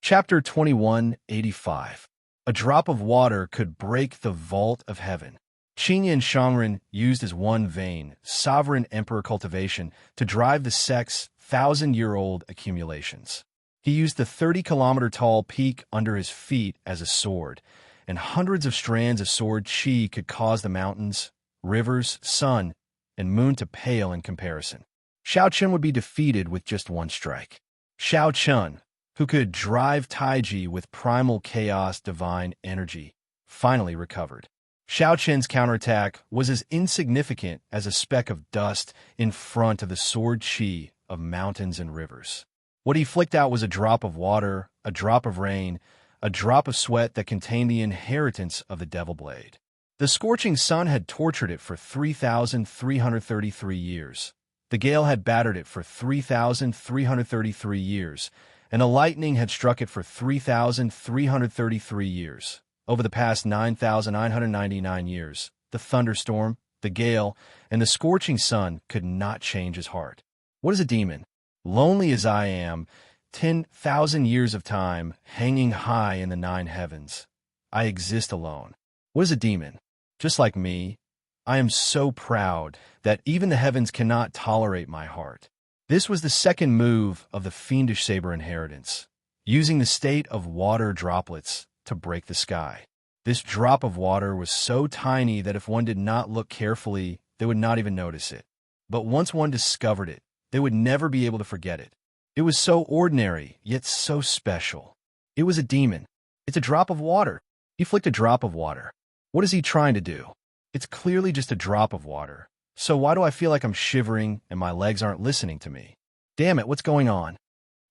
Chapter 2185. A drop of water could break the vault of heaven. Xianxia and Shangren used as one vein, sovereign emperor cultivation, to drive the sect's thousand-year-old accumulations. He used the 30-kilometer-tall peak under his feet as a sword, and hundreds of strands of sword chi could cause the mountains, rivers, sun, and moon to pale in comparison. Xiaochun would be defeated with just one strike. Xiaochun, who could drive Taiji with primal chaos divine energy, finally recovered. Xiaochun's counterattack was as insignificant as a speck of dust in front of the sword chi of mountains and rivers. What he flicked out was a drop of water, a drop of rain, a drop of sweat that contained the inheritance of the Devil Blade. The scorching sun had tortured it for 3,333 years. The gale had battered it for 3,333 years, and the lightning had struck it for 3,333 years. Over the past 9,999 years, the thunderstorm, the gale, and the scorching sun could not change his heart. What is a demon? Lonely as I am, 10,000 years of time, hanging high in the nine heavens. I exist alone. What is a demon? Just like me, I am so proud that even the heavens cannot tolerate my heart. This was the second move of the fiendish saber inheritance, using the state of water droplets to break the sky. This drop of water was so tiny that if one did not look carefully, they would not even notice it. But once one discovered it, they would never be able to forget it. It was so ordinary, yet so special. It was a demon. It's a drop of water. He flicked a drop of water. What is he trying to do? It's clearly just a drop of water. So why do I feel like I'm shivering and my legs aren't listening to me? Damn it, what's going on?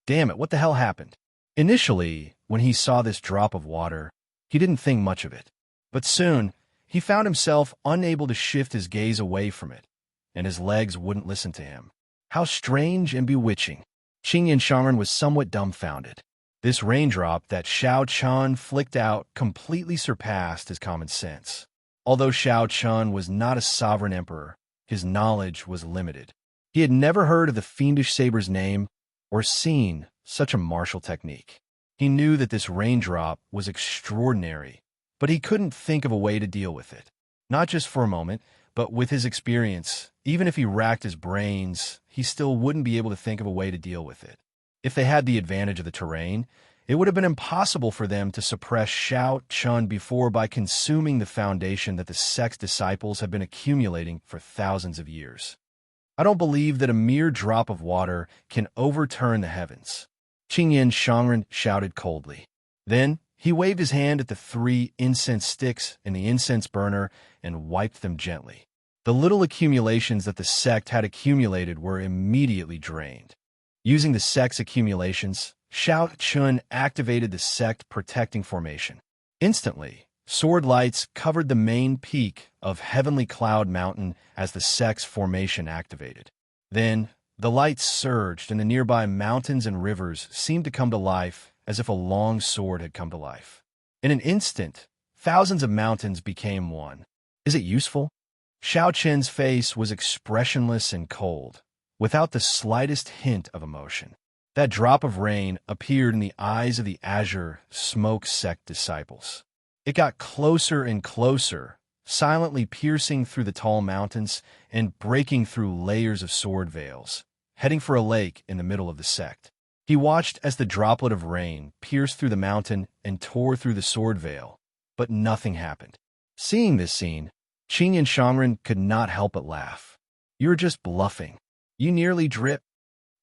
Damn it, what the hell happened? Initially, when he saw this drop of water, he didn't think much of it. But soon, he found himself unable to shift his gaze away from it, and his legs wouldn't listen to him. How strange and bewitching. Xianxia and Shangren was somewhat dumbfounded. This raindrop that Xiaochun flicked out completely surpassed his common sense. Although Xiaochun was not a sovereign emperor, his knowledge was limited. He had never heard of the fiendish saber's name or seen such a martial technique. He knew that this raindrop was extraordinary, but he couldn't think of a way to deal with it. Not just for a moment, but with his experience, even if he racked his brains, he still wouldn't be able to think of a way to deal with it. If they had the advantage of the terrain, it would have been impossible for them to suppress Xiaochun before by consuming the foundation that the sect's disciples have been accumulating for thousands of years. I don't believe that a mere drop of water can overturn the heavens, Xianxia and Shangren shouted coldly. Then he waved his hand at the 3 incense sticks in the incense burner and wiped them gently. The little accumulations that the sect had accumulated were immediately drained. Using the sect's accumulations, Xiaochun activated the sect protecting formation. Instantly, sword lights covered the main peak of Heavenly Cloud Mountain as the sect's formation activated. Then, the lights surged and the nearby mountains and rivers seemed to come to life as if a long sword had come to life. In an instant, thousands of mountains became one. Is it useful? Xiaochun's face was expressionless and cold, without the slightest hint of emotion. That drop of rain appeared in the eyes of the Azure Smoke Sect disciples. It got closer and closer, silently piercing through the tall mountains and breaking through layers of sword veils, heading for a lake in the middle of the sect. He watched as the droplet of rain pierced through the mountain and tore through the sword veil, but nothing happened. Seeing this scene, Xianxia and Shangren could not help but laugh. "You're just bluffing. You nearly drip."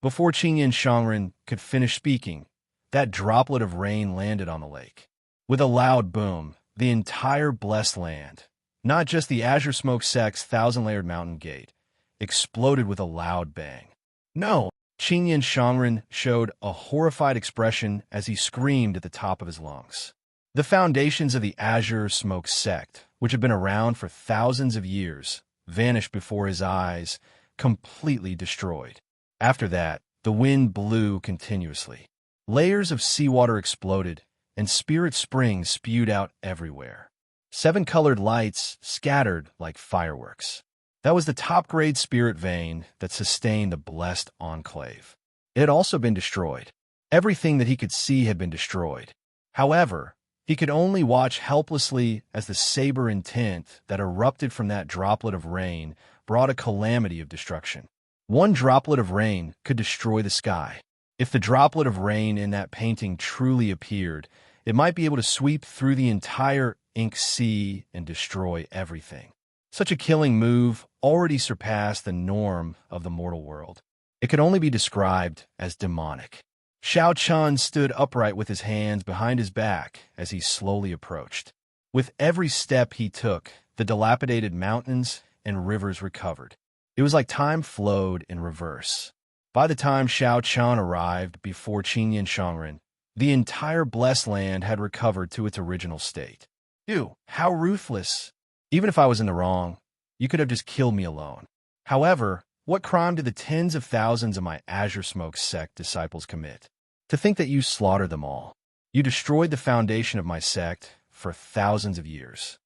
Before Xianxia and Shangren could finish speaking, that droplet of rain landed on the lake. With a loud boom, the entire blessed land, not just the Azure Smoke Sect's thousand-layered mountain gate, exploded with a loud bang. "No!" Xianxia and Shangren showed a horrified expression as he screamed at the top of his lungs. The foundations of the Azure Smoke Sect, which had been around for thousands of years, vanished before his eyes, completely destroyed. After that, the wind blew continuously. Layers of seawater exploded, and spirit springs spewed out everywhere. 7 colored lights scattered like fireworks. That was the top-grade spirit vein that sustained the blessed enclave. It had also been destroyed. Everything that he could see had been destroyed. However, he could only watch helplessly as the saber intent that erupted from that droplet of rain brought a calamity of destruction. One droplet of rain could destroy the sky. If the droplet of rain in that painting truly appeared, it might be able to sweep through the entire ink sea and destroy everything. Such a killing move already surpassed the norm of the mortal world. It could only be described as demonic. Xiao Chun stood upright with his hands behind his back as he slowly approached. With every step he took, the dilapidated mountains and rivers recovered. It was like time flowed in reverse. By the time Xiao Chun arrived before Qingyan Shangren, the entire blessed land had recovered to its original state. You, how ruthless! Even if I was in the wrong, you could have just killed me alone. However, what crime did the tens of thousands of my Azure Smoke sect disciples commit? To think that you slaughtered them all. You destroyed the foundation of my sect for thousands of years.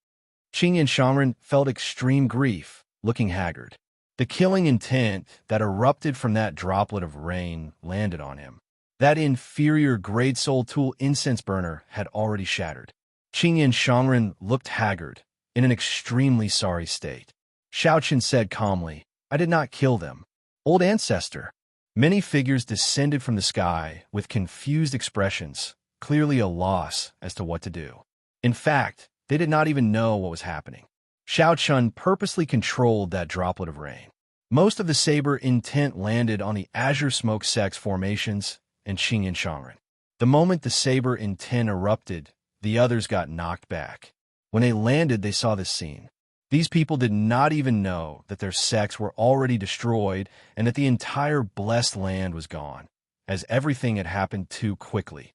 Qingyan Shangren felt extreme grief, looking haggard. The killing intent that erupted from that droplet of rain landed on him. That inferior Great Soul Tool incense burner had already shattered. Qingyan Shangren looked haggard, in an extremely sorry state. Xiaoqin said calmly, I did not kill them. Old ancestor. Many figures descended from the sky with confused expressions, clearly a loss as to what to do. In fact, they did not even know what was happening. Xiao Chun purposely controlled that droplet of rain. Most of the saber intent landed on the Azure Smoke sect's formations and Qingyan Shangren. The moment the saber intent erupted, the others got knocked back. When they landed, they saw this scene. These people did not even know that their sects were already destroyed and that the entire blessed land was gone, as everything had happened too quickly.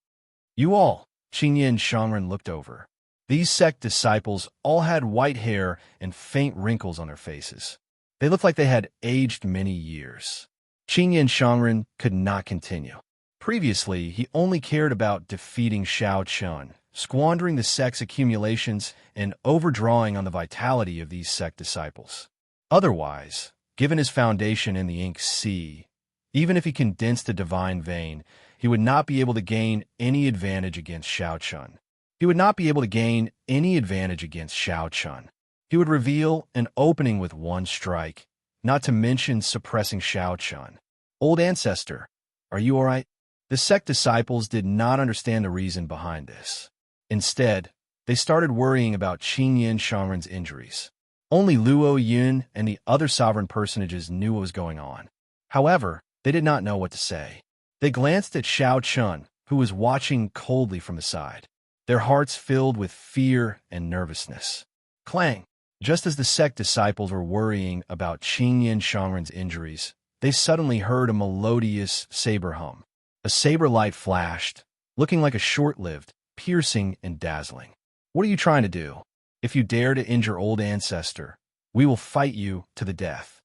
You all, Qingyan Shangren looked over. These sect disciples all had white hair and faint wrinkles on their faces. They looked like they had aged many years. Qingyan Shangren could not continue. Previously, he only cared about defeating Xiao Chun, squandering the sect's accumulations and overdrawing on the vitality of these sect disciples. Otherwise, given his foundation in the ink sea, even if he condensed the divine vein, he would not be able to gain any advantage against Xiao Chun. He would not be able to gain any advantage against Xiao Chun. He would reveal an opening with one strike, not to mention suppressing Xiao Chun. Old ancestor, are you all right? The sect disciples did not understand the reason behind this. Instead, they started worrying about Qingyan Shangren's injuries. Only Luo Yun and the other sovereign personages knew what was going on. However, they did not know what to say. They glanced at Xiao Chun, who was watching coldly from the side, their hearts filled with fear and nervousness. Clang! Just as the sect disciples were worrying about Qingyan Shangren's injuries, they suddenly heard a melodious saber hum. A saber light flashed, looking like a short-lived, piercing and dazzling. What are you trying to do? If you dare to injure old ancestor, we will fight you to the death.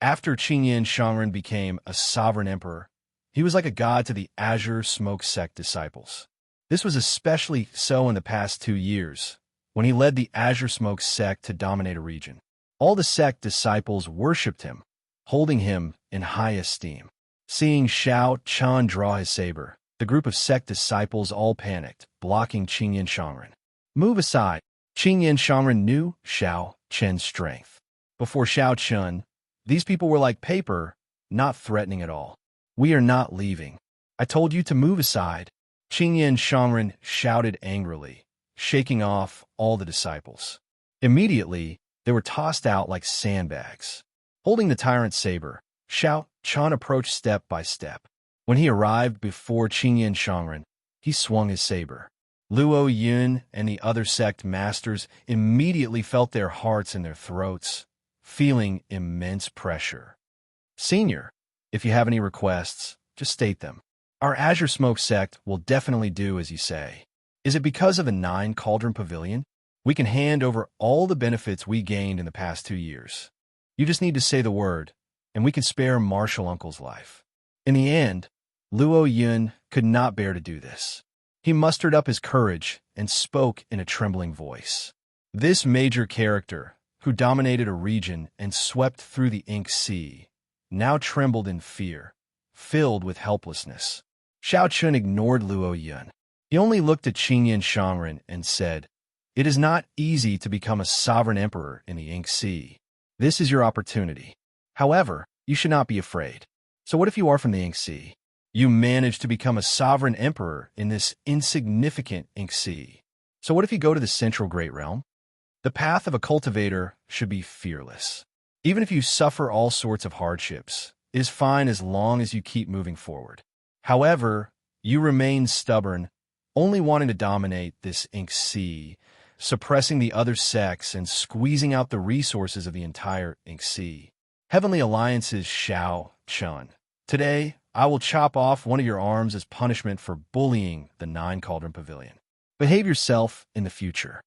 After Qingyan Shangren became a sovereign emperor, he was like a god to the Azure Smoke sect disciples. This was especially so in the past 2 years, when he led the Azure Smoke sect to dominate a region. All the sect disciples worshipped him, holding him in high esteem. Seeing Xiao Chun draw his saber, the group of sect disciples all panicked, blocking Qingyan Shangren. Move aside. Qingyan Shangren knew Xiao Chun's strength. Before Xiao Chun, these people were like paper, not threatening at all. We are not leaving. I told you to move aside. Qingyan Shangren shouted angrily, shaking off all the disciples. Immediately, they were tossed out like sandbags. Holding the tyrant's saber, Xiao Chun approached step by step. When he arrived before Qingyan Shangren, he swung his saber. Luo Yun and the other sect masters immediately felt their hearts in their throats, feeling immense pressure. Senior, if you have any requests, just state them. Our Azure Smoke sect will definitely do as you say. Is it because of the 9 Cauldron Pavilion? We can hand over all the benefits we gained in the past 2 years. You just need to say the word, and we can spare Marshal Uncle's life. In the end, Luo Yun could not bear to do this. He mustered up his courage and spoke in a trembling voice. This major character, who dominated a region and swept through the ink sea, now trembled in fear, filled with helplessness. Xiao Chun ignored Luo Yun. He only looked at Qingyan Shangren and said, "It is not easy to become a sovereign emperor in the Ink Sea. This is your opportunity. However, you should not be afraid. So what if you are from the Ink Sea? You managed to become a sovereign emperor in this insignificant Ink Sea. So what if you go to the Central Great Realm? The path of a cultivator should be fearless. Even if you suffer all sorts of hardships, it is fine as long as you keep moving forward. However, you remain stubborn, only wanting to dominate this Ink Sea, suppressing the other sects and squeezing out the resources of the entire Ink Sea. Heavenly Alliance's Xiao Chun. Today, I will chop off one of your arms as punishment for bullying the Nine Cauldron Pavilion. Behave yourself in the future."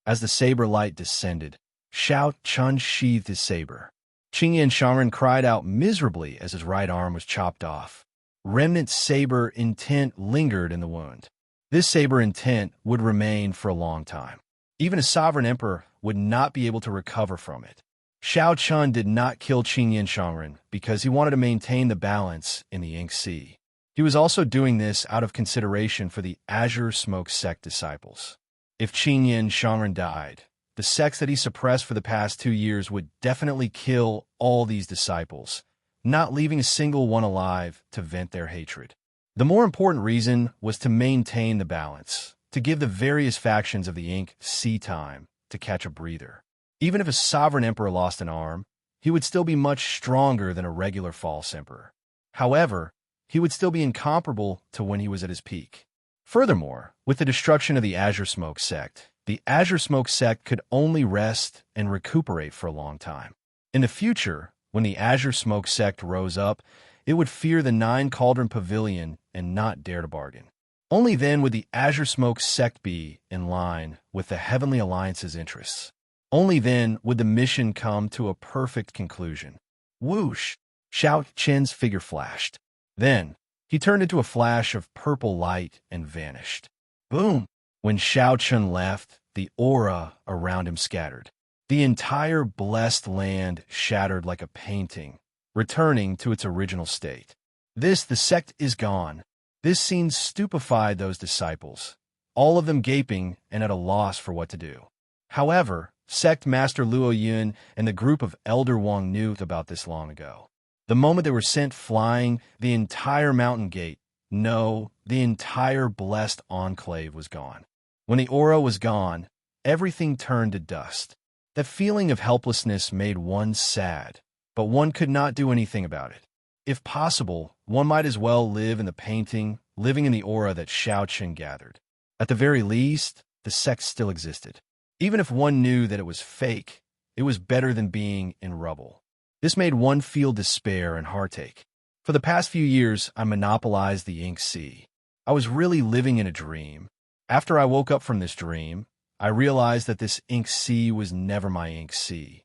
As the saber light descended, Xiao Chun sheathed his saber. Qingyan Shangren cried out miserably as his right arm was chopped off. Remnant saber intent lingered in the wound. This saber intent would remain for a long time. Even a sovereign emperor would not be able to recover from it. Xiao Chun did not kill Qingyan Shangren because he wanted to maintain the balance in the Ink Sea. He was also doing this out of consideration for the Azure Smoke sect disciples. If Qingyan Shangren died, the sects that he suppressed for the past 2 years would definitely kill all these disciples, not leaving a single one alive to vent their hatred. The more important reason was to maintain the balance, to give the various factions of the Ink Sea time to catch a breather. Even if a sovereign emperor lost an arm, he would still be much stronger than a regular false emperor. However, he would still be incomparable to when he was at his peak. Furthermore, with the destruction of the Azure Smoke sect, the Azure Smoke sect could only rest and recuperate for a long time. In the future, when the Azure Smoke sect rose up, it would fear the Nine Cauldron Pavilion and not dare to bargain. Only then would the Azure Smoke sect be in line with the Heavenly Alliance's interests. Only then would the mission come to a perfect conclusion. Whoosh! Xiao Chen's figure flashed. Then, he turned into a flash of purple light and vanished. Boom! When Xiao Chen left, the aura around him scattered. The entire blessed land shattered like a painting, returning to its original state. The sect is gone. This scene stupefied those disciples, all of them gaping and at a loss for what to do. However, Sect Master Luo Yun and the group of Elder Wang knew about this long ago. The moment they were sent flying, the entire mountain gate, no, the entire blessed enclave was gone. When the aura was gone, everything turned to dust. That feeling of helplessness made one sad, but one could not do anything about it. If possible, one might as well live in the painting, living in the aura that Xiao Chen gathered. At the very least, the sect still existed. Even if one knew that it was fake, it was better than being in rubble. This made one feel despair and heartache. For the past few years, I monopolized the Ink Sea. I was really living in a dream. After I woke up from this dream, I realized that this Ink Sea was never my Ink Sea.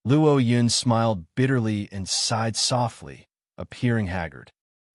Luo Yun smiled bitterly and sighed softly, appearing haggard.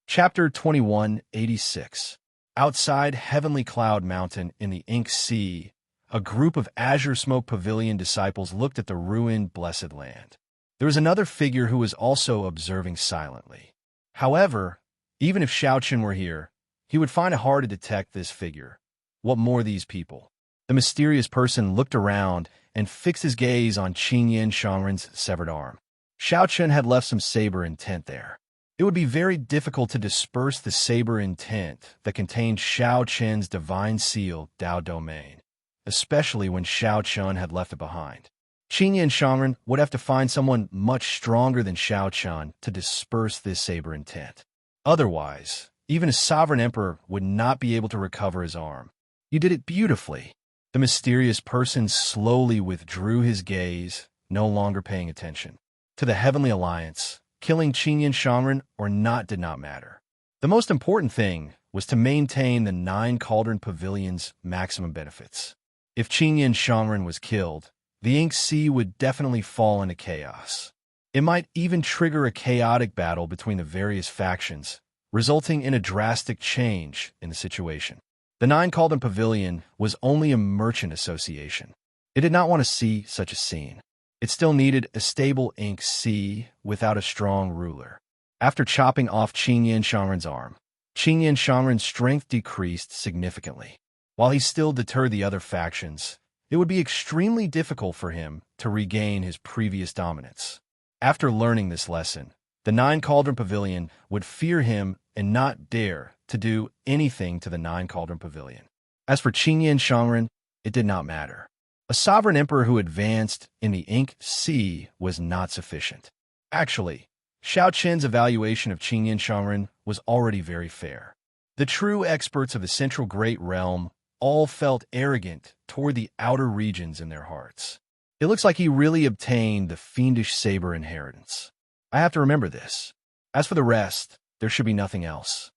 Chapter 2186. Outside Heavenly Cloud Mountain in the Ink Sea, a group of Azure Smoke Pavilion disciples looked at the ruined blessed land. There was another figure who was also observing silently. However, even if Xiao Chen were here, he would find it hard to detect this figure. What more these people? The mysterious person looked around and fixed his gaze on Qingyan Shangren's severed arm. Xiao Chen had left some saber intent there. It would be very difficult to disperse the saber intent that contained Xiao Chen's divine seal, Dao Domain, especially when Xiao Chen had left it behind. Qingyan Shangren would have to find someone much stronger than Xiao Chen to disperse this saber intent. Otherwise, even a sovereign emperor would not be able to recover his arm. You did it beautifully. The mysterious person slowly withdrew his gaze, no longer paying attention. To the Heavenly Alliance, killing Qingyan Shangren or not did not matter. The most important thing was to maintain the Nine Cauldron Pavilion's maximum benefits. If Qingyan Shangren was killed, the Ink Sea would definitely fall into chaos. It might even trigger a chaotic battle between the various factions, resulting in a drastic change in the situation. The Nine Cauldron Pavilion was only a merchant association. It did not want to see such a scene. It still needed a stable Ink Sea without a strong ruler. After chopping off Qingyan Shangren's arm, Xianxia's strength decreased significantly. While he still deterred the other factions, it would be extremely difficult for him to regain his previous dominance. After learning this lesson, the Nine Cauldron Pavilion would fear him and not dare to do anything to the Nine Cauldron Pavilion. As for Xianxia, it did not matter. A sovereign emperor who advanced in the Ink Sea was not sufficient. Actually, Xiao Qin's evaluation of Xianxia was already very fair. The true experts of the Central Great Realm all felt arrogant toward the outer regions in their hearts. It looks like he really obtained the fiendish saber inheritance. I have to remember this. As for the rest, there should be nothing else.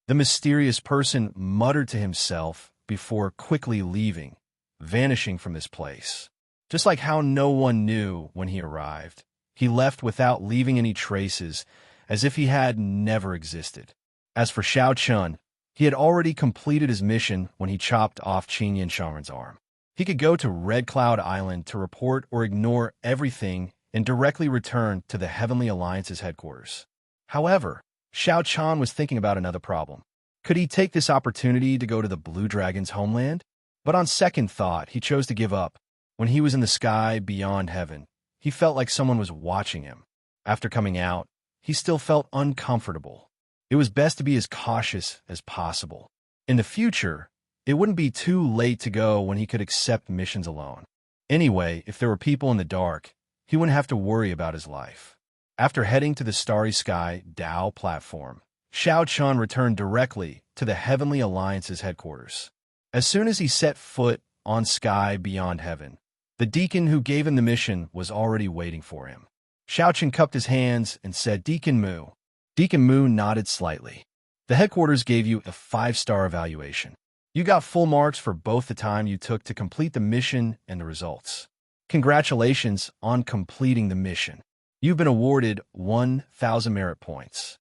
The mysterious person muttered to himself before quickly leaving, vanishing from this place. Just like how no one knew when he arrived, he left without leaving any traces, as if he had never existed. As for Xiao Chun, he had already completed his mission when he chopped off Xianxia's arm. He could go to Red Cloud Island to report or ignore everything and directly return to the Heavenly Alliance's headquarters. However, Xiao Chan was thinking about another problem. Could he take this opportunity to go to the Blue Dragon's homeland? But on second thought, he chose to give up. When he was in the sky beyond heaven, he felt like someone was watching him. After coming out, he still felt uncomfortable. It was best to be as cautious as possible. In the future, it wouldn't be too late to go when he could accept missions alone. Anyway, if there were people in the dark, he wouldn't have to worry about his life. After heading to the Starry Sky Dao platform, Xiao Chun returned directly to the Heavenly Alliance's headquarters. As soon as he set foot on sky beyond heaven, the deacon who gave him the mission was already waiting for him. Xiao Chun cupped his hands and said, "Deacon Mu." Deacon Mu nodded slightly. The headquarters gave you a 5-star evaluation. You got full marks for both the time you took to complete the mission and the results. Congratulations on completing the mission. You've been awarded 1,000 merit points.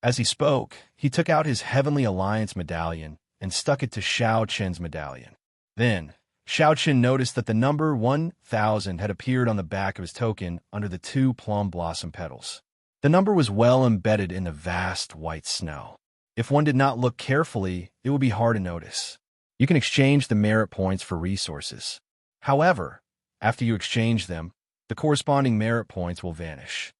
As he spoke, he took out his Heavenly Alliance medallion and stuck it to Xiao Chen's medallion. Then, Xiao Chen noticed that the number 1,000 had appeared on the back of his token under the 2 plum blossom petals. The number was well embedded in the vast white snow. If one did not look carefully, it would be hard to notice. You can exchange the merit points for resources. However, after you exchange them, the corresponding merit points will vanish.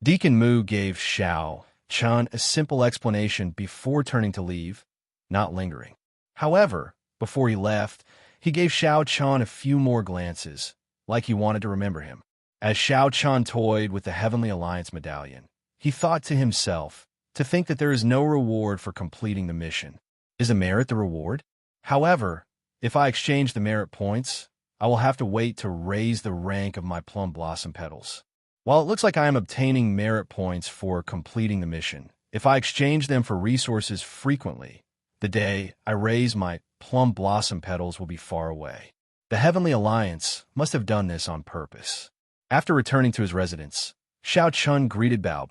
Deacon Mu gave Xiao Chun a simple explanation before turning to leave, not lingering. However, before he left, he gave Xiao Chun a few more glances, like he wanted to remember him. As Xiao Chun toyed with the Heavenly Alliance medallion, he thought to himself, to think that there is no reward for completing the mission. Is a merit the reward? However, if I exchange the merit points, I will have to wait to raise the rank of my plum blossom petals. While it looks like I am obtaining merit points for completing the mission, if I exchange them for resources frequently, the day I raise my plum blossom petals will be far away. The Heavenly Alliance must have done this on purpose. After returning to his residence, Xiao Chun greeted Bao.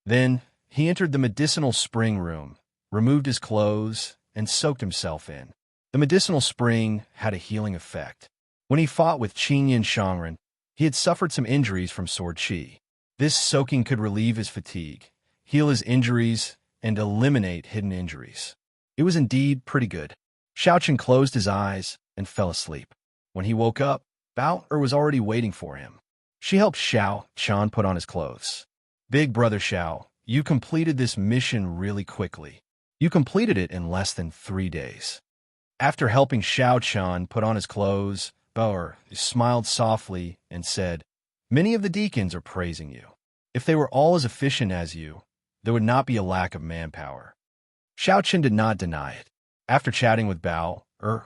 Then, he entered the medicinal spring room, removed his clothes, and soaked himself in. The medicinal spring had a healing effect. When he fought with Xianxia, he had suffered some injuries from sword qi. This soaking could relieve his fatigue, heal his injuries, and eliminate hidden injuries. It was indeed pretty good. Xiao Chen closed his eyes and fell asleep. When he woke up, Bao was already waiting for him. She helped Xiao Chan put on his clothes. "Big brother Xiao, you completed this mission really quickly. You completed it in less than 3 days." After helping Xiao Chan put on his clothes, Bao smiled softly and said, "Many of the deacons are praising you. If they were all as efficient as you, there would not be a lack of manpower." Xiao Chen did not deny it. After chatting with Bao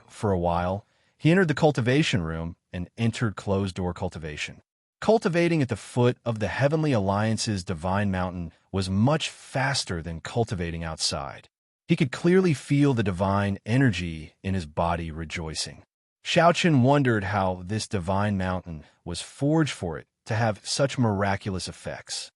for a while, he entered the cultivation room and entered closed-door cultivation. Cultivating at the foot of the Heavenly Alliance's Divine Mountain was much faster than cultivating outside. He could clearly feel the divine energy in his body rejoicing. Xiao Chen wondered how this divine mountain was forged for it to have such miraculous effects.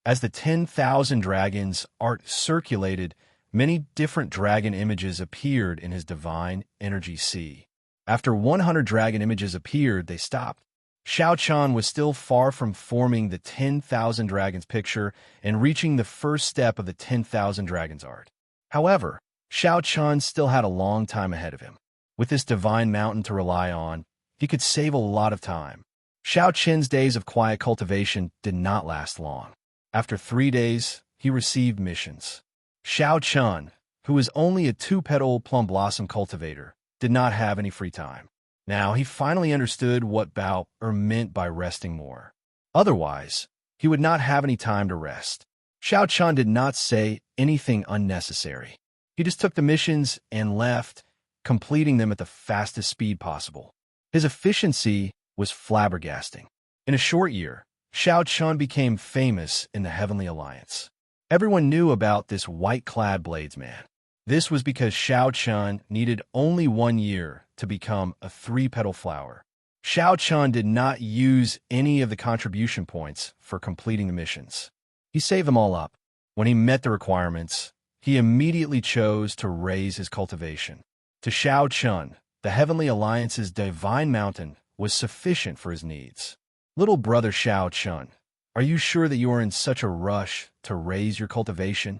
As the 10,000 dragons' art circulated, many different dragon images appeared in his divine energy sea. After 100 dragon images appeared, they stopped. Xiao Chan was still far from forming the 10,000 dragons picture and reaching the first step of the 10,000 dragons art. However, Xiao Chun still had a long time ahead of him. With this divine mountain to rely on, he could save a lot of time. Xiao Qin's days of quiet cultivation did not last long. After 3 days, he received missions. Xiao Chun, who was only a 2-petal plum blossom cultivator, did not have any free time. Now he finally understood what Bao meant by resting more. Otherwise, he would not have any time to rest. Xiao Chun did not say anything unnecessary. He just took the missions and left, completing them at the fastest speed possible. His efficiency was flabbergasting. In a short year, Xiao Chun became famous in the Heavenly Alliance. Everyone knew about this white-clad bladesman. This was because Xiao Chun needed only 1 year to become a 3-petal flower. Xiao Chun did not use any of the contribution points for completing the missions. He saved them all up. When he met the requirements, he immediately chose to raise his cultivation. To Xiao Chun, the Heavenly Alliance's divine mountain was sufficient for his needs. Little brother Xiao Chun, are you sure that you are in such a rush to raise your cultivation?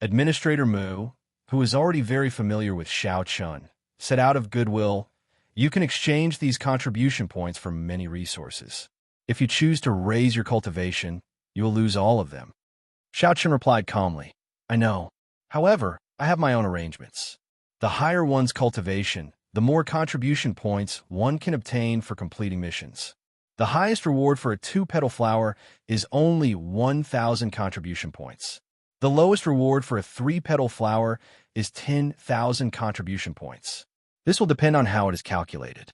Administrator Mu, who was already very familiar with Xiao Chun, said out of goodwill, you can exchange these contribution points for many resources. If you choose to raise your cultivation, you will lose all of them. Xiao Chun replied calmly, I know. However, I have my own arrangements. The higher one's cultivation, the more contribution points one can obtain for completing missions. The highest reward for a 2-petal flower is only 1,000 contribution points. The lowest reward for a 3-petal flower is 10,000 contribution points. This will depend on how it is calculated.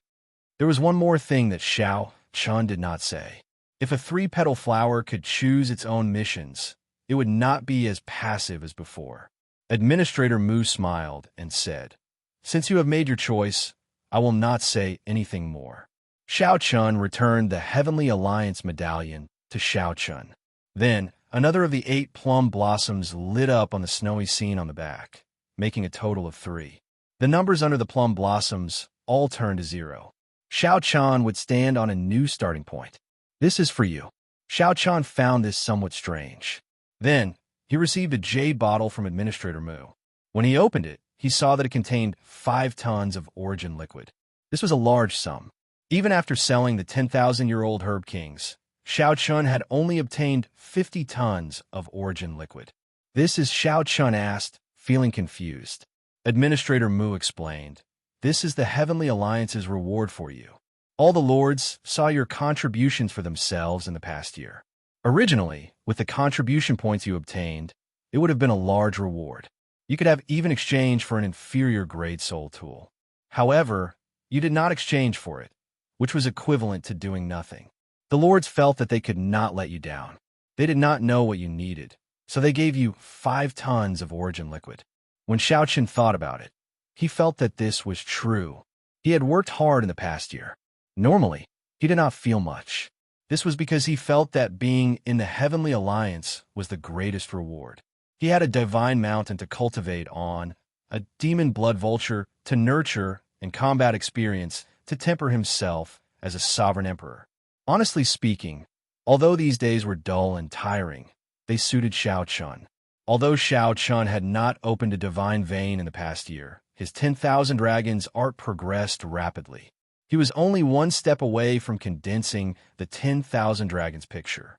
There was one more thing that Xiao Chun did not say. If a 3-petal flower could choose its own missions, it would not be as passive as before. Administrator Mu smiled and said, since you have made your choice, I will not say anything more. Xiao Chun returned the Heavenly Alliance medallion to Xiao Chun. Then, another of the 8 plum blossoms lit up on the snowy scene on the back, making a total of 3. The numbers under the plum blossoms all turned to 0. Xiao Chun would stand on a new starting point. This is for you. Xiao Chun found this somewhat strange. Then, he received a jade bottle from Administrator Mu. When he opened it, he saw that it contained 5 tons of origin liquid. This was a large sum. Even after selling the 10,000-year-old herb kings, Xiao Chun had only obtained 50 tons of origin liquid. This is Xiao Chun asked, feeling confused. Administrator Mu explained, this is the Heavenly Alliance's reward for you. All the lords saw your contributions for themselves in the past year. Originally, with the contribution points you obtained, it would have been a large reward. You could have even exchanged for an inferior grade soul tool. However, you did not exchange for it, which was equivalent to doing nothing. The lords felt that they could not let you down. They did not know what you needed, so they gave you 5 tons of origin liquid. When Xiao Chun thought about it, he felt that this was true. He had worked hard in the past year. Normally, he did not feel much. This was because he felt that being in the Heavenly Alliance was the greatest reward. He had a divine mountain to cultivate on, a demon blood vulture to nurture, and combat experience to temper himself as a sovereign emperor. Honestly speaking, although these days were dull and tiring, they suited Xiao Chun. Although Xiao Chun had not opened a divine vein in the past year, his 10,000 dragons art progressed rapidly. He was only 1 step away from condensing the 10,000 dragons picture.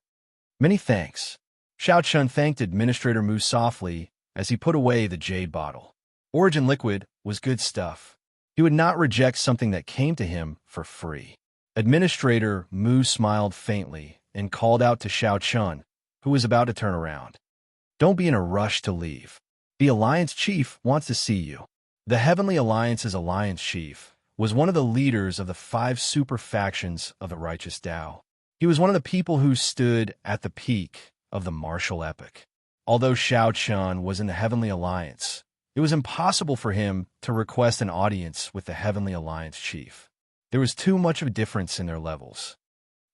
Many thanks. Xiao Chun thanked Administrator Mu softly as he put away the jade bottle. Origin liquid was good stuff. He would not reject something that came to him for free. Administrator Mu smiled faintly and called out to Xiao Chun, who was about to turn around. Don't be in a rush to leave. The Alliance Chief wants to see you. The Heavenly Alliance's Alliance Chief was one of the leaders of the 5 super factions of the Righteous Tao. He was one of the people who stood at the peak of the martial epic. Although Xiao Chun was in the Heavenly Alliance, it was impossible for him to request an audience with the Heavenly Alliance Chief. There was too much of a difference in their levels.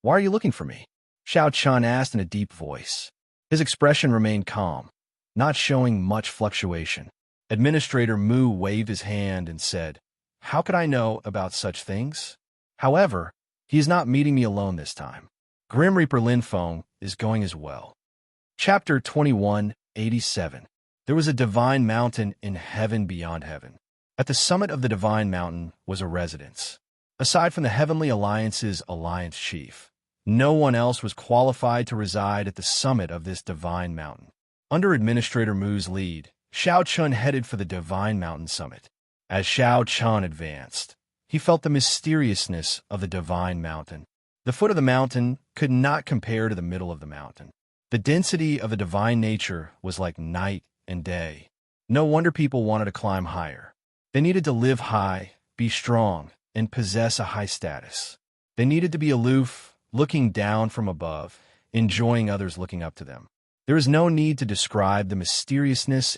Why are you looking for me? Xiao Chun asked in a deep voice. His expression remained calm, not showing much fluctuation. Administrator Mu waved his hand and said, how could I know about such things? However, he is not meeting me alone this time. Grim Reaper Lin Feng is going as well. Chapter 2187. There was a divine mountain in heaven beyond heaven. At the summit of the divine mountain was a residence. Aside from the Heavenly Alliance's alliance chief, no one else was qualified to reside at the summit of this divine mountain. Under Administrator Mu's lead, Xiao Chun headed for the divine mountain summit. As Xiao Chun advanced, he felt the mysteriousness of the divine mountain. The foot of the mountain could not compare to the middle of the mountain. The density of the divine nature was like night and day. No wonder people wanted to climb higher. They needed to live high, be strong, and possess a high status. They needed to be aloof, looking down from above, enjoying others looking up to them. There is no need to describe the mysteriousness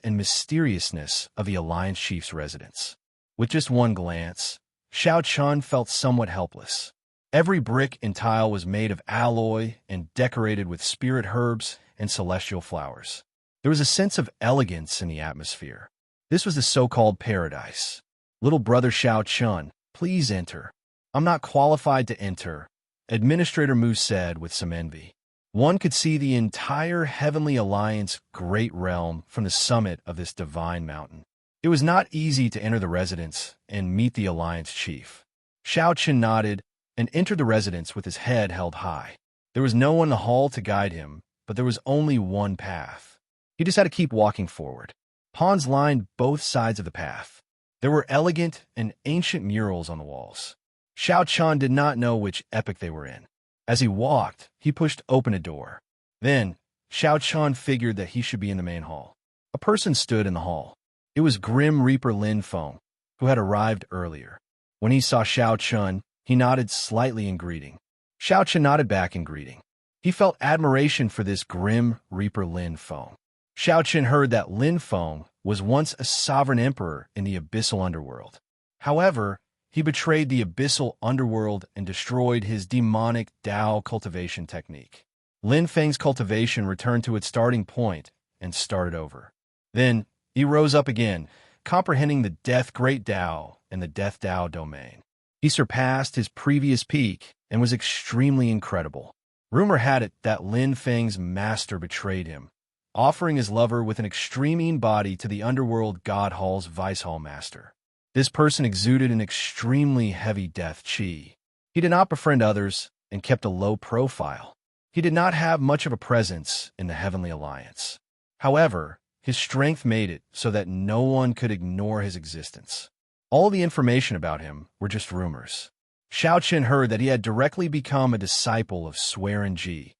of the Alliance Chief's residence. With just one glance, Xiao Chun felt somewhat helpless. Every brick and tile was made of alloy and decorated with spirit herbs and celestial flowers. There was a sense of elegance in the atmosphere. This was the so-called paradise. Little brother Xiao Chun, please enter. I'm not qualified to enter, Administrator Mu said with some envy. One could see the entire Heavenly Alliance great realm from the summit of this divine mountain. It was not easy to enter the residence and meet the Alliance chief. Xiao Chun nodded and entered the residence with his head held high. There was no one in the hall to guide him, but there was only one path. He just had to keep walking forward. Pawns lined both sides of the path. There were elegant and ancient murals on the walls. Xiao Chun did not know which epoch they were in. As he walked, he pushed open a door. Then, Xiao Chun figured that he should be in the main hall. A person stood in the hall. It was Grim Reaper Lin Feng, who had arrived earlier. When he saw Xiao Chun, he nodded slightly in greeting. Xiao Chun nodded back in greeting. He felt admiration for this Grim Reaper Lin Feng. Xiao Chun heard that Lin Feng was once a sovereign emperor in the abyssal underworld. However, he betrayed the abyssal underworld and destroyed his demonic Dao cultivation technique. Lin Feng's cultivation returned to its starting point and started over. Then, he rose up again, comprehending the Death Great Dao and the Death Dao domain. He surpassed his previous peak and was extremely incredible. Rumor had it that Lin Feng's master betrayed him, offering his lover with an extreme body to the underworld God Hall's Vice Hall master. This person exuded an extremely heavy death chi. He did not befriend others and kept a low profile. He did not have much of a presence in the Heavenly Alliance. However, his strength made it so that no one could ignore his existence. All the information about him were just rumors. Xiao Chun heard that he had directly become a disciple of Swearenji,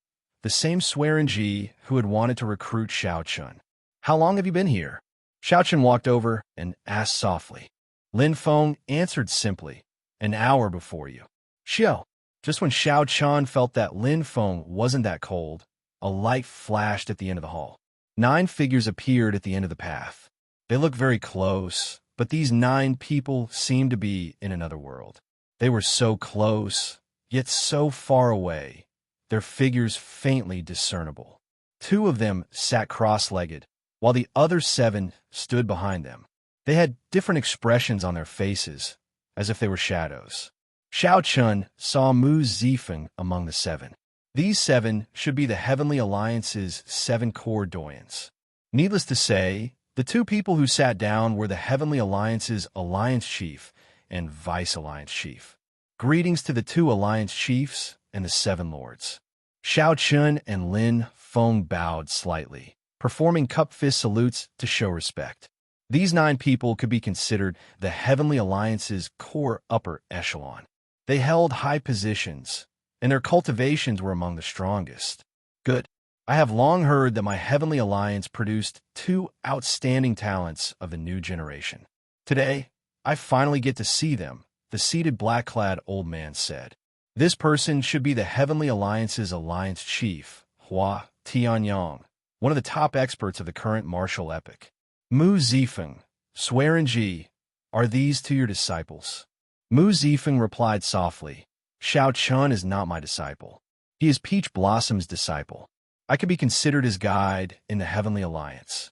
the same Swearenji who had wanted to recruit Xiao Chun. How long have you been here? Xiao Chun walked over and asked softly. Lin Feng answered simply, an hour before you. Xiao. Just when Xiao Chun felt that Lin Feng wasn't that cold, a light flashed at the end of the hall. 9 figures appeared at the end of the path. They looked very close, but these 9 people seemed to be in another world. They were so close, yet so far away, their figures faintly discernible. 2 of them sat cross-legged, while the other 7 stood behind them. They had different expressions on their faces, as if they were shadows. Xiao Chun saw Mu Zifeng among the 7. These 7 should be the Heavenly Alliance's 7 core doyens. Needless to say, the 2 people who sat down were the Heavenly Alliance's Alliance Chief and Vice Alliance Chief. Greetings to the 2 Alliance Chiefs and the 7 Lords. Xiao Chun and Lin Feng bowed slightly, performing cup fist salutes to show respect. These 9 people could be considered the Heavenly Alliance's core upper echelon. They held high positions, and their cultivations were among the strongest. Good. I have long heard that my Heavenly Alliance produced 2 outstanding talents of the new generation. Today, I finally get to see them, the seated black-clad old man said. This person should be the Heavenly Alliance's Alliance Chief, Hua Tianyang, one of the top experts of the current martial epoch. Mu Zifeng, Swearenji, are these 2 your disciples? Mu Zifeng replied softly, Xiao Chun is not my disciple. He is Peach Blossom's disciple. I could be considered his guide in the Heavenly Alliance.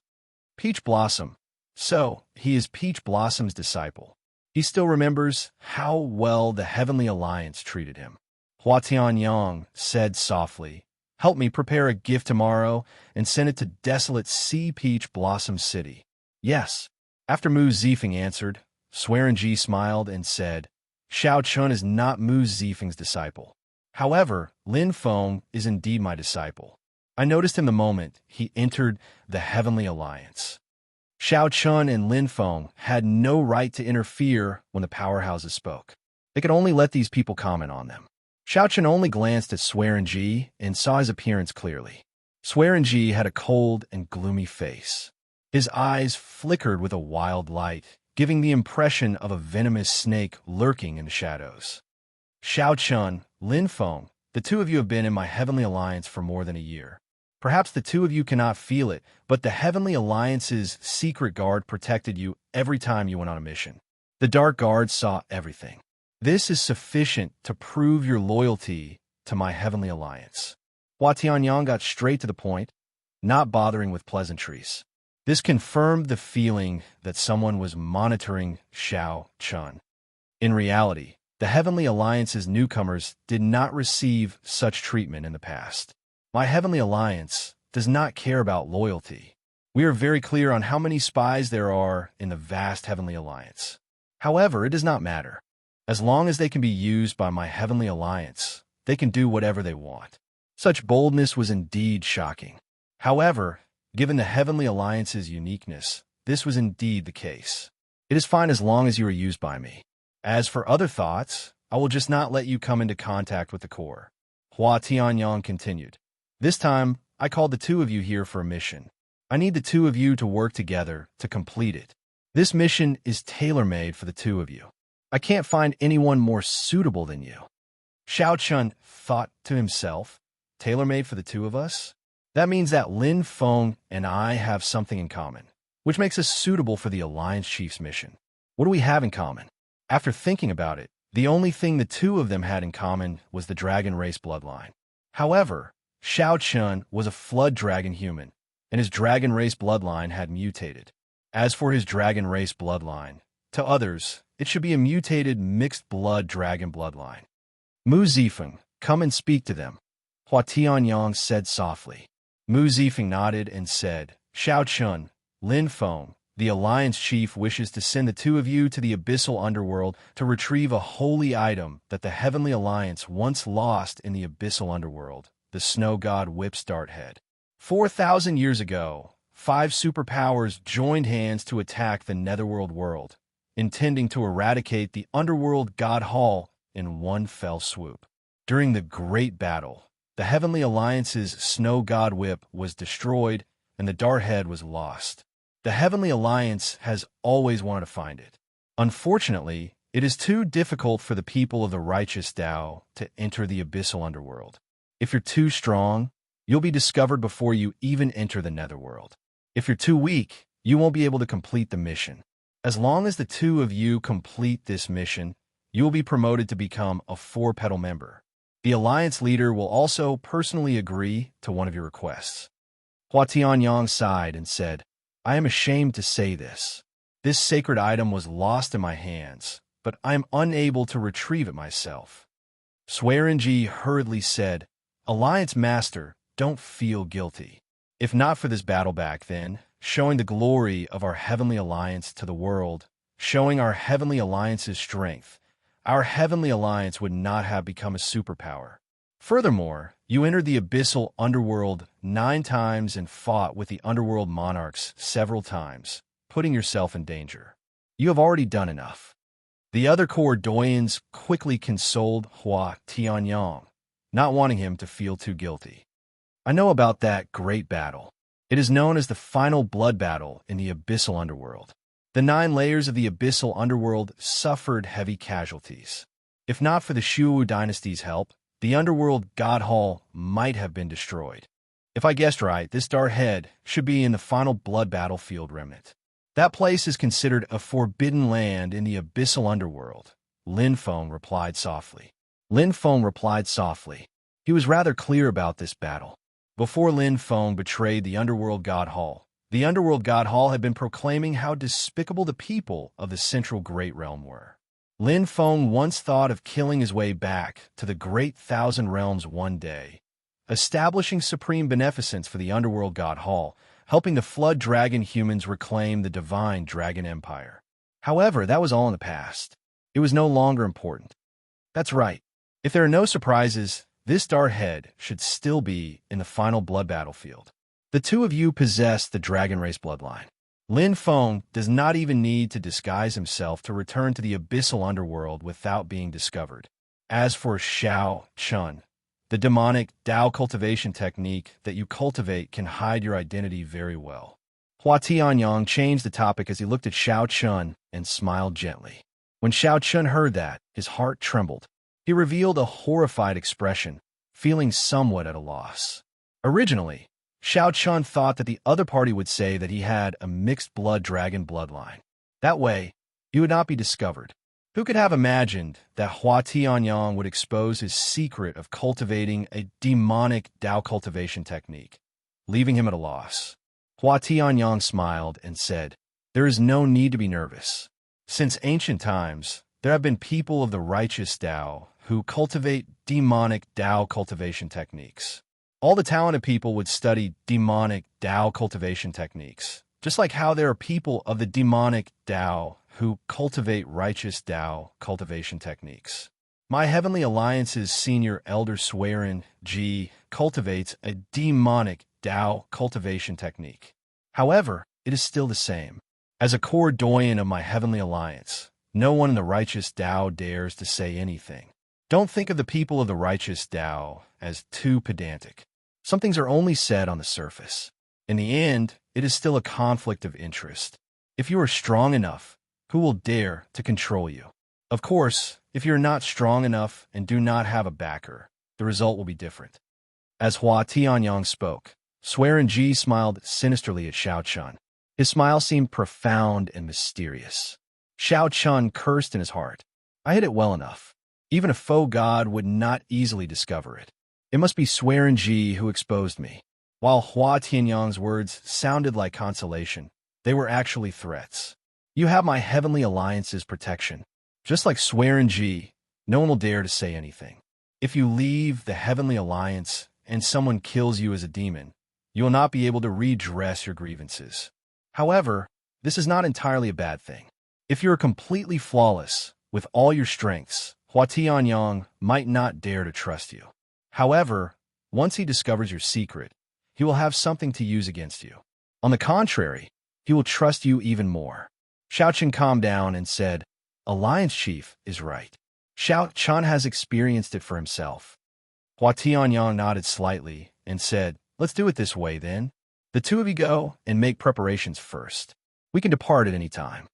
Peach Blossom. So, he is Peach Blossom's disciple. He still remembers how well the Heavenly Alliance treated him. Hua Tianyang said softly, Help me prepare a gift tomorrow and send it to desolate Sea Peach Blossom City. Yes. After Mu Zifeng answered, Swearenji smiled and said, Xiao Chun is not Mu Zifeng's disciple. However, Lin Feng is indeed my disciple. I noticed him the moment he entered the Heavenly Alliance. Xiao Chun and Lin Feng had no right to interfere when the powerhouses spoke. They could only let these people comment on them. Xiao Chun only glanced at Swearenji and saw his appearance clearly. Swearenji had a cold and gloomy face. His eyes flickered with a wild light, giving the impression of a venomous snake lurking in the shadows. Xiao Chun, Lin Feng, the two of you have been in my Heavenly Alliance for more than a year. Perhaps the two of you cannot feel it, but the Heavenly Alliance's secret guard protected you every time you went on a mission. The Dark Guard saw everything. This is sufficient to prove your loyalty to my Heavenly Alliance. Hua Tianyang got straight to the point, not bothering with pleasantries. This confirmed the feeling that someone was monitoring Xiao Chun. In reality, the Heavenly Alliance's newcomers did not receive such treatment in the past. My Heavenly Alliance does not care about loyalty. We are very clear on how many spies there are in the vast Heavenly Alliance. However, it does not matter. As long as they can be used by my Heavenly Alliance, they can do whatever they want. Such boldness was indeed shocking. However, given the Heavenly Alliance's uniqueness, this was indeed the case. It is fine as long as you are used by me. As for other thoughts, I will just not let you come into contact with the core. Hua Tianyang continued. This time, I called the two of you here for a mission. I need the two of you to work together to complete it. This mission is tailor-made for the two of you. I can't find anyone more suitable than you. Xiao Chun thought to himself, tailor-made for the two of us? That means that Lin Feng and I have something in common, which makes us suitable for the Alliance Chief's mission. What do we have in common? After thinking about it, the only thing the two of them had in common was the dragon race bloodline. However, Xiao Chun was a flood dragon human, and his dragon race bloodline had mutated. As for his dragon race bloodline, to others, it should be a mutated mixed-blood dragon bloodline. Mu Zifeng, come and speak to them, Hua Tianyang said softly. Mu Zifeng nodded and said, Xiao Chun, Lin Feng, the Alliance Chief wishes to send the two of you to the Abyssal Underworld to retrieve a holy item that the Heavenly Alliance once lost in the Abyssal Underworld, the Snow God Whip's dart head. 4,000 years ago, 5 superpowers joined hands to attack the Netherworld world, intending to eradicate the Underworld God Hall in one fell swoop. During the Great Battle, the Heavenly Alliance's Snow God Whip was destroyed and the dart head was lost. The Heavenly Alliance has always wanted to find it. Unfortunately, it is too difficult for the people of the righteous Tao to enter the Abyssal Underworld. If you're too strong, you'll be discovered before you even enter the Netherworld. If you're too weak, you won't be able to complete the mission. As long as the two of you complete this mission, you will be promoted to become a 4-petal member. The Alliance leader will also personally agree to one of your requests. Hua Tianyang sighed and said, I am ashamed to say this. This sacred item was lost in my hands, but I am unable to retrieve it myself. Swearenji hurriedly said, Alliance Master, don't feel guilty. If not for this battle back then, showing the glory of our Heavenly Alliance to the world, showing our Heavenly Alliance's strength, our Heavenly Alliance would not have become a superpower. Furthermore, you entered the Abyssal Underworld 9 times and fought with the Underworld Monarchs several times, putting yourself in danger. You have already done enough. The other core doyens quickly consoled Hua Tianyang, not wanting him to feel too guilty. I know about that great battle. It is known as the final blood battle in the Abyssal Underworld. The 9 layers of the Abyssal Underworld suffered heavy casualties. If not for the Shuwu dynasty's help, the Underworld God Hall might have been destroyed. If I guessed right, this dart head should be in the final blood battlefield remnant. That place is considered a forbidden land in the Abyssal Underworld, Lin Feng replied softly. Lin Feng replied softly. He was rather clear about this battle. Before Lin Feng betrayed the Underworld God Hall, the Underworld God Hall had been proclaiming how despicable the people of the Central Great Realm were. Lin Feng once thought of killing his way back to the Great Thousand Realms one day, establishing supreme beneficence for the underworld god Hall, helping the flood dragon humans reclaim the divine dragon empire. However, that was all in the past. It was no longer important. That's right. If there are no surprises, this dark head should still be in the final blood battlefield. The two of you possess the dragon race bloodline. Lin Feng does not even need to disguise himself to return to the abyssal underworld without being discovered. As for Xiao Chun, the demonic Dao cultivation technique that you cultivate can hide your identity very well. Hua Tianyang changed the topic as he looked at Xiao Chun and smiled gently. When Xiao Chun heard that, his heart trembled. He revealed a horrified expression, feeling somewhat at a loss. Originally, Xiao Chun thought that the other party would say that he had a mixed-blood dragon bloodline. That way, he would not be discovered. Who could have imagined that Hua Tianyang would expose his secret of cultivating a demonic Dao cultivation technique, leaving him at a loss? Hua Tianyang smiled and said, "There is no need to be nervous. Since ancient times, there have been people of the righteous Dao who cultivate demonic Dao cultivation techniques. All the talented people would study demonic Dao cultivation techniques, just like how there are people of the demonic Dao who cultivate righteous Dao cultivation techniques. My Heavenly Alliance's senior elder Swearin Ji cultivates a demonic Dao cultivation technique. However, it is still the same. As a core doyen of my Heavenly Alliance, no one in the righteous Dao dares to say anything. Don't think of the people of the righteous Dao as too pedantic. Some things are only said on the surface. In the end, it is still a conflict of interest. If you are strong enough, who will dare to control you? Of course, if you're not strong enough and do not have a backer, the result will be different." As Hua Tianyang spoke, Swearin Ji smiled sinisterly at Xiao Chun. His smile seemed profound and mysterious. Xiao Chun cursed in his heart. "I hid it well enough. Even a faux god would not easily discover it. It must be Swearin Ji who exposed me." While Hua Tianyang's words sounded like consolation, they were actually threats. "You have my Heavenly Alliance's protection. Just like Swearin Ji, no one will dare to say anything. If you leave the Heavenly Alliance and someone kills you as a demon, you will not be able to redress your grievances. However, this is not entirely a bad thing. If you are completely flawless, with all your strengths, Hua Tianyang might not dare to trust you. However, once he discovers your secret, he will have something to use against you. On the contrary, he will trust you even more." Xiao Chun calmed down and said, "Alliance Chief is right. Xiao Chun has experienced it for himself." Hua Tianyang nodded slightly and said, "Let's do it this way, then. The two of you go and make preparations first. We can depart at any time."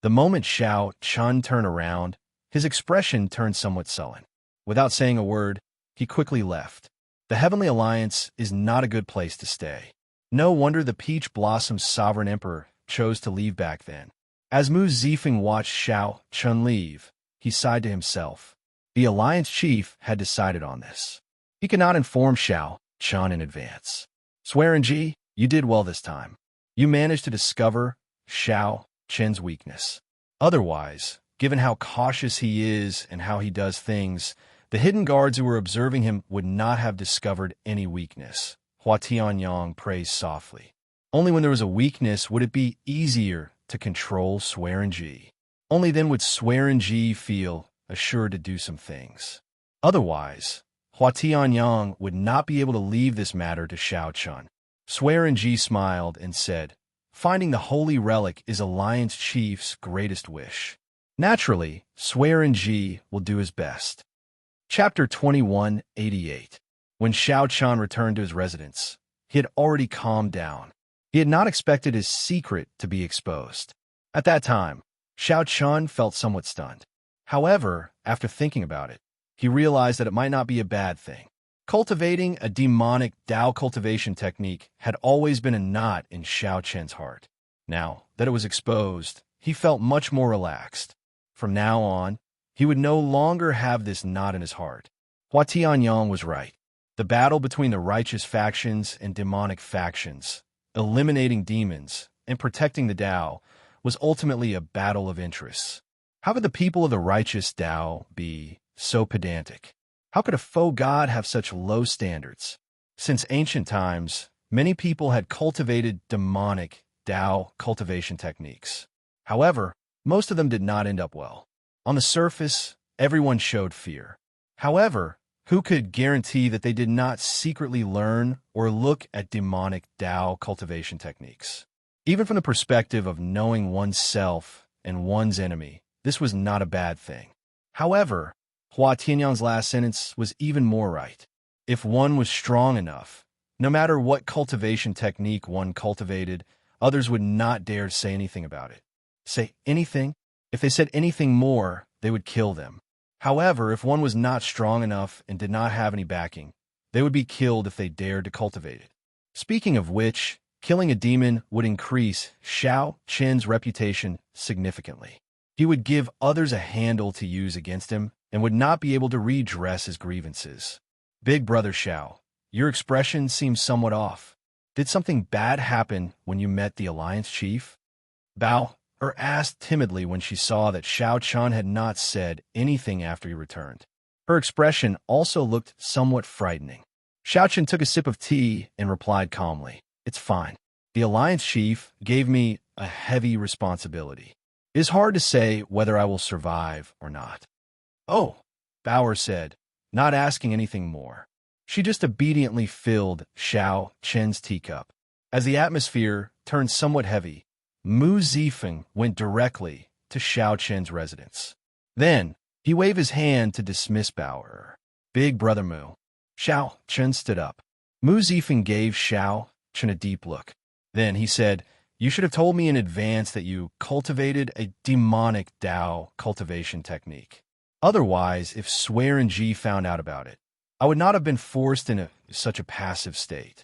The moment Xiao Chun turned around, his expression turned somewhat sullen. Without saying a word, he quickly left. The Heavenly Alliance is not a good place to stay. No wonder the Peach Blossom's sovereign emperor chose to leave back then. As Mu Zifeng watched Xiao Chun leave, he sighed to himself. The Alliance Chief had decided on this. He could not inform Xiao Chun in advance. "Swearin Ji, you did well this time. You managed to discover Xiao Chun's weakness. Otherwise, given how cautious he is and how he does things, the hidden guards who were observing him would not have discovered any weakness." Hua Tianyang praised softly. Only when there was a weakness would it be easier to control Swearin Ji. Only then would Swearin Ji feel assured to do some things. Otherwise, Hua Tianyang would not be able to leave this matter to Xiao Chun. Swearin Ji smiled and said, "Finding the holy relic is Alliance Chief's greatest wish. Naturally, Swearin Ji will do his best." Chapter 2188. When Xiao Chun returned to his residence, he had already calmed down. He had not expected his secret to be exposed. At that time, Xiao Chun felt somewhat stunned. However, after thinking about it, he realized that it might not be a bad thing. Cultivating a demonic Dao cultivation technique had always been a knot in Xiao Chun's heart. Now that it was exposed, he felt much more relaxed. From now on, he would no longer have this knot in his heart. Hua Tianyang was right. The battle between the righteous factions and demonic factions, eliminating demons and protecting the Dao, was ultimately a battle of interests. How could the people of the righteous Dao be so pedantic? How could a faux god have such low standards? Since ancient times, many people had cultivated demonic Tao cultivation techniques. However, most of them did not end up well. On the surface, everyone showed fear. However, who could guarantee that they did not secretly learn or look at demonic Tao cultivation techniques? Even from the perspective of knowing oneself and one's enemy, this was not a bad thing. However, Hua Tianyang's last sentence was even more right. If one was strong enough, no matter what cultivation technique one cultivated, others would not dare to say anything about it. Say anything? If they said anything more, they would kill them. However, if one was not strong enough and did not have any backing, they would be killed if they dared to cultivate it. Speaking of which, killing a demon would increase Xiao Qin's reputation significantly. He would give others a handle to use against him and would not be able to redress his grievances. Big Brother Xiao, your expression seems somewhat off. Did something bad happen when you met the Alliance Chief? Bao asked timidly when she saw that Xiao Qian had not said anything after he returned. Her expression also looked somewhat frightening. Xiao Qian took a sip of tea and replied calmly, "It's fine. The Alliance Chief gave me a heavy responsibility. It is hard to say whether I will survive or not." "Oh," Bauer said, not asking anything more. She just obediently filled Xiao Qin's teacup. As the atmosphere turned somewhat heavy, Mu Zifeng went directly to Xiao Qin's residence. Then, he waved his hand to dismiss Bauer. "Big Brother Mu." Xiao Qin stood up. Mu Zifeng gave Xiao Qin a deep look. Then he said, "You should have told me in advance that you cultivated a demonic Tao cultivation technique. Otherwise, if Swear and Ji found out about it, I would not have been forced into such a passive state."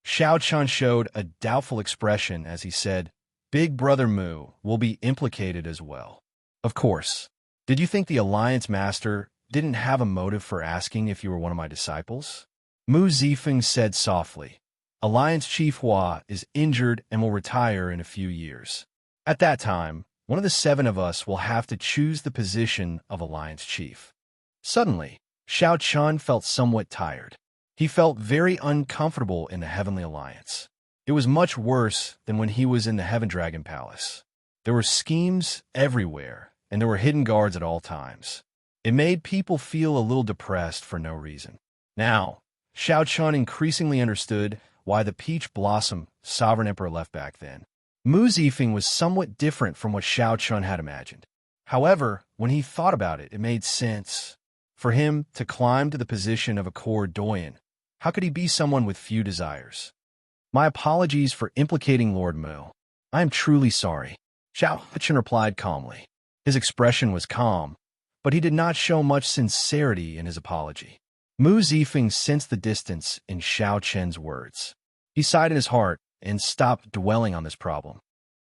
Xiao Qian showed a doubtful expression as he said, "Big Brother Mu will be implicated as well." "Of course. Did you think the Alliance Master didn't have a motive for asking if you were one of my disciples?" Mu Zifeng said softly, "Alliance Chief Hua is injured and will retire in a few years. At that time, one of the 7 of us will have to choose the position of Alliance Chief." Suddenly, Xiao Qian felt somewhat tired. He felt very uncomfortable in the Heavenly Alliance. It was much worse than when he was in the Heaven Dragon Palace. There were schemes everywhere, and there were hidden guards at all times. It made people feel a little depressed for no reason. Now, Xiao Qian increasingly understood why the Peach Blossom Sovereign Emperor left back then. Mu Zifeng was somewhat different from what Xiao Qian had imagined. However, when he thought about it, it made sense. For him to climb to the position of a core doyen, how could he be someone with few desires? "My apologies for implicating Lord Mu. I am truly sorry," Xiao Qian replied calmly. His expression was calm, but he did not show much sincerity in his apology. Mu Zifeng sensed the distance in Xiao Qian's words. He sighed in his heart and stopped dwelling on this problem.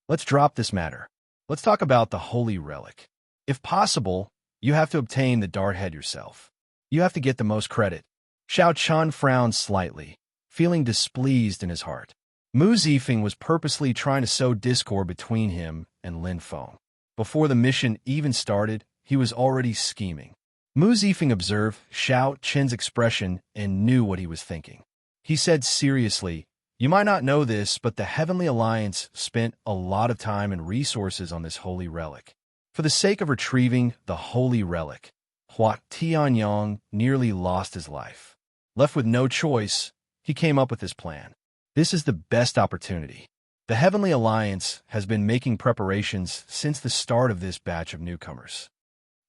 "Let's drop this matter. Let's talk about the Holy Relic. If possible, you have to obtain the dart head yourself. You have to get the most credit." Xiao Qian frowned slightly, feeling displeased in his heart. Mu Zifeng was purposely trying to sow discord between him and Lin Feng. Before the mission even started, he was already scheming. Mu Zifeng observed Xiao Qin's expression and knew what he was thinking. He said seriously, "You might not know this, but the Heavenly Alliance spent a lot of time and resources on this holy relic. For the sake of retrieving the holy relic, Hua Tianyang nearly lost his life. Left with no choice, he came up with this plan. This is the best opportunity. The Heavenly Alliance has been making preparations since the start of this batch of newcomers.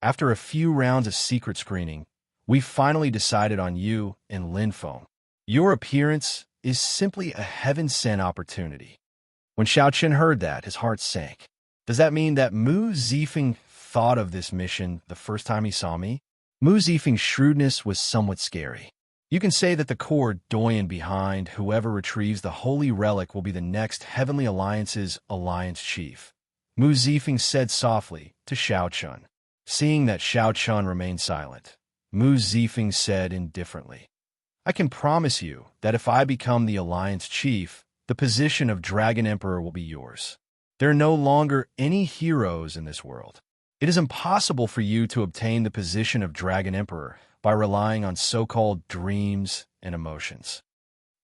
After a few rounds of secret screening, we finally decided on you and Lin Feng. Your appearance is simply a heaven-sent opportunity." When Xiao Qin heard that, his heart sank. Does that mean that Mu Zifeng thought of this mission the first time he saw me? Mu Zifeng's shrewdness was somewhat scary. You can say that the core doyen behind whoever retrieves the holy relic will be the next Heavenly Alliance's Alliance Chief, Mu Zifeng said softly to Xiao Qian. Seeing that Xiao Qian remained silent, Mu Zifeng said indifferently, "I can promise you that if I become the Alliance Chief, the position of Dragon Emperor will be yours. There are no longer any heroes in this world. It is impossible for you to obtain the position of Dragon Emperor by relying on so-called dreams and emotions.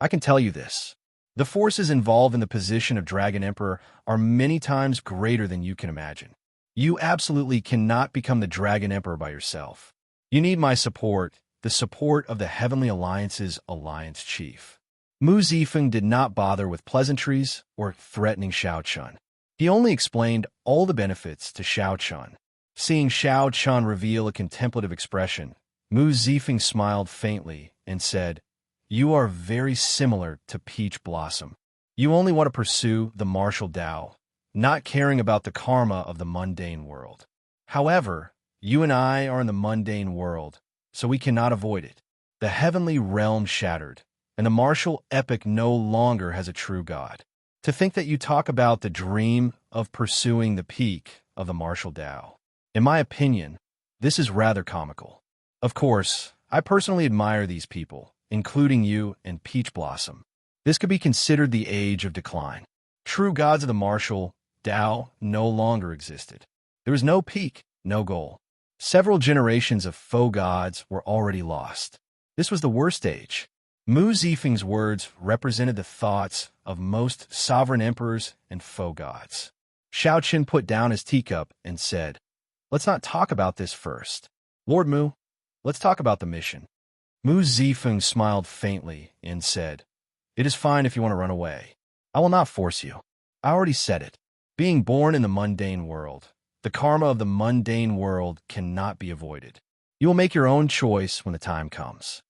I can tell you this. The forces involved in the position of Dragon Emperor are many times greater than you can imagine. You absolutely cannot become the Dragon Emperor by yourself. You need my support, the support of the Heavenly Alliance's Alliance Chief. Mu Zifeng did not bother with pleasantries or threatening Xiao-Chun. He only explained all the benefits to Xiao-Chun. Seeing Xiao-Chun reveal a contemplative expression, Mu Zifeng smiled faintly and said, "You are very similar to Peach Blossom. You only want to pursue the martial Tao, not caring about the karma of the mundane world. However, you and I are in the mundane world, so we cannot avoid it. The heavenly realm shattered, and the martial epic no longer has a true god. To think that you talk about the dream of pursuing the peak of the martial Tao. In my opinion, this is rather comical. Of course, I personally admire these people, including you and Peach Blossom. This could be considered the age of decline. True gods of the martial Tao no longer existed. There was no peak, no goal. Several generations of faux gods were already lost. This was the worst age. Mu Zifeng's words represented the thoughts of most sovereign emperors and faux gods. Xiao-Chun put down his teacup and said, "Let's not talk about this first. Lord Mu, let's talk about the mission." Mu Zifeng smiled faintly and said, "It is fine if you want to run away. I will not force you. I already said it. Being born in the mundane world, the karma of the mundane world cannot be avoided. You will make your own choice when the time comes."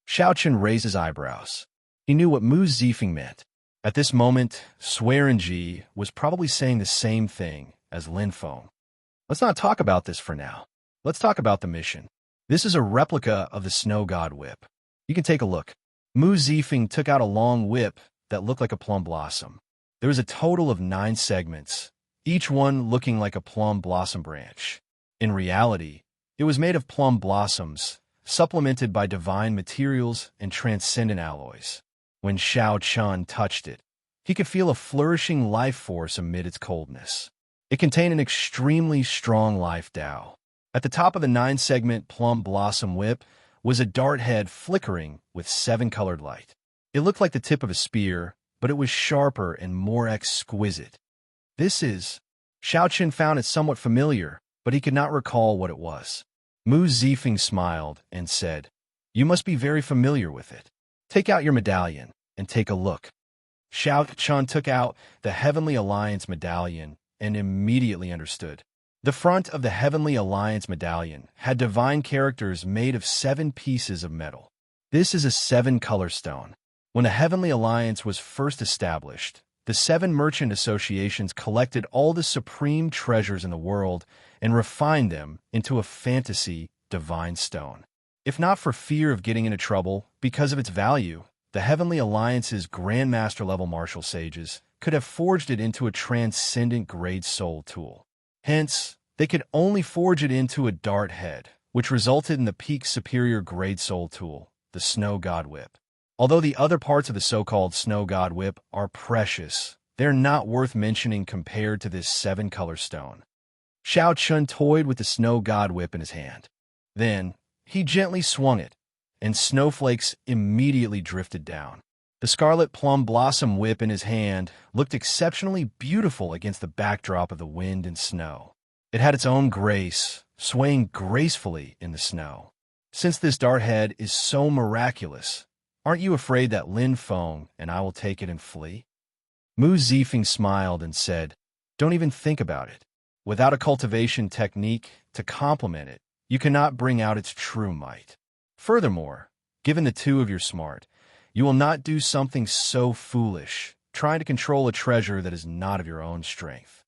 Xiao-Chun raised his eyebrows. He knew what Mu Zifeng meant. At this moment, Swearenji was probably saying the same thing as Lin Feng. "Let's not talk about this for now. Let's talk about the mission. This is a replica of the Snow God Whip. You can take a look." Mu Zifeng took out a long whip that looked like a plum blossom. There was a total of 9 segments, each one looking like a plum blossom branch. In reality, it was made of plum blossoms, supplemented by divine materials and transcendent alloys. When Xiao-Chun touched it, he could feel a flourishing life force amid its coldness. It contained an extremely strong life Tao. At the top of the 9-segment plum blossom whip was a dart head flickering with 7-colored light. It looked like the tip of a spear, but it was sharper and more exquisite. Xiao-Chun found it somewhat familiar, but he could not recall what it was. Mu Zifeng smiled and said, "You must be very familiar with it. Take out your medallion and take a look." Xiao-Chun took out the Heavenly Alliance medallion and immediately understood. The front of the Heavenly Alliance medallion had divine characters made of 7 pieces of metal. This is a 7-color stone. When the Heavenly Alliance was first established, the 7 merchant associations collected all the supreme treasures in the world and refined them into a fantasy divine stone. If not for fear of getting into trouble because of its value, the Heavenly Alliance's Grandmaster-level martial sages could have forged it into a transcendent grade soul tool. Hence, they could only forge it into a dart head, which resulted in the peak superior grade soul tool, the Snow God Whip. Although the other parts of the so-called Snow God Whip are precious, they're not worth mentioning compared to this 7-color stone. Xiao-Chun toyed with the Snow God Whip in his hand. Then, he gently swung it, and snowflakes immediately drifted down. The scarlet plum blossom whip in his hand looked exceptionally beautiful against the backdrop of the wind and snow. It had its own grace, swaying gracefully in the snow. Since this dart head is so miraculous, aren't you afraid that Lin Feng and I will take it and flee? Mu Zifeng smiled and said, "Don't even think about it. Without a cultivation technique to complement it, you cannot bring out its true might. Furthermore, given the 2 of your smart, you will not do something so foolish, trying to control a treasure that is not of your own strength."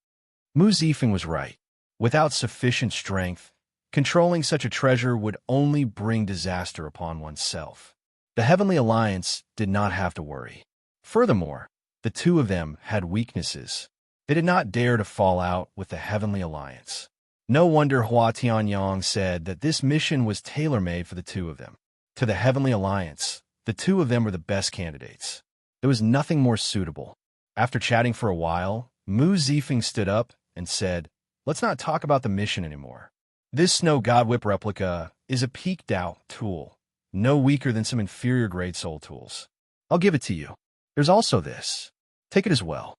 Mu Zifeng was right. Without sufficient strength, controlling such a treasure would only bring disaster upon oneself. The Heavenly Alliance did not have to worry. Furthermore, the 2 of them had weaknesses. They did not dare to fall out with the Heavenly Alliance. No wonder Hua Tianyang said that this mission was tailor-made for the 2 of them. To the Heavenly Alliance, the 2 of them were the best candidates. There was nothing more suitable. After chatting for a while, Mu Zifeng stood up and said, "Let's not talk about the mission anymore. This Snow God Whip replica is a peak Tao tool, no weaker than some inferior grade soul tools. I'll give it to you. There's also this. Take it as well.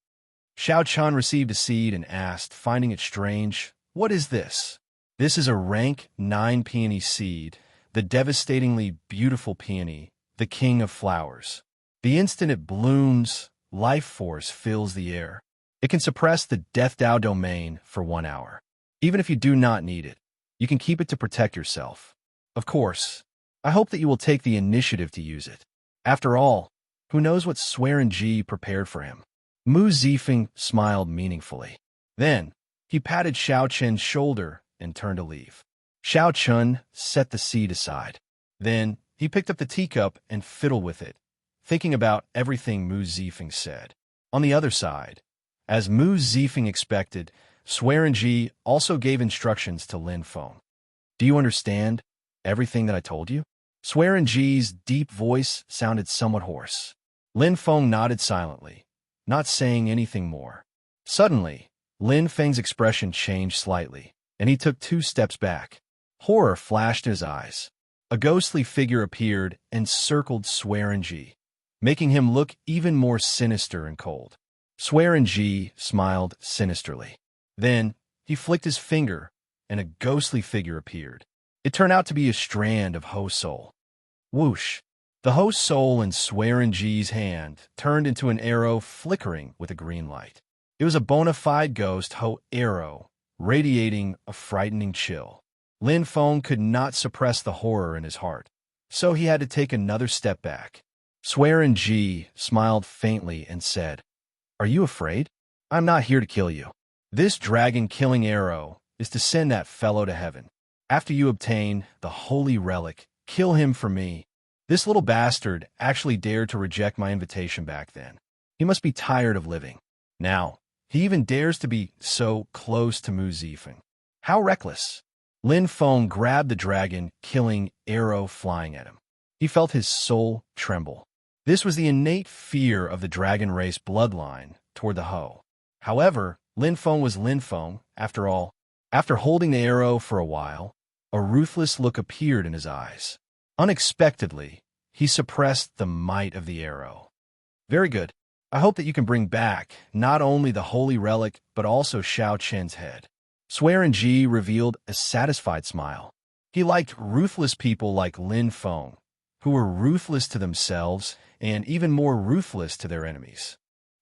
Xiao Chun received a seed and asked, finding it strange, "What is this?" "This is a rank 9 peony seed, the devastatingly beautiful peony, the king of flowers. The instant it blooms, life force fills the air. It can suppress the Death Dao domain for 1 hour. Even if you do not need it, you can keep it to protect yourself. Of course, I hope that you will take the initiative to use it. After all, who knows what Swearenji prepared for him?" Mu Zifeng smiled meaningfully. Then, he patted Xiao Chen's shoulder and turned to leave. Xiao Chun set the seed aside. Then, he picked up the teacup and fiddled with it, thinking about everything Mu Zifeng said. On the other side, as Mu Zifeng expected, Swearenji also gave instructions to Lin Feng. "Do you understand everything that I told you?" Swearenji's deep voice sounded somewhat hoarse. Lin Feng nodded silently, not saying anything more. Suddenly, Lin Feng's expression changed slightly, and he took 2 steps back. Horror flashed in his eyes. A ghostly figure appeared and circled Swearenji, making him look even more sinister and cold. Swearenji smiled sinisterly. Then, he flicked his finger, and a ghostly figure appeared. It turned out to be a strand of Ho Soul. Whoosh! The Ho Soul in Swearenji's hand turned into an arrow flickering with a green light. It was a bona fide ghost Ho arrow, radiating a frightening chill. Lin Feng could not suppress the horror in his heart, so he had to take another step back. Swearenji smiled faintly and said, "Are you afraid? I'm not here to kill you. This dragon-killing arrow is to send that fellow to heaven. After you obtain the holy relic, kill him for me." This little bastard actually dared to reject my invitation back then. He must be tired of living. Now, he even dares to be so close to Mu Zifeng. How reckless! Lin Feng grabbed the dragon-killing arrow flying at him. He felt his soul tremble. This was the innate fear of the dragon race bloodline toward the Ho. However, Lin Feng was Lin Feng, after all. After holding the arrow for a while, a ruthless look appeared in his eyes. Unexpectedly, he suppressed the might of the arrow. "Very good. I hope that you can bring back not only the holy relic, but also Xiao Chen's head." Swearenji revealed a satisfied smile. He liked ruthless people like Lin Feng, who were ruthless to themselves and even more ruthless to their enemies.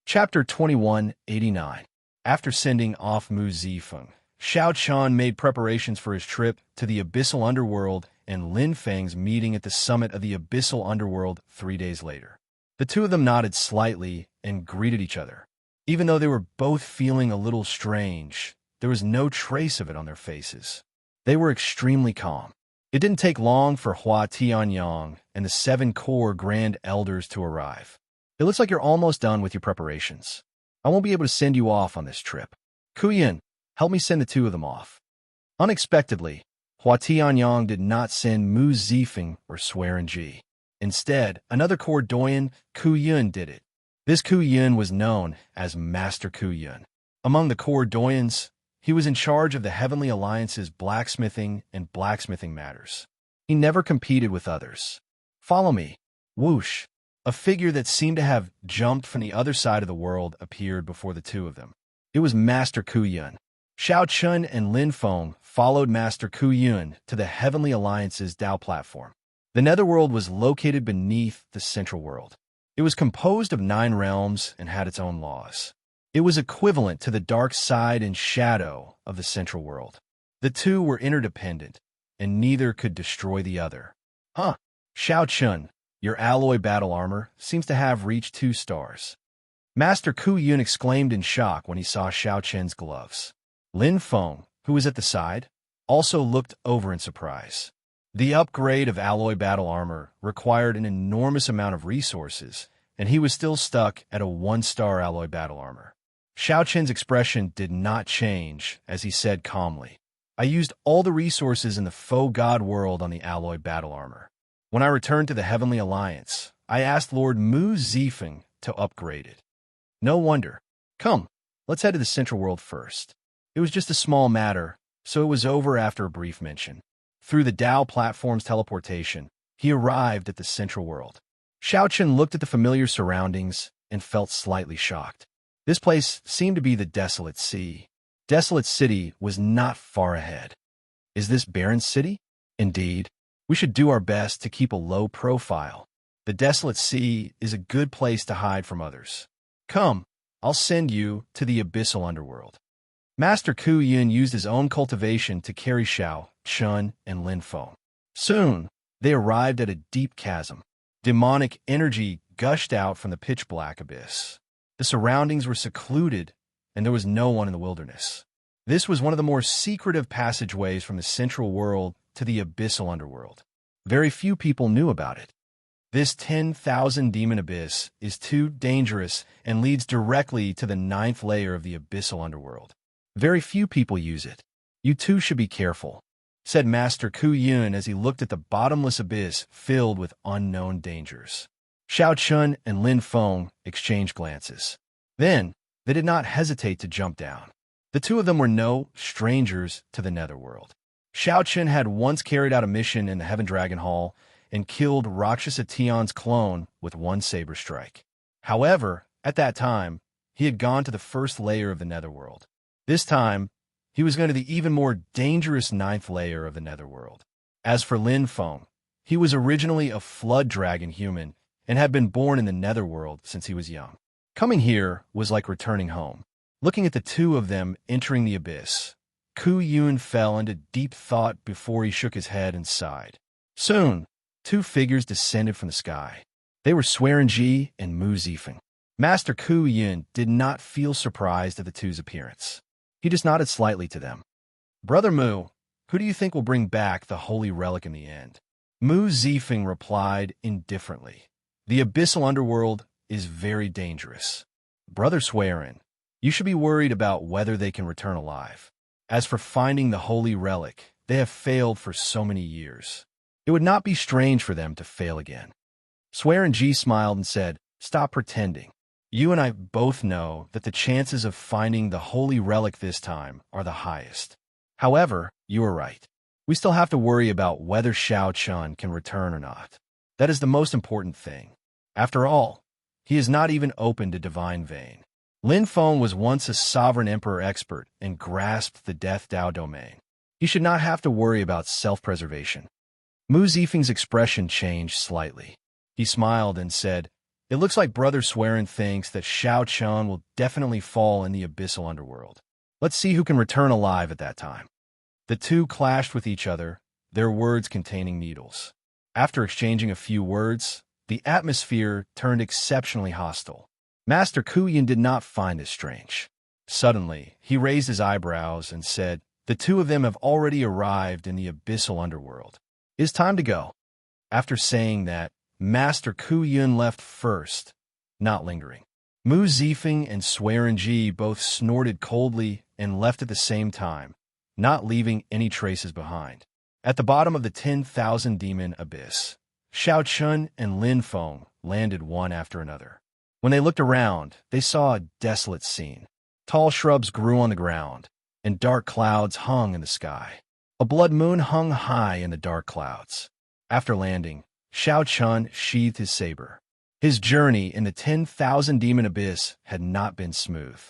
Chapter 2189. After sending off Mu Zifeng, Xiao Chen made preparations for his trip to the Abyssal Underworld and Lin Feng's meeting at the summit of the Abyssal Underworld 3 days later. The two of them nodded slightly and greeted each other. Even though they were both feeling a little strange, there was no trace of it on their faces. They were extremely calm. It didn't take long for Hua Tianyang and the 7 core Grand Elders to arrive. "It looks like you're almost done with your preparations. I won't be able to send you off on this trip. Kuyin, help me send the 2 of them off." Unexpectedly, Hua Tianyang did not send Mu Zifeng or Swearenji. Instead, another core doyen, Ku Yun, did it. This Ku Yun was known as Master Ku Yun. Among the core doyens, he was in charge of the Heavenly Alliance's blacksmithing and blacksmithing matters. He never competed with others. "Follow me." Whoosh! A figure that seemed to have jumped from the other side of the world appeared before the 2 of them. It was Master Ku Yun. Xiao Chun and Lin Feng followed Master Ku Yun to the Heavenly Alliance's Dao platform. The Netherworld was located beneath the Central World. It was composed of 9 realms and had its own laws. It was equivalent to the dark side and shadow of the Central World. The 2 were interdependent, and neither could destroy the other. "Huh, Xiao Chun, your alloy battle armor seems to have reached 2 stars. Master Ku Yun exclaimed in shock when he saw Xiao Chen's gloves. Lin Feng, who was at the side, also looked over in surprise. The upgrade of alloy battle armor required an enormous amount of resources, and he was still stuck at a 1-star alloy battle armor. Xiao Chen's expression did not change as he said calmly, "I used all the resources in the faux god world on the alloy battle armor. When I returned to the Heavenly Alliance, I asked Lord Mu Zifeng to upgrade it. No wonder. Come, let's head to the Central World first." It was just a small matter, so it was over after a brief mention. Through the Dao platform's teleportation, he arrived at the Central World. Xiaochen looked at the familiar surroundings and felt slightly shocked. This place seemed to be the Desolate Sea. Desolate City was not far ahead. Is this Barren City? Indeed. We should do our best to keep a low profile. The Desolate Sea is a good place to hide from others. Come, I'll send you to the abyssal underworld. Master Ku Yun used his own cultivation to carry Xiao, Chun, and Lin Feng. Soon, they arrived at a deep chasm. Demonic energy gushed out from the pitch-black abyss. The surroundings were secluded, and there was no one in the wilderness. This was one of the more secretive passageways from the central world to the abyssal underworld. Very few people knew about it. This 10,000 demon abyss is too dangerous and leads directly to the 9th layer of the abyssal underworld. Very few people use it. You too should be careful, said Master Ku Yun as he looked at the bottomless abyss filled with unknown dangers. Xiao Chun and Lin Feng exchanged glances. Then, they did not hesitate to jump down. The two of them were no strangers to the netherworld. Xiao Chun had once carried out a mission in the Heaven Dragon Hall and killed Rakshasa Tion's clone with one saber strike. However, at that time, he had gone to the first layer of the netherworld. This time, he was going to the even more dangerous 9th layer of the netherworld. As for Lin Feng, he was originally a flood dragon human and had been born in the netherworld since he was young. Coming here was like returning home. Looking at the two of them entering the abyss, Ku Yun fell into deep thought before he shook his head and sighed. Soon, two figures descended from the sky. They were Xianxia and Mu Zifeng. Master Ku Yun did not feel surprised at the two's appearance. He just nodded slightly to them. Brother Mu, who do you think will bring back the holy relic in the end? Mu Zifeng replied indifferently. The abyssal underworld is very dangerous. Brother Swearin, you should be worried about whether they can return alive. As for finding the holy relic, they have failed for so many years. It would not be strange for them to fail again. Xianxia smiled and said, Stop pretending. You and I both know that the chances of finding the holy relic this time are the highest. However, you are right. We still have to worry about whether Xiao Chun can return or not. That is the most important thing. After all, he is not even open to divine vein. Lin Feng was once a sovereign emperor expert and grasped the Death Dao domain. He should not have to worry about self-preservation. Mu Zifeng's expression changed slightly. He smiled and said, It looks like Brother Swearin thinks that Xiao Chun will definitely fall in the abyssal underworld. Let's see who can return alive at that time. The two clashed with each other, their words containing needles. After exchanging a few words, the atmosphere turned exceptionally hostile. Master Ku Yun did not find this strange. Suddenly, he raised his eyebrows and said, The two of them have already arrived in the abyssal underworld. It is time to go. After saying that, Master Ku Yun left first, not lingering. Mu Zifeng and Xianxia both snorted coldly and left at the same time, not leaving any traces behind. At the bottom of the 10,000 demon abyss, Xiao Chun and Lin Feng landed one after another. When they looked around, they saw a desolate scene. Tall shrubs grew on the ground, and dark clouds hung in the sky. A blood moon hung high in the dark clouds. After landing, Xiao Chun sheathed his saber. His journey in the 10,000 demon abyss had not been smooth.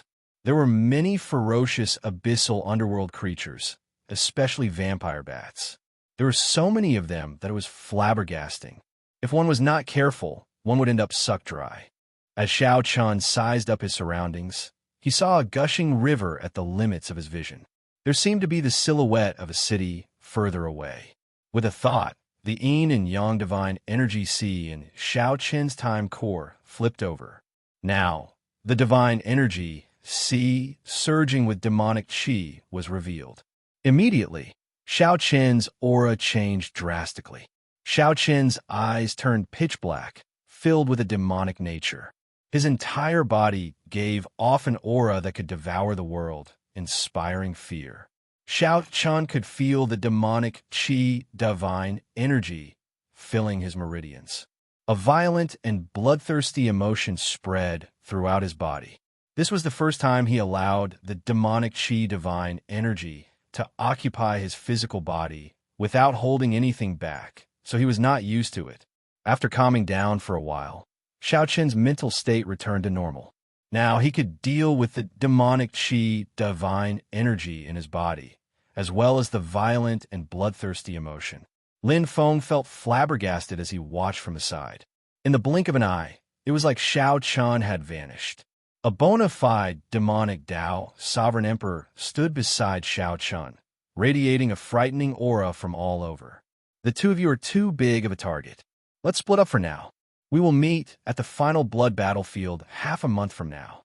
There were many ferocious abyssal underworld creatures, especially vampire bats. There were so many of them that it was flabbergasting. If one was not careful, one would end up sucked dry. As Xiao Chun sized up his surroundings, he saw a gushing river at the limits of his vision. There seemed to be the silhouette of a city further away. With a thought, the yin and yang divine energy sea in Xiao Chen's time core flipped over. Now, the divine energy sea surging with demonic qi was revealed. Immediately, Xiao Chen's aura changed drastically. Xiao Chen's eyes turned pitch black, filled with a demonic nature. His entire body gave off an aura that could devour the world, inspiring fear. Xiao Chun could feel the demonic qi divine energy filling his meridians. A violent and bloodthirsty emotion spread throughout his body. This was the first time he allowed the demonic qi divine energy to occupy his physical body without holding anything back, so he was not used to it. After calming down for a while, Xiaoqin's mental state returned to normal. Now he could deal with the demonic qi, divine energy in his body, as well as the violent and bloodthirsty emotion. Lin Feng felt flabbergasted as he watched from the side. In the blink of an eye, it was like Xiao Qian had vanished. A bona fide demonic Tao, sovereign emperor, stood beside Xiao Qian, radiating a frightening aura from all over. The two of you are too big of a target. Let's split up for now. We will meet at the final blood battlefield half a month from now.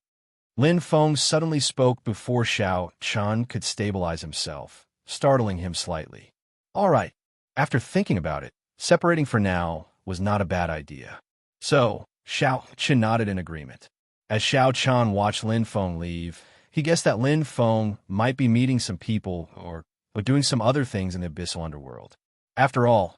Lin Feng suddenly spoke before Xiao Qian could stabilize himself, startling him slightly. All right. After thinking about it, separating for now was not a bad idea. So, Xiao Qian nodded in agreement. As Xiao Qian watched Lin Feng leave, he guessed that Lin Feng might be meeting some people or doing some other things in the abyssal underworld. After all,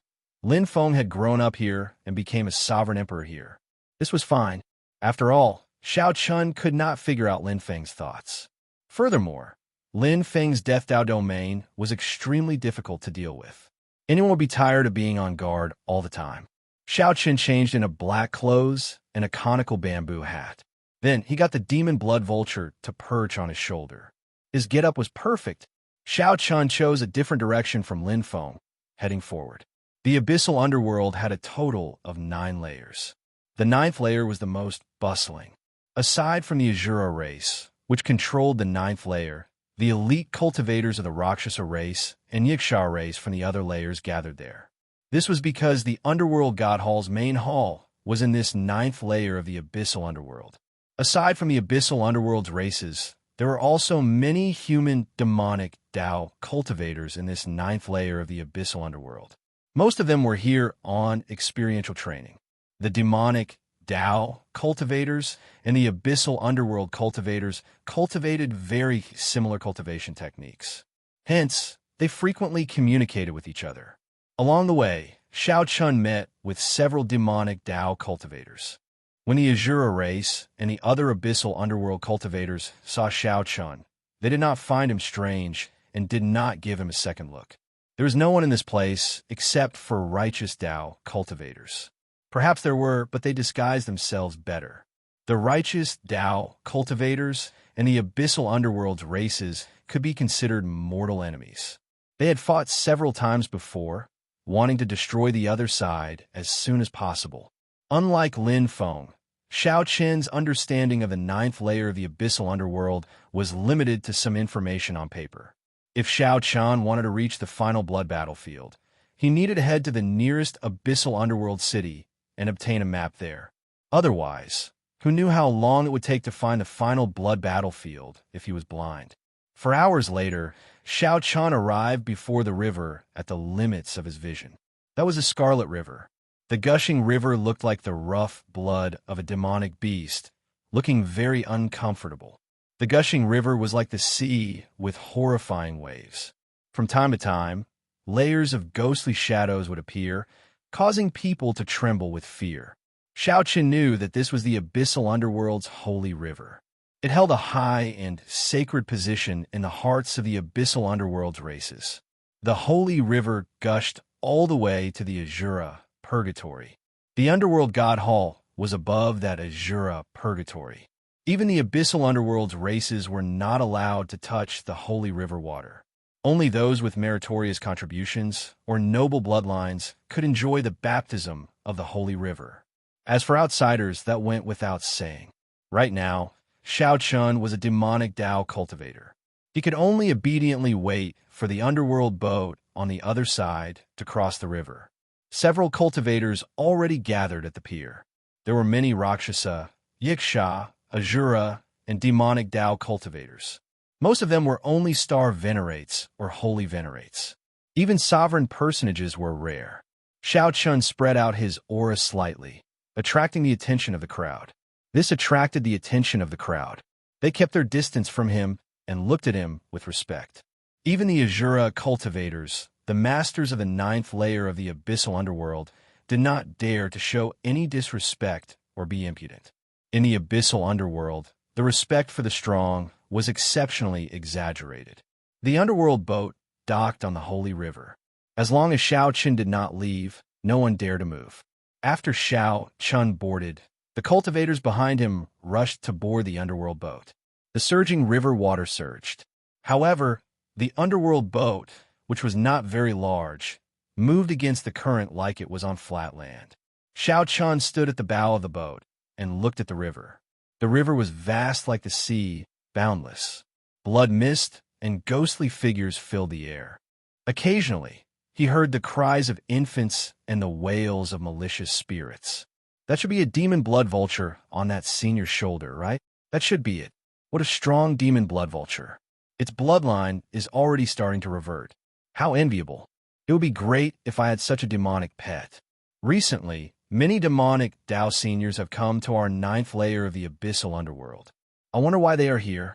Lin Feng had grown up here and became a sovereign emperor here. This was fine. After all, Xiao Qian could not figure out Lin Feng's thoughts. Furthermore, Lin Feng's Death Dao domain was extremely difficult to deal with. Anyone would be tired of being on guard all the time. Xiao Qian changed into black clothes and a conical bamboo hat. Then he got the demon blood vulture to perch on his shoulder. His getup was perfect. Xiao Qian chose a different direction from Lin Feng, heading forward. The abyssal underworld had a total of 9 layers. The 9th layer was the most bustling. Aside from the Azura race, which controlled the 9th layer, the elite cultivators of the Rakshasa race and Xianxia race from the other layers gathered there. This was because the Underworld God Hall's main hall was in this 9th layer of the abyssal underworld. Aside from the abyssal underworld's races, there were also many human demonic Tao cultivators in this 9th layer of the abyssal underworld. Most of them were here on experiential training. The demonic Tao cultivators and the abyssal underworld cultivators cultivated very similar cultivation techniques. Hence, they frequently communicated with each other. Along the way, Xiao Qian met with several demonic Tao cultivators. When the Azura race and the other abyssal underworld cultivators saw Xiao Qian, they did not find him strange and did not give him a second look. There was no one in this place except for righteous Tao cultivators. Perhaps there were, but they disguised themselves better. The righteous Tao cultivators and the abyssal underworld's races could be considered mortal enemies. They had fought several times before, wanting to destroy the other side as soon as possible. Unlike Lin Feng, Xiao Qian's understanding of the 9th layer of the abyssal underworld was limited to some information on paper. If Xiao Qian wanted to reach the final blood battlefield, he needed to head to the nearest abyssal underworld city and obtain a map there. Otherwise, who knew how long it would take to find the final blood battlefield if he was blind? For hours later, Xiao Qian arrived before the river at the limits of his vision. That was a scarlet river. The gushing river looked like the rough blood of a demonic beast, looking very uncomfortable. The gushing river was like the sea with horrifying waves. From time to time, layers of ghostly shadows would appear, causing people to tremble with fear. Xiao Qian knew that this was the abyssal underworld's holy river. It held a high and sacred position in the hearts of the abyssal underworld's races. The holy river gushed all the way to the Azura purgatory. The underworld god hall was above that Azura purgatory. Even the abyssal underworld's races were not allowed to touch the holy river water. Only those with meritorious contributions or noble bloodlines could enjoy the baptism of the holy river. As for outsiders, that went without saying. Right now, Xiao Qian was a demonic Tao cultivator. He could only obediently wait for the underworld boat on the other side to cross the river. Several cultivators already gathered at the pier. There were many Rakshasa, Xianxia, Azura, and demonic Tao cultivators. Most of them were only star venerates or holy venerates. Even sovereign personages were rare. Xiao Qian spread out his aura slightly, attracting the attention of the crowd. This attracted the attention of the crowd. They kept their distance from him and looked at him with respect. Even the Azura cultivators, the masters of the 9th layer of the abyssal underworld, did not dare to show any disrespect or be impudent. In the abyssal underworld, the respect for the strong was exceptionally exaggerated. The underworld boat docked on the holy river. As long as Xiao Qian did not leave, no one dared to move. After Xiao Chun boarded, the cultivators behind him rushed to board the underworld boat. The surging river water surged. However, the underworld boat, which was not very large, moved against the current like it was on flat land. Xiao Chun stood at the bow of the boat and looked at the river. The river was vast like the sea, boundless. Blood mist and ghostly figures filled the air. Occasionally, he heard the cries of infants and the wails of malicious spirits. That should be a demon blood vulture on that senior's shoulder, right? That should be it. What a strong demon blood vulture. Its bloodline is already starting to revert. How enviable. It would be great if I had such a demonic pet. Recently, many demonic Dao seniors have come to our 9th layer of the abyssal underworld. I wonder why they are here.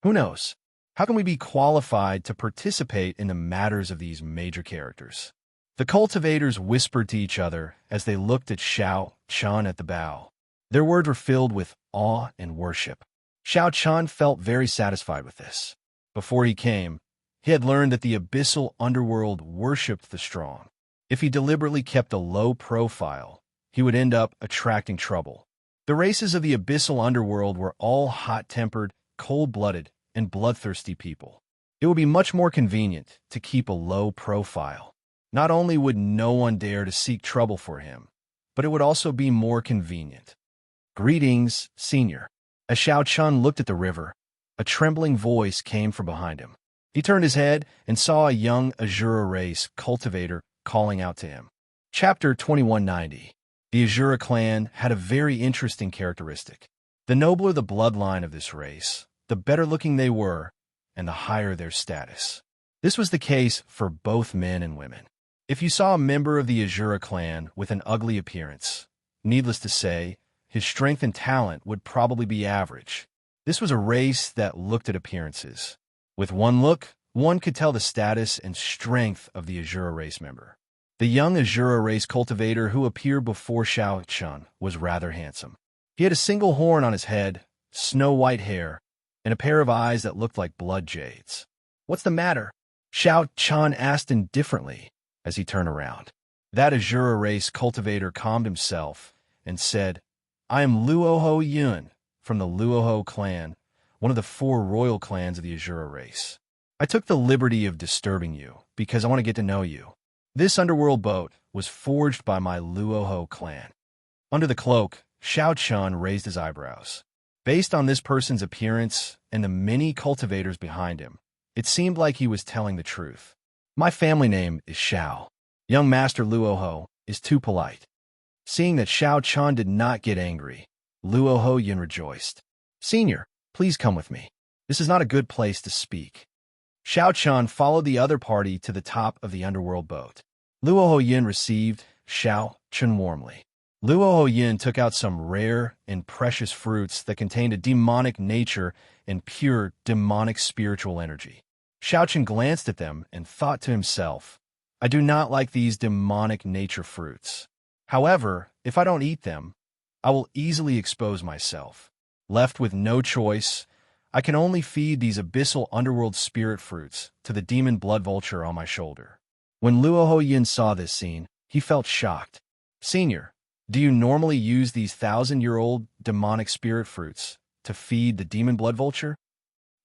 Who knows? How can we be qualified to participate in the matters of these major characters? The cultivators whispered to each other as they looked at Xiao Chun at the bow. Their words were filled with awe and worship. Xiao Chun felt very satisfied with this. Before he came, he had learned that the abyssal underworld worshipped the strong. If he deliberately kept a low profile, he would end up attracting trouble. The races of the abyssal underworld were all hot-tempered, cold-blooded, and bloodthirsty people. It would be much more convenient to keep a low profile. Not only would no one dare to seek trouble for him, but it would also be more convenient. Greetings, Senior. As Xiao Chun looked at the river, a trembling voice came from behind him. He turned his head and saw a young Azura race cultivator calling out to him. Chapter 2190. The Azura clan had a very interesting characteristic. The nobler the bloodline of this race, the better looking they were, and the higher their status. This was the case for both men and women. If you saw a member of the Azura clan with an ugly appearance, needless to say, his strength and talent would probably be average. This was a race that looked at appearances. With one look, one could tell the status and strength of the Azura race member. The young Azura race cultivator who appeared before Xiao Chun was rather handsome. He had a single horn on his head, snow-white hair, and a pair of eyes that looked like blood jades. "What's the matter?" Xiao Chun asked indifferently as he turned around. That Azura race cultivator calmed himself and said, "I am Luoho Yun from the Luoho clan, one of the 4 royal clans of the Azura race. I took the liberty of disturbing you because I want to get to know you. This underworld boat was forged by my Luoho clan." Under the cloak, Xiao Chun raised his eyebrows. Based on this person's appearance and the many cultivators behind him, it seemed like he was telling the truth. "My family name is Xiao. Young Master Luoho is too polite." Seeing that Xiao Chun did not get angry, Luoho Yun rejoiced. "Senior, please come with me. This is not a good place to speak." Xiao Chun followed the other party to the top of the underworld boat. Luoho Yun received Xiao Chun warmly. Luoho Yun took out some rare and precious fruits that contained a demonic nature and pure demonic spiritual energy. Xiao Chun glanced at them and thought to himself, "I do not like these demonic nature fruits. However, if I don't eat them, I will easily expose myself. Left with no choice, I can only feed these abyssal underworld spirit fruits to the demon blood vulture on my shoulder." When Luoho Yin saw this scene, he felt shocked. "Senior, do you normally use these 1,000-year-old demonic spirit fruits to feed the demon blood vulture?"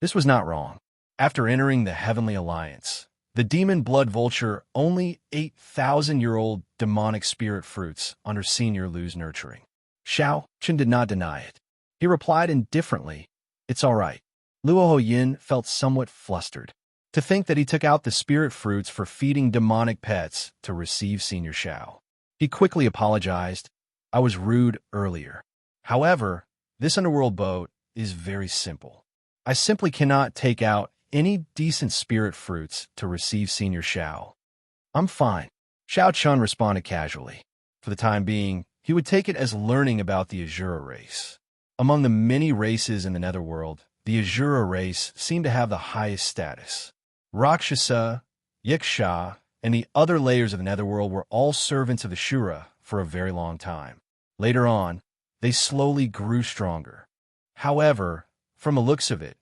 This was not wrong. After entering the Heavenly Alliance, the demon blood vulture only ate 1,000-year-old demonic spirit fruits under Senior Lu's nurturing. Xiao Chun did not deny it. He replied indifferently, "It's all right." Luoho Yin felt somewhat flustered. To think that he took out the spirit fruits for feeding demonic pets to receive Senior Xiao. He quickly apologized. "I was rude earlier. However, this underworld boat is very simple. I simply cannot take out any decent spirit fruits to receive Senior Xiao." "I'm fine," Xiao Chun responded casually. For the time being, he would take it as learning about the Azura race. Among the many races in the Netherworld, the Azura race seemed to have the highest status. Rakshasa, Yiksha, and the other layers of the Netherworld were all servants of the Shura for a very long time. Later on, they slowly grew stronger. However, from the looks of it,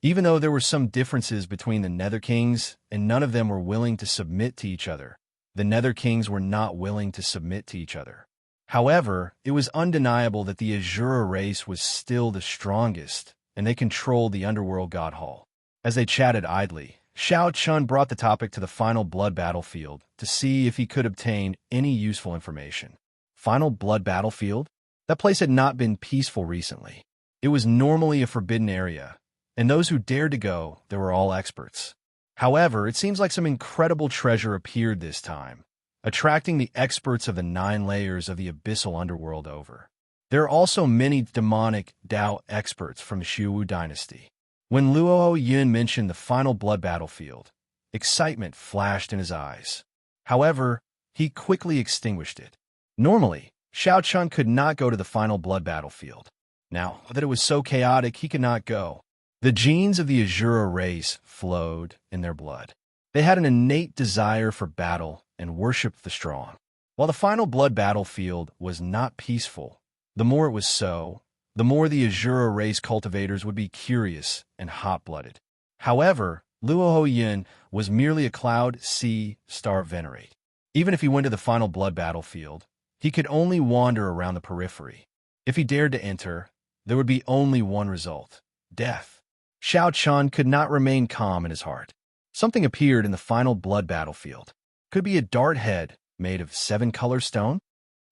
even though there were some differences between the Nether Kings and none of them were willing to submit to each other, the Nether Kings were not willing to submit to each other. However, it was undeniable that the Azura race was still the strongest, and they controlled the underworld god hall. As they chatted idly, Xiao Chun brought the topic to the final blood battlefield to see if he could obtain any useful information. Final blood battlefield? That place had not been peaceful recently. It was normally a forbidden area, and those who dared to go, they were all experts. However, it seems like some incredible treasure appeared this time, attracting the experts of the 9 layers of the abyssal underworld over. There are also many demonic Dao experts from the Xiuwu dynasty. When Luo Yun mentioned the final blood battlefield, excitement flashed in his eyes. However, he quickly extinguished it. Normally, Xiao Chun could not go to the final blood battlefield. Now that it was so chaotic, he could not go. The genes of the Azura race flowed in their blood. They had an innate desire for battle and worshipped the strong. While the final blood battlefield was not peaceful, the more it was so, the more the Azura race cultivators would be curious and hot-blooded. However, Luo Yin was merely a cloud sea star venerate. Even if he went to the final blood battlefield, he could only wander around the periphery. If he dared to enter, there would be only one result: death. Xiao Chun could not remain calm in his heart. Something appeared in the final blood battlefield. Could be a dart head made of 7-color stone?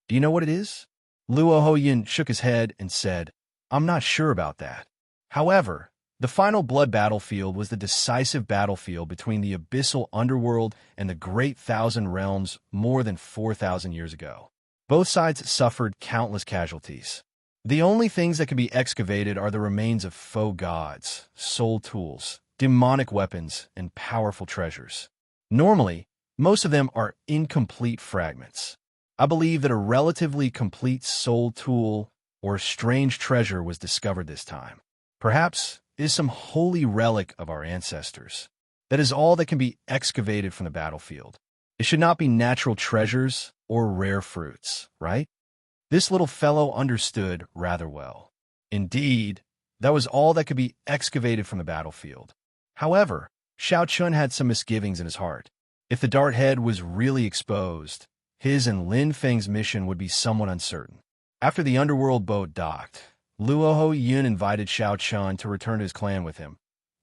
Do you know what it is? Luo Hoyin shook his head and said, I'm not sure about that. However, the final blood battlefield was the decisive battlefield between the abyssal underworld and the great Thousand Realms more than 4,000 years ago. Both sides suffered countless casualties. The only things that can be excavated are the remains of faux gods, soul tools, demonic weapons, and powerful treasures. Normally, most of them are incomplete fragments. I believe that a relatively complete soul tool or strange treasure was discovered this time. Perhaps it is some holy relic of our ancestors. That is all that can be excavated from the battlefield. It should not be natural treasures or rare fruits, right? This little fellow understood rather well. Indeed, that was all that could be excavated from the battlefield. However, Xiao Chun had some misgivings in his heart. If the dart head was really exposed, his and Lin Feng's mission would be somewhat uncertain. After the underworld boat docked, Luo Yun invited Xiao Chun to return to his clan with him,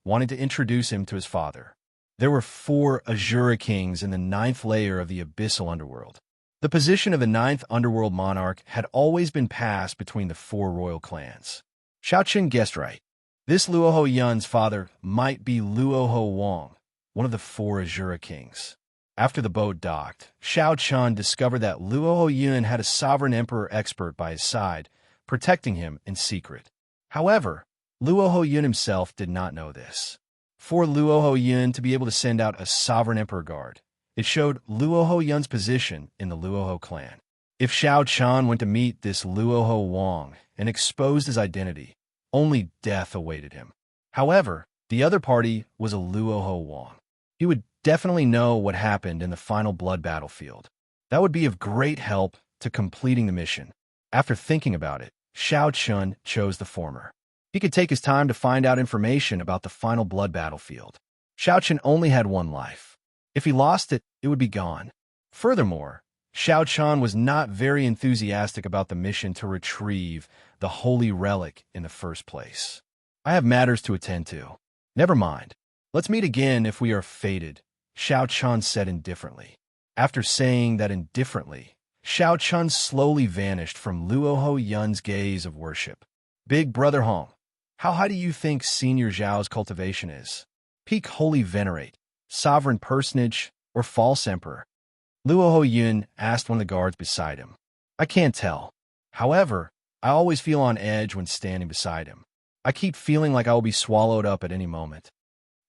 wanting to introduce him to his father. There were 4 Azura kings in the 9th layer of the abyssal underworld. The position of the 9th underworld monarch had always been passed between the 4 royal clans. Xiao Chun guessed right. This Luo Yun's father might be Luo Wang, one of the 4 Azura kings. After the boat docked, Xiao Chun discovered that Luo Yun had a sovereign emperor expert by his side, protecting him in secret. However, Luo Yun himself did not know this. For Luo Yun to be able to send out a sovereign emperor guard, it showed Luo Yun's position in the Luo clan. If Xiao Chun went to meet this Luo Wang and exposed his identity, only death awaited him. However, the other party was a Luo Wang. He would definitely know what happened in the final blood battlefield. That would be of great help to completing the mission. After thinking about it, Xiao Chun chose the former. He could take his time to find out information about the final blood battlefield. Xiao Chun only had one life. If he lost it, it would be gone. Furthermore, Xiao Chun was not very enthusiastic about the mission to retrieve the holy relic in the first place. I have matters to attend to. Never mind. Let's meet again if we are fated, Xiao Chun said indifferently. After saying that indifferently, Xiao Chun slowly vanished from Luo Yun's gaze of worship. Big Brother Hong, how high do you think Senior Zhao's cultivation is? Peak Holy Venerate, Sovereign Personage, or False Emperor? Luo Yun asked one of the guards beside him. I can't tell. However, I always feel on edge when standing beside him. I keep feeling like I will be swallowed up at any moment.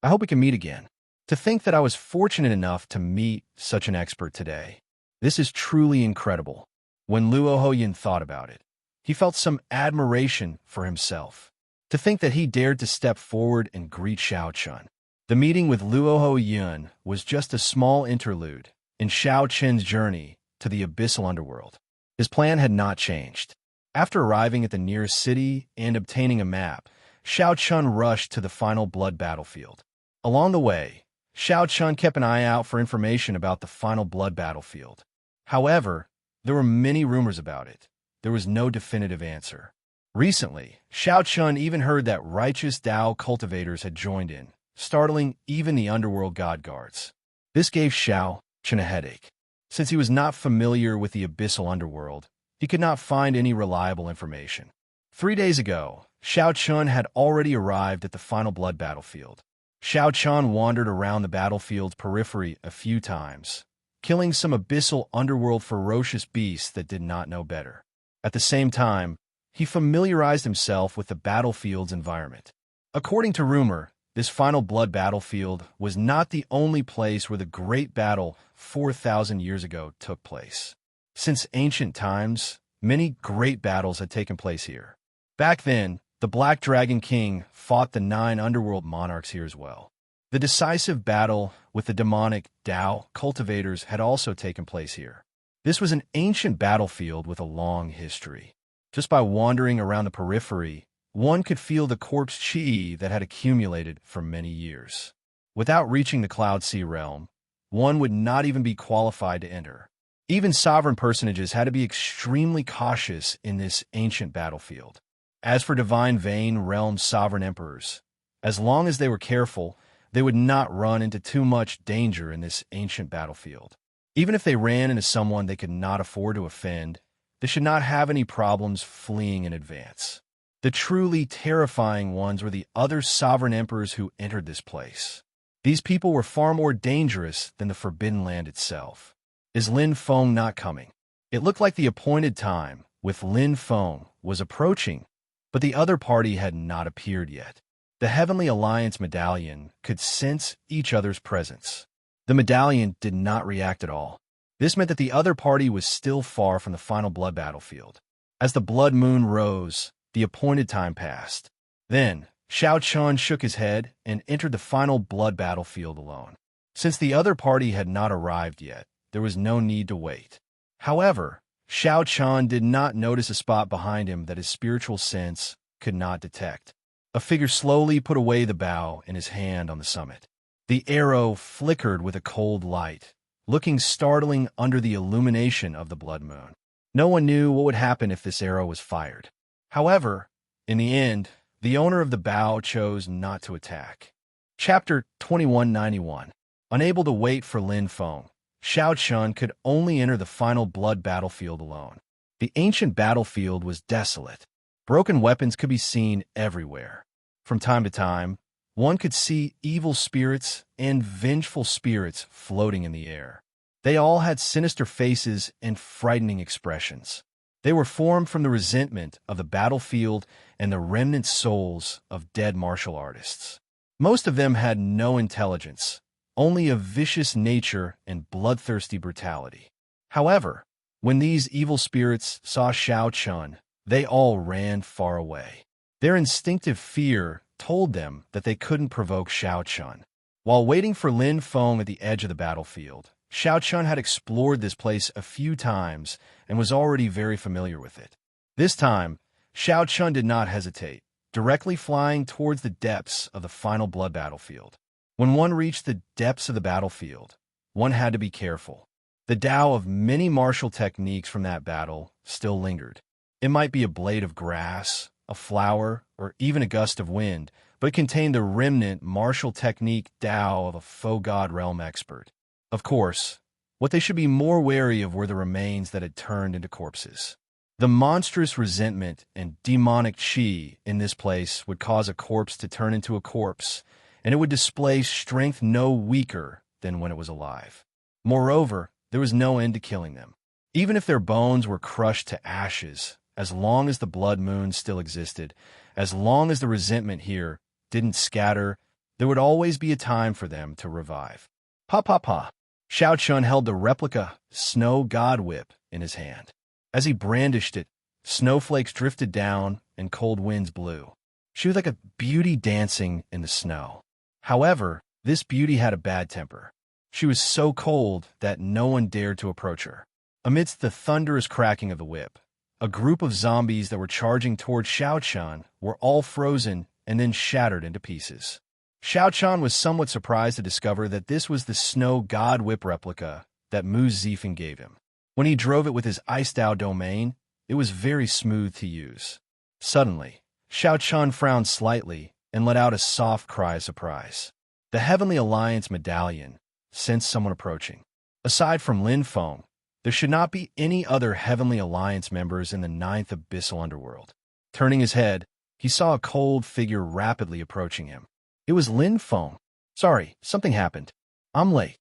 I hope we can meet again. To think that I was fortunate enough to meet such an expert today. This is truly incredible. When Luo Yun thought about it, he felt some admiration for himself. To think that he dared to step forward and greet Xiao Chun. The meeting with Luo Yun was just a small interlude in Xiao Chun's journey to the abyssal underworld. His plan had not changed. After arriving at the nearest city and obtaining a map, Xiao Chun rushed to the final blood battlefield. Along the way, Xiao Chun kept an eye out for information about the final blood battlefield. However, There were many rumors about it. There was no definitive answer. Recently, Xianxia even heard that righteous Tao cultivators had joined in, startling even the underworld god guards. This gave Xianxia a headache. Since he was not familiar with the abyssal underworld, he could not find any reliable information. 3 days ago, Xianxia had already arrived at the final blood battlefield. Xianxia wandered around the battlefield's periphery a few times, killing some abyssal underworld ferocious beasts that did not know better. At the same time, he familiarized himself with the battlefield's environment. According to rumor, this final blood battlefield was not the only place where the great battle 4,000 years ago took place. Since ancient times, many great battles had taken place here. Back then, the Black Dragon King fought the 9 underworld monarchs here as well. The decisive battle with the demonic Tao cultivators had also taken place here. This was an ancient battlefield with a long history. Just by wandering around the periphery, one could feel the corpse chi that had accumulated for many years. Without reaching the Cloud Sea realm, one would not even be qualified to enter. Even sovereign personages had to be extremely cautious in this ancient battlefield. As for Divine Vein Realm's sovereign emperors, as long as they were careful, they would not run into too much danger in this ancient battlefield. Even if they ran into someone they could not afford to offend, they should not have any problems fleeing in advance. The truly terrifying ones were the other sovereign emperors who entered this place. These people were far more dangerous than the Forbidden Land itself. Is Lin Feng not coming? It looked like the appointed time, with Lin Feng, was approaching, but the other party had not appeared yet. The Heavenly Alliance medallion could sense each other's presence. The medallion did not react at all. This meant that the other party was still far from the final blood battlefield. As the blood moon rose, the appointed time passed. Then, Xianxia shook his head and entered the final blood battlefield alone. Since the other party had not arrived yet, there was no need to wait. However, Xianxia did not notice a spot behind him that his spiritual sense could not detect. A figure slowly put away the bow in his hand on the summit. The arrow flickered with a cold light, looking startling under the illumination of the blood moon. No one knew what would happen if this arrow was fired. However, in the end, the owner of the bow chose not to attack. Chapter 2191. Unable to wait for Lin Feng, Xianxia could only enter the final blood battlefield alone. The ancient battlefield was desolate. Broken weapons could be seen everywhere. From time to time, one could see evil spirits and vengeful spirits floating in the air. They all had sinister faces and frightening expressions. They were formed from the resentment of the battlefield and the remnant souls of dead martial artists. Most of them had no intelligence, only a vicious nature and bloodthirsty brutality. However, when these evil spirits saw Xianxia, they all ran far away. Their instinctive fear told them that they couldn't provoke Xianxia. While waiting for Lin Feng at the edge of the battlefield, Xianxia had explored this place a few times and was already very familiar with it. This time, Xianxia did not hesitate, directly flying towards the depths of the final blood battlefield. When one reached the depths of the battlefield, one had to be careful. The Tao of many martial techniques from that battle still lingered. It might be a blade of grass, a flower, or even a gust of wind, but it contained the remnant martial technique Tao of a faux god realm expert. Of course, what they should be more wary of were the remains that had turned into corpses. The monstrous resentment and demonic chi in this place would cause a corpse to turn into a corpse, and it would display strength no weaker than when it was alive. Moreover, there was no end to killing them. Even if their bones were crushed to ashes, as long as the blood moon still existed, as long as the resentment here didn't scatter, there would always be a time for them to revive. Pa pa pa. Xianxia held the replica snow god whip in his hand. As he brandished it, snowflakes drifted down and cold winds blew. She was like a beauty dancing in the snow. However, this beauty had a bad temper. She was so cold that no one dared to approach her. Amidst the thunderous cracking of the whip, a group of zombies that were charging toward Xianxia were all frozen and then shattered into pieces. Xianxia was somewhat surprised to discover that this was the snow god whip replica that Mu Zifeng gave him. When he drove it with his iced-out domain, it was very smooth to use. Suddenly, Xianxia frowned slightly and let out a soft cry of surprise. The Heavenly Alliance medallion sensed someone approaching. Aside from Lin Feng, there should not be any other Heavenly Alliance members in the ninth abyssal underworld. Turning his head, he saw a cold figure rapidly approaching him. It was Lin Feng. "Sorry, something happened. I'm late."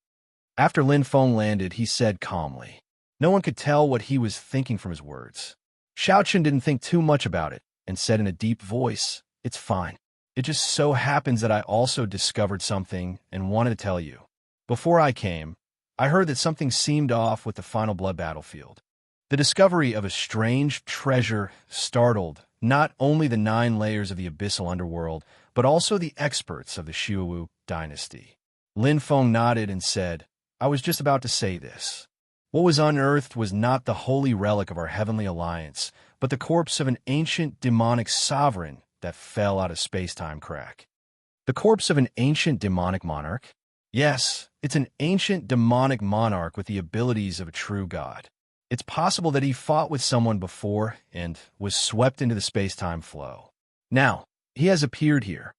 After Lin Feng landed, he said calmly. No one could tell what he was thinking from his words. Xiaochen didn't think too much about it and said in a deep voice, "It's fine. It just so happens that I also discovered something and wanted to tell you. Before I came, I heard that something seemed off with the final blood battlefield. The discovery of a strange treasure startled not only the 9 layers of the abyssal underworld, but also the experts of the Xiuwu dynasty." Lin Feng nodded and said, "I was just about to say this. What was unearthed was not the holy relic of our Heavenly Alliance, but the corpse of an ancient demonic sovereign that fell out of space-time crack." The corpse of an ancient demonic monarch? Yes, it's an ancient demonic monarch with the abilities of a true god. It's possible that he fought with someone before and was swept into the space-time flow. Now, he has appeared here.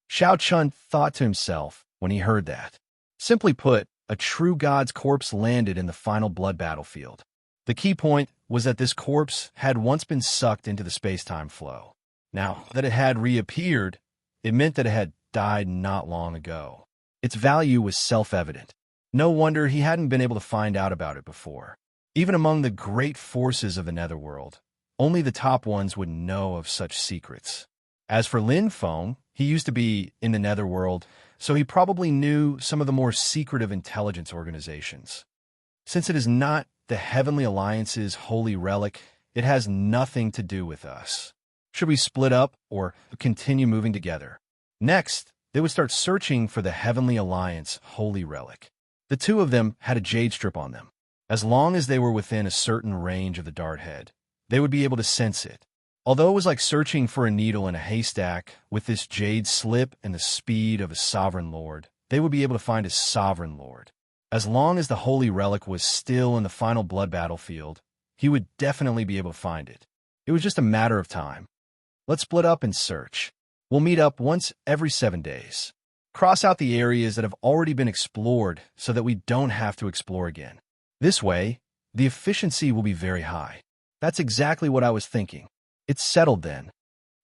Xiao Chun thought to himself when he heard that. Simply put, a true god's corpse landed in the final blood battlefield. The key point was that this corpse had once been sucked into the space-time flow. Now that it had reappeared, it meant that it had died not long ago. Its value was self-evident. No wonder he hadn't been able to find out about it before. Even among the great forces of the netherworld, only the top ones would know of such secrets. As for Lin Feng, he used to be in the netherworld, so he probably knew some of the more secretive intelligence organizations. Since it is not the Heavenly Alliance's holy relic, it has nothing to do with us. Should we split up or continue moving together? Next, they would start searching for the Heavenly Alliance holy relic. The two of them had a jade strip on them. As long as they were within a certain range of the dart head, they would be able to sense it. Although it was like searching for a needle in a haystack, with this jade slip and the speed of a sovereign lord, they would be able to find a sovereign lord. As long as the holy relic was still in the final blood battlefield, he would definitely be able to find it. It was just a matter of time. Let's split up and search. We'll meet up once every 7 days. Cross out the areas that have already been explored so that we don't have to explore again. This way, the efficiency will be very high. That's exactly what I was thinking. It's settled then.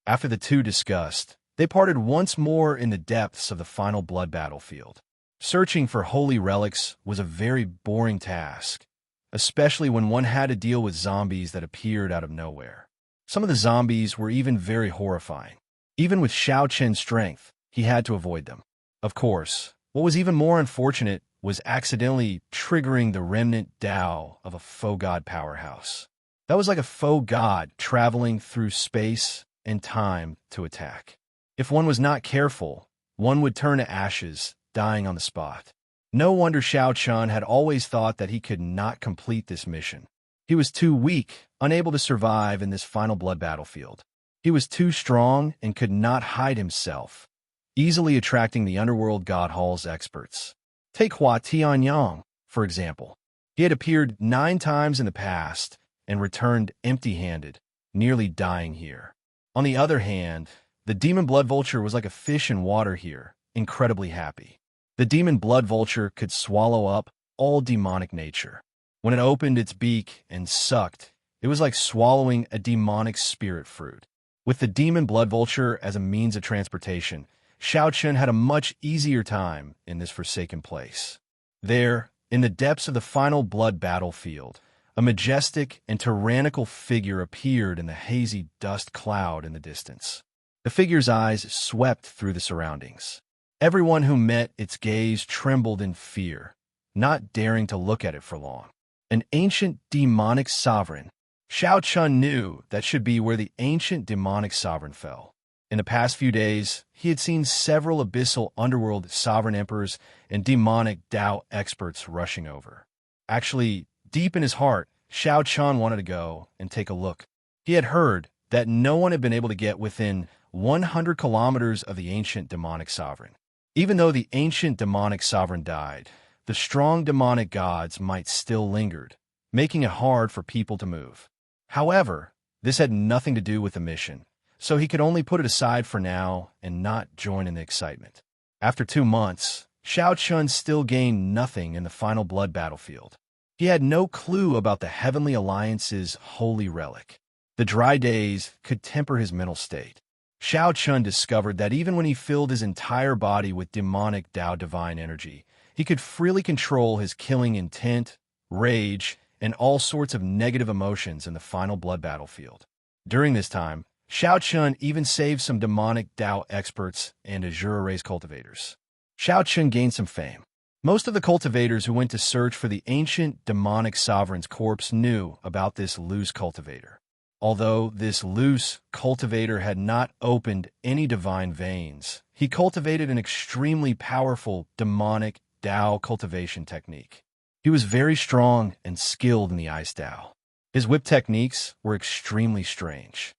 After the two discussed, they parted once more in the depths of the final blood battlefield. Searching for holy relics was a very boring task, especially when one had to deal with zombies that appeared out of nowhere. Some of the zombies were even very horrifying. Even with Xiao Chen's strength, he had to avoid them. Of course, what was even more unfortunate was accidentally triggering the remnant Tao of a faux god powerhouse. That was like a faux god traveling through space and time to attack. If one was not careful, one would turn to ashes, dying on the spot. No wonder Xiao Chun had always thought that he could not complete this mission. He was too weak, unable to survive in this final blood battlefield. He was too strong and could not hide himself, easily attracting the underworld god hall's experts. Take Hua Tianyang, for example. He had appeared 9 times in the past and returned empty-handed, nearly dying here. On the other hand, the demon blood vulture was like a fish in water here, incredibly happy. The demon blood vulture could swallow up all demonic nature. When it opened its beak and sucked, it was like swallowing a demonic spirit fruit. With the demon blood vulture as a means of transportation, Xiao Chun had a much easier time in this forsaken place. There, in the depths of the final blood battlefield, a majestic and tyrannical figure appeared in the hazy dust cloud in the distance. The figure's eyes swept through the surroundings. Everyone who met its gaze trembled in fear, not daring to look at it for long. An ancient demonic sovereign. Xiao Chun knew that should be where the ancient demonic sovereign fell. In the past few days, he had seen several abyssal underworld sovereign emperors and demonic Tao experts rushing over. Actually, deep in his heart, Xiao Chun wanted to go and take a look. He had heard that no one had been able to get within 100 kilometers of the ancient demonic sovereign. Even though the ancient demonic sovereign died, the strong demonic gods might still lingered, making it hard for people to move. However, this had nothing to do with the mission, so he could only put it aside for now and not join in the excitement. After 2 months, Xianxia still gained nothing in the final blood battlefield. He had no clue about the Heavenly Alliance's holy relic. The dry days could temper his mental state. Xianxia discovered that even when he filled his entire body with demonic Tao divine energy, he could freely control his killing intent, rage, and all sorts of negative emotions in the final blood battlefield. During this time, Xianxia even saved some demonic Tao experts and Azura race cultivators. Xianxia gained some fame. Most of the cultivators who went to search for the ancient demonic sovereign's corpse knew about this loose cultivator. Although this loose cultivator had not opened any divine veins, he cultivated an extremely powerful demonic Tao cultivation technique. He was very strong and skilled in the ice Tao. His whip techniques were extremely strange.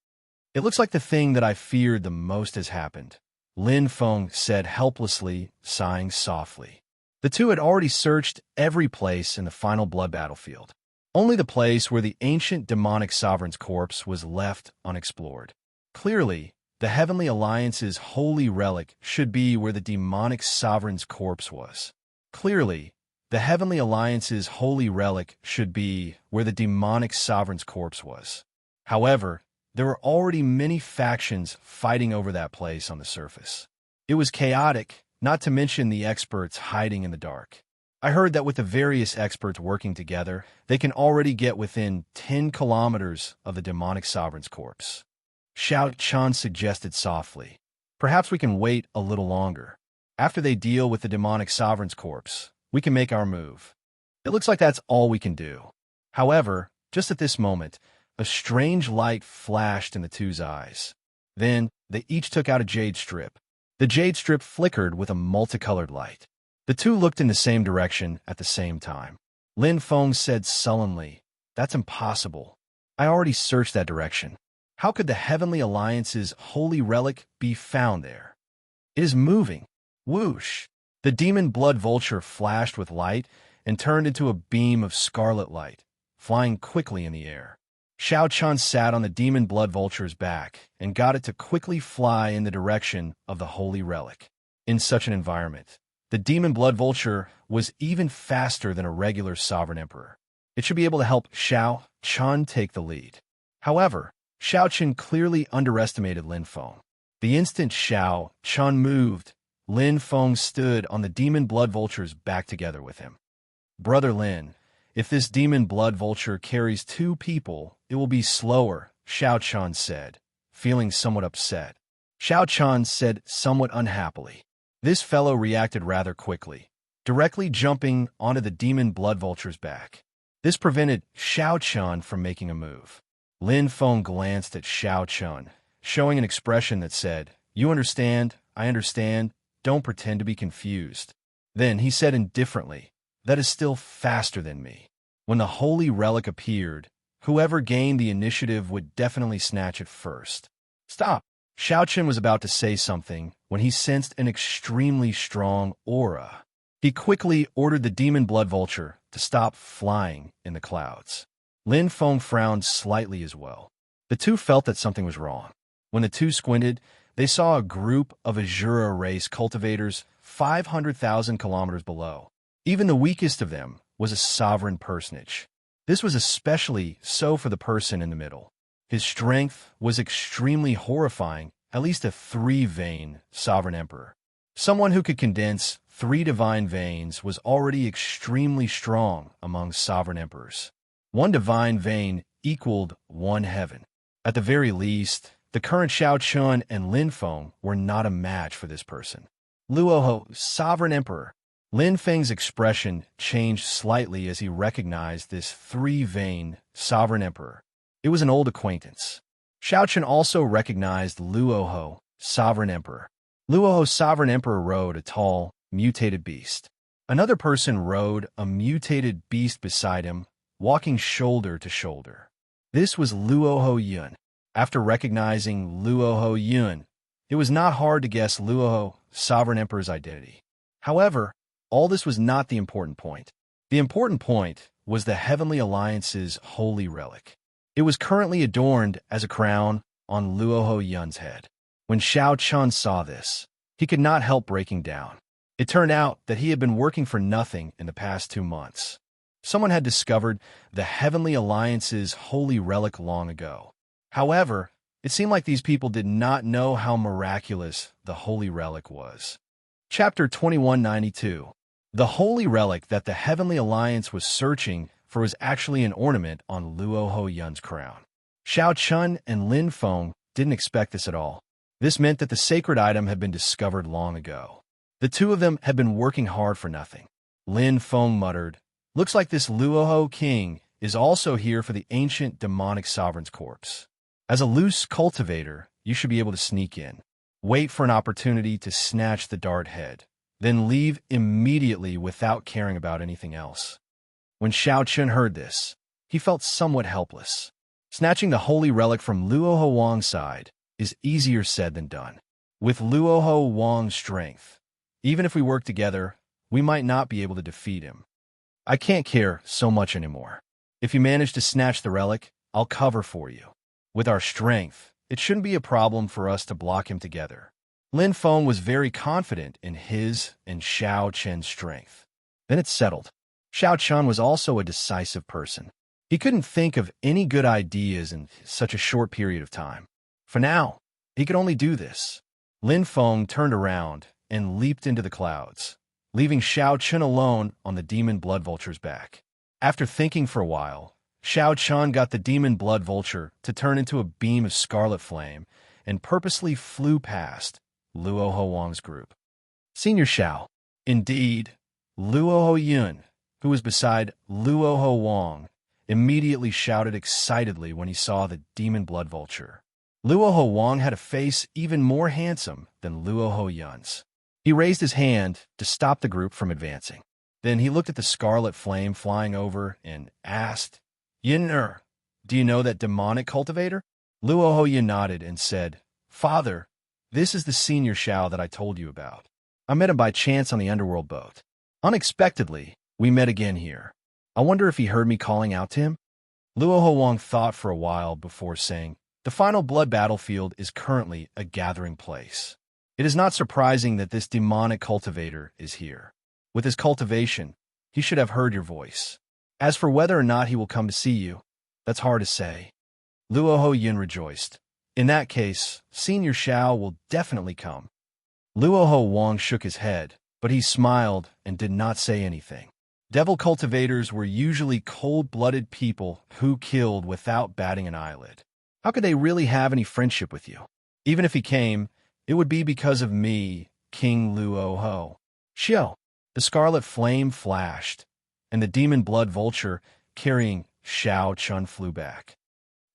"It looks like the thing that I feared the most has happened," Lin Feng said helplessly, sighing softly. The two had already searched every place in the final blood battlefield. Only the place where the ancient demonic sovereign's corpse was left unexplored. Clearly, the Heavenly Alliance's holy relic should be where the demonic sovereign's corpse was. Clearly, the Heavenly Alliance's holy relic should be where the demonic sovereign's corpse was. However, there were already many factions fighting over that place on the surface. It was chaotic, not to mention the experts hiding in the dark. I heard that with the various experts working together, they can already get within 10 kilometers of the demonic sovereign's corpse. Xianxia suggested softly. "Perhaps we can wait a little longer. After they deal with the demonic sovereign's corpse, we can make our move." It looks like that's all we can do. However, just at this moment, a strange light flashed in the two's eyes. Then, they each took out a jade strip. The jade strip flickered with a multicolored light. The two looked in the same direction at the same time. Lin Feng said sullenly, "That's impossible. I already searched that direction. How could the Heavenly Alliance's holy relic be found there? It is moving." Whoosh! The demon blood vulture flashed with light and turned into a beam of scarlet light, flying quickly in the air. Xianxia sat on the demon blood vulture's back and got it to quickly fly in the direction of the holy relic. In such an environment, the demon blood vulture was even faster than a regular sovereign emperor. It should be able to help Xianxia take the lead. However, Xianxia clearly underestimated Lin Feng. The instant Xianxia moved, Lin Feng stood on the demon blood vulture's back together with him. "Brother Lin, if this demon blood vulture carries 2 people, it will be slower," Xianxia said, feeling somewhat upset. Xianxia said somewhat unhappily. This fellow reacted rather quickly, directly jumping onto the demon blood vulture's back. This prevented Xianxia from making a move. Lin Feng glanced at Xianxia, showing an expression that said, "You understand, I understand, don't pretend to be confused." Then he said indifferently, "That is still faster than me. When the holy relic appeared, whoever gained the initiative would definitely snatch it first." "Stop!" Xianxia was about to say something when he sensed an extremely strong aura. He quickly ordered the demon blood vulture to stop flying in the clouds. Lin Feng frowned slightly as well. The two felt that something was wrong. When the two squinted, they saw a group of Azura race cultivators 500,000 kilometers below. Even the weakest of them was a sovereign personage. This was especially so for the person in the middle. His strength was extremely horrifying, at least a 3-vein sovereign emperor. Someone who could condense 3 divine veins was already extremely strong among sovereign emperors. 1 divine vein equaled 1 heaven. At the very least, the current Xianxia and Lin Feng were not a match for this person. Luoho, sovereign emperor. Lin Feng's expression changed slightly as he recognized this 3-vein sovereign emperor. It was an old acquaintance. Xianxia also recognized Luoho, sovereign emperor. Luoho, sovereign emperor, rode a tall, mutated beast. Another person rode a mutated beast beside him, walking shoulder to shoulder. This was Luoho Yun. After recognizing Luoho Yun, it was not hard to guess Luoho, sovereign emperor's identity. However, all this was not the important point. The important point was the Heavenly Alliance's holy relic. It was currently adorned as a crown on Luoho Yun's head. When Xiao Chun saw this, he could not help breaking down. It turned out that he had been working for nothing in the past 2 months. Someone had discovered the Heavenly Alliance's holy relic long ago. However, it seemed like these people did not know how miraculous the holy relic was. Chapter 2192. The holy relic that the Heavenly Alliance was searching for was actually an ornament on Luoho Yun's crown. Xiao Chun and Lin Feng didn't expect this at all. This meant that the sacred item had been discovered long ago. The two of them had been working hard for nothing. Lin Feng muttered, "Looks like this Luoho king is also here for the ancient demonic sovereign's corpse. As a loose cultivator, you should be able to sneak in, wait for an opportunity to snatch the dart head, then leave immediately without caring about anything else." When Xiao Chun heard this, he felt somewhat helpless. Snatching the holy relic from Luoho Wang's side is easier said than done. With Luoho Wang's strength, even if we work together, we might not be able to defeat him. I can't care so much anymore. If you manage to snatch the relic, I'll cover for you. With our strength, it shouldn't be a problem for us to block him together. Lin Feng was very confident in his and Xiao Chun's strength. Then it's settled. Xiao Chun was also a decisive person. He couldn't think of any good ideas in such a short period of time. For now, he could only do this. Lin Feng turned around and leaped into the clouds, leaving Xiao Chun alone on the demon blood vulture's back. After thinking for a while, Xiao Chun got the demon blood vulture to turn into a beam of scarlet flame and purposely flew past Luoho Wang's group. Senior Xiao. Indeed, Luoho Yun, who was beside Luoho Wang, immediately shouted excitedly when he saw the demon blood vulture. Luoho Wang had a face even more handsome than Luoho Yun's. He raised his hand to stop the group from advancing. Then he looked at the scarlet flame flying over and asked, "Yin, do you know that demonic cultivator?" Luoho Yun nodded and said, "Father, this is the senior Xiao that I told you about. I met him by chance on the underworld boat. Unexpectedly, we met again here. I wonder if he heard me calling out to him." Luoho Wang thought for a while before saying, "The final blood battlefield is currently a gathering place. It is not surprising that this demonic cultivator is here. With his cultivation, he should have heard your voice. As for whether or not he will come to see you, that's hard to say." Luoho Yun rejoiced. "In that case, Senior Xiao will definitely come." Luoho Wang shook his head, but he smiled and did not say anything. Devil cultivators were usually cold-blooded people who killed without batting an eyelid. How could they really have any friendship with you? Even if he came, it would be because of me, King Luoho. Xiao. The scarlet flame flashed, and the demon blood vulture carrying Xiao Chun flew back.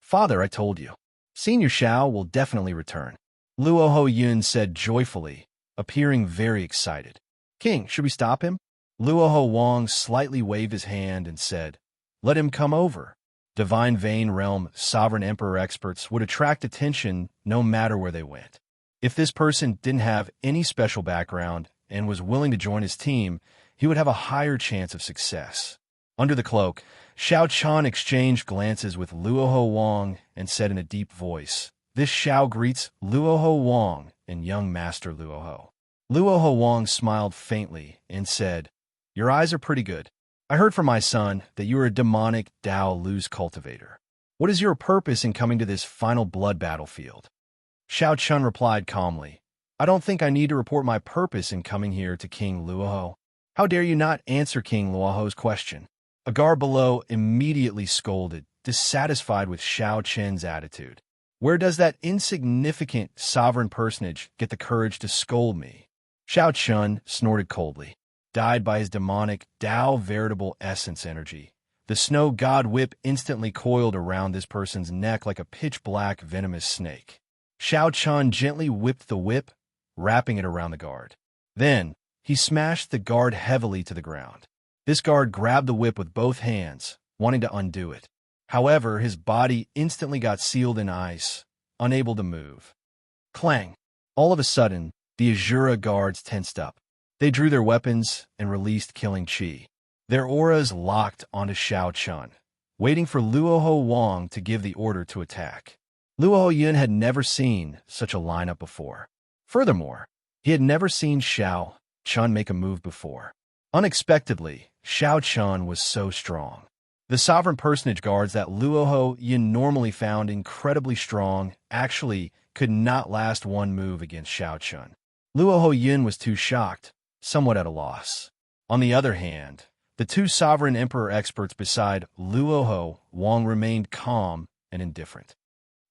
"Father, I told you. Senior Xiao will definitely return," Luoho Yun said joyfully, appearing very excited. "King, should we stop him?" Luoho Wang slightly waved his hand and said, "Let him come over." Divine Vein Realm Sovereign Emperor experts would attract attention no matter where they went. If this person didn't have any special background and was willing to join his team, he would have a higher chance of success. Under the cloak, Xiao Chun exchanged glances with Luoho Wang and said in a deep voice, "This Xiao greets Luoho Wang and young Master Luoho." Luoho Wang smiled faintly and said, "Your eyes are pretty good. I heard from my son that you are a demonic Dao Lu's cultivator. What is your purpose in coming to this final blood battlefield?" Xiao Chun replied calmly, "I don't think I need to report my purpose in coming here to King Luoho. How dare you not answer King Luoho's question?" A guard below immediately scolded, dissatisfied with Xiao Chun's attitude. "Where does that insignificant sovereign personage get the courage to scold me?" Xiao Chun snorted coldly. Guided by his demonic Dao veritable essence energy, the snow god whip instantly coiled around this person's neck like a pitch-black venomous snake. Xiao Chun gently whipped the whip, wrapping it around the guard. Then, he smashed the guard heavily to the ground. This guard grabbed the whip with both hands, wanting to undo it. However, his body instantly got sealed in ice, unable to move. Clang! All of a sudden, the Azura guards tensed up. They drew their weapons and released killing chi. their auras locked onto Xiao Chun, waiting for Luoho Wang to give the order to attack. Luoho Yun had never seen such a lineup before. Furthermore, he had never seen Xiao Chun make a move before. Unexpectedly, Xiao Chun was so strong. The sovereign personage guards that Luoho Yun normally found incredibly strong actually could not last one move against Xiao Chun. Luoho Yun was too shocked, somewhat at a loss. On the other hand, the two sovereign emperor experts beside Luoho Wang remained calm and indifferent.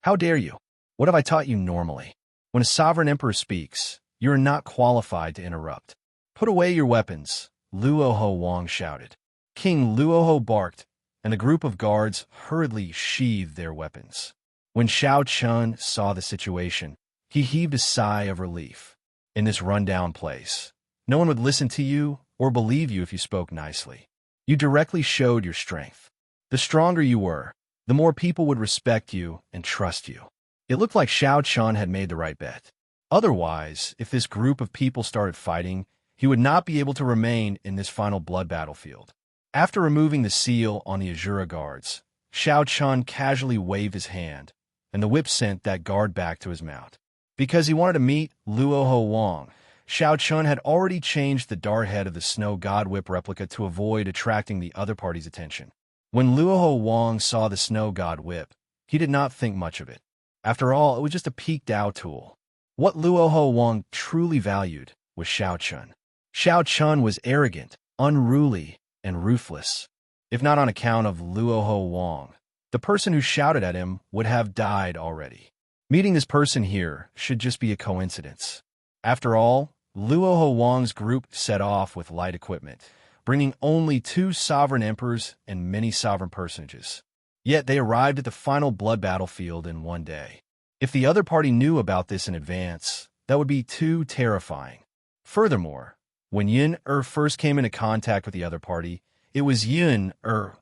How dare you? What have I taught you normally? When a sovereign emperor speaks, you are not qualified to interrupt. Put away your weapons, Luoho Wang shouted. King Luoho barked, and the group of guards hurriedly sheathed their weapons. When Xiao Chun saw the situation, he heaved a sigh of relief. In this rundown place, no one would listen to you or believe you if you spoke nicely. You directly showed your strength. The stronger you were, the more people would respect you and trust you. It looked like Xiao Chun had made the right bet. Otherwise, if this group of people started fighting, he would not be able to remain in this final blood battlefield. After removing the seal on the Azura guards, Xiao Chun casually waved his hand, and the whip sent that guard back to his mount. Because he wanted to meet Luoho Wang, Xiao Chun had already changed the dart head of the Snow God Whip replica to avoid attracting the other party's attention. When Luoho Wang saw the Snow God Whip, he did not think much of it. After all, it was just a peak Dao tool. What Luoho Wang truly valued was Xiao Chun. Xiao Chun was arrogant, unruly, and ruthless. If not on account of Luoho Wang, the person who shouted at him would have died already. Meeting this person here should just be a coincidence. After all, Luoho Wang's group set off with light equipment, bringing only 2 sovereign emperors and many sovereign personages. Yet they arrived at the final blood battlefield in one day. If the other party knew about this in advance, that would be too terrifying. Furthermore, when Yin first came into contact with the other party, it was Yin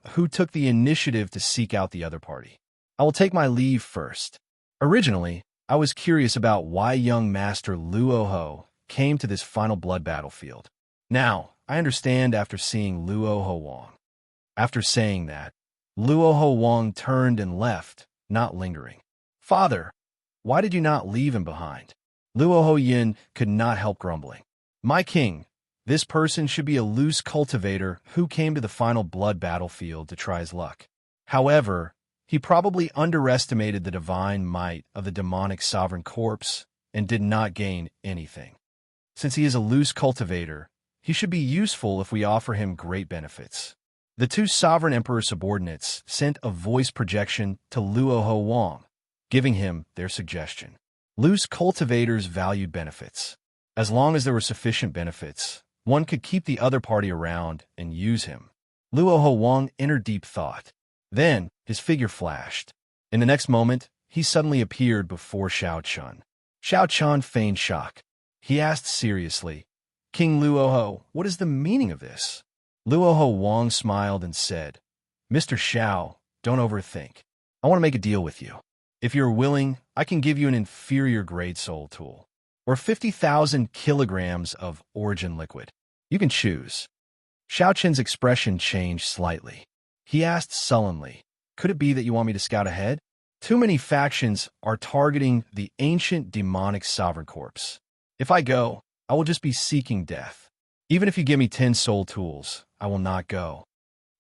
who took the initiative to seek out the other party. I will take my leave first. Originally, I was curious about why young Master Luoho came to this final blood battlefield. Now, I understand after seeing Luoho Wang. After saying that, Luoho Wang turned and left, not lingering. Father, why did you not leave him behind? Luoho Yin could not help grumbling. My king, this person should be a loose cultivator who came to the final blood battlefield to try his luck. However, he probably underestimated the divine might of the demonic sovereign corpse and did not gain anything. Since he is a loose cultivator, he should be useful if we offer him great benefits. The 2 sovereign emperor subordinates sent a voice projection to Luoho Wang, giving him their suggestion. Loose cultivators valued benefits. As long as there were sufficient benefits, one could keep the other party around and use him. Luoho Wang entered deep thought. Then, his figure flashed. In the next moment, he suddenly appeared before Xiao Chun. Xiao Chun feigned shock. He asked seriously, King Luoho, what is the meaning of this? Luoho Wang smiled and said, Mr. Xiao, don't overthink. I want to make a deal with you. If you're willing, I can give you an inferior grade soul tool, or 50,000 kilograms of origin liquid. You can choose. Xiao Chen's expression changed slightly. He asked sullenly, could it be that you want me to scout ahead? Too many factions are targeting the ancient demonic sovereign corpse. If I go, I will just be seeking death. Even if you give me 10 soul tools, I will not go.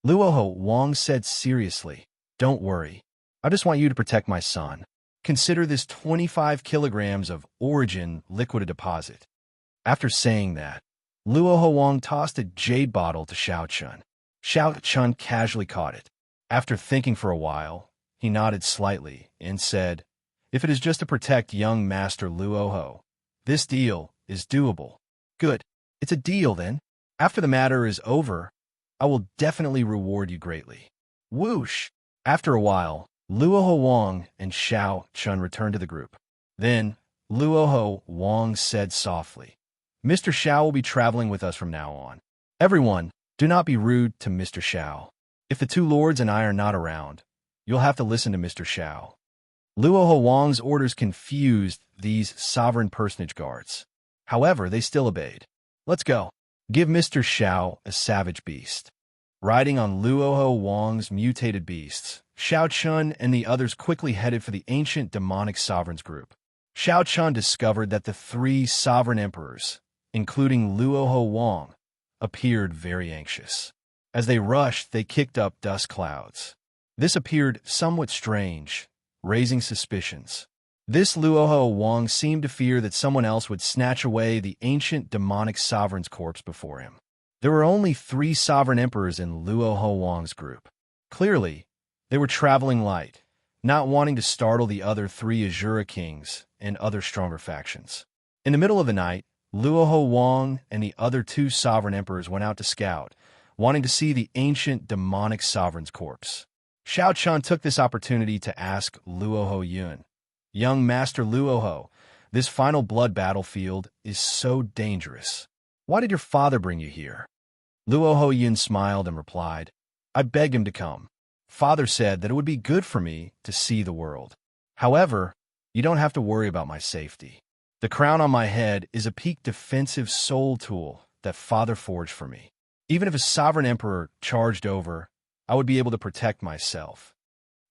Luoho Wang said seriously, don't worry. I just want you to protect my son. Consider this 25 kilograms of origin liquid a deposit. After saying that, Luoho Wang tossed a jade bottle to Xiao Chun. Xiao Chun casually caught it. After thinking for a while, he nodded slightly and said, if it is just to protect young Master Luoho, this deal is doable. Good. It's a deal then. After the matter is over, I will definitely reward you greatly. Whoosh! After a while, Luoho Wang and Xiao Chun returned to the group. Then, Luoho Wang said softly, Mr. Xiao will be traveling with us from now on. Everyone, do not be rude to Mr. Xiao. If the 2 lords and I are not around, you'll have to listen to Mr. Xiao. Luoho Wang's orders confused these sovereign personage guards. However, they still obeyed. Let's go. Give Mr. Xiao a savage beast. Riding on Luoho Wang's mutated beasts, Xiao Chun and the others quickly headed for the ancient demonic sovereigns group. Xiao Chun discovered that the three sovereign emperors, including Luoho Wang, appeared very anxious. As they rushed, they kicked up dust clouds. This appeared somewhat strange, raising suspicions. This Luoho Wang seemed to fear that someone else would snatch away the ancient demonic sovereign's corpse before him. There were only 3 sovereign emperors in Luoho Wang's group. Clearly, they were traveling light, not wanting to startle the other 3 Azura kings and other stronger factions. In the middle of the night, Luoho Wang and the other 2 sovereign emperors went out to scout, wanting to see the ancient demonic sovereign's corpse. Xiao Chun took this opportunity to ask Luoho Yun, "Young Master Luoho, this final blood battlefield is so dangerous. Why did your father bring you here?" Luoho Yun smiled and replied, "I begged him to come. Father said that it would be good for me to see the world. However, you don't have to worry about my safety. The crown on my head is a peak defensive soul tool that Father forged for me. Even if a sovereign emperor charged over, I would be able to protect myself."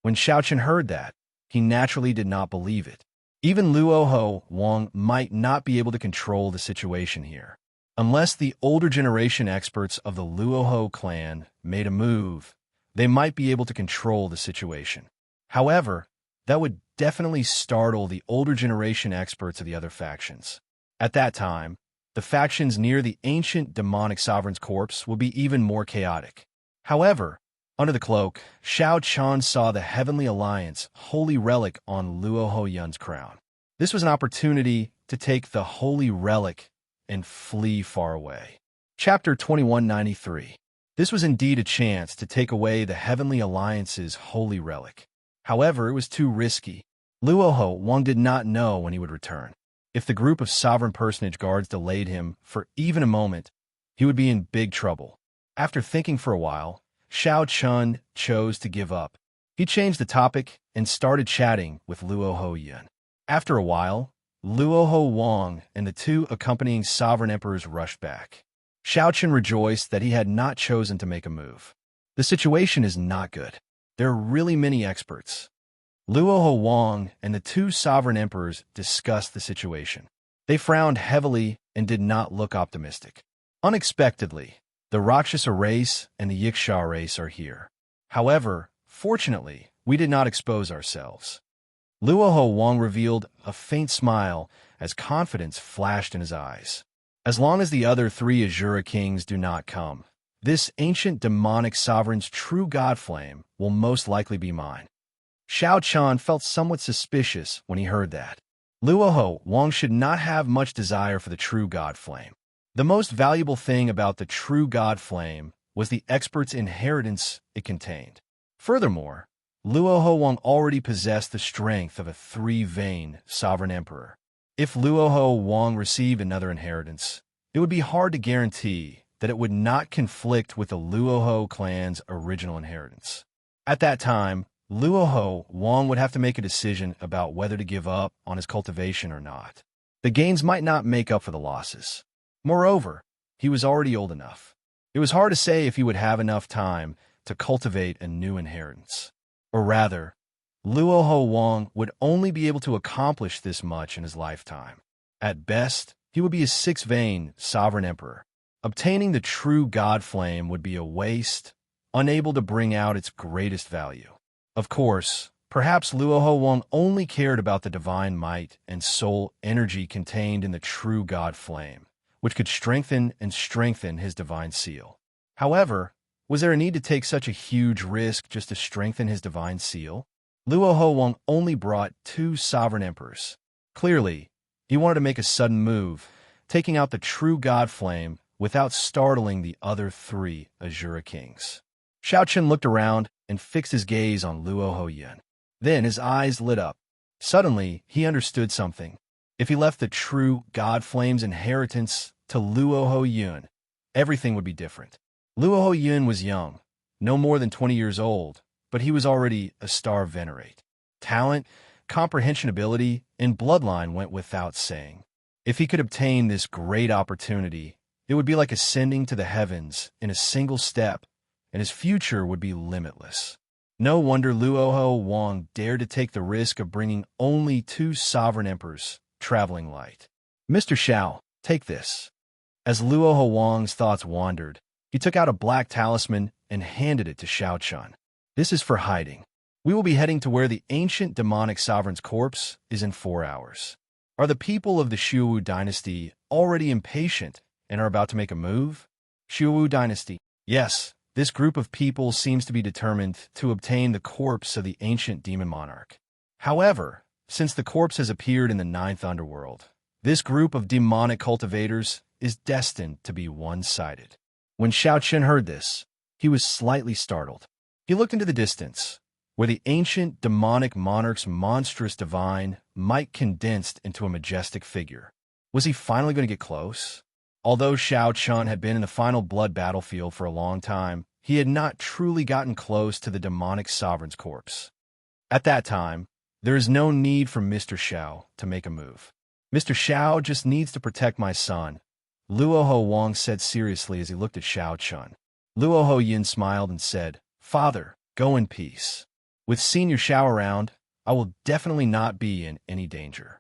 When Xiao Chun heard that, he naturally did not believe it. Even Luoho Wang might not be able to control the situation here. Unless the older generation experts of the Luoho clan made a move, they might be able to control the situation. However, that would definitely startle the older generation experts of the other factions. At that time, the factions near the ancient demonic sovereign's corpse would be even more chaotic. However, under the cloak, Xiao Chun saw the Heavenly Alliance holy relic on Luoho Yun's crown. This was an opportunity to take the holy relic and flee far away. Chapter 2193. This was indeed a chance to take away the Heavenly Alliance's holy relic. However, it was too risky. Luoho Wang did not know when he would return. If the group of sovereign personage guards delayed him for even a moment, he would be in big trouble. After thinking for a while, Xiao Chun chose to give up. He changed the topic and started chatting with Luoho Yun. After a while, Luoho Wang and the 2 accompanying sovereign emperors rushed back. Xiao Chun rejoiced that he had not chosen to make a move. The situation is not good. There are really many experts. Luoho Wang and the 2 sovereign emperors discussed the situation. They frowned heavily and did not look optimistic. Unexpectedly, the Rakshasa race and the Yiksha race are here. However, fortunately, we did not expose ourselves. Luoho Wang revealed a faint smile as confidence flashed in his eyes. As long as the other 3 Azura kings do not come, this ancient demonic sovereign's true god flame will most likely be mine. Xiao Chun felt somewhat suspicious when he heard that. Luoho Wang should not have much desire for the true god flame. The most valuable thing about the true god flame was the expert's inheritance it contained. Furthermore, Luoho Wang already possessed the strength of a 3-vein sovereign emperor. If Luoho Wang received another inheritance, it would be hard to guarantee that it would not conflict with the Luoho clan's original inheritance. At that time, Luoho Wang would have to make a decision about whether to give up on his cultivation or not. The gains might not make up for the losses. Moreover, he was already old enough. It was hard to say if he would have enough time to cultivate a new inheritance. Or rather, Luoho Wang would only be able to accomplish this much in his lifetime. At best, he would be a 6-vein sovereign emperor. Obtaining the true god flame would be a waste, unable to bring out its greatest value. Of course, perhaps Luoho Wang only cared about the divine might and soul energy contained in the true god flame, which could strengthen his divine seal. However, was there a need to take such a huge risk just to strengthen his divine seal? Luoho Wang only brought 2 sovereign emperors. Clearly, he wanted to make a sudden move, taking out the true god flame without startling the other 3 Azura kings. Xiao Chun looked around and fixed his gaze on Luoho Yun. Then his eyes lit up. Suddenly, he understood something. If he left the true god flame's inheritance to Luoho Yun, everything would be different. Luoho Yun was young, no more than 20 years old, but he was already a star venerate. Talent, comprehension ability, and bloodline went without saying. If he could obtain this great opportunity, it would be like ascending to the heavens in a single step and his future would be limitless. No wonder Luoho Wang dared to take the risk of bringing only 2 sovereign emperors traveling light. Mr. Xiao, take this. As Luoho Wang's thoughts wandered, he took out a black talisman and handed it to Xiao Chun. This is for hiding. We will be heading to where the ancient demonic sovereign's corpse is in 4 hours. Are the people of the Xiuwu dynasty already impatient and are about to make a move? Xiuwu dynasty. Yes, this group of people seems to be determined to obtain the corpse of the ancient demon monarch. However, since the corpse has appeared in the 9th underworld, this group of demonic cultivators is destined to be one-sided. When Xiao Chen heard this, he was slightly startled. He looked into the distance, where the ancient demonic monarch's monstrous divine might condensed into a majestic figure. Was he finally going to get close? Although Xiao Chun had been in the final blood battlefield for a long time, he had not truly gotten close to the demonic sovereign's corpse. At that time, there is no need for Mr. Xiao to make a move. Mr. Xiao just needs to protect my son, Luoho Wang said seriously as he looked at Xiao Chun. Luoho Yin smiled and said, Father, go in peace. With Senior Xiao around, I will definitely not be in any danger.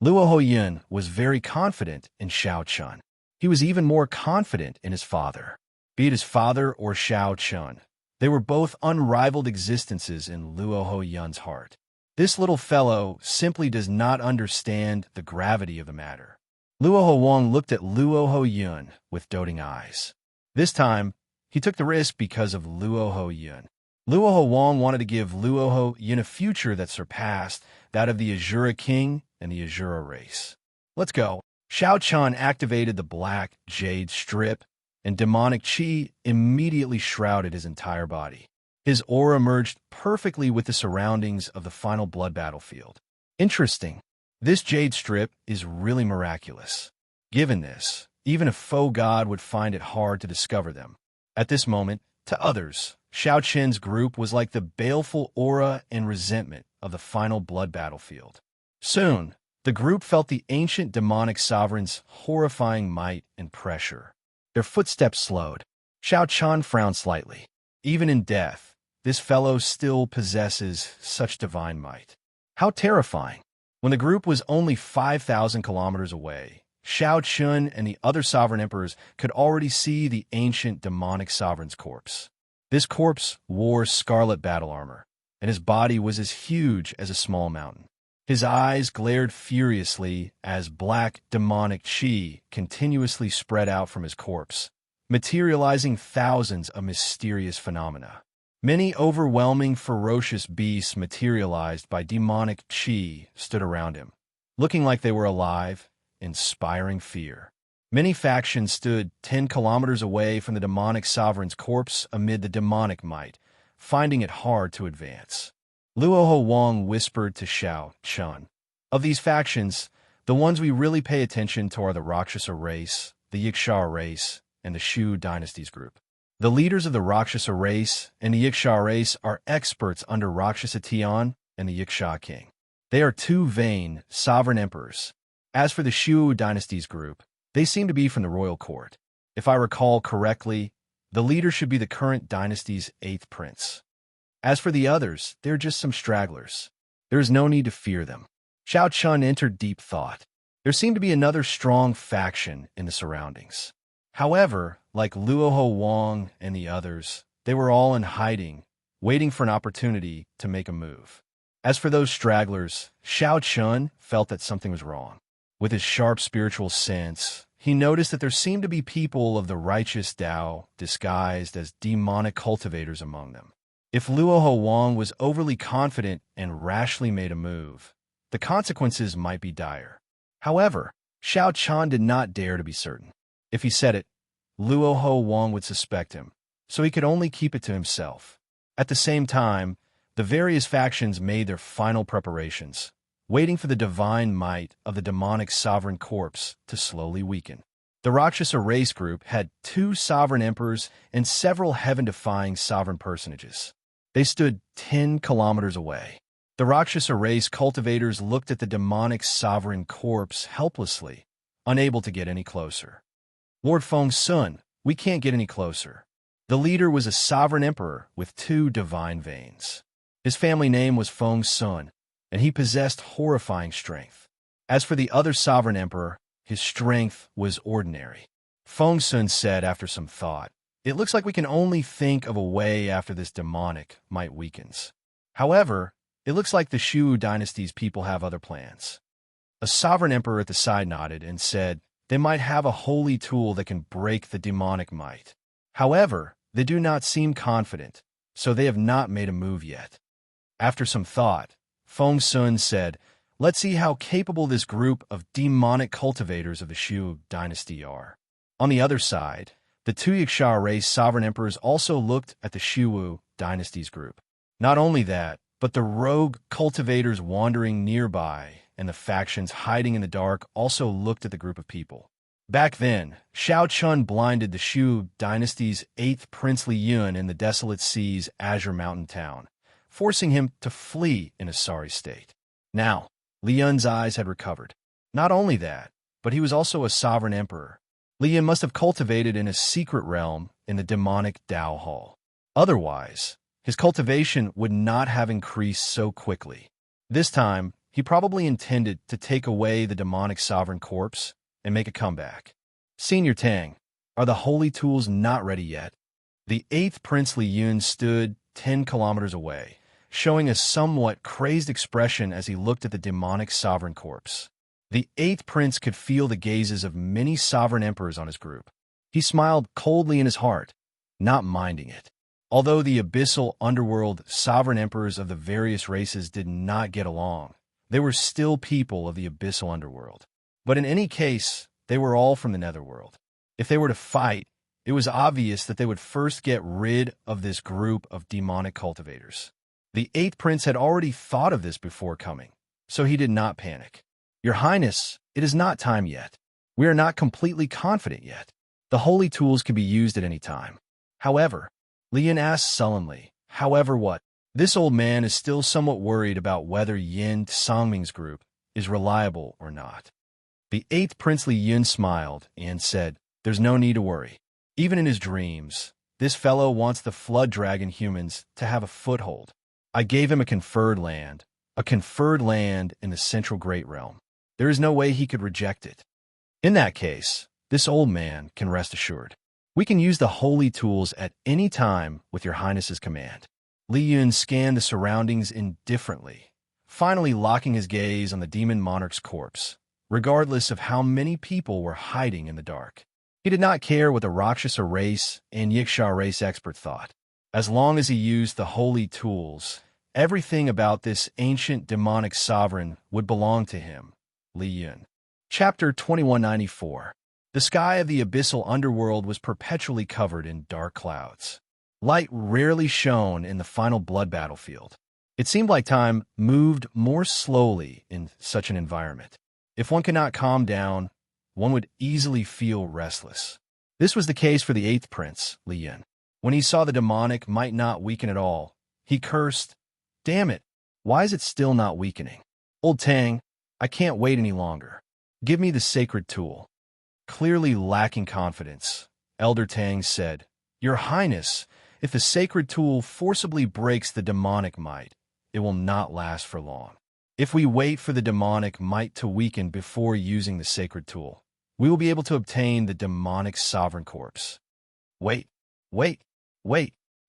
Luoho Yin was very confident in Xiao Chun. He was even more confident in his father. Be it his father or Xiao Chun, they were both unrivaled existences in Luoho Yin's heart. This little fellow simply does not understand the gravity of the matter. Luoho Wang looked at Luoho Yin with doting eyes. This time, he took the risk because of Luoho Yin. Luoho Wang wanted to give Luoho Yin a future that surpassed that of the Azura King and the Azura race. Let's go. Xiao Chun activated the black jade strip, and demonic qi immediately shrouded his entire body. His aura merged perfectly with the surroundings of the final blood battlefield. Interesting. This jade strip is really miraculous. Given this, even a faux god would find it hard to discover them. At this moment, to others, Xiao Chen's group was like the baleful aura and resentment of the final blood battlefield. Soon, the group felt the ancient demonic sovereign's horrifying might and pressure. Their footsteps slowed. Xiao Chun frowned slightly. Even in death, this fellow still possesses such divine might. How terrifying. When the group was only 5,000 kilometers away, Xiao Chun and the other sovereign emperors could already see the ancient demonic sovereign's corpse. This corpse wore scarlet battle armor, and his body was as huge as a small mountain. His eyes glared furiously as black demonic qi continuously spread out from his corpse, materializing thousands of mysterious phenomena. Many overwhelming, ferocious beasts materialized by demonic qi stood around him, looking like they were alive, inspiring fear. Many factions stood 10 kilometers away from the demonic sovereign's corpse amid the demonic might, finding it hard to advance. Luoho Wang whispered to Xiao Chun, Of these factions, the ones we really pay attention to are the Rakshasa race, the Yiksha race, and the Shu dynasty's group. The leaders of the Rakshasa race and the Yiksha race are experts under Rakshasa Tian and the Yiksha king. They are 2 vain, sovereign emperors. As for the Shu dynasty's group, they seem to be from the royal court. If I recall correctly, the leader should be the current dynasty's 8th prince. As for the others, they're just some stragglers. There is no need to fear them. Xiao Chun entered deep thought. There seemed to be another strong faction in the surroundings. However, like Luoho Wang and the others, they were all in hiding, waiting for an opportunity to make a move. As for those stragglers, Xiao Chun felt that something was wrong. With his sharp spiritual sense, he noticed that there seemed to be people of the righteous Tao disguised as demonic cultivators among them. If Luoho Wang was overly confident and rashly made a move, the consequences might be dire. However, Xiao Chun did not dare to be certain. If he said it, Luoho Wang would suspect him, so he could only keep it to himself. At the same time, the various factions made their final preparations, waiting for the divine might of the demonic sovereign corpse to slowly weaken. The Rakshasa race group had 2 sovereign emperors and several heaven-defying sovereign personages. They stood 10 kilometers away. The Rakshasa race cultivators looked at the demonic sovereign corpse helplessly, unable to get any closer. Lord Feng Sun, we can't get any closer. The leader was a sovereign emperor with 2 divine veins. His family name was Feng Sun, and he possessed horrifying strength. As for the other sovereign emperor, his strength was ordinary. Feng Sun said after some thought, "It looks like we can only think of a way after this demonic might weakens. However, it looks like the Shu dynasty's people have other plans." A sovereign emperor at the side nodded and said, "They might have a holy tool that can break the demonic might. However, they do not seem confident, so they have not made a move yet." After some thought, Feng Sun said, "Let's see how capable this group of demonic cultivators of the Shu dynasty are." On the other side, the 2 Wuxia race sovereign emperors also looked at the Shu dynasty's group. Not only that, but the rogue cultivators wandering nearby and the factions hiding in the dark also looked at the group of people. Back then, Xiao Chun blinded the Shu dynasty's 8th Prince Li Yun in the desolate sea's Azure Mountain town, forcing him to flee in a sorry state. Now, Li Yun's eyes had recovered. Not only that, but he was also a sovereign emperor. Li Yun must have cultivated in a secret realm in the demonic Dao Hall. Otherwise, his cultivation would not have increased so quickly. This time, he probably intended to take away the demonic sovereign corpse and make a comeback. "Senior Tang, are the holy tools not ready yet?" The 8th Prince Li Yun stood 10 kilometers away, showing a somewhat crazed expression as he looked at the demonic sovereign corpse. The 8th prince could feel the gazes of many sovereign emperors on his group. He smiled coldly in his heart, not minding it. Although the abyssal underworld sovereign emperors of the various races did not get along, they were still people of the abyssal underworld. But in any case, they were all from the netherworld. If they were to fight, it was obvious that they would first get rid of this group of demonic cultivators. The 8th prince had already thought of this before coming, so he did not panic. "Your Highness, it is not time yet. We are not completely confident yet. The holy tools can be used at any time. However," Li Yun asked sullenly, "however what?" This old man is still somewhat worried about whether Yin Songming's group is reliable or not. The 8th Prince Li Yun smiled and said, "There's no need to worry. Even in his dreams, this fellow wants the flood dragon humans to have a foothold. I gave him a conferred land in the central Great Realm. There is no way he could reject it. In that case, this old man can rest assured. We can use the holy tools at any time with your Highness's command." Li Yun scanned the surroundings indifferently, finally locking his gaze on the demon monarch's corpse, regardless of how many people were hiding in the dark. He did not care what the Rakshasa race and Yiksha race expert thought. As long as he used the holy tools, everything about this ancient demonic sovereign would belong to him, Li Yun. Chapter 2194. The sky of the abyssal underworld was perpetually covered in dark clouds. Light rarely shone in the final blood battlefield. It seemed like time moved more slowly in such an environment. If one could not calm down, one would easily feel restless. This was the case for the 8th prince, Li Yun. When he saw the demonic might not weaken at all, he cursed, "Damn it, why is it still not weakening? Old Tang, I can't wait any longer. Give me the sacred tool." Clearly lacking confidence, Elder Tang said, "Your Highness, if the sacred tool forcibly breaks the demonic might, it will not last for long. If we wait for the demonic might to weaken before using the sacred tool, we will be able to obtain the demonic sovereign corpse." Wait.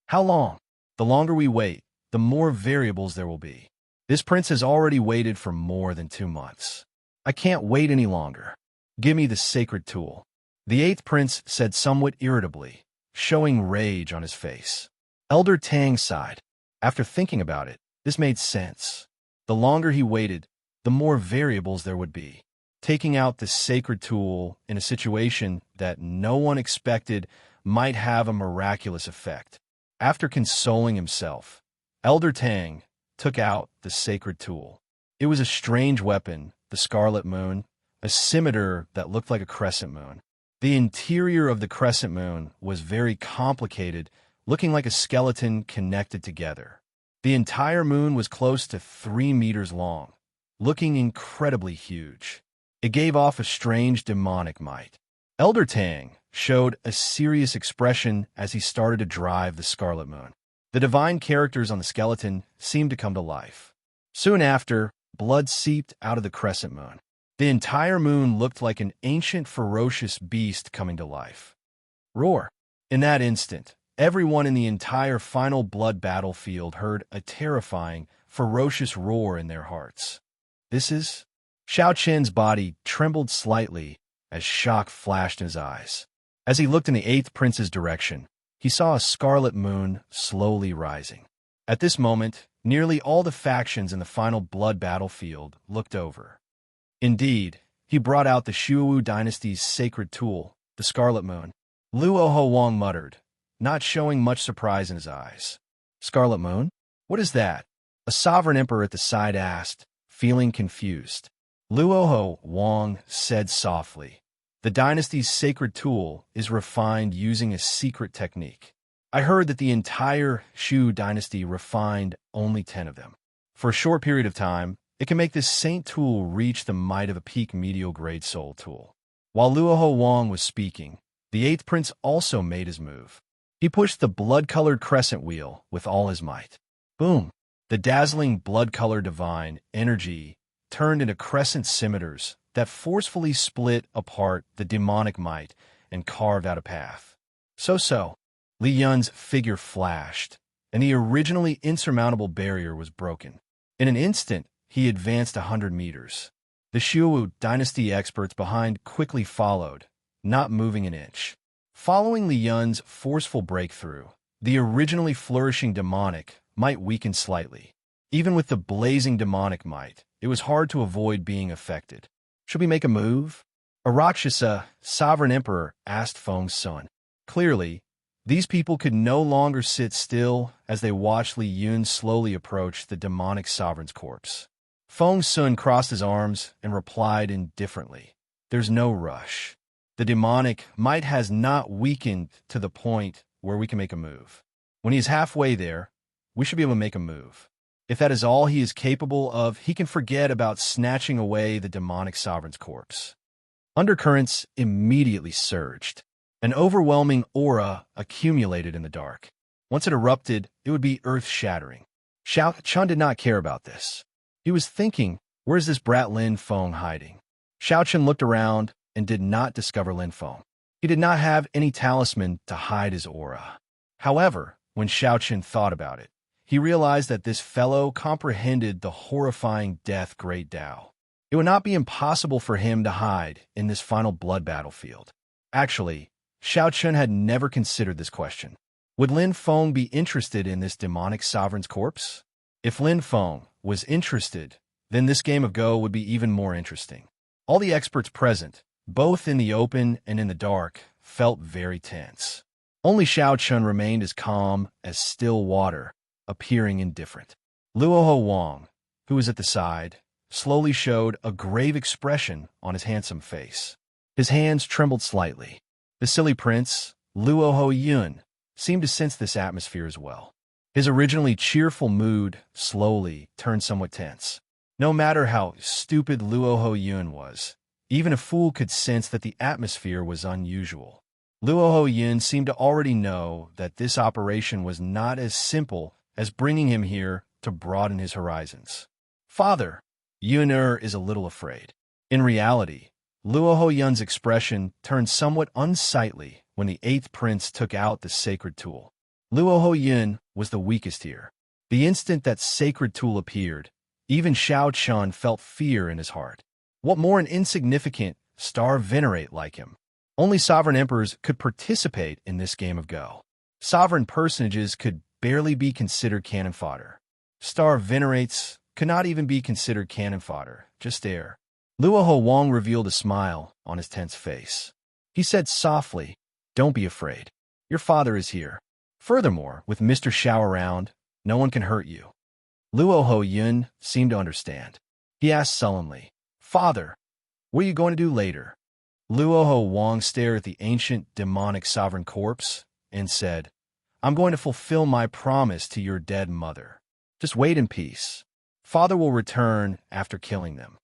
How long? The longer we wait, the more variables there will be. This prince has already waited for more than 2 months. I can't wait any longer. Give me the sacred tool. The 8th prince said somewhat irritably, showing rage on his face. Elder Tang sighed. After thinking about it, this made sense. The longer he waited, the more variables there would be. Taking out the sacred tool in a situation that no one expected might have a miraculous effect. After consoling himself, Elder Tang took out the sacred tool. It was a strange weapon, the Scarlet Moon, a scimitar that looked like a crescent moon. The interior of the crescent moon was very complicated, looking like a skeleton connected together. The entire moon was close to 3 meters long, looking incredibly huge. It gave off a strange demonic might. Elder Tang, showed a serious expression as he started to drive the Scarlet Moon. The divine characters on the skeleton seemed to come to life. Soon after, blood seeped out of the crescent moon. The entire moon looked like an ancient, ferocious beast coming to life. Roar! In that instant, everyone in the entire final blood battlefield heard a terrifying, ferocious roar in their hearts. This is... Xianxia's body trembled slightly as shock flashed in his eyes. As he looked in the eighth prince's direction, he saw a scarlet moon slowly rising. At this moment, nearly all the factions in the final blood battlefield looked over. Indeed, he brought out the Shuwu dynasty's sacred tool, the Scarlet Moon. Luoho Wang muttered, not showing much surprise in his eyes. Scarlet Moon? What is that? A sovereign emperor at the side asked, feeling confused. Luoho Wang said softly, the dynasty's sacred tool is refined using a secret technique. I heard that the entire Shu dynasty refined only 10 of them. For a short period of time, it can make this saint tool reach the might of a peak medial grade soul tool. While Luoho Wang was speaking, the eighth prince also made his move. He pushed the blood-colored crescent wheel with all his might. Boom! The dazzling blood-colored divine energy turned into crescent scimitars that forcefully split apart the demonic might and carved out a path. So, Li Yun's figure flashed, and the originally insurmountable barrier was broken. In an instant, he advanced 100 meters. The Shuwu dynasty experts behind quickly followed, not moving an inch. Following Li Yun's forceful breakthrough, the originally flourishing demonic might weaken slightly. Even with the blazing demonic might, it was hard to avoid being affected. Should we make a move? A Rakshasa, sovereign emperor, asked Feng Sun. Clearly, these people could no longer sit still as they watched Li Yun slowly approach the demonic sovereign's corpse. Feng Sun crossed his arms and replied indifferently, there's no rush. The demonic might has not weakened to the point where we can make a move. When he is halfway there, we should be able to make a move. If that is all he is capable of, he can forget about snatching away the demonic sovereign's corpse. Undercurrents immediately surged. An overwhelming aura accumulated in the dark. Once it erupted, it would be earth-shattering. Xiao Chun did not care about this. He was thinking, where's this brat Lin Feng hiding? Xiao Chun looked around and did not discover Lin Feng. He did not have any talisman to hide his aura. However, when Xiao Chun thought about it, he realized that this fellow comprehended the horrifying death Great Tao. It would not be impossible for him to hide in this final blood battlefield. Actually, Xiao Chun had never considered this question. Would Lin Feng be interested in this demonic sovereign's corpse? If Lin Feng was interested, then this game of Go would be even more interesting. All the experts present, both in the open and in the dark, felt very tense. Only Xiao Chun remained as calm as still water, appearing indifferent. Luoho Wang, who was at the side, slowly showed a grave expression on his handsome face. His hands trembled slightly. The silly prince, Luoho Yun, seemed to sense this atmosphere as well. His originally cheerful mood slowly turned somewhat tense. No matter how stupid Luoho Yun was, even a fool could sense that the atmosphere was unusual. Luoho Yun seemed to already know that this operation was not as simple as bringing him here to broaden his horizons. Father, Yun is a little afraid. In reality, Luoho Yun's expression turned somewhat unsightly when the eighth prince took out the sacred tool. Luoho Yun was the weakest here. The instant that sacred tool appeared, even Xiao Chun felt fear in his heart. What more an insignificant star venerate like him? Only sovereign emperors could participate in this game of Go. Sovereign personages could barely be considered cannon fodder. Star venerates could not even be considered cannon fodder, just air. Luoho Wang revealed a smile on his tense face. He said softly, don't be afraid. Your father is here. Furthermore, with Mr. Xiao around, no one can hurt you. Luoho Yun seemed to understand. He asked sullenly, Father, what are you going to do later? Luoho Wang stared at the ancient demonic sovereign corpse and said, I'm going to fulfill my promise to your dead mother. Just wait in peace. Father will return after killing them.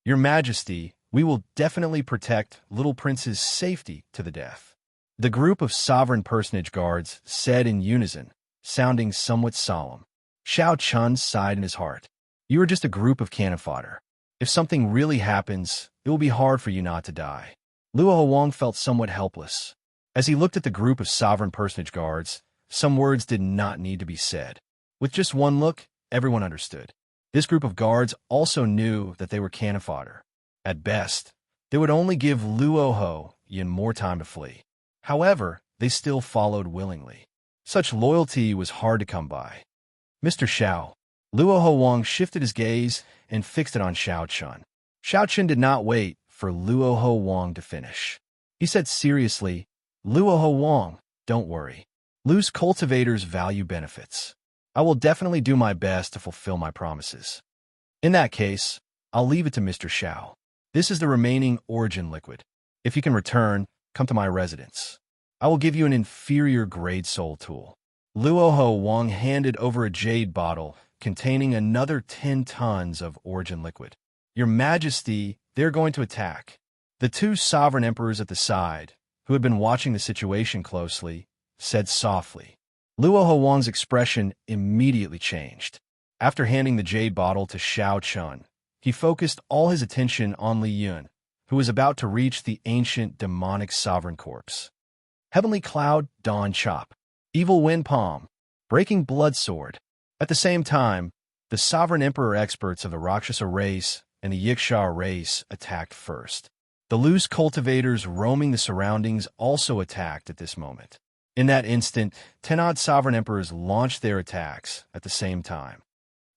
Your Majesty, we will definitely protect little prince's safety to the death. The group of sovereign personage guards said in unison, sounding somewhat solemn. Xiao Chun sighed in his heart. You are just a group of cannon fodder. If something really happens, it will be hard for you not to die. Luo Huang felt somewhat helpless. As he looked at the group of sovereign personage guards, some words did not need to be said. With just one look, everyone understood. This group of guards also knew that they were cannon fodder. At best, they would only give Luo Yin more time to flee. However, they still followed willingly. Such loyalty was hard to come by. Mr. Xiao. Luo Huang shifted his gaze and fixed it on Xiao Chun. Xiao Chun did not wait for Luo Huang to finish. He said seriously, Luo Huang, don't worry. Lu's cultivators value benefits. I will definitely do my best to fulfill my promises. In that case, I'll leave it to Mr. Xiao. This is the remaining origin liquid. If you can return, come to my residence. I will give you an inferior grade soul tool. Luo Huang handed over a jade bottle containing another 10 tons of origin liquid. Your Majesty, they're going to attack. The two sovereign emperors at the side, who had been watching the situation closely, said softly. Luo Huang's expression immediately changed. After handing the jade bottle to Xiao Chun, he focused all his attention on Li Yun, who was about to reach the ancient demonic sovereign corpse. Heavenly Cloud, Dawn Chop. Evil Wind Palm. Breaking Blood Sword. At the same time, the sovereign emperor experts of the Rakshasa race and the Yiksha race attacked first. The loose cultivators roaming the surroundings also attacked at this moment. In that instant, 10 odd sovereign emperors launched their attacks at the same time.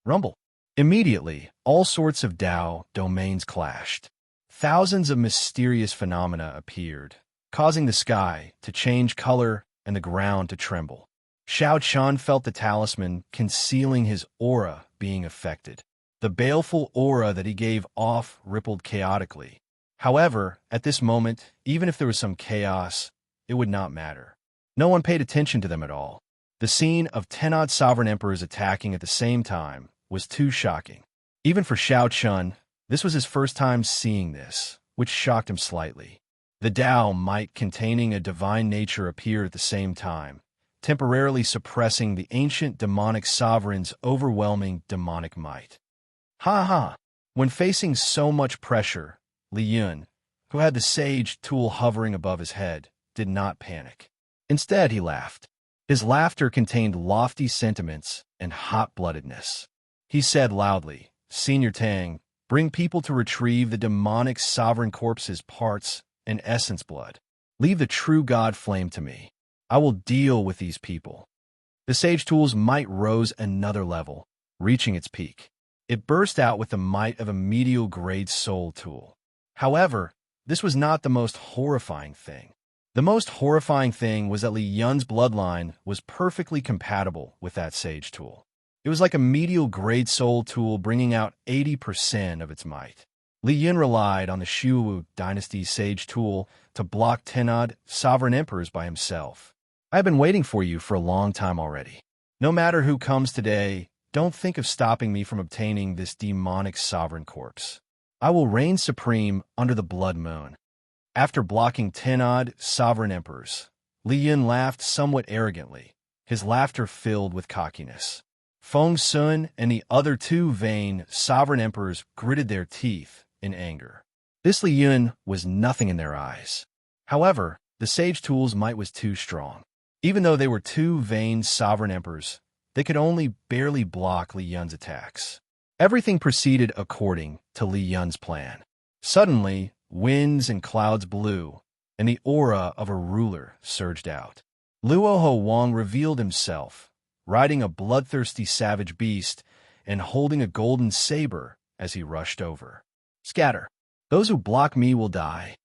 Rumble. Immediately, all sorts of Dao domains clashed. Thousands of mysterious phenomena appeared, causing the sky to change color and the ground to tremble. Xiao Chun felt the talisman concealing his aura being affected. The baleful aura that he gave off rippled chaotically. However, at this moment, even if there was some chaos, it would not matter. No one paid attention to them at all. The scene of 10 odd sovereign emperors attacking at the same time was too shocking. Even for Xiao Chun, this was his first time seeing this, which shocked him slightly. The Tao might containing a divine nature appeared at the same time, temporarily suppressing the ancient demonic sovereign's overwhelming demonic might. Ha ha! When facing so much pressure, Li Yun, who had the sage tool hovering above his head, did not panic. Instead, he laughed. His laughter contained lofty sentiments and hot-bloodedness. He said loudly, Senior Tang, bring people to retrieve the demonic sovereign corpse's parts and essence blood. Leave the true God flame to me. I will deal with these people. The sage tool's might rose another level, reaching its peak. It burst out with the might of a medial grade soul tool. However, this was not the most horrifying thing. The most horrifying thing was that Li Yun's bloodline was perfectly compatible with that sage tool. It was like a medial grade soul tool bringing out 80% of its might. Li Yun relied on the Shuwu dynasty's sage tool to block 10 odd sovereign emperors by himself. I have been waiting for you for a long time already. No matter who comes today, don't think of stopping me from obtaining this demonic sovereign corpse. I will reign supreme under the blood moon. After blocking 10 odd sovereign emperors, Li Yun laughed somewhat arrogantly, his laughter filled with cockiness. Feng Sun and the other two vain sovereign emperors gritted their teeth in anger. This Li Yun was nothing in their eyes. However, the sage tool's might was too strong. Even though they were two vain sovereign emperors, they could only barely block Li Yun's attacks. Everything proceeded according to Li Yun's plan. Suddenly, winds and clouds blew, and the aura of a ruler surged out. Luo Huang revealed himself, riding a bloodthirsty savage beast and holding a golden saber as he rushed over. Scatter. Those who block me will die.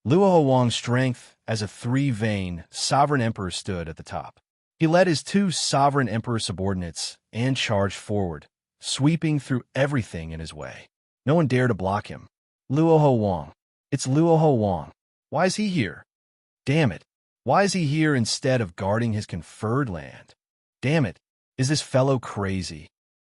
Luo Huang's strength as a three-vein sovereign emperor stood at the top. He led his two sovereign emperor subordinates and charged forward, sweeping through everything in his way. No one dared to block him. Luo Huang. It's Luo Huang. Why is he here? Damn it. Why is he here instead of guarding his conferred land? Damn it. Is this fellow crazy?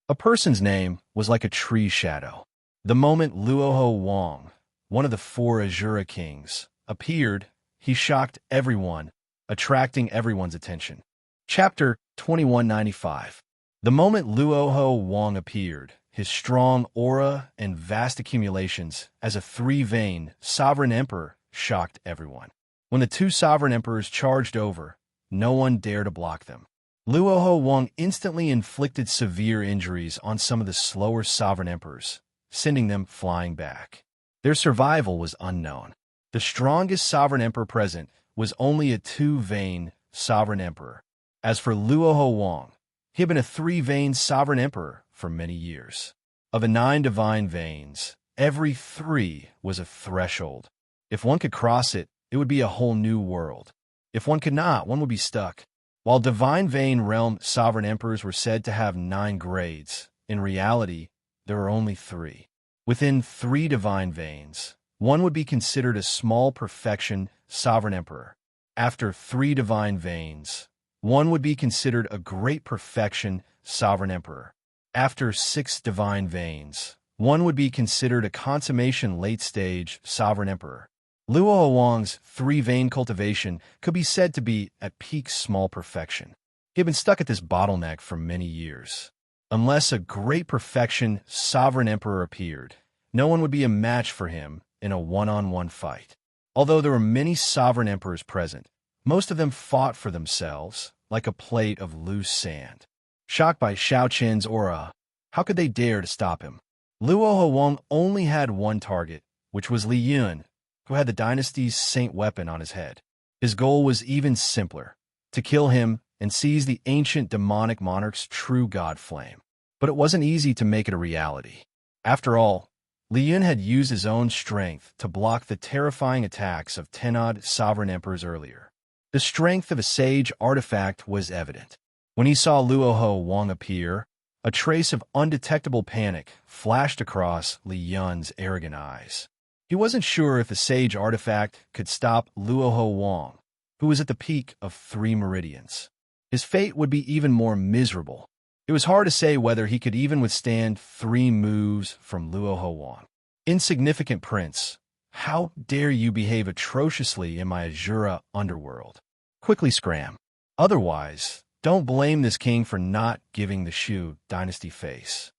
A person's name was like a tree shadow. The moment Luo Huang, one of the four Azura kings, appeared, he shocked everyone attracting everyone's attention. Chapter 2195. The moment Luoho Wang appeared, his strong aura and vast accumulations as a three-veined sovereign emperor shocked everyone. When the two sovereign emperors charged over, no one dared to block them. Luoho Wang instantly inflicted severe injuries on some of the slower sovereign emperors, sending them flying back. Their survival was unknown. The strongest sovereign emperor present was only a two-veined sovereign emperor. As for Luoho Wang, he had been a three-veined sovereign emperor for many years. Of the 9 divine veins, every 3 was a threshold. If one could cross it, it would be a whole new world. If one could not, one would be stuck. While divine vein realm sovereign emperors were said to have 9 grades, in reality, there were only 3. Within 3 divine veins, one would be considered a small perfection sovereign emperor. After 3 divine veins, one would be considered a great perfection sovereign emperor. After 6 divine veins, one would be considered a consummation late-stage sovereign emperor. Luo Wang's 3-vein cultivation could be said to be at peak small perfection. He had been stuck at this bottleneck for many years. Unless a great perfection sovereign emperor appeared, no one would be a match for him in a one-on-one fight. Although there were many sovereign emperors present, most of them fought for themselves like a plate of loose sand. Shocked by Xiaoqian's aura, how could they dare to stop him? Luo Wang only had one target, which was Li Yun, who had the dynasty's saint weapon on his head. His goal was even simpler, to kill him and seize the ancient demonic monarch's true god flame. But it wasn't easy to make it a reality. After all, Li Yun had used his own strength to block the terrifying attacks of 10-odd sovereign emperors earlier. The strength of a sage artifact was evident. When he saw Luoho Wang appear, a trace of undetectable panic flashed across Li Yun's arrogant eyes. He wasn't sure if the sage artifact could stop Luoho Wang, who was at the peak of 3 meridians. His fate would be even more miserable. It was hard to say whether he could even withstand 3 moves from Luoho Wang. Insignificant prince, how dare you behave atrociously in my Azura underworld? Quickly scram. Otherwise, don't blame this king for not giving the Shu dynasty face.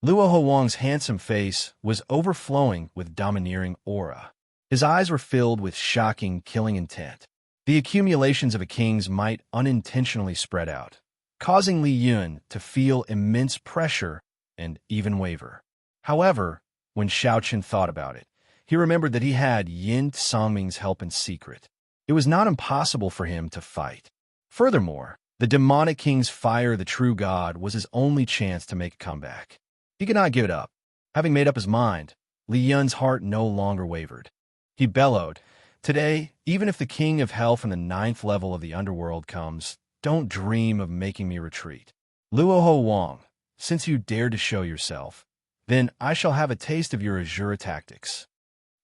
Luoho Wang's handsome face was overflowing with domineering aura. His eyes were filled with shocking, killing intent. The accumulations of a king's might unintentionally spread out, causing Li Yun to feel immense pressure and even waver. However, when Xiaoqian thought about it, he remembered that he had Yin Songming's help in secret. It was not impossible for him to fight. Furthermore, the demonic king's fire, the true god, was his only chance to make a comeback. He could not give it up. Having made up his mind, Li Yun's heart no longer wavered. He bellowed, "Today, even if the king of hell from the 9th level of the underworld comes, don't dream of making me retreat. Luoho Wang, since you dared to show yourself, then I shall have a taste of your Azura tactics."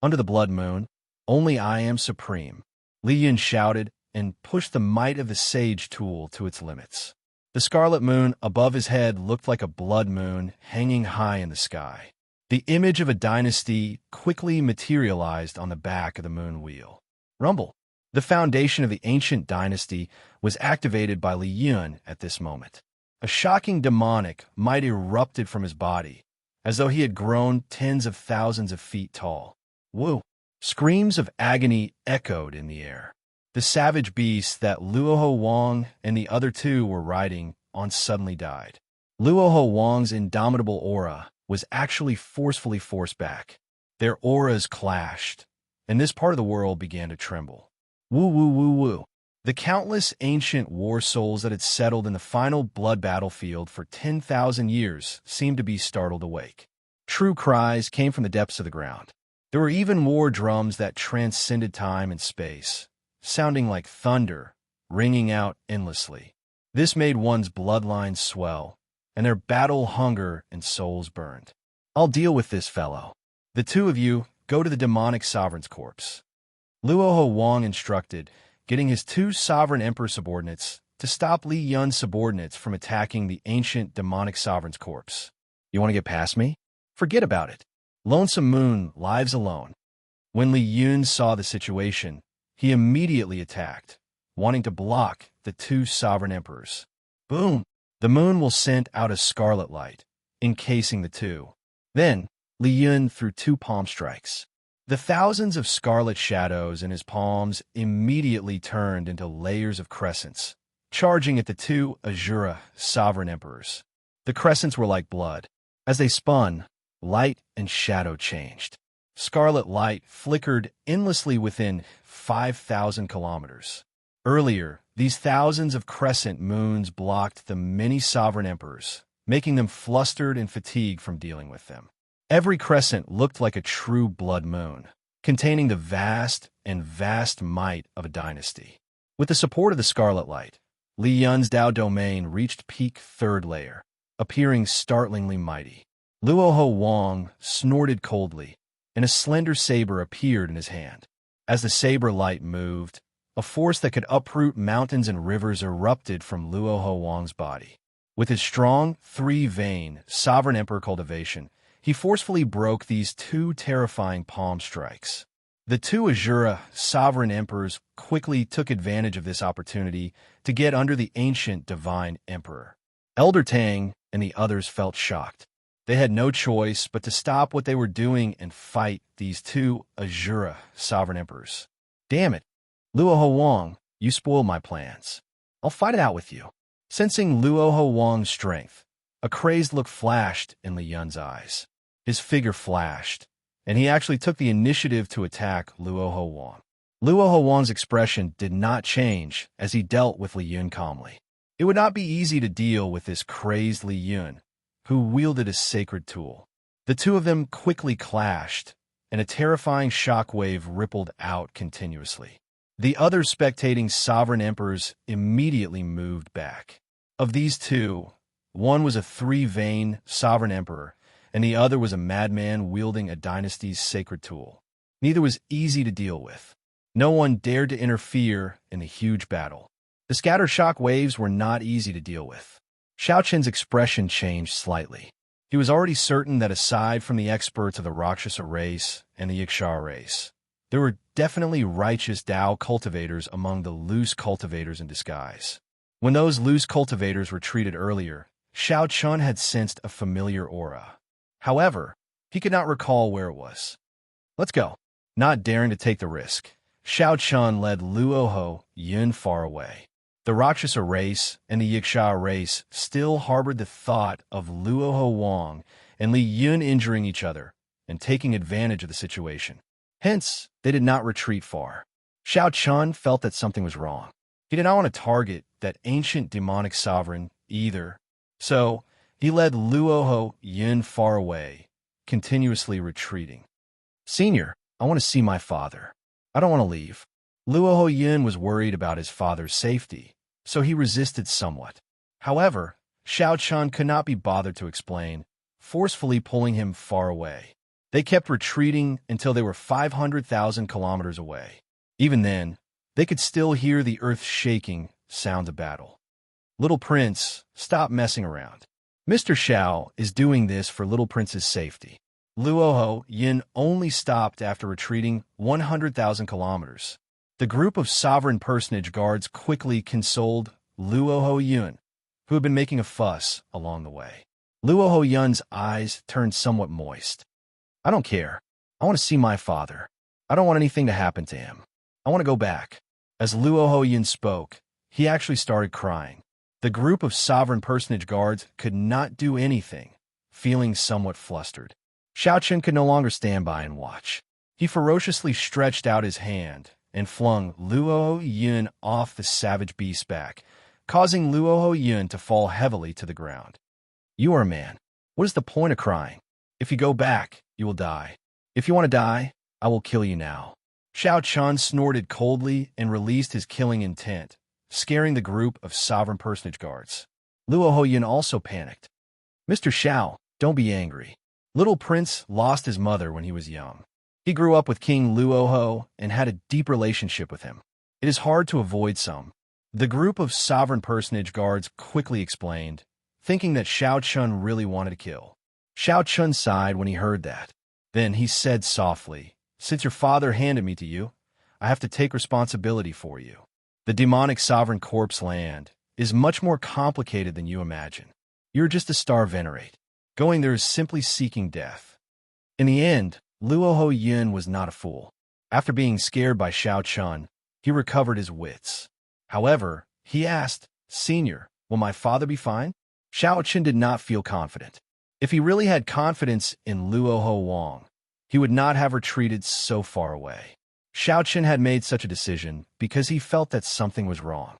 Under the blood moon, only I am supreme, Li Yun shouted and pushed the might of the sage tool to its limits. The scarlet moon above his head looked like a blood moon hanging high in the sky. The image of a dynasty quickly materialized on the back of the moon wheel. Rumble. The foundation of the ancient dynasty was activated by Li Yun at this moment. A shocking demonic might erupted from his body, as though he had grown tens of thousands of feet tall. Woo! Screams of agony echoed in the air. The savage beast that Luoho Wang and the other 2 were riding on suddenly died. Luoho Wang's indomitable aura was actually forcefully forced back. Their auras clashed, and this part of the world began to tremble. Woo woo woo woo. The countless ancient war souls that had settled in the final blood battlefield for 10,000 years seemed to be startled awake. True cries came from the depths of the ground. There were even war drums that transcended time and space, sounding like thunder, ringing out endlessly. This made one's bloodlines swell, and their battle hunger and souls burned. "I'll deal with this fellow. The 2 of you go to the demonic sovereign's corpse." Luoho Wang instructed, getting his 2 sovereign emperor subordinates to stop Li Yun's subordinates from attacking the ancient demonic sovereign's corpse. "You want to get past me? Forget about it. Lonesome Moon lives alone." When Li Yun saw the situation, he immediately attacked. wanting to block the two sovereign emperors. Boom! The moon will send out a scarlet light, encasing the two. Then, Li Yun threw two palm strikes. The thousands of scarlet shadows in his palms immediately turned into layers of crescents, charging at the two Azura sovereign emperors. The crescents were like blood. As they spun, light and shadow changed. Scarlet light flickered endlessly within 5,000 kilometers. Earlier, these thousands of crescent moons blocked the many sovereign emperors, making them flustered and fatigued from dealing with them. Every crescent looked like a true blood moon, containing the vast might of a dynasty. With the support of the scarlet light, Li Yun's Dao domain reached peak third layer, appearing startlingly mighty. Luoho Wang snorted coldly, and a slender saber appeared in his hand. As the saber light moved, a force that could uproot mountains and rivers erupted from Luoho Wang's body. With his strong, three-vein, sovereign emperor cultivation, he forcefully broke these two terrifying palm strikes. The two Azura sovereign emperors quickly took advantage of this opportunity to get under the ancient divine emperor. Elder Tang and the others felt shocked. They had no choice but to stop what they were doing and fight these two Azura sovereign emperors. Damn it, Luoho Wang, you spoiled my plans. I'll fight it out with you. Sensing Luoho Wang's strength, a crazed look flashed in Li Yun's eyes. His figure flashed, and he actually took the initiative to attack Luoho Wang. Luoho Wang's expression did not change as he dealt with Li Yun calmly. It would not be easy to deal with this crazed Li Yun, who wielded a sacred tool. The two of them quickly clashed, and a terrifying shockwave rippled out continuously. The other spectating sovereign emperors immediately moved back. Of these two, one was a three-vein sovereign emperor, and the other was a madman wielding a dynasty's sacred tool. Neither was easy to deal with. No one dared to interfere in the huge battle. The scattered shock waves were not easy to deal with. Xiaoqian's expression changed slightly. He was already certain that aside from the experts of the Rakshasa race and the Wuxia race, there were definitely righteous Dao cultivators among the loose cultivators in disguise. When those loose cultivators were treated earlier, Xiaoqian had sensed a familiar aura. However, he could not recall where it was. Let's go. Not daring to take the risk, Xiaoqian led Luoho Yun far away. The Rakshasa race and the Wuxia race still harbored the thought of Luoho Wang and Li Yun injuring each other and taking advantage of the situation. Hence, they did not retreat far. Xiaoqian felt that something was wrong. He did not want to target that ancient demonic sovereign either. So, he led Luoho Yun far away, continuously retreating. Senior, I want to see my father. I don't want to leave. Luoho Yun was worried about his father's safety, so he resisted somewhat. However, Xiaoqian could not be bothered to explain, forcefully pulling him far away. They kept retreating until they were 500,000 kilometers away. Even then, they could still hear the earth-shaking sound of battle. Little Prince, stop messing around. Mr. Xiao is doing this for Little Prince's safety. Luoho Yun only stopped after retreating 100,000 kilometers. The group of sovereign personage guards quickly consoled Luoho Yun, who had been making a fuss along the way. Luoho Yun's eyes turned somewhat moist. I don't care. I want to see my father. I don't want anything to happen to him. I want to go back. As Luoho Yun spoke, he actually started crying. The group of sovereign personage guards could not do anything, feeling somewhat flustered. Xiaoqian could no longer stand by and watch. He ferociously stretched out his hand and flung Luoho Yun off the savage beast's back, causing Luoho Yun to fall heavily to the ground. You are a man. What is the point of crying? If you go back, you will die. If you want to die, I will kill you now. Xiaoqian snorted coldly and released his killing intent, scaring the group of sovereign personage guards. Luoho Yun also panicked. Mr. Xiao, don't be angry. Little Prince lost his mother when he was young. He grew up with King Luoho and had a deep relationship with him. It is hard to avoid some. The group of sovereign personage guards quickly explained, thinking that Xiaoqian really wanted to kill. Xiaoqian sighed when he heard that. Then he said softly, Since your father handed me to you, I have to take responsibility for you. The demonic sovereign corpse land is much more complicated than you imagine. You're just a star venerate. Going there is simply seeking death. In the end, Luoho Yun was not a fool. After being scared by Xiao Chun, he recovered his wits. However, he asked, "Senior, will my father be fine?" Xiao Chun did not feel confident. If he really had confidence in Luoho Wang, he would not have retreated so far away. Xiao Chun had made such a decision because he felt that something was wrong.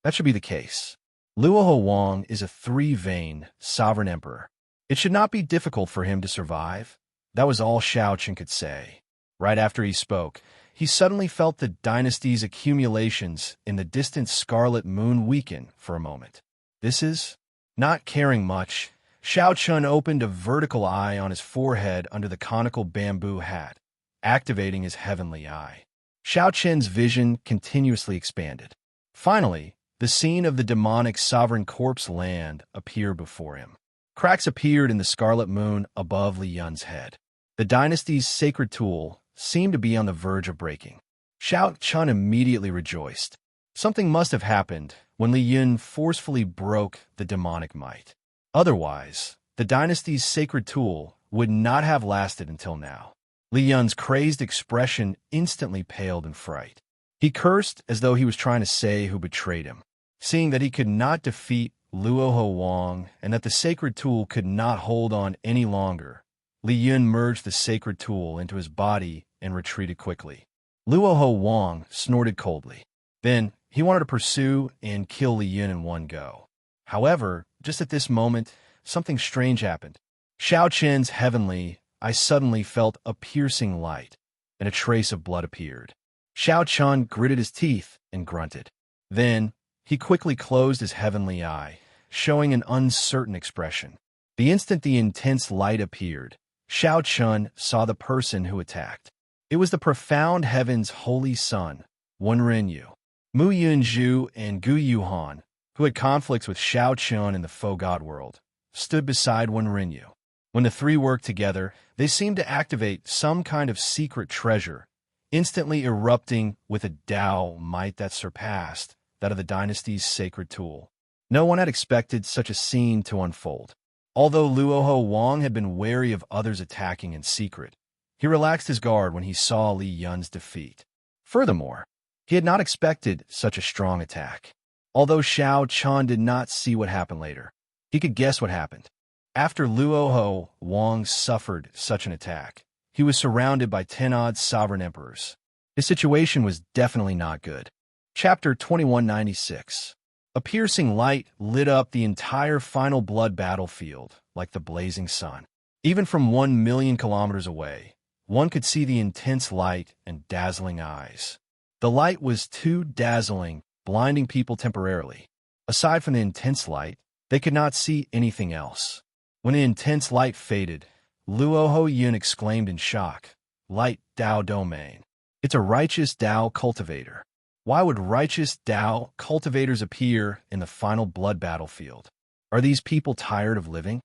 That should be the case. Luoho Wang is a three-vein sovereign emperor. It should not be difficult for him to survive. That was all Xiao Chun could say. Right after he spoke, he suddenly felt the dynasty's accumulations in the distant Scarlet Moon weaken for a moment. This is not caring much. Xiao Chun opened a vertical eye on his forehead under the conical bamboo hat, activating his heavenly eye. Xiao Chun's vision continuously expanded. Finally, the scene of the demonic sovereign corpse land appeared before him. Cracks appeared in the Scarlet Moon above Li Yun's head. The dynasty's sacred tool seemed to be on the verge of breaking. Xiao Chun immediately rejoiced. Something must have happened when Li Yun forcefully broke the demonic might. Otherwise, the dynasty's sacred tool would not have lasted until now. Li Yun's crazed expression instantly paled in fright. He cursed as though he was trying to say who betrayed him. Seeing that he could not defeat Luoho Wang and that the sacred tool could not hold on any longer, Li Yun merged the sacred tool into his body and retreated quickly. Luoho Wang snorted coldly. Then, he wanted to pursue and kill Li Yun in one go. However, just at this moment, something strange happened. Xiao Chun's heavenly eye suddenly felt a piercing light, and a trace of blood appeared. Xiao Chun gritted his teeth and grunted. Then, he quickly closed his heavenly eye, showing an uncertain expression. The instant the intense light appeared, Xiao Chun saw the person who attacked. It was the profound heaven's holy son, Wen Renyu. Mu Yunzhu and Gu Yuhan, who had conflicts with Xiao Chun in the faux god world, stood beside Wen Renyu. When the three worked together, they seemed to activate some kind of secret treasure, instantly erupting with a Dao might that surpassed that of the dynasty's sacred tool. No one had expected such a scene to unfold. Although Luoho Wang had been wary of others attacking in secret, he relaxed his guard when he saw Li Yun's defeat. Furthermore, he had not expected such a strong attack. Although Xiao Chun did not see what happened later, he could guess what happened. After Luoho Wang suffered such an attack, he was surrounded by 10 odd sovereign emperors. His situation was definitely not good. Chapter 2196. A piercing light lit up the entire final blood battlefield like the blazing sun. Even from 1 million kilometers away, one could see the intense light and dazzling eyes. The light was too dazzling, blinding people temporarily. Aside from the intense light, they could not see anything else. When the intense light faded, Luoho Yun exclaimed in shock, "Light Dao domain. It's a righteous Dao cultivator. Why would righteous Dao cultivators appear in the final blood battlefield? Are these people tired of living?"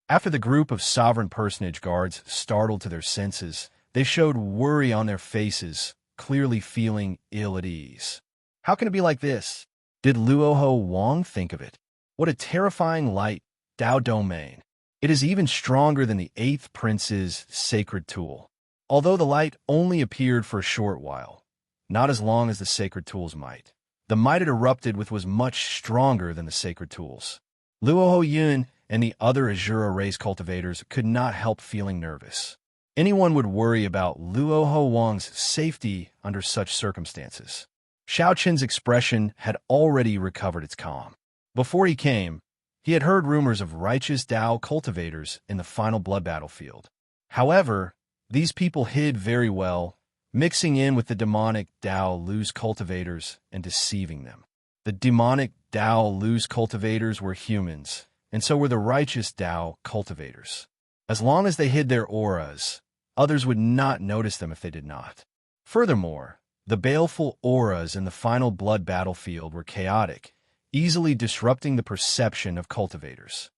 After the group of sovereign personage guards startled to their senses, they showed worry on their faces, clearly feeling ill at ease. How can it be like this? Did Luoho Wang think of it? What a terrifying light, Dao domain. It is even stronger than the 8th prince's sacred tool. Although the light only appeared for a short while, not as long as the sacred tool's might. The might it erupted with was much stronger than the sacred tools. Luoho Yun and the other Azura race cultivators could not help feeling nervous. Anyone would worry about Luoho Wang's safety under such circumstances. Xiao Chun's expression had already recovered its calm. Before he came, he had heard rumors of righteous Dao cultivators in the final blood battlefield. However, these people hid very well, mixing in with the demonic Dao Lu's cultivators and deceiving them. The demonic Dao Lu's cultivators were humans, and so were the righteous Dao cultivators. As long as they hid their auras, others would not notice them if they did not. Furthermore, the baleful auras in the final blood battlefield were chaotic, easily disrupting the perception of cultivators.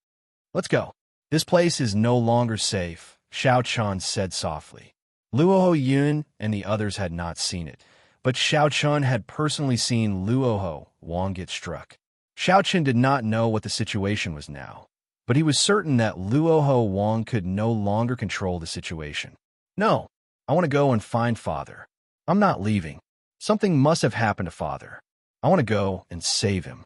"Let's go. This place is no longer safe," Xiao Chun said softly. Luoho Yun and the others had not seen it, but Xiao Chun had personally seen Luoho Wang get struck. Xiao Chun did not know what the situation was now, but he was certain that Luoho Wang could no longer control the situation. No, I want to go and find Father. I'm not leaving. Something must have happened to Father. I want to go and save him.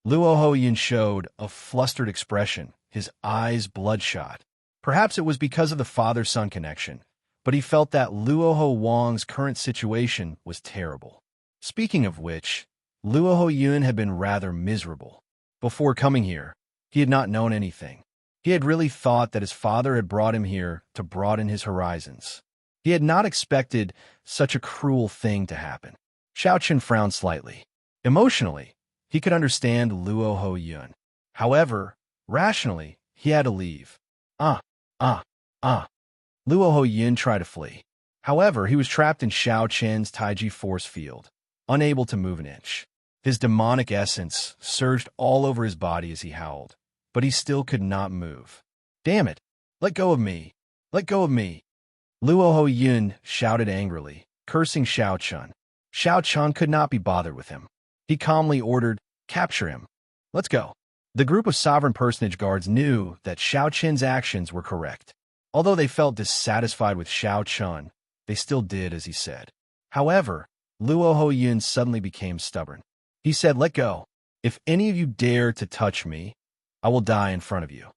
Luoho Yin showed a flustered expression, his eyes bloodshot. Perhaps it was because of the father-son connection, but he felt that Luoho Wang's current situation was terrible. Speaking of which, Luoho Yun had been rather miserable. Before coming here, he had not known anything. He had really thought that his father had brought him here to broaden his horizons. He had not expected such a cruel thing to happen. Xiao Chun frowned slightly. Emotionally, he could understand Luoho Yun. However, rationally, he had to leave. Luoho Yin tried to flee. However, he was trapped in Xiao Chen's Taiji force field, unable to move an inch. His demonic essence surged all over his body as he howled, but he still could not move. Damn it! Let go of me! Let go of me! Luoho Yin shouted angrily, cursing Xiao Chun. Xiao Chun could not be bothered with him. He calmly ordered, "Capture him. Let's go." The group of sovereign personage guards knew that Xiao Chen's actions were correct. Although they felt dissatisfied with Xiao Chun, they still did as he said. However, Luoho Yin suddenly became stubborn. He said, "Let go. If any of you dare to touch me, I will die in front of you.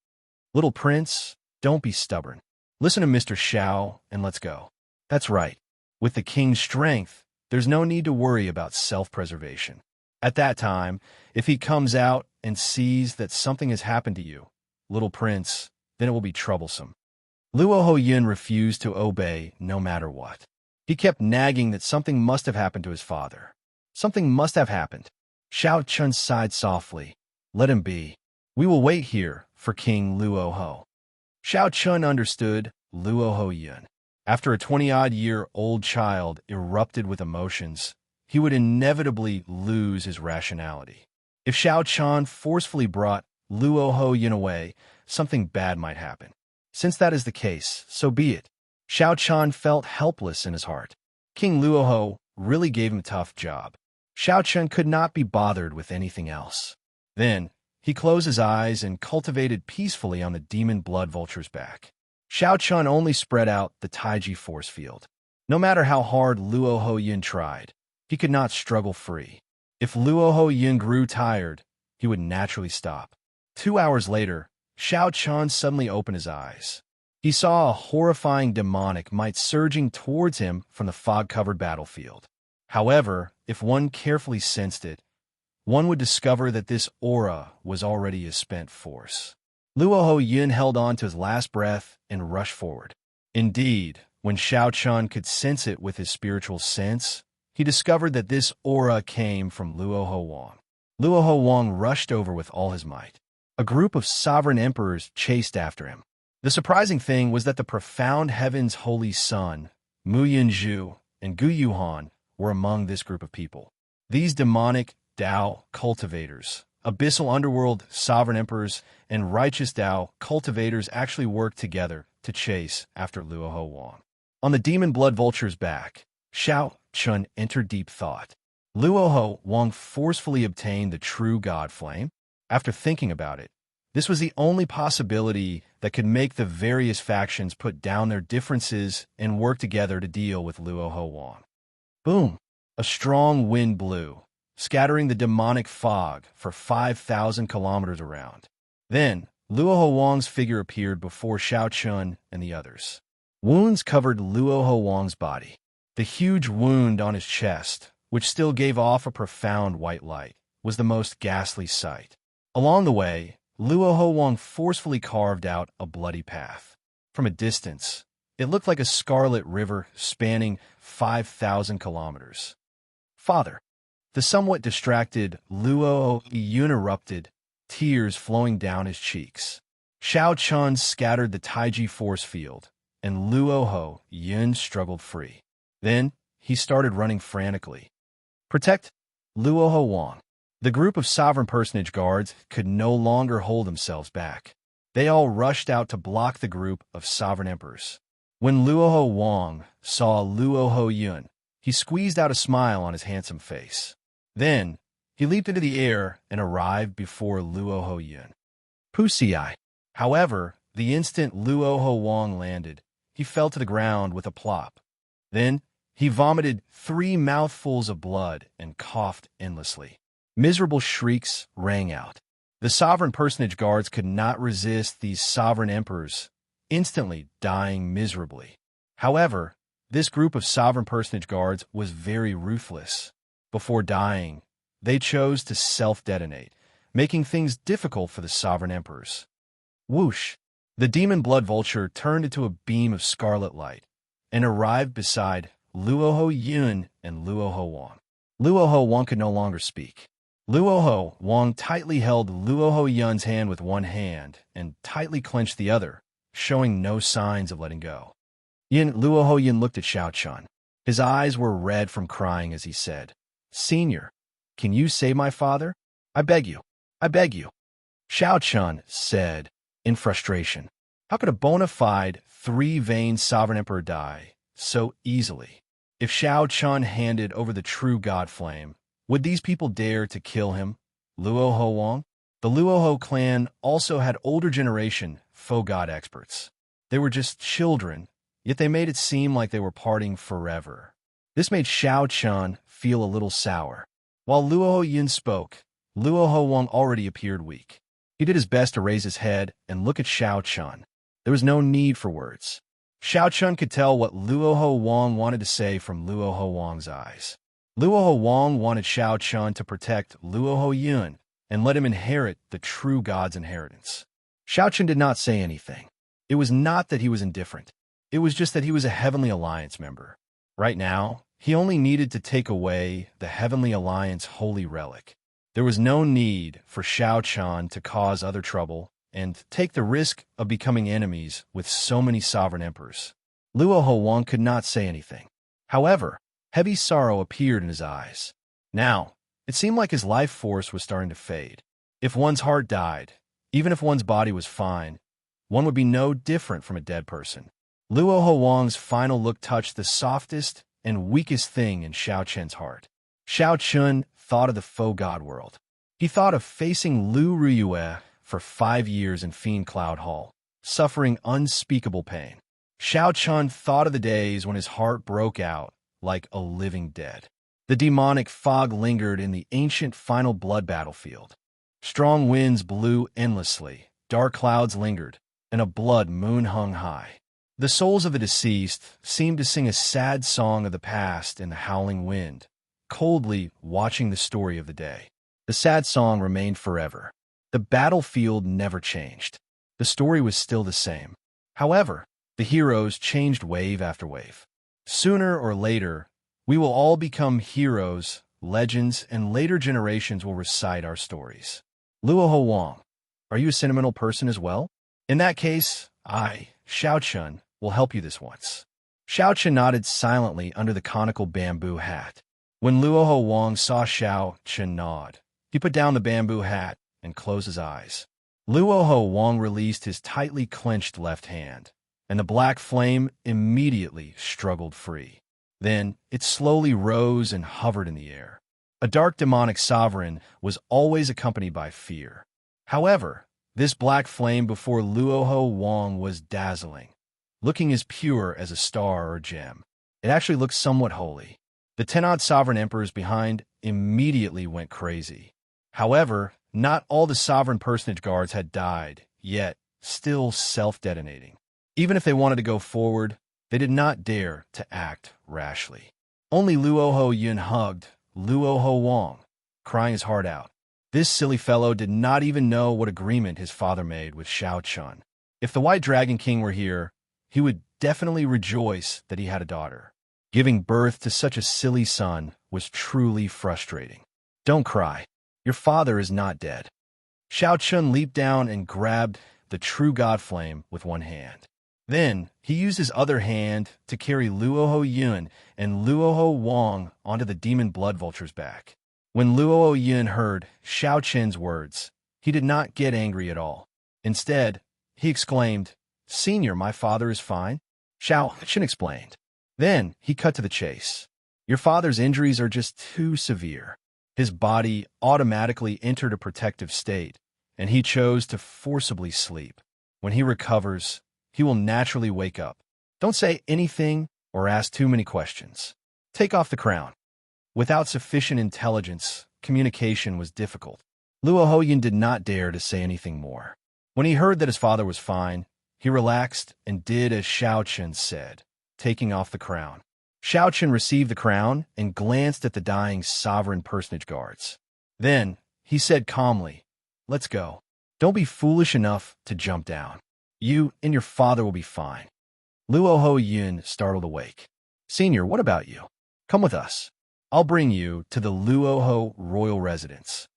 Little prince, don't be stubborn. Listen to Mr. Xiao and let's go." That's right. With the king's strength, there's no need to worry about self-preservation. At that time, if he comes out and sees that something has happened to you, little prince, then it will be troublesome. Luoho Yin refused to obey no matter what. He kept nagging that something must have happened to his father. Something must have happened. Xiao Chun sighed softly. Let him be. We will wait here for King Luoho. Xiao Chun understood Luoho Yin. After a 20-odd-year-old child erupted with emotions, he would inevitably lose his rationality. If Xiao Chun forcefully brought Luoho Yin away, something bad might happen. Since that is the case, so be it. Xiao Chun felt helpless in his heart. King Luoho really gave him a tough job. Xiao Chun could not be bothered with anything else. Then, he closed his eyes and cultivated peacefully on the demon blood vulture's back. Xiao Chun only spread out the Taiji force field. No matter how hard Luoho Yin tried, he could not struggle free. If Luoho Yin grew tired, he would naturally stop. 2 hours later, Xiao Chun suddenly opened his eyes. He saw a horrifying demonic might surging towards him from the fog-covered battlefield. However, if one carefully sensed it, one would discover that this aura was already a spent force. Luoho Yin held on to his last breath and rushed forward. Indeed, when Xiao Chun could sense it with his spiritual sense, he discovered that this aura came from Luoho Wang. Luoho Wang rushed over with all his might. A group of sovereign emperors chased after him. The surprising thing was that the profound heaven's holy son, Mu Yinzhu, and Gu Yuhan were among this group of people. These demonic Dao cultivators, abyssal underworld sovereign emperors, and righteous Dao cultivators actually worked together to chase after Luoho Wang. On the demon blood vulture's back, Xiao Chun entered deep thought. Luoho Wang forcefully obtained the true God flame. After thinking about it, this was the only possibility that could make the various factions put down their differences and work together to deal with Luoho Wang. Boom! A strong wind blew, scattering the demonic fog for 5,000 kilometers around. Then, Luoho Wang's figure appeared before Xiao Chun and the others. Wounds covered Luoho Wang's body. The huge wound on his chest, which still gave off a profound white light, was the most ghastly sight. Along the way, Luoho Wang forcefully carved out a bloody path. From a distance, it looked like a scarlet river spanning 5,000 kilometers. Father, the somewhat distracted Luoho Yun erupted, tears flowing down his cheeks. Xiao Chun scattered the Taiji force field, and Luoho Yun struggled free. Then, he started running frantically. Protect Luoho Wang. The group of sovereign personage guards could no longer hold themselves back. They all rushed out to block the group of sovereign emperors. When Luoho Wang saw Luoho Yun, He squeezed out a smile on his handsome face. Then, he leaped into the air and arrived before Luoho Yun. Pusiai. However, the instant Luoho Wang landed, he fell to the ground with a plop. Then, he vomited 3 mouthfuls of blood and coughed endlessly. Miserable shrieks rang out. The sovereign personage guards could not resist these sovereign emperors, instantly dying miserably. However, this group of sovereign personage guards was very ruthless. Before dying, they chose to self-detonate, making things difficult for the sovereign emperors. Whoosh! The demon blood vulture turned into a beam of scarlet light and arrived beside Luoho Yun and Luoho Wang. Luoho Wang could no longer speak. Luoho Wang tightly held Luoho Yun's hand with one hand and tightly clenched the other, showing no signs of letting go. Luoho Yun looked at Xianxia. His eyes were red from crying as he said, "Senior, can you save my father? I beg you. I beg you." Xianxia said, in frustration, "How could a bona fide, 3-veined sovereign emperor die so easily? If Xianxia handed over the true god flame, would these people dare to kill him?" Luoho Wang? The Luoho clan also had older generation faux god experts. They were just children, yet they made it seem like they were parting forever. This made Xianxia feel a little sour. While Luoho Yun spoke, Luoho Wang already appeared weak. He did his best to raise his head and look at Xianxia. There was no need for words. Xianxia could tell what Luoho Wang wanted to say from Luoho Wang's eyes. Luoho Wang wanted Xianxia to protect Luoho Yun and let him inherit the true god's inheritance. Xianxia did not say anything. It was not that he was indifferent. It was just that he was a Heavenly Alliance member. Right now, he only needed to take away the Heavenly Alliance holy relic. There was no need for Xianxia to cause other trouble and take the risk of becoming enemies with so many sovereign emperors. Luoho Wang could not say anything. However, heavy sorrow appeared in his eyes. Now, it seemed like his life force was starting to fade. If one's heart died, even if one's body was fine, one would be no different from a dead person. Luoho Wang's final look touched the softest and weakest thing in Xianxia's heart. Xianxia thought of the faux god world. He thought of facing Lu Ruyue for 5 years in Fiend Cloud Hall, suffering unspeakable pain. Xianxia thought of the days when his heart broke out like a living dead. The demonic fog lingered in the ancient final blood battlefield. Strong winds blew endlessly, dark clouds lingered, and a blood moon hung high. The souls of the deceased seemed to sing a sad song of the past in the howling wind, coldly watching the story of the day. The sad song remained forever. The battlefield never changed. The story was still the same. However, the heroes changed wave after wave. Sooner or later, we will all become heroes, legends, and later generations will recite our stories. Luoho Wang, are you a sentimental person as well? In that case, I, Xianxia, will help you this once. Xianxia nodded silently under the conical bamboo hat. When Luoho Wang saw Xianxia nod, he put down the bamboo hat and closed his eyes. Luoho Wang released his tightly clenched left hand, and the black flame immediately struggled free. Then it slowly rose and hovered in the air. A dark demonic sovereign was always accompanied by fear. However, this black flame before Luoho Wang was dazzling, looking as pure as a star or gem. It actually looked somewhat holy. The 10-odd sovereign emperors behind immediately went crazy. However, not all the sovereign personage guards had died, yet still self-detonating. Even if they wanted to go forward, they did not dare to act rashly. Only Luoho Yun hugged Luoho Wang, crying his heart out. This silly fellow did not even know what agreement his father made with Xianxia. If the White Dragon King were here, he would definitely rejoice that he had a daughter. Giving birth to such a silly son was truly frustrating. Don't cry. Your father is not dead. Xianxia leaped down and grabbed the true god flame with one hand. Then, he used his other hand to carry Luoho Yun and Luoho Wang onto the demon blood vulture's back. When Luoho Yun heard Xianxia's words, he did not get angry at all. Instead, he exclaimed, "Senior, my father is fine." Xianxia explained. Then, he cut to the chase. Your father's injuries are just too severe. His body automatically entered a protective state, and he chose to forcibly sleep. When he recovers, he will naturally wake up. Don't say anything or ask too many questions. Take off the crown. Without sufficient intelligence, communication was difficult. Luo Hoyin did not dare to say anything more. When he heard that his father was fine, he relaxed and did as Xianxia said, taking off the crown. Xianxia received the crown and glanced at the dying sovereign personage guards. Then, he said calmly, "Let's go. Don't be foolish enough to jump down. You and your father will be fine." Luo Hoyin startled awake. "Senior, what about you? Come with us. I'll bring you to the Luoho royal residence."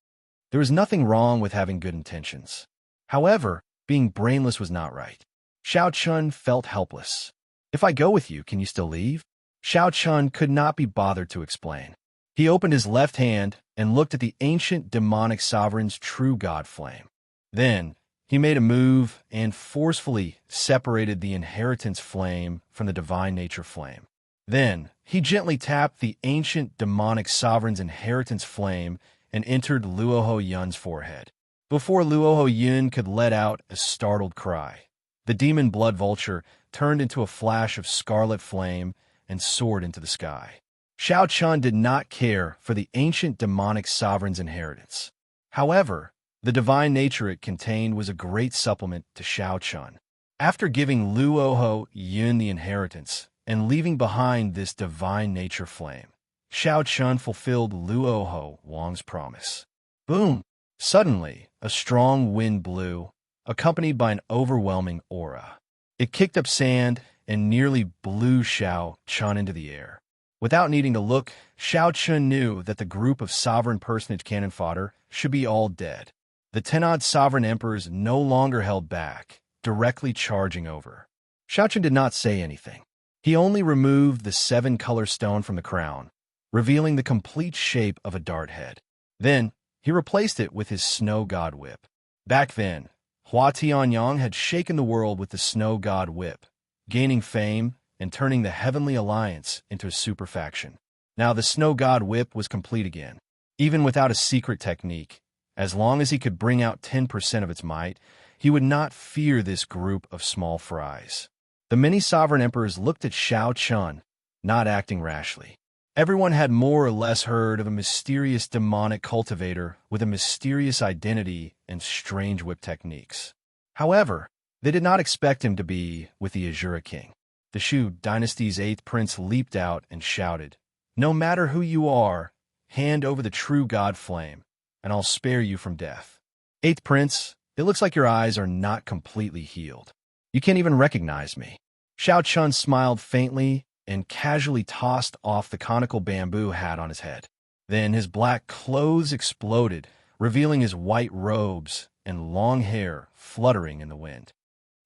There was nothing wrong with having good intentions. However, being brainless was not right. Xianxia felt helpless. "If I go with you, can you still leave?" Xianxia could not be bothered to explain. He opened his left hand and looked at the ancient demonic sovereign's true god flame. Then, he made a move and forcefully separated the inheritance flame from the divine nature flame. Then, he gently tapped the ancient demonic sovereign's inheritance flame and entered Luo Hoyin's forehead. Before Luo Hoyin could let out a startled cry, the demon blood vulture turned into a flash of scarlet flame and soared into the sky. Xianxia did not care for the ancient demonic sovereign's inheritance. However, the divine nature it contained was a great supplement to Xianxia. After giving Luo Hoyin the inheritance and leaving behind this divine nature flame, Xianxia fulfilled Luo Ho Wang's promise. Boom! Suddenly, a strong wind blew, accompanied by an overwhelming aura. It kicked up sand and nearly blew Xianxia into the air. Without needing to look, Xianxia knew that the group of sovereign personage cannon fodder should be all dead. The 10-odd sovereign emperors no longer held back, directly charging over. Xianxia did not say anything. He only removed the 7-color stone from the crown, revealing the complete shape of a dart head. Then, he replaced it with his snow god whip. Back then, Hua Tianyang had shaken the world with the snow god whip, gaining fame and turning the Heavenly Alliance into a super faction. Now the snow god whip was complete again. Even without a secret technique, as long as he could bring out 10% of its might, he would not fear this group of small fries. The many sovereign emperors looked at Xianxia, not acting rashly. Everyone had more or less heard of a mysterious demonic cultivator with a mysterious identity and strange whip techniques. However, they did not expect him to be with the Azura King. The Shu dynasty's 8th prince leaped out and shouted, "No matter who you are, hand over the true god flame, and I'll spare you from death." 8th prince, it looks like your eyes are not completely healed. You can't even recognize me. Xianxia smiled faintly and casually tossed off the conical bamboo hat on his head. Then his black clothes exploded, revealing his white robes and long hair fluttering in the wind.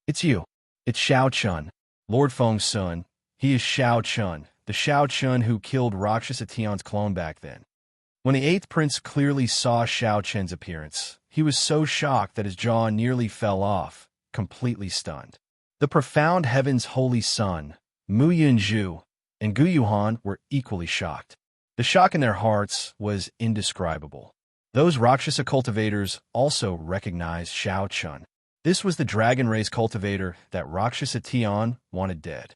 "It's you. It's Xianxia, Lord Feng's son. He is Xianxia, the Xianxia who killed Rakshasa Tian's clone back then." When the 8th prince clearly saw Xianxia's appearance, he was so shocked that his jaw nearly fell off, completely stunned. The profound heaven's holy son, Mu Yunzhu, and Gu Yuhan were equally shocked. The shock in their hearts was indescribable. Those Rakshasa cultivators also recognized Xianxia. This was the dragon race cultivator that Rakshasa Tian wanted dead.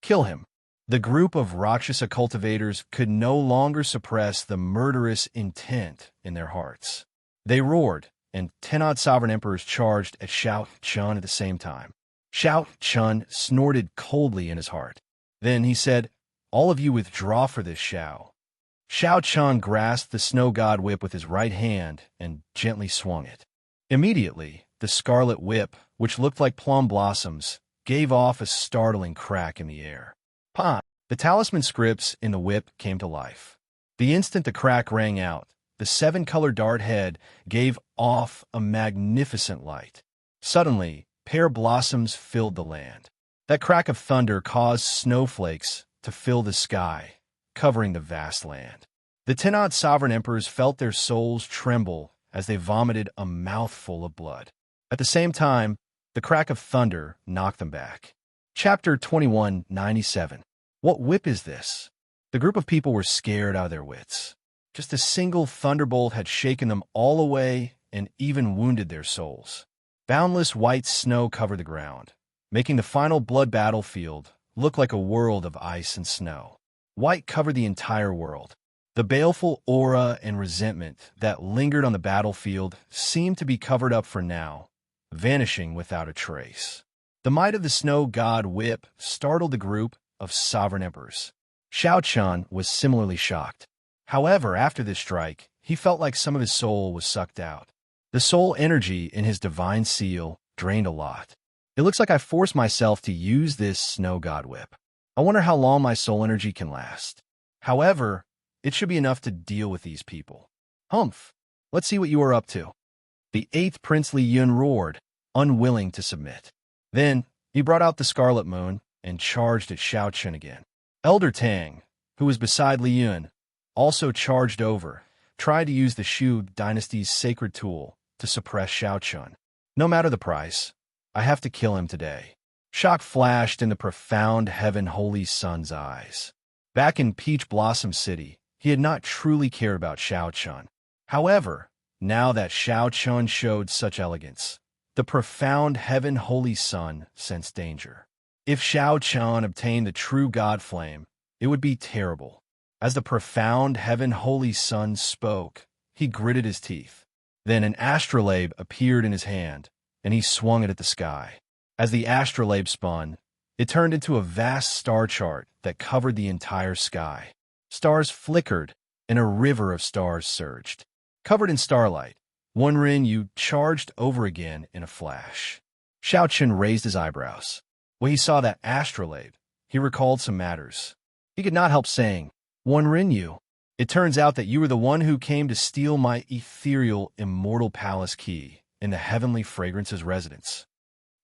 Kill him. The group of Rakshasa cultivators could no longer suppress the murderous intent in their hearts. They roared, and 10-odd sovereign emperors charged at Xianxia at the same time. Xianxia snorted coldly in his heart. Then he said, "All of you withdraw for this Xiao." Xianxia grasped the snow god whip with his right hand and gently swung it. Immediately, the scarlet whip, which looked like plum blossoms, gave off a startling crack in the air. Pah! The talisman scripts in the whip came to life. The instant the crack rang out, the 7-color dart head gave off a magnificent light. Suddenly, pear blossoms filled the land. That crack of thunder caused snowflakes to fill the sky, covering the vast land. The 10-odd sovereign emperors felt their souls tremble as they vomited a mouthful of blood. At the same time, the crack of thunder knocked them back. Chapter 2197. What whip is this? The group of people were scared out of their wits. Just a single thunderbolt had shaken them all away and even wounded their souls. Boundless white snow covered the ground, making the final blood battlefield look like a world of ice and snow. White covered the entire world. The baleful aura and resentment that lingered on the battlefield seemed to be covered up for now, vanishing without a trace. The might of the snow god whip startled the group of sovereign emperors. Xianxia was similarly shocked. However, after this strike, he felt like some of his soul was sucked out. The soul energy in his divine seal drained a lot. It looks like I forced myself to use this snow god whip. I wonder how long my soul energy can last. However, it should be enough to deal with these people. Humph! Let's see what you are up to. The 8th Prince Li Yun roared, unwilling to submit. Then, he brought out the Scarlet Moon and charged at Xianxia again. Elder Tang, who was beside Li Yun, also charged over, tried to use the Shu dynasty's sacred tool to suppress Xianxia. No matter the price, I have to kill him today. Shock flashed in the profound Heaven Holy Sun's eyes. Back in Peach Blossom City, he had not truly cared about Xianxia. However, now that Xianxia showed such elegance, the profound Heaven Holy Sun sensed danger. If Xianxia obtained the true God Flame, it would be terrible. As the profound Heaven Holy Sun spoke, he gritted his teeth. Then an astrolabe appeared in his hand, and he swung it at the sky. As the astrolabe spun, it turned into a vast star chart that covered the entire sky. Stars flickered, and a river of stars surged. Covered in starlight, Wen charged over again in a flash. Xianxia raised his eyebrows. When he saw that astrolabe, he recalled some matters. He could not help saying, Wen, it turns out that you were the one who came to steal my ethereal Immortal Palace key in the Heavenly Fragrance's residence.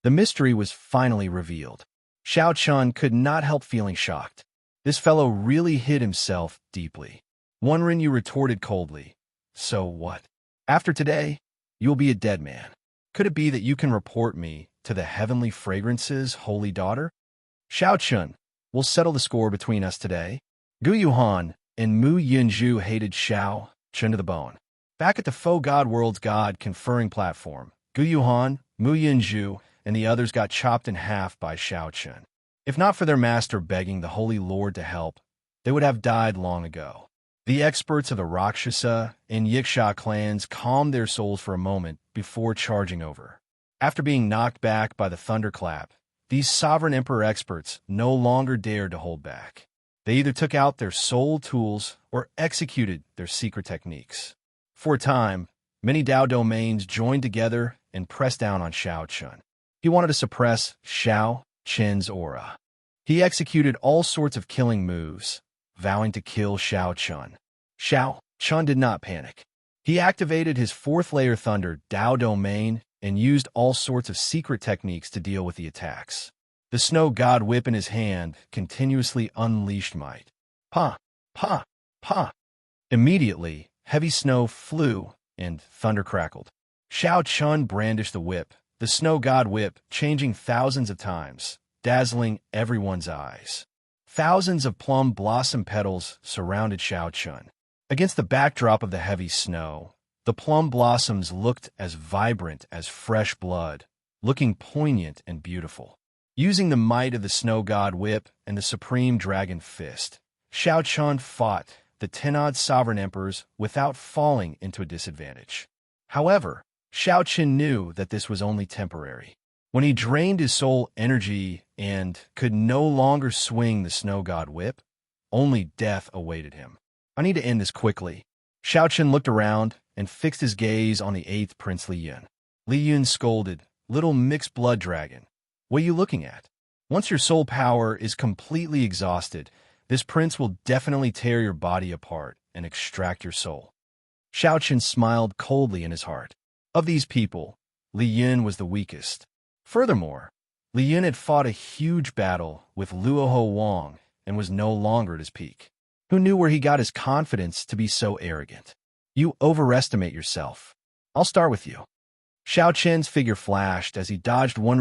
The mystery was finally revealed. Xianxia could not help feeling shocked. This fellow really hid himself deeply. Wen retorted coldly, So what? After today, you will be a dead man. Could it be that you can report me to the Heavenly Fragrance's holy daughter? Xianxia, we'll settle the score between us today. Gu Yuhan and Mu Yunju hated Xianxia to the bone. Back at the faux god world's god conferring platform, Gu Yuhan, Mu Yunju, and the others got chopped in half by Xianxia. If not for their master begging the Holy Lord to help, they would have died long ago. The experts of the Rakshasa and Wuxia clans calmed their souls for a moment before charging over. After being knocked back by the thunderclap, these sovereign emperor experts no longer dared to hold back. They either took out their soul tools or executed their secret techniques. For a time, many Dao domains joined together and pressed down on Xianxia. He wanted to suppress Xianxia's aura. He executed all sorts of killing moves, vowing to kill Xianxia. Xianxia did not panic. He activated his 4th layer Thunder Dao domain and used all sorts of secret techniques to deal with the attacks. The snow god whip in his hand continuously unleashed might. Pa! Pa! Pa! Immediately, heavy snow flew and thunder crackled. Xianxia brandished the whip, the snow god whip changing thousands of times, dazzling everyone's eyes. Thousands of plum blossom petals surrounded Xianxia. Against the backdrop of the heavy snow, the plum blossoms looked as vibrant as fresh blood, looking poignant and beautiful. Using the might of the snow god whip and the supreme dragon fist, Xianxia fought the 10 odd sovereign emperors without falling into a disadvantage. However, Xianxia knew that this was only temporary. When he drained his soul energy and could no longer swing the snow god whip, only death awaited him. I need to end this quickly. Xianxia looked around and fixed his gaze on the 8th Prince Li Yun. Li Yun scolded, Little mixed blood dragon, what are you looking at? Once your soul power is completely exhausted, this prince will definitely tear your body apart and extract your soul. Xianxia smiled coldly in his heart. Of these people, Li Yun was the weakest. Furthermore, Li Yun had fought a huge battle with Luoho Wang and was no longer at his peak. Who knew where he got his confidence to be so arrogant? You overestimate yourself. I'll start with you. Xianxia's figure flashed as he dodged Wen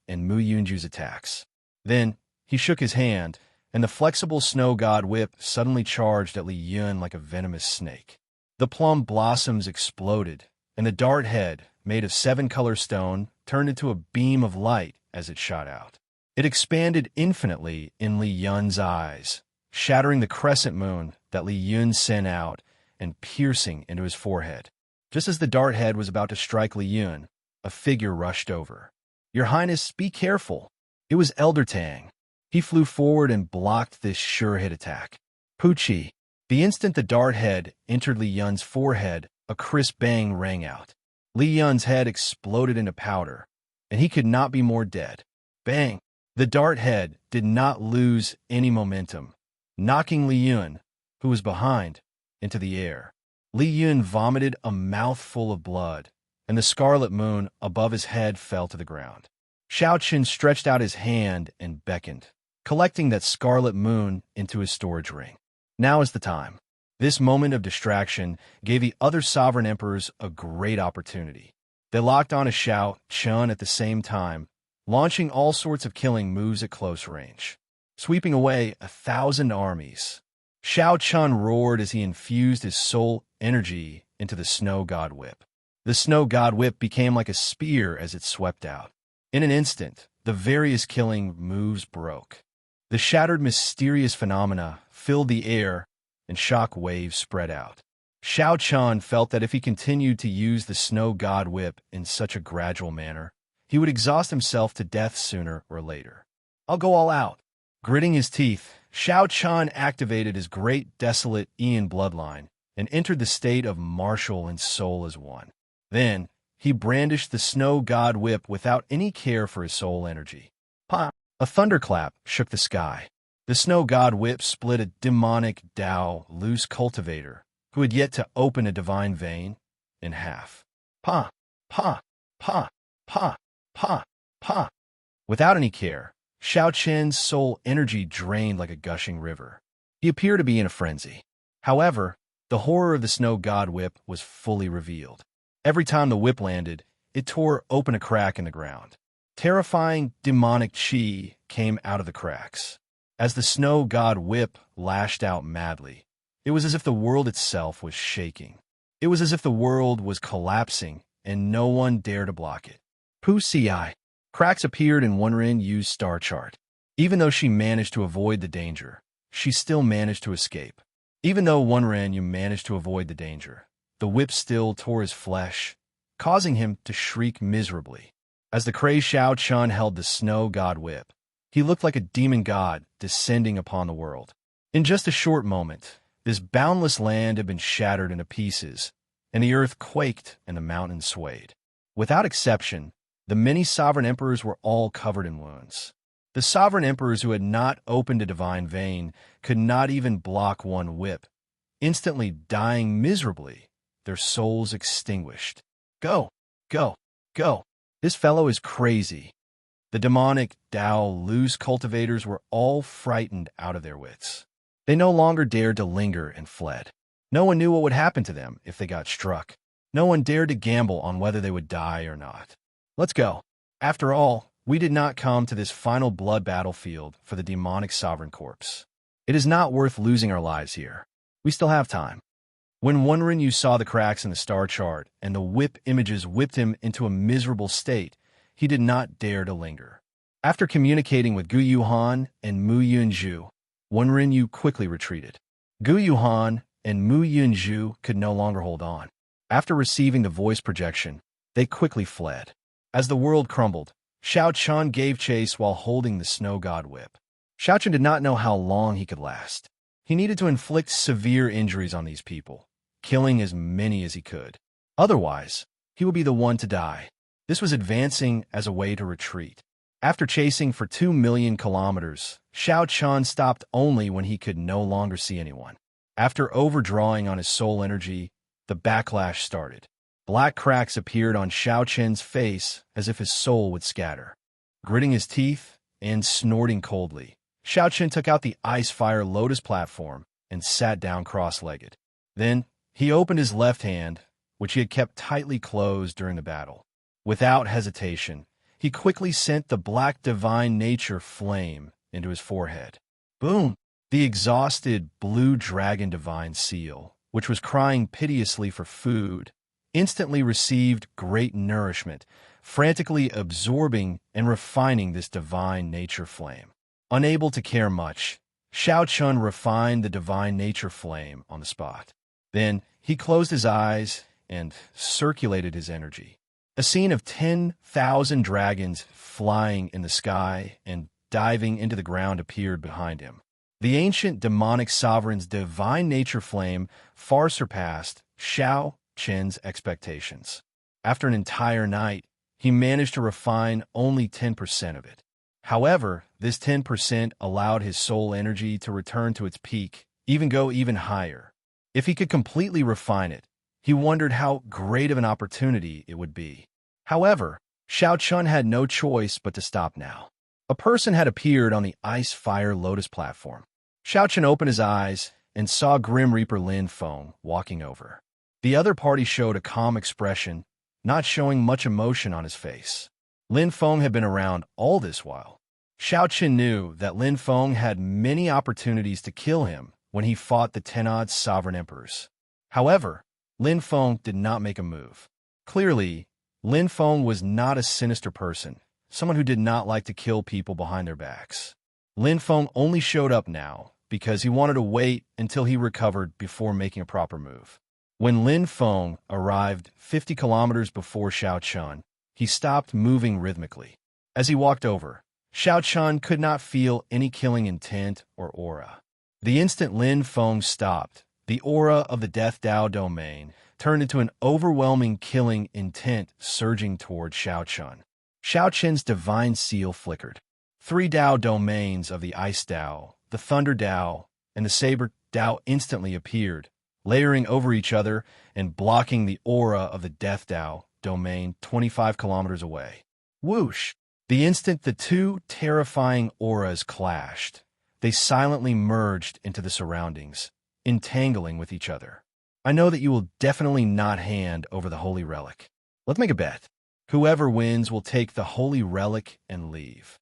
and Mu Yunju's attacks. Then, he shook his hand, and the flexible snow god whip suddenly charged at Li Yun like a venomous snake. The plum blossoms exploded, and the dart head, made of 7-color stone, turned into a beam of light as it shot out. It expanded infinitely in Li Yun's eyes, shattering the crescent moon that Li Yun sent out and piercing into his forehead. Just as the dart head was about to strike Li Yun, a figure rushed over. "Your Highness, be careful." It was Elder Tang. He flew forward and blocked this sure-hit attack. Poochie. The instant the dart head entered Li Yun's forehead, a crisp bang rang out. Li Yun's head exploded into powder, and he could not be more dead. Bang! The dart head did not lose any momentum, knocking Li Yun, who was behind, into the air. Li Yun vomited a mouthful of blood, and the scarlet moon above his head fell to the ground. Xianxia stretched out his hand and beckoned, collecting that scarlet moon into his storage ring. Now is the time. This moment of distraction gave the other sovereign emperors a great opportunity. They locked on to Xianxia at the same time, launching all sorts of killing moves at close range, sweeping away 1,000 armies. Xianxia roared as he infused his soul energy into the snow god whip. The snow god whip became like a spear as it swept out. In an instant, the various killing moves broke. The shattered mysterious phenomena filled the air, and shock waves spread out. Xianxia felt that if he continued to use the snow god whip in such a gradual manner, he would exhaust himself to death sooner or later. "I'll go all out." Gritting his teeth, Xianxia activated his great desolate Ian bloodline and entered the state of martial and soul as one. Then, he brandished the snow god whip without any care for his soul energy. Pa! A thunderclap shook the sky. The snow god whip split a demonic Dao loose cultivator, who had yet to open a divine vein, in half. Pa! Pa! Pa! Pa! Pa! Pa! Without any care, Xianxia's soul energy drained like a gushing river. He appeared to be in a frenzy. However, the horror of the snow god whip was fully revealed. Every time the whip landed, it tore open a crack in the ground. Terrifying demonic chi came out of the cracks. As the snow god whip lashed out madly, it was as if the world itself was shaking. It was as if the world was collapsing, and no one dared to block it. Wuxia. Cracks appeared in Wenren Yu's star chart. Even though she managed to avoid the danger, she still managed to escape. Even though Wenren Yu managed to avoid the danger, the whip still tore his flesh, causing him to shriek miserably. As the crazed Xianxia held the snow god whip, he looked like a demon god descending upon the world. In just a short moment, this boundless land had been shattered into pieces, and the earth quaked and the mountains swayed. Without exception, the many sovereign emperors were all covered in wounds. The sovereign emperors who had not opened a divine vein could not even block one whip, instantly dying miserably, their souls extinguished. Go, go, go. This fellow is crazy. The demonic Dao loose cultivators were all frightened out of their wits. They no longer dared to linger and fled. No one knew what would happen to them if they got struck. No one dared to gamble on whether they would die or not. Let's go. After all, we did not come to this final blood battlefield for the demonic sovereign corpse. It is not worth losing our lives here. We still have time. When Wenren Yu saw the cracks in the star chart and the whip images whipped him into a miserable state, he did not dare to linger. After communicating with Gu Yuhan and Mu Yunzhu, Wenren Yu quickly retreated. Gu Yuhan and Mu Yunzhu could no longer hold on. After receiving the voice projection, they quickly fled. As the world crumbled, Xianxia gave chase while holding the snow god whip. Xianxia did not know how long he could last. He needed to inflict severe injuries on these people, killing as many as he could. Otherwise, he would be the one to die. This was advancing as a way to retreat. After chasing for 2 million kilometers, Xianxia stopped only when he could no longer see anyone. After overdrawing on his soul energy, the backlash started. Black cracks appeared on Xianxia's face as if his soul would scatter. Gritting his teeth and snorting coldly, Xianxia took out the ice-fire lotus platform and sat down cross-legged. Then, he opened his left hand, which he had kept tightly closed during the battle. Without hesitation, he quickly sent the black divine nature flame into his forehead. Boom! The exhausted blue dragon divine seal, which was crying piteously for food, instantly received great nourishment, frantically absorbing and refining this divine nature flame. Unable to care much, Xianxia refined the divine nature flame on the spot. Then he closed his eyes and circulated his energy. A scene of 10,000 dragons flying in the sky and diving into the ground appeared behind him. The ancient demonic sovereign's divine nature flame far surpassed Xianxia's expectations. After an entire night, he managed to refine only 10% of it. However, this 10% allowed his soul energy to return to its peak, even go even higher. If he could completely refine it, he wondered how great of an opportunity it would be. However, Xianxia had no choice but to stop now. A person had appeared on the Ice Fire Lotus platform. Xianxia opened his eyes and saw Grim Reaper Lin Feng walking over. The other party showed a calm expression, not showing much emotion on his face. Lin Feng had been around all this while. Xianxia knew that Lin Feng had many opportunities to kill him when he fought the Tenod's sovereign emperors. However, Lin Feng did not make a move. Clearly, Lin Feng was not a sinister person, someone who did not like to kill people behind their backs. Lin Feng only showed up now because he wanted to wait until he recovered before making a proper move. When Lin Feng arrived 50 kilometers before Xianxia, he stopped moving rhythmically. As he walked over, Xianxia could not feel any killing intent or aura. The instant Lin Feng stopped, the aura of the Death Dao domain turned into an overwhelming killing intent surging toward Xianxia. Xiaoqian's divine seal flickered. 3 Dao domains of the Ice Dao, the Thunder Dao, and the Saber Dao instantly appeared, layering over each other and blocking the aura of the Death Dao domain 25 kilometers away. Whoosh! The instant the two terrifying auras clashed, they silently merged into the surroundings, entangling with each other. I know that you will definitely not hand over the holy relic. Let's make a bet. Whoever wins will take the holy relic and leave.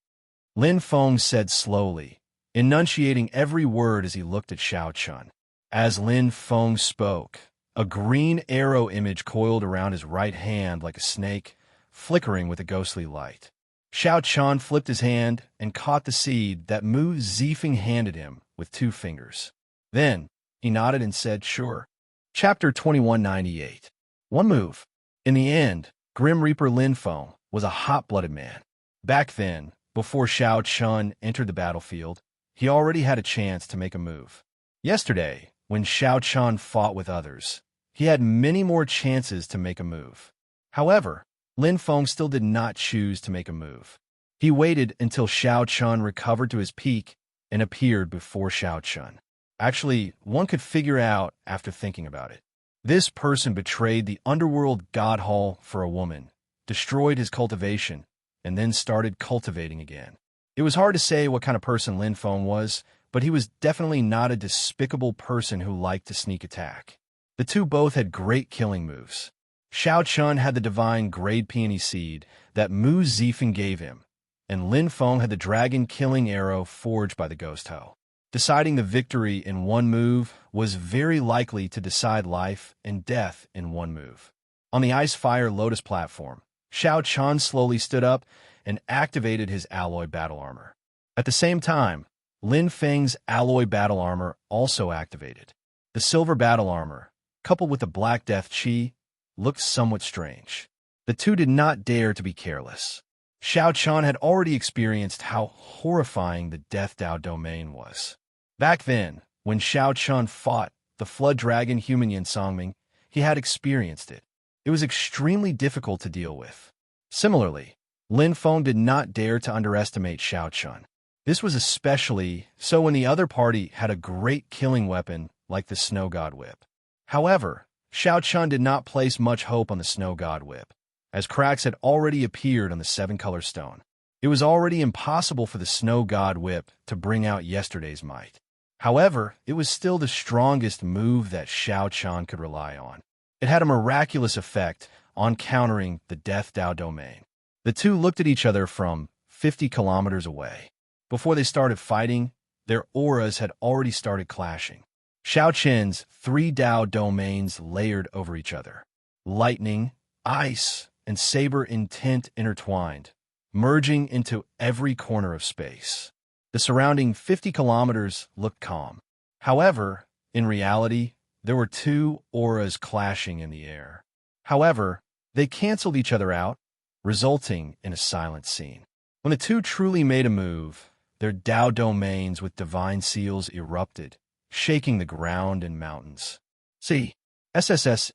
Lin Feng said slowly, enunciating every word as he looked at Xianxia. As Lin Feng spoke, a green arrow image coiled around his right hand like a snake, flickering with a ghostly light. Xianxia flipped his hand and caught the seed that Mu Zifeng handed him with 2 fingers. Then, he nodded and said, "Sure." Chapter 2198. One move. In the end, Grim Reaper Lin Feng was a hot-blooded man. Back then, before Xianxia entered the battlefield, he already had a chance to make a move. Yesterday, when Xianxia fought with others, he had many more chances to make a move. However, Lin Feng still did not choose to make a move. He waited until Xianxia recovered to his peak and appeared before Xianxia. Actually, one could figure out after thinking about it. This person betrayed the underworld god hall for a woman, destroyed his cultivation, and then started cultivating again. It was hard to say what kind of person Lin Feng was, but he was definitely not a despicable person who liked to sneak attack. The two both had great killing moves. Xianxia had the divine Grade Peony Seed that Mu Zifeng gave him, and Lin Feng had the dragon-killing arrow forged by the Ghost Hoe. Deciding the victory in one move was very likely to decide life and death in one move. On the Ice Fire Lotus platform, Xianxia slowly stood up and activated his alloy battle armor. At the same time, Lin Feng's alloy battle armor also activated. The silver battle armor, coupled with the Black Death Chi, looked somewhat strange. The two did not dare to be careless. Xianxia had already experienced how horrifying the Death Dao domain was. Back then, when Xianxia fought the Flood Dragon human Songming, he had experienced it. It was extremely difficult to deal with. Similarly, Lin Feng did not dare to underestimate Xianxia. This was especially so when the other party had a great killing weapon like the Snow God Whip. However, Xianxia did not place much hope on the Snow God Whip, as cracks had already appeared on the 7-color stone. It was already impossible for the Snow God Whip to bring out yesterday's might. However, it was still the strongest move that Xianxia could rely on. It had a miraculous effect on countering the Death Dao domain. The two looked at each other from 50 kilometers away. Before they started fighting, Their auras had already started clashing. Xianxia's 3 Dao domains layered over each other. Lightning, ice, and saber intent intertwined, merging into every corner of space. The surrounding 50 kilometers looked calm. However, in reality, there were 2 auras clashing in the air. However, they canceled each other out, resulting in a silent scene. When the 2 truly made a move, their Dao domains with divine seals erupted, shaking the ground and mountains. See, SSS.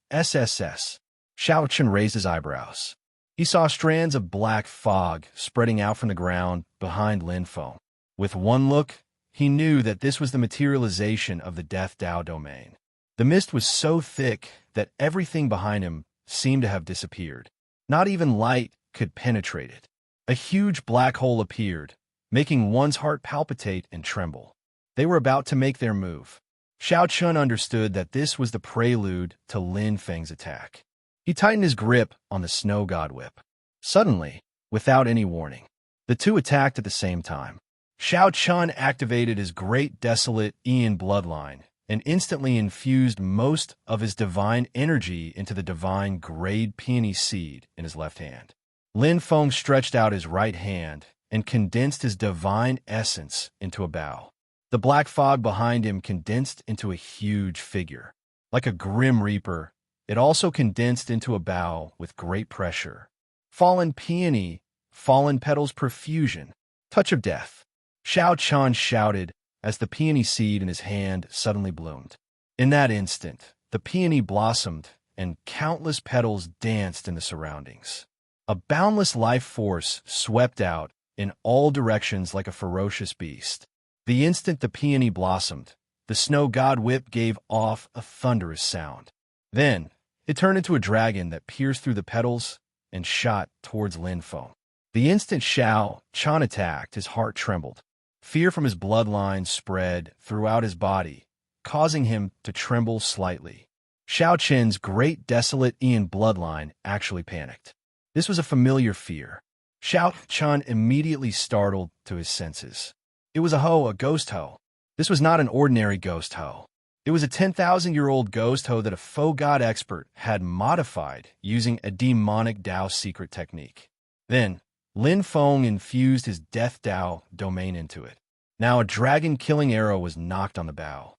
Xiaochen raised his eyebrows. He saw strands of black fog spreading out from the ground behind Linfeng. With one look, he knew that this was the materialization of the Death Dao domain. The mist was so thick that everything behind him seemed to have disappeared. Not even light could penetrate it. A huge black hole appeared, making one's heart palpitate and tremble. They were about to make their move. Xiaochen understood that this was the prelude to Lin Feng's attack. He tightened his grip on the snow god whip. Suddenly, without any warning, the 2 attacked at the same time. Xiaochen activated his great desolate Ian bloodline and instantly infused most of his divine energy into the divine grade peony seed in his left hand. Lin Feng stretched out his right hand and condensed his divine essence into a bow. The black fog behind him condensed into a huge figure. Like a grim reaper, it also condensed into a bow with great pressure. Fallen peony, fallen petals profusion, touch of death. Xiaochen shouted as the peony seed in his hand suddenly bloomed. In that instant, the peony blossomed and countless petals danced in the surroundings. A boundless life force swept out in all directions like a ferocious beast. The instant the peony blossomed, the snow god whip gave off a thunderous sound. Then, it turned into a dragon that pierced through the petals and shot towards Linfeng. The instant Xiaochen attacked, his heart trembled. Fear from his bloodline spread throughout his body, causing him to tremble slightly. Xiaochen's great desolate Ian bloodline actually panicked. This was a familiar fear. Xiaochen immediately startled to his senses. It was a ghost hoe. This was not an ordinary ghost hoe. It was a 10,000-year-old ghost hoe that a faux god expert had modified using a demonic Dao secret technique. Then, Lin Feng infused his Death Dao domain into it. Now a dragon-killing arrow was knocked on the bow.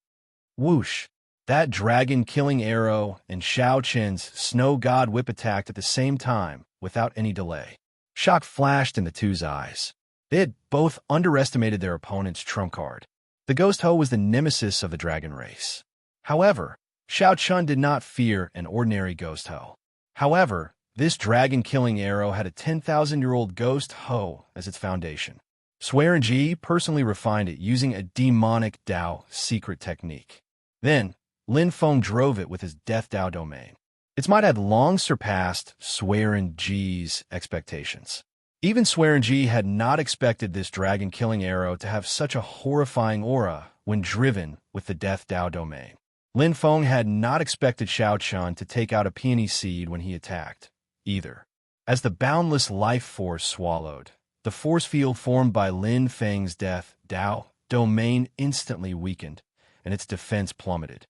Whoosh! That dragon-killing arrow and Xiaochen's snow god whip attacked at the same time, without any delay. Shock flashed in the 2's eyes. They had both underestimated their opponent's trump card. The ghost hoe was the nemesis of the dragon race. However, Xiaochen did not fear an ordinary ghost hoe. However, this dragon-killing arrow had a 10,000-year-old ghost hoe as its foundation. Swear and Ji personally refined it using a demonic Dao secret technique. Then, Lin Feng drove it with his Death Dao domain. Its might had long surpassed Swear and Ji's expectations. Even Swear and Ji had not expected this dragon-killing arrow to have such a horrifying aura when driven with the Death Dao domain. Lin Feng had not expected Xiaochen to take out a peony seed when he attacked, either. As the boundless life force swallowed, the force field formed by Lin Feng's Death Dao domain instantly weakened, and its defense plummeted.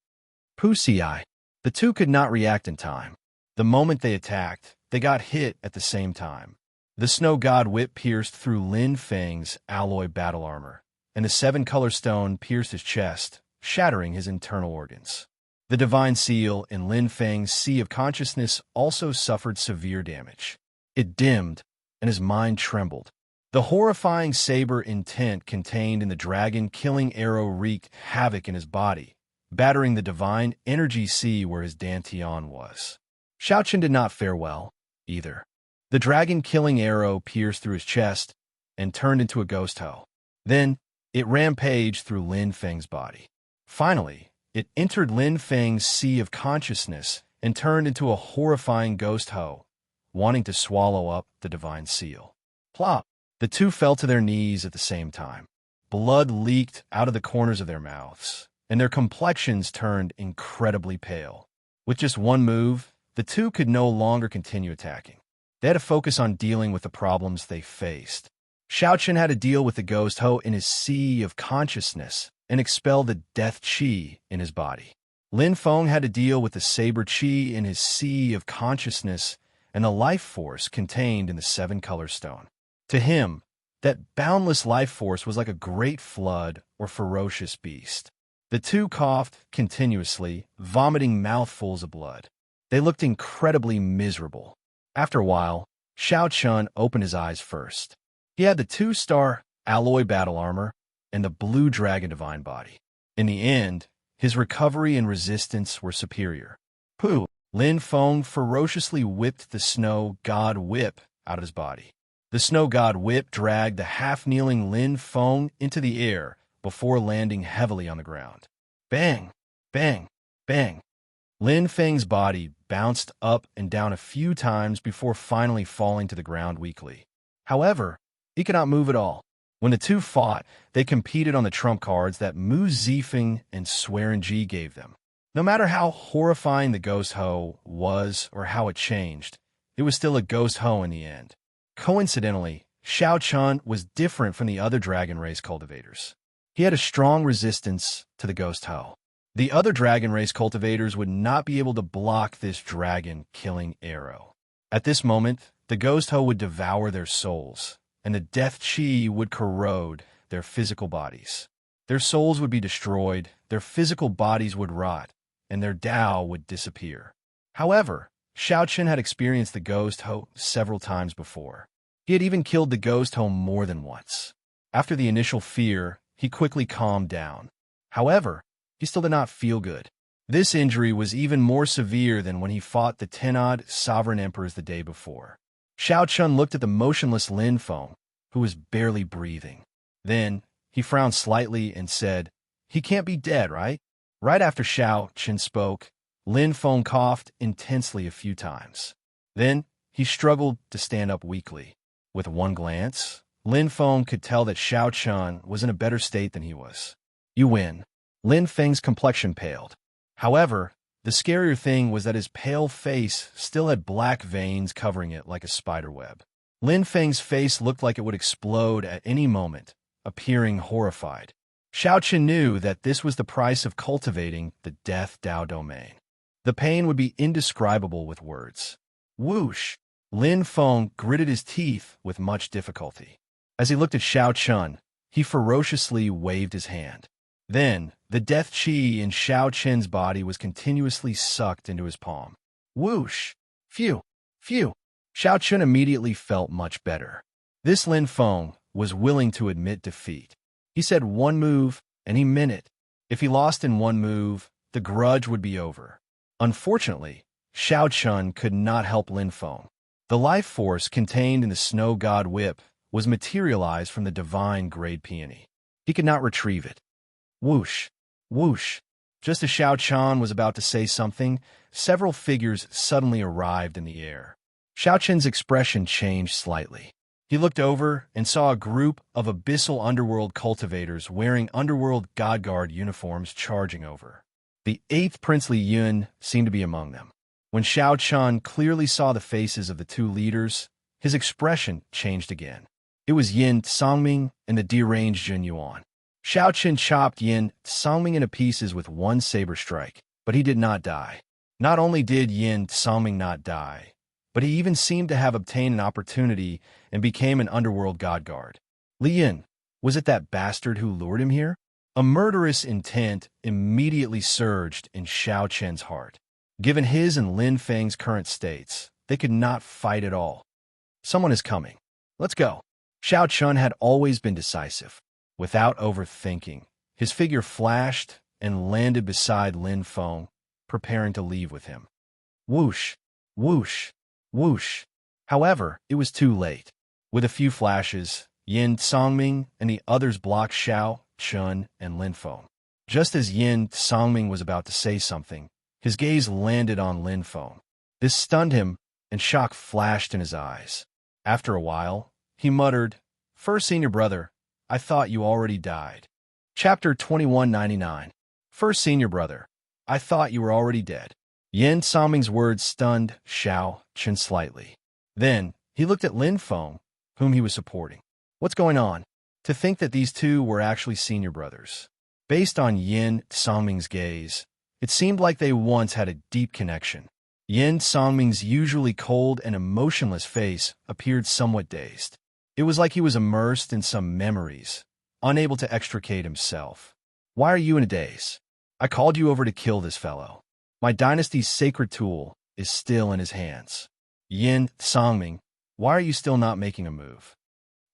Puxia. The 2 could not react in time. The moment they attacked, they got hit at the same time. The snow god whip pierced through Lin Feng's alloy battle armor, and the 7-color stone pierced his chest, shattering his internal organs. The divine seal in Lin Feng's sea of consciousness also suffered severe damage. It dimmed, and his mind trembled. The horrifying saber intent contained in the dragon-killing arrow wreaked havoc in his body, battering the divine energy sea where his dantian was. Xiaochen did not fare well, either. The dragon-killing arrow pierced through his chest and turned into a ghost hoe. Then, it rampaged through Lin Feng's body. Finally, it entered Lin Feng's sea of consciousness and turned into a horrifying ghost hoe, wanting to swallow up the divine seal. Plop! The 2 fell to their knees at the same time. Blood leaked out of the corners of their mouths, and their complexions turned incredibly pale. With just one move, the 2 could no longer continue attacking. They had to focus on dealing with the problems they faced. Xianxia had to deal with the ghost Ho in his sea of consciousness and expel the death qi in his body. Lin Feng had to deal with the saber qi in his sea of consciousness and the life force contained in the seven-color stone. To him, that boundless life force was like a great flood or ferocious beast. The two coughed continuously, vomiting mouthfuls of blood. They looked incredibly miserable. After a while, Xianxia opened his eyes first. He had the two-star alloy battle armor and the blue dragon divine body. In the end, his recovery and resistance were superior. Pooh! Lin Feng ferociously whipped the snow god whip out of his body. The snow god whip dragged the half-kneeling Lin Feng into the air before landing heavily on the ground. Bang! Bang! Bang! Lin Feng's body bounced up and down a few times before finally falling to the ground weakly. However, he could not move at all. When the two fought, they competed on the trump cards that Mu Zifeng and Swearenji gave them. No matter how horrifying the ghost Ho was or how it changed, it was still a ghost Ho in the end. Coincidentally, Xianxia was different from the other dragon race cultivators. He had a strong resistance to the ghost Ho. The other dragon race cultivators would not be able to block this dragon-killing arrow. At this moment, the ghost Ho would devour their souls, and the death qi would corrode their physical bodies. Their souls would be destroyed, their physical bodies would rot, and their Tao would disappear. However, Xianxia had experienced the ghost Ho several times before. He had even killed the ghost Ho more than once. After the initial fear, he quickly calmed down. However, he still did not feel good. This injury was even more severe than when he fought the 10-odd sovereign emperors the day before. Xianxia looked at the motionless Lin Feng, who was barely breathing. Then, he frowned slightly and said, "He can't be dead, right?" Right after Xianxia spoke, Lin Feng coughed intensely a few times. Then, he struggled to stand up weakly. With one glance, Lin Feng could tell that Xianxia was in a better state than he was. "You win." Lin Feng's complexion paled. However, the scarier thing was that his pale face still had black veins covering it like a spiderweb. Lin Feng's face looked like it would explode at any moment, appearing horrified. Xianxia knew that this was the price of cultivating the Death Dao domain. The pain would be indescribable with words. Whoosh! Lin Feng gritted his teeth with much difficulty. As he looked at Xianxia, he ferociously waved his hand. Then, the death qi in Xiaoqian's body was continuously sucked into his palm. Whoosh! Phew! Phew! Xiaoqian immediately felt much better. This Lin Feng was willing to admit defeat. He said one move, and he meant it. If he lost in one move, the grudge would be over. Unfortunately, Xiaoqian could not help Lin Feng. The life force contained in the snow god whip was materialized from the divine grade peony. He could not retrieve it. Whoosh! Whoosh! Just as Xiaoqian was about to say something, several figures suddenly arrived in the air. Xiaoqian's expression changed slightly. He looked over and saw a group of abyssal underworld cultivators wearing underworld godguard uniforms charging over. The 8th princely Yun seemed to be among them. When Xiaoqian clearly saw the faces of the two leaders, his expression changed again. It was Yin Songming and the deranged Jun Yuan. Xiaoqian chopped Yin Songming into pieces with one saber strike, but he did not die. Not only did Yin Songming not die, but he even seemed to have obtained an opportunity and became an underworld godguard. Li Yin, was it that bastard who lured him here? A murderous intent immediately surged in Xiaoqian's heart. Given his and Lin Feng's current states, they could not fight at all. Someone is coming. Let's go. Xiaoqian had always been decisive. Without overthinking, his figure flashed and landed beside Lin Feng, preparing to leave with him. Whoosh! Whoosh! Whoosh! However, it was too late. With a few flashes, Yin Songming and the others blocked Xiaoqian and Lin Feng. Just as Yin Songming was about to say something, his gaze landed on Lin Feng. This stunned him, and shock flashed in his eyes. After a while, he muttered, "First senior brother, I thought you already died." Chapter 2199. First senior brother, I thought you were already dead. Yin Songming's words stunned Xiaoqian slightly. Then, he looked at Lin Feng, whom he was supporting. What's going on? To think that these two were actually senior brothers. Based on Yin Songming's gaze, it seemed like they once had a deep connection. Yin Songming's usually cold and emotionless face appeared somewhat dazed. It was like he was immersed in some memories, unable to extricate himself. Why are you in a daze? I called you over to kill this fellow. My dynasty's sacred tool is still in his hands. Yin Songming, why are you still not making a move?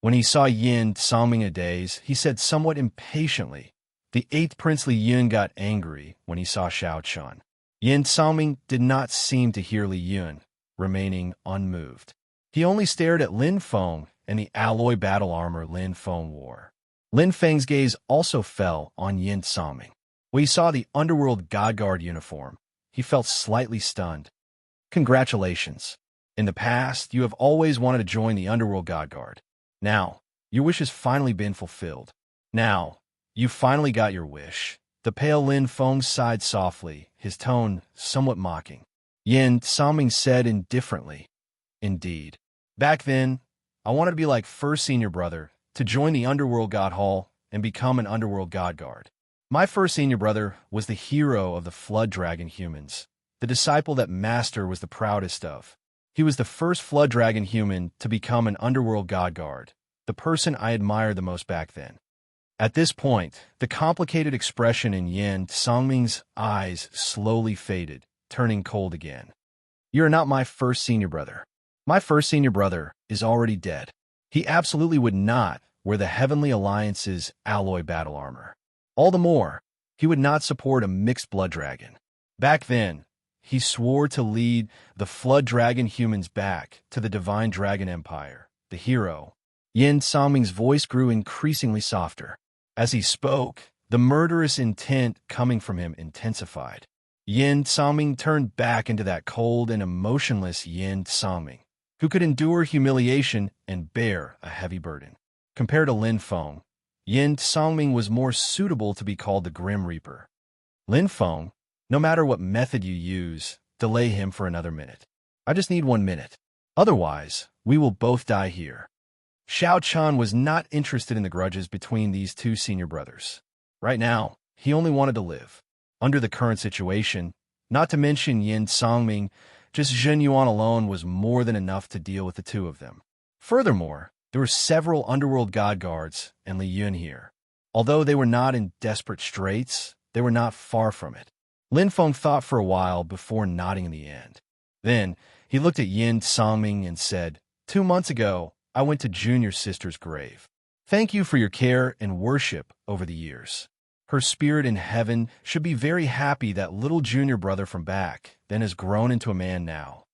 When he saw Yin Songming in a daze, he said somewhat impatiently. The 8th princely Yun got angry when he saw Xianxia. Yin Songming did not seem to hear Li Yun, remaining unmoved. He only stared at Lin Feng and the alloy battle armor Lin Feng wore. Lin Feng's gaze also fell on Yin Songming. When he saw the Underworld Godguard uniform, he felt slightly stunned. Congratulations. In the past, you have always wanted to join the Underworld Godguard. Now, your wish has finally been fulfilled. Now, you finally got your wish. The pale Lin Feng sighed softly, his tone somewhat mocking. Yin Songming said indifferently, Indeed. Back then, I wanted to be like first senior brother, to join the Underworld God Hall and become an Underworld God Guard. My first senior brother was the hero of the Flood Dragon humans, the disciple that Master was the proudest of. He was the first Flood Dragon human to become an Underworld God Guard, the person I admired the most back then. At this point, the complicated expression in Yin Songming's eyes slowly faded, turning cold again. You are not my first senior brother. My first senior brother is already dead. He absolutely would not wear the Heavenly Alliance's alloy battle armor. All the more, he would not support a mixed blood dragon. Back then, he swore to lead the Flood Dragon humans back to the Divine Dragon Empire, the hero. Yin Songming's voice grew increasingly softer. As he spoke, the murderous intent coming from him intensified. Yin Songming turned back into that cold and emotionless Yin Songming, who could endure humiliation and bear a heavy burden. Compared to Lin Feng, Yin Songming was more suitable to be called the Grim Reaper. Lin Feng, no matter what method you use, delay him for another minute. I just need 1 minute. Otherwise, we will both die here. Xianxia was not interested in the grudges between these two senior brothers. Right now, he only wanted to live. Under the current situation, not to mention Yin Songming, just Zhen Yuan alone was more than enough to deal with the two of them. Furthermore, there were several Underworld God Guards and Li Yun here. Although they were not in desperate straits, they were not far from it. Lin Feng thought for a while before nodding in the end. Then, he looked at Yin Songming and said, 2 months ago, I went to Junior's sister's grave. Thank you for your care and worship over the years. Her spirit in heaven should be very happy that little junior brother from back then has grown into a man now.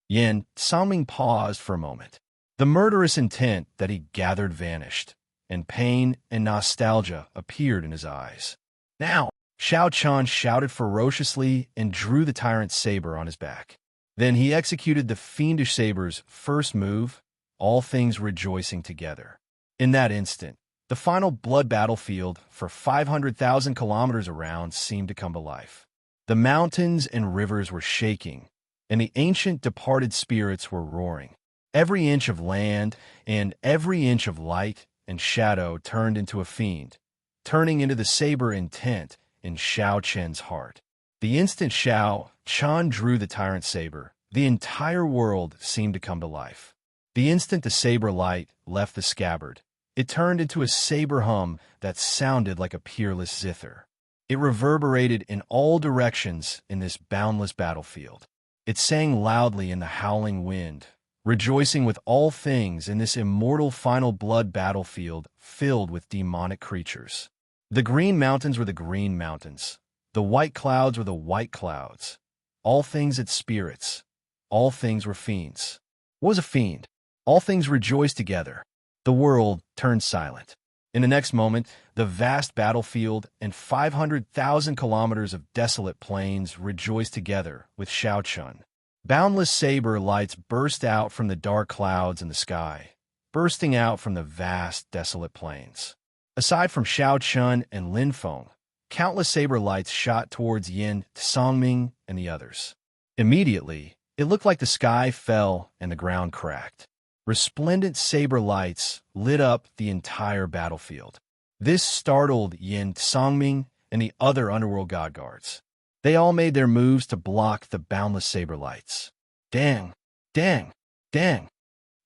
Yin Songming paused for a moment. The murderous intent that he gathered vanished, and pain and nostalgia appeared in his eyes. Now, Xianxia shouted ferociously and drew the tyrant's saber on his back. Then he executed the fiendish saber's first move, all things rejoicing together. In that instant, the final blood battlefield for 500,000 kilometers around seemed to come to life. The mountains and rivers were shaking, and the ancient departed spirits were roaring. Every inch of land and every inch of light and shadow turned into a fiend, turning into the saber intent in Xiaoqian's heart. The instant Xiaoqian drew the tyrant saber, the entire world seemed to come to life. The instant the saber light left the scabbard, it turned into a saber hum that sounded like a peerless zither. It reverberated in all directions in this boundless battlefield. It sang loudly in the howling wind, rejoicing with all things in this immortal final blood battlefield filled with demonic creatures. The green mountains were the green mountains. The white clouds were the white clouds. All things had spirits. All things were fiends. What was a fiend? All things rejoiced together. The world turned silent. In the next moment, the vast battlefield and 500,000 kilometers of desolate plains rejoiced together with Xiaoqian. Boundless saber lights burst out from the dark clouds in the sky, bursting out from the vast, desolate plains. Aside from Xiaoqian and Lin Feng, countless saber lights shot towards Yin Songming and the others. Immediately, it looked like the sky fell and the ground cracked. Resplendent saber lights lit up the entire battlefield. This startled Yin Songming and the other underworld god guards. They all made their moves to block the boundless saber lights. Dang! Dang! Dang!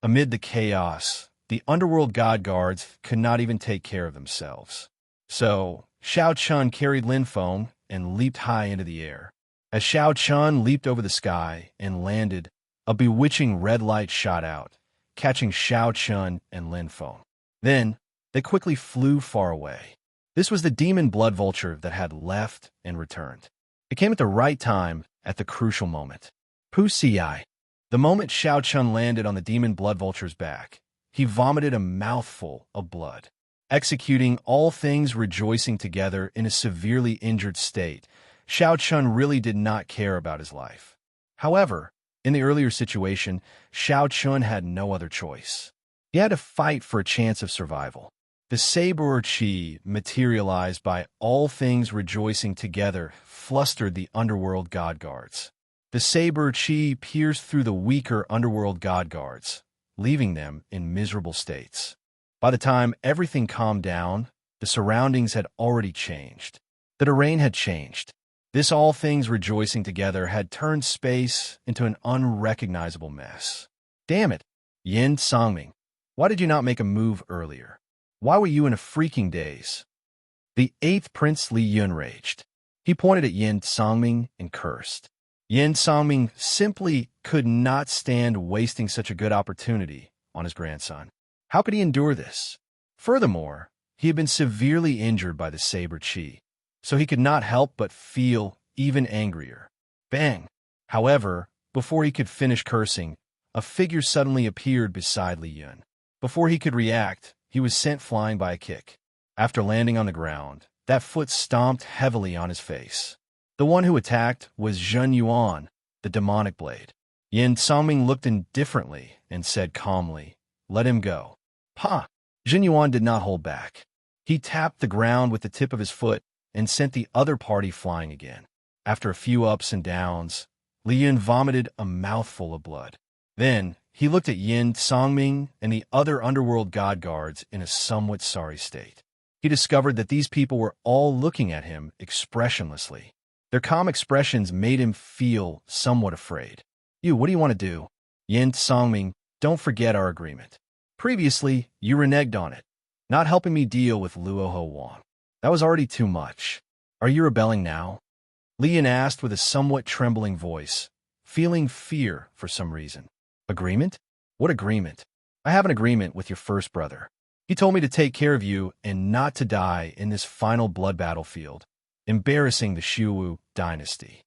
Amid the chaos, the underworld god guards could not even take care of themselves. So, Xiao Chun carried Lin Feng and leaped high into the air. As Xiao Chun leaped over the sky and landed, a bewitching red light shot out, catching Xiao Chun and Lin Feng. Then, they quickly flew far away. This was the demon blood vulture that had left and returned. It came at the right time, at the crucial moment. Wuxia. The moment Xiao Chun landed on the demon blood vulture's back, he vomited a mouthful of blood. Executing all things rejoicing together in a severely injured state, Xiao Chun really did not care about his life. However, in the earlier situation, Xiao Chun had no other choice. He had to fight for a chance of survival. The saber chi, materialized by all things rejoicing together, flustered the underworld god guards. The saber chi pierced through the weaker underworld god guards, leaving them in miserable states. By the time everything calmed down, the surroundings had already changed. The terrain had changed. This all things rejoicing together had turned space into an unrecognizable mess. Damn it, Yin Songming, why did you not make a move earlier? Why were you in a freaking daze? The 8th Prince Li Yun raged. He pointed at Yin Songming and cursed. Yin Songming simply could not stand wasting such a good opportunity on his grandson. How could he endure this? Furthermore, he had been severely injured by the saber chi, so he could not help but feel even angrier. Bang! However, before he could finish cursing, a figure suddenly appeared beside Li Yun. Before he could react, he was sent flying by a kick. After landing on the ground, that foot stomped heavily on his face. The one who attacked was Zhen Yuan, the demonic blade. Yin Songming looked indifferently and said calmly, "Let him go." Ha! Zhen Yuan did not hold back. He tapped the ground with the tip of his foot and sent the other party flying again. After a few ups and downs, Li Yun vomited a mouthful of blood. Then, he looked at Yin Songming and the other underworld god guards in a somewhat sorry state. He discovered that these people were all looking at him expressionlessly. Their calm expressions made him feel somewhat afraid. What do you want to do? Yin Songming, don't forget our agreement. Previously, you reneged on it, not helping me deal with Luo Ho Wang. That was already too much. Are you rebelling now? Li Yin asked with a somewhat trembling voice, feeling fear for some reason. Agreement? What agreement? I have an agreement with your first brother. He told me to take care of you and not to die in this final blood battlefield, embarrassing the Shuwu dynasty.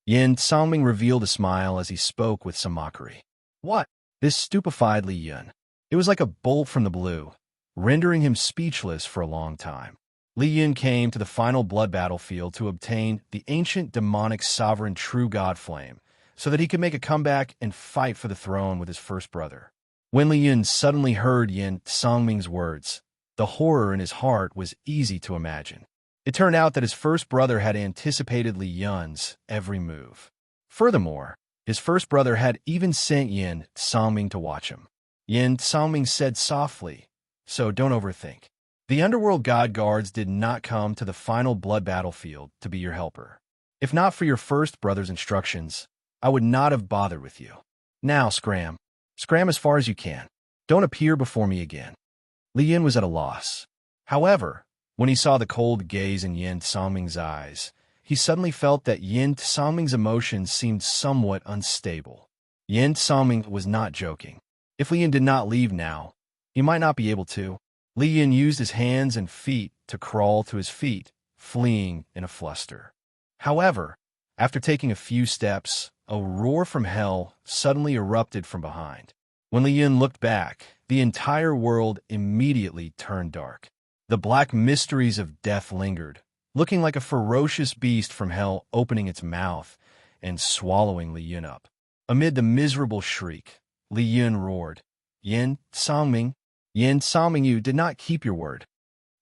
Yin Songming revealed a smile as he spoke with some mockery. What? This stupefied Li Yun. It was like a bolt from the blue, rendering him speechless for a long time. Li Yun came to the final blood battlefield to obtain the ancient demonic sovereign true god flame, so that he could make a comeback and fight for the throne with his first brother. When Li Yun suddenly heard Yin Songming's words, the horror in his heart was easy to imagine. It turned out that his first brother had anticipated Li Yun's every move. Furthermore, his first brother had even sent Yin Songming to watch him. Yin Songming said softly, "So don't overthink. The underworld god guards did not come to the final blood battlefield to be your helper. If not for your first brother's instructions, I would not have bothered with you. Now, scram. Scram as far as you can. Don't appear before me again." Li Yin was at a loss. However, when he saw the cold gaze in Yin Songming's eyes, he suddenly felt that Yin Songming's emotions seemed somewhat unstable. Yin Songming was not joking. If Li Yin did not leave now, he might not be able to. Li Yin used his hands and feet to crawl to his feet, fleeing in a fluster. However, after taking a few steps, a roar from hell suddenly erupted from behind. When Li Yin looked back, the entire world immediately turned dark. The black mysteries of death lingered, looking like a ferocious beast from hell opening its mouth and swallowing Li Yun up. Amid the miserable shriek, Li Yun roared, Yin Songming, you did not keep your word."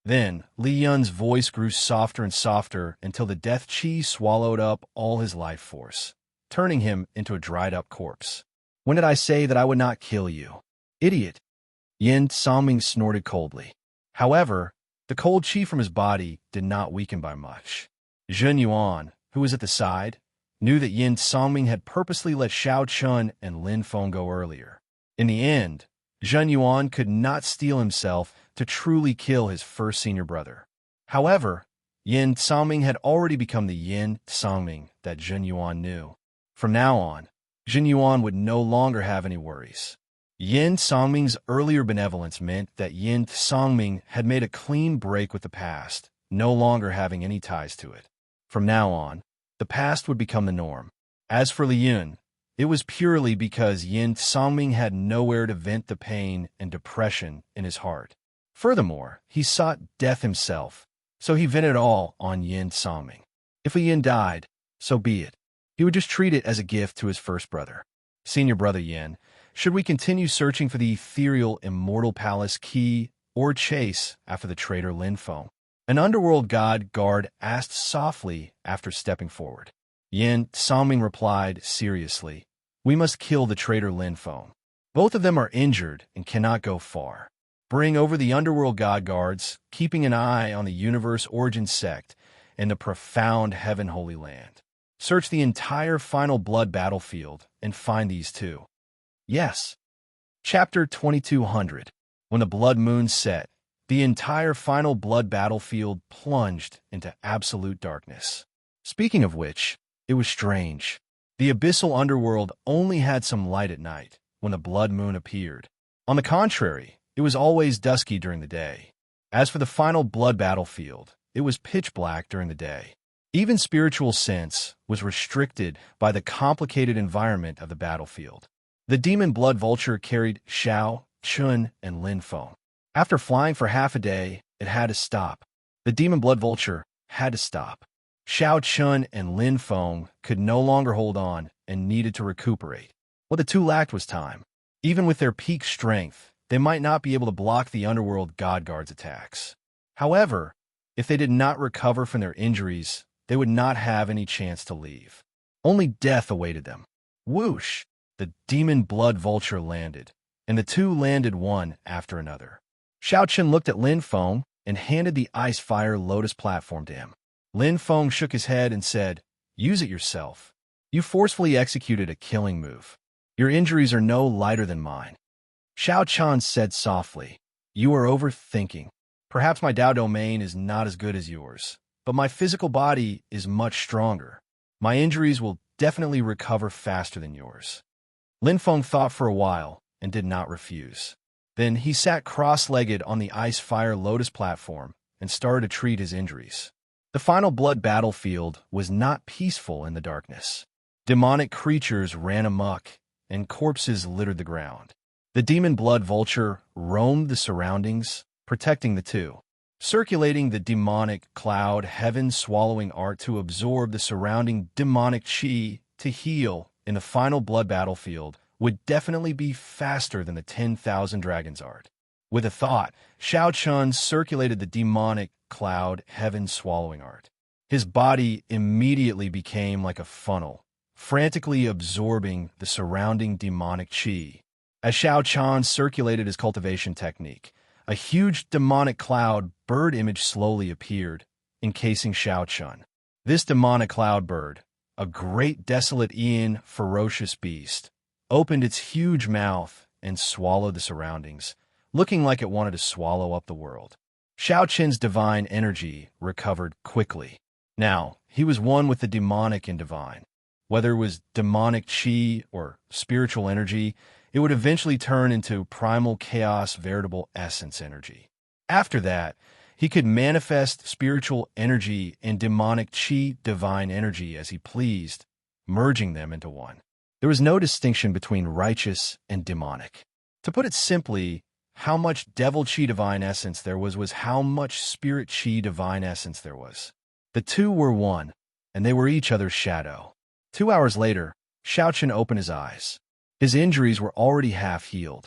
Then, Li Yun's voice grew softer and softer until the death chi swallowed up all his life force, turning him into a dried-up corpse. "When did I say that I would not kill you? Idiot! Yin Songming snorted coldly. However, the cold chi from his body did not weaken by much. Zhen Yuan, who was at the side, knew that Yin Songming had purposely let Xiao Chun and Lin Feng go earlier. In the end, Zhen Yuan could not steel himself to truly kill his first senior brother. However, Yin Songming had already become the Yin Songming that Zhen Yuan knew. From now on, Zhen Yuan would no longer have any worries. Yin Songming's earlier benevolence meant that Yin Songming had made a clean break with the past, no longer having any ties to it. From now on, the past would become the norm. As for Li Yun, it was purely because Yin Songming had nowhere to vent the pain and depression in his heart. Furthermore, he sought death himself, so he vented all on Yin Songming. If Li Yin died, so be it. He would just treat it as a gift to his first brother. Senior brother Yin, should we continue searching for the ethereal Immortal Palace key or chase after the traitor Lin Feng? An underworld god guard asked softly after stepping forward. Yin Songming replied seriously, "We must kill the traitor Lin Feng. Both of them are injured and cannot go far. Bring over the underworld god guards, keeping an eye on the universe origin sect and the profound heaven holy land. Search the entire final blood battlefield and find these two." Yes. Chapter 2200. When the blood moon set, the entire final blood battlefield plunged into absolute darkness. Speaking of which, it was strange. The abyssal underworld only had some light at night when the blood moon appeared. On the contrary, it was always dusky during the day. As for the final blood battlefield, it was pitch black during the day. Even spiritual sense was restricted by the complicated environment of the battlefield. The demon blood vulture carried Xiao, Chun, and Lin Feng. After flying for half a day, it had to stop. The demon blood vulture had to stop. Xiao Chun and Lin Feng could no longer hold on and needed to recuperate. What the two lacked was time. Even with their peak strength, they might not be able to block the underworld god guard's attacks. However, if they did not recover from their injuries, they would not have any chance to leave. Only death awaited them. Whoosh! The demon blood vulture landed, and the two landed one after another. Xiao Chun looked at Lin Feng and handed the ice fire lotus platform to him. Lin Feng shook his head and said, "Use it yourself. You forcefully executed a killing move. Your injuries are no lighter than mine." Xiao Chun said softly, "You are overthinking. Perhaps my Dao domain is not as good as yours, but my physical body is much stronger. My injuries will definitely recover faster than yours." Lin Feng thought for a while and did not refuse. Then he sat cross-legged on the ice-fire lotus platform and started to treat his injuries. The final blood battlefield was not peaceful in the darkness. Demonic creatures ran amok, and corpses littered the ground. The demon blood vulture roamed the surroundings, protecting the two. Circulating the demonic cloud heaven-swallowing art to absorb the surrounding demonic chi to heal in the final blood battlefield would definitely be faster than the 10,000 dragons art. With a thought, Xiao Chun circulated the demonic cloud heaven-swallowing art. His body immediately became like a funnel, frantically absorbing the surrounding demonic chi. As Xiao Chun circulated his cultivation technique, a huge demonic cloud bird image slowly appeared, encasing Xiao Chun. This demonic cloud bird, a great desolate Ian ferocious beast, opened its huge mouth and swallowed the surroundings, looking like it wanted to swallow up the world. Xiao Chun's divine energy recovered quickly. Now, he was one with the demonic and divine. Whether it was demonic chi or spiritual energy, it would eventually turn into primal chaos veritable essence energy. After that, he could manifest spiritual energy and demonic chi divine energy as he pleased, merging them into one. There was no distinction between righteous and demonic. To put it simply, how much devil chi divine essence there was how much spirit chi divine essence there was. The two were one, and they were each other's shadow. 2 hours later, Xiao Chun opened his eyes. His injuries were already half healed.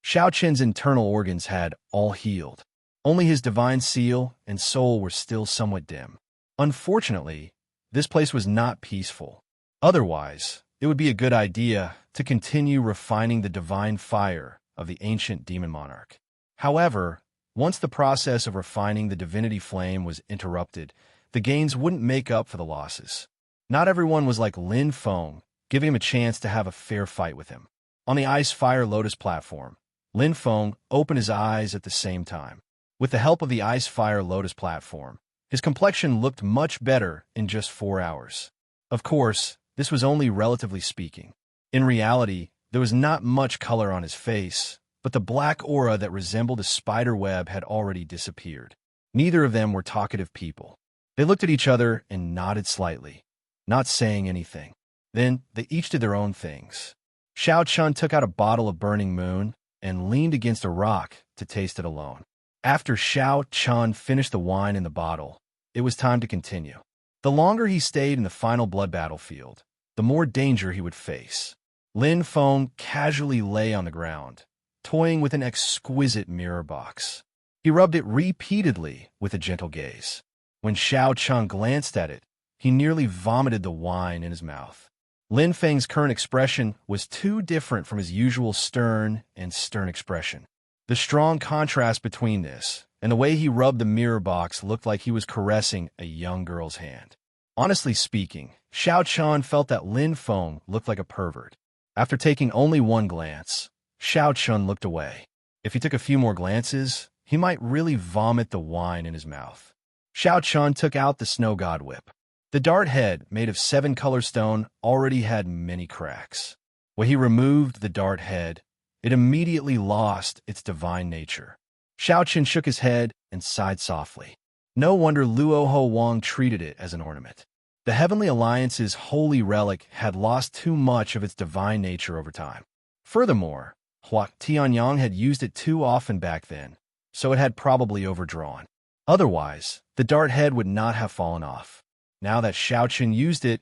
Xiao Chun's internal organs had all healed. Only his divine seal and soul were still somewhat dim. Unfortunately, this place was not peaceful. Otherwise, it would be a good idea to continue refining the divine fire of the ancient demon monarch. However, once the process of refining the divinity flame was interrupted, the gains wouldn't make up for the losses. Not everyone was like Lin Feng, giving him a chance to have a fair fight with him. On the Ice Fire Lotus platform, Lin Feng opened his eyes at the same time. With the help of the Ice Fire Lotus platform, his complexion looked much better in just 4 hours. Of course, this was only relatively speaking. In reality, there was not much color on his face, but the black aura that resembled a spider web had already disappeared. Neither of them were talkative people. They looked at each other and nodded slightly, not saying anything. Then they each did their own things. Xiao Chun took out a bottle of Burning Moon and leaned against a rock to taste it alone. After Xiao Chun finished the wine in the bottle, it was time to continue. The longer he stayed in the final blood battlefield, the more danger he would face. Lin Feng casually lay on the ground, toying with an exquisite mirror box. He rubbed it repeatedly with a gentle gaze. When Xiao Chun glanced at it, he nearly vomited the wine in his mouth. Lin Feng's current expression was too different from his usual stern expression. The strong contrast between this and the way he rubbed the mirror box looked like he was caressing a young girl's hand. Honestly speaking, Xiao Chun felt that Lin Feng looked like a pervert. After taking only one glance, Xiao Chun looked away. If he took a few more glances, he might really vomit the wine in his mouth. Xiao Chun took out the snow god whip. The dart head, made of 7-color stone, already had many cracks. When he removed the dart head, it immediately lost its divine nature. Xiao Chun shook his head and sighed softly. No wonder Luo Ho Wang treated it as an ornament. The Heavenly Alliance's holy relic had lost too much of its divine nature over time. Furthermore, Hua Tianyang had used it too often back then, so it had probably overdrawn. Otherwise, the dart head would not have fallen off. Now that Xiao Chun used it,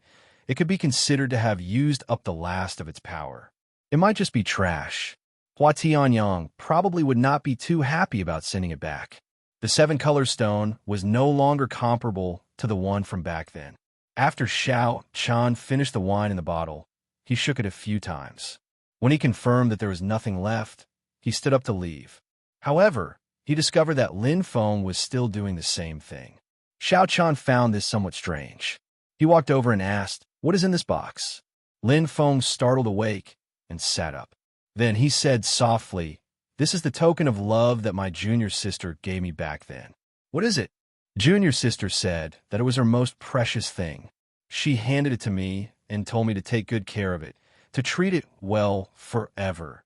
it could be considered to have used up the last of its power. It might just be trash. Hua Tianyang probably would not be too happy about sending it back. The 7-color stone was no longer comparable to the one from back then. After Xiao Chun finished the wine in the bottle, he shook it a few times. When he confirmed that there was nothing left, he stood up to leave. However, he discovered that Lin Feng was still doing the same thing. Xiao Chun found this somewhat strange. He walked over and asked, "What is in this box?" Lin Feng startled awake and sat up. Then he said softly, "This is the token of love that my junior sister gave me back then." "What is it?" Junior sister said that it was her most precious thing. She handed it to me and told me to take good care of it, to treat it well forever.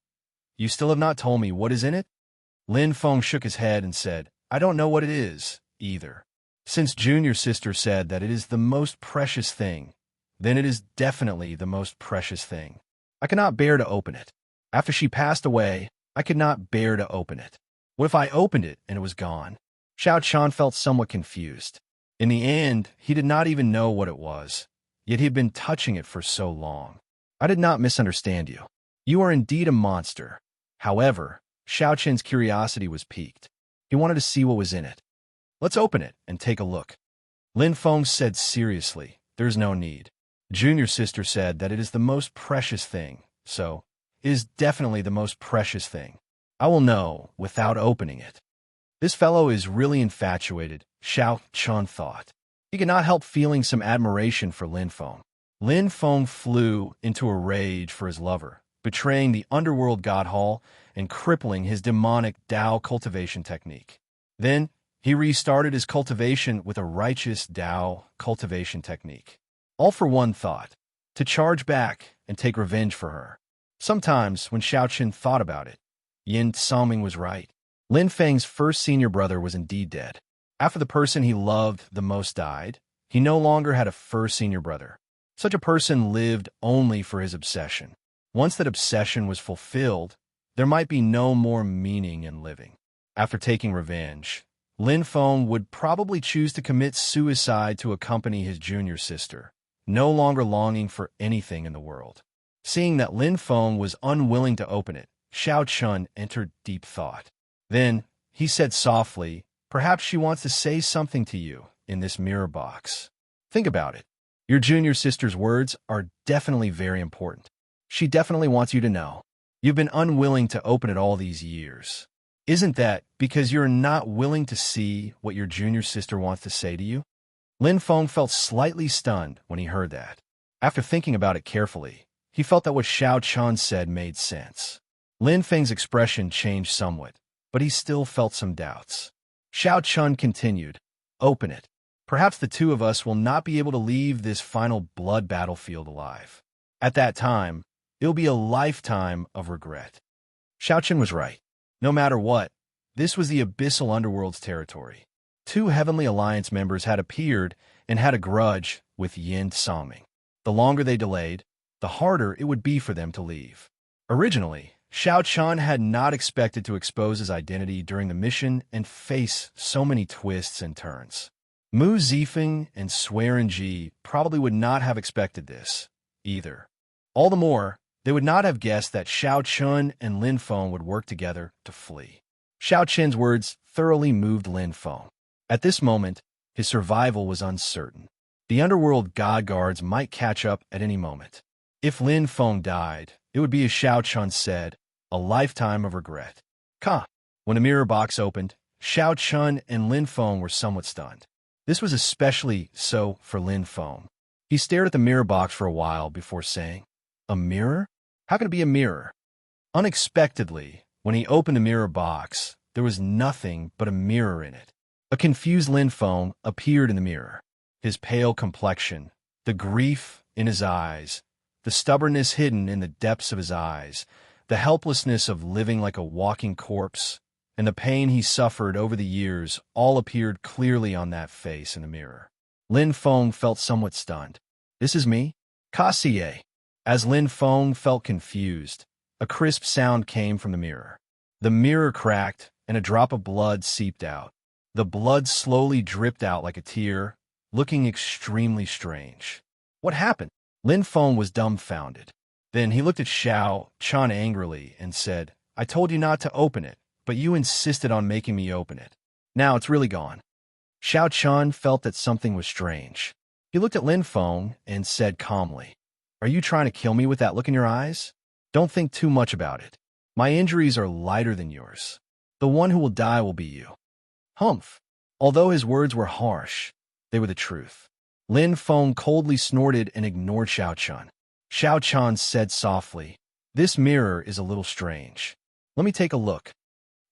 You still have not told me what is in it? Lin Feng shook his head and said, "I don't know what it is, either." Since junior sister said that it is the most precious thing, then it is definitely the most precious thing. I cannot bear to open it. After she passed away, I could not bear to open it. What if I opened it and it was gone? Xiao Chun felt somewhat confused. In the end, he did not even know what it was, yet he had been touching it for so long. I did not misunderstand you. You are indeed a monster. However, Xiao Chun's curiosity was piqued. He wanted to see what was in it. Let's open it and take a look. Lin Feng said seriously, "There's no need." Junior sister said that it is the most precious thing, so it is definitely the most precious thing. I will know without opening it. This fellow is really infatuated, Xiao Chun thought. He could not help feeling some admiration for Lin Feng. Lin Feng flew into a rage for his lover, betraying the underworld god hall and crippling his demonic Dao cultivation technique. Then, he restarted his cultivation with a righteous Dao cultivation technique. All for one thought, to charge back and take revenge for her. Sometimes, when Xiao Chun thought about it, Yin Songming was right. Lin Feng's first senior brother was indeed dead. After the person he loved the most died, he no longer had a first senior brother. Such a person lived only for his obsession. Once that obsession was fulfilled, there might be no more meaning in living. After taking revenge, Lin Feng would probably choose to commit suicide to accompany his junior sister, no longer longing for anything in the world. Seeing that Lin Feng was unwilling to open it, Xiao Chun entered deep thought. Then, he said softly, "Perhaps she wants to say something to you in this mirror box. Think about it. Your junior sister's words are definitely very important. She definitely wants you to know." You've been unwilling to open it all these years. Isn't that because you're not willing to see what your junior sister wants to say to you? Lin Feng felt slightly stunned when he heard that. After thinking about it carefully, he felt that what Xiao Chun said made sense. Lin Feng's expression changed somewhat, but he still felt some doubts. Xiao Chun continued, "Open it. Perhaps the two of us will not be able to leave this final blood battlefield alive. At that time, it'll be a lifetime of regret." Xiao Chun was right. No matter what, this was the Abyssal Underworld's territory. Two Heavenly Alliance members had appeared and had a grudge with Yin Songming. The longer they delayed, the harder it would be for them to leave. Originally, Xiao Chun had not expected to expose his identity during the mission and face so many twists and turns. Mu Zifeng and Swearin Ji probably would not have expected this, either. All the more, they would not have guessed that Xiao Chun and Lin Feng would work together to flee. Xiao Chen's words thoroughly moved Lin Feng. At this moment, his survival was uncertain. The underworld god guards might catch up at any moment. If Lin Feng died, it would be, as Xiao Chun said, a lifetime of regret. When the mirror box opened, Xiao Chun and Lin Feng were somewhat stunned. This was especially so for Lin Feng. He stared at the mirror box for a while before saying, "A mirror? How can it be a mirror?" Unexpectedly, when he opened the mirror box, there was nothing but a mirror in it. A confused Lin Feng appeared in the mirror. His pale complexion, the grief in his eyes, the stubbornness hidden in the depths of his eyes, the helplessness of living like a walking corpse, and the pain he suffered over the years all appeared clearly on that face in the mirror. Lin Feng felt somewhat stunned. "This is me? Kassier." As Lin Feng felt confused, a crisp sound came from the mirror. The mirror cracked, and a drop of blood seeped out. The blood slowly dripped out like a tear, looking extremely strange. What happened? Lin Feng was dumbfounded. Then he looked at Xiao Chun angrily and said, "I told you not to open it, but you insisted on making me open it. Now it's really gone." Xiao Chun felt that something was strange. He looked at Lin Feng and said calmly, "Are you trying to kill me with that look in your eyes? Don't think too much about it. My injuries are lighter than yours. The one who will die will be you." Humph. Although his words were harsh, they were the truth. Lin Feng coldly snorted and ignored Xiao Chun. Xiao Chun said softly, "This mirror is a little strange. Let me take a look."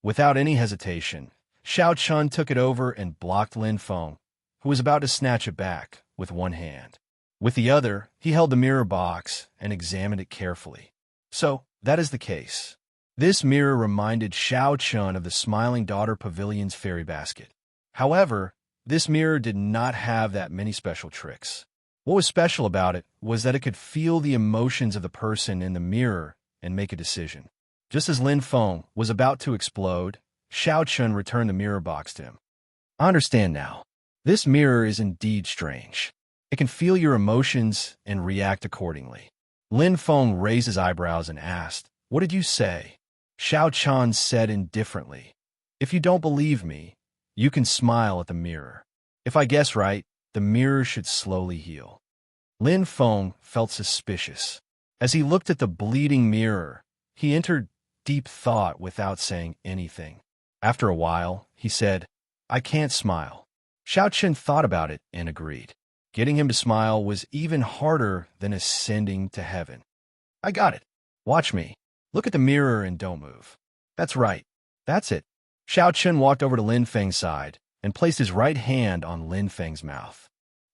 Without any hesitation, Xiao Chun took it over and blocked Lin Feng, who was about to snatch it back, with one hand. With the other, he held the mirror box and examined it carefully. So, that is the case. This mirror reminded Xiao Chun of the Smiling Daughter Pavilion's fairy basket. However, this mirror did not have that many special tricks. What was special about it was that it could feel the emotions of the person in the mirror and make a decision. Just as Lin Feng was about to explode, Xiao Chun returned the mirror box to him. "I understand now. This mirror is indeed strange. It can feel your emotions and react accordingly." Lin Feng raised his eyebrows and asked, "What did you say?" Xiao Chun said indifferently, "If you don't believe me, you can smile at the mirror. If I guess right, the mirror should slowly heal." Lin Feng felt suspicious. As he looked at the bleeding mirror, he entered deep thought without saying anything. After a while, he said, "I can't smile." Xiao Chun thought about it and agreed. Getting him to smile was even harder than ascending to heaven. "I got it. Watch me. Look at the mirror and don't move." "That's right. That's it." Xiao Chun walked over to Lin Feng's side and placed his right hand on Lin Feng's mouth.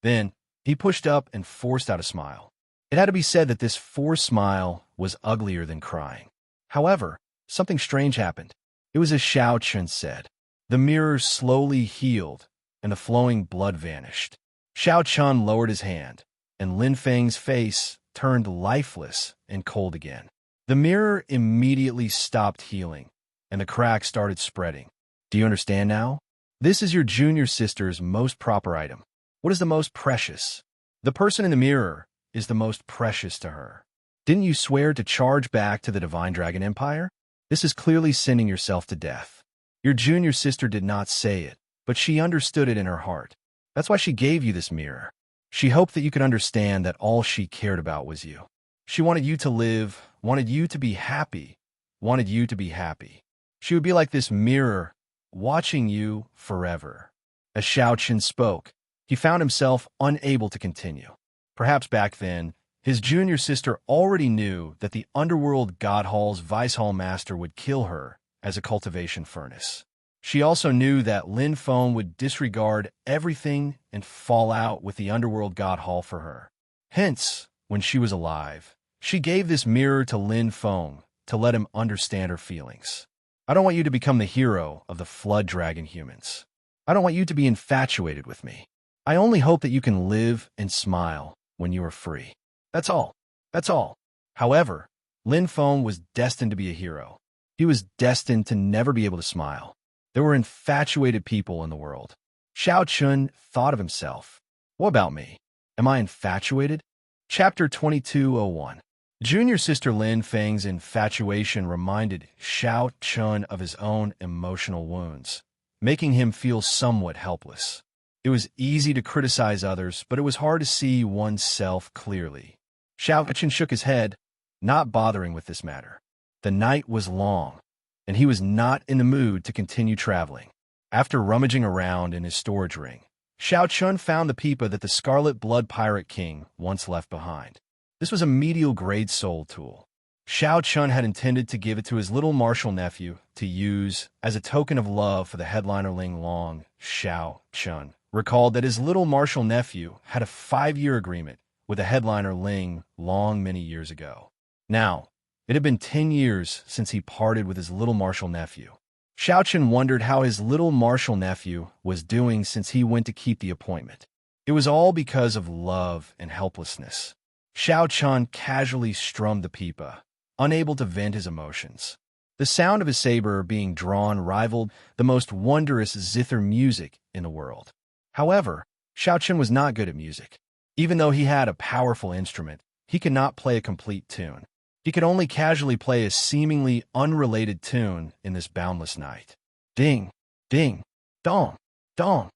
Then, he pushed up and forced out a smile. It had to be said that this forced smile was uglier than crying. However, something strange happened. It was as Xiao Chun said. The mirror slowly healed, and the flowing blood vanished. Xiao Chun lowered his hand, and Lin Feng's face turned lifeless and cold again. The mirror immediately stopped healing, and the crack started spreading. "Do you understand now? This is your junior sister's most proper item. What is the most precious? The person in the mirror is the most precious to her. Didn't you swear to charge back to the Divine Dragon Empire? This is clearly sending yourself to death. Your junior sister did not say it, but she understood it in her heart. That's why she gave you this mirror. She hoped that you could understand that all she cared about was you. She wanted you to live, wanted you to be happy, wanted you to be happy. She would be like this mirror, watching you forever. As Xianxia spoke, he found himself unable to continue. Perhaps back then, his junior sister already knew that the underworld God Hall's Vice Hall Master would kill her as a cultivation furnace. She also knew that Lin Feng would disregard everything and fall out with the underworld God Hall for her. Hence, when she was alive, she gave this mirror to Lin Feng to let him understand her feelings. I don't want you to become the hero of the Flood Dragon humans. I don't want you to be infatuated with me. I only hope that you can live and smile when you are free. That's all. That's all. However, Lin Feng was destined to be a hero. He was destined to never be able to smile. There were infatuated people in the world. Xianxia thought of himself. What about me? Am I infatuated? Chapter 2201. Junior sister Lin Feng's infatuation reminded Xianxia of his own emotional wounds, making him feel somewhat helpless. It was easy to criticize others, but it was hard to see oneself clearly. Xianxia shook his head, not bothering with this matter. The night was long, and he was not in the mood to continue traveling. After rummaging around in his storage ring, Xianxia found the pipa that the Scarlet Blood Pirate King once left behind. This was a medial-grade soul tool. Xianxia had intended to give it to his little martial nephew to use as a token of love for the headliner Ling Long. Xianxia recalled that his little martial nephew had a 5-year agreement with the headliner Ling Long many years ago. Now, it had been 10 years since he parted with his little martial nephew. Xianxia wondered how his little martial nephew was doing since he went to keep the appointment. It was all because of love and helplessness. Xianxia casually strummed the pipa, unable to vent his emotions. The sound of his saber being drawn rivaled the most wondrous zither music in the world. However, Xianxia was not good at music. Even though he had a powerful instrument, he could not play a complete tune. He could only casually play a seemingly unrelated tune in this boundless night. Ding, ding, dong, dong.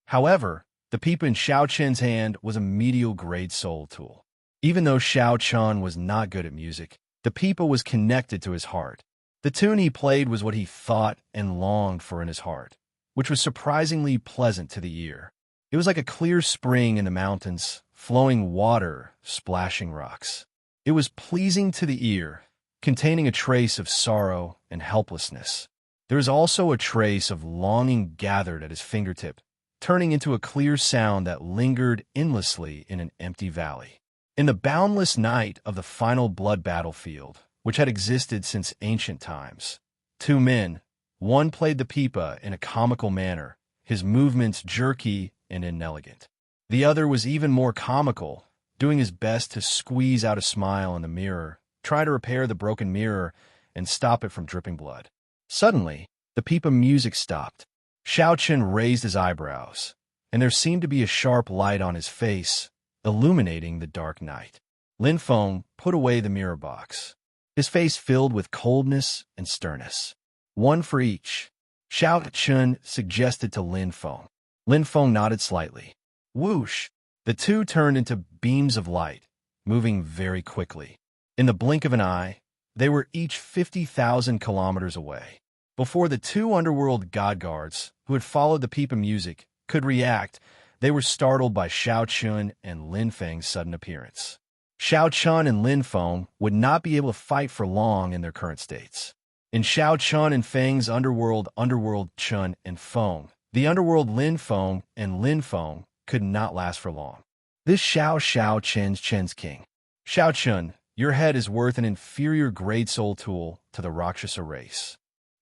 However, the pipa in Xianxia's hand was a medial-grade soul tool. Even though Xianxia was not good at music, the pipa was connected to his heart. The tune he played was what he thought and longed for in his heart, which was surprisingly pleasant to the ear. It was like a clear spring in the mountains, flowing water, splashing rocks. It was pleasing to the ear, containing a trace of sorrow and helplessness. There was also a trace of longing gathered at his fingertip, turning into a clear sound that lingered endlessly in an empty valley. In the boundless night of the final blood battlefield, which had existed since ancient times, two men, one played the pipa in a comical manner, his movements jerky and inelegant. The other was even more comical, doing his best to squeeze out a smile in the mirror, try to repair the broken mirror, and stop it from dripping blood. Suddenly, the pipa music stopped. Xianxia raised his eyebrows, and there seemed to be a sharp light on his face, illuminating the dark night. Lin Feng put away the mirror box, his face filled with coldness and sternness. One for each, Xianxia suggested to Lin Feng. Lin Feng nodded slightly. Whoosh! The two turned into beams of light, moving very quickly. In the blink of an eye, they were each 50,000 kilometers away. Before the two underworld god guards, who had followed the pipa music, could react, they were startled by Xianxia and Lin Feng's sudden appearance. Xianxia and Lin Feng would not be able to fight for long in their current states. In Xianxia and Feng's underworld Chun and Feng, the underworld Lin Feng and Lin Feng could not last for long. This Xianxia's king. Xianxia, your head is worth an inferior grade soul tool to the Rakshasa race.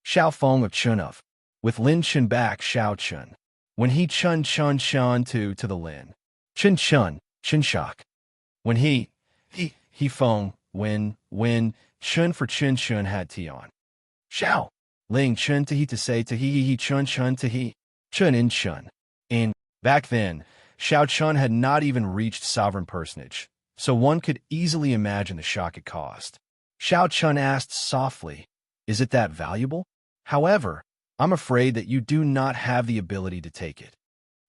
Xiao Feng of Chunov, with Lin Chun back Xianxia. When he Chun to the Lin. Chun shock. When he Feng, when Chun for Chun had Tion. Xiao, Ling Chun to say to he Chun to he, Chun in Chun. And back then, Xianxia had not even reached sovereign personage, so one could easily imagine the shock it caused. Xianxia asked softly, is it that valuable? However, I'm afraid that you do not have the ability to take it.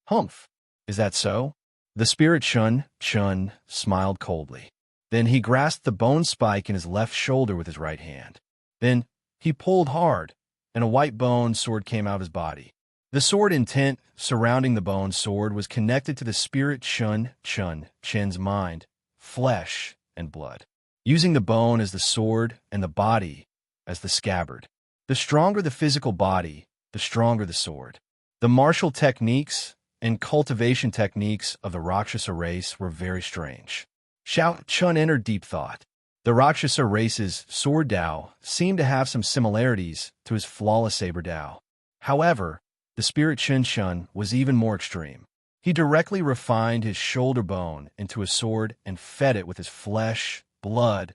Humph. Is that so? The spirit Chun smiled coldly. Then he grasped the bone spike in his left shoulder with his right hand. Then, He pulled hard, and a white bone sword came out of his body. The sword intent surrounding the bone sword was connected to the spirit Chen's mind, flesh, and blood, using the bone as the sword and the body as the scabbard. The stronger the physical body, the stronger the sword. The martial techniques and cultivation techniques of the Rakshasa race were very strange. Xianxia entered deep thought. The Rakshasa race's sword Dao seemed to have some similarities to his flawless saber Dao. However, the spirit Xianxia was even more extreme. He directly refined his shoulder bone into a sword and fed it with his flesh, blood,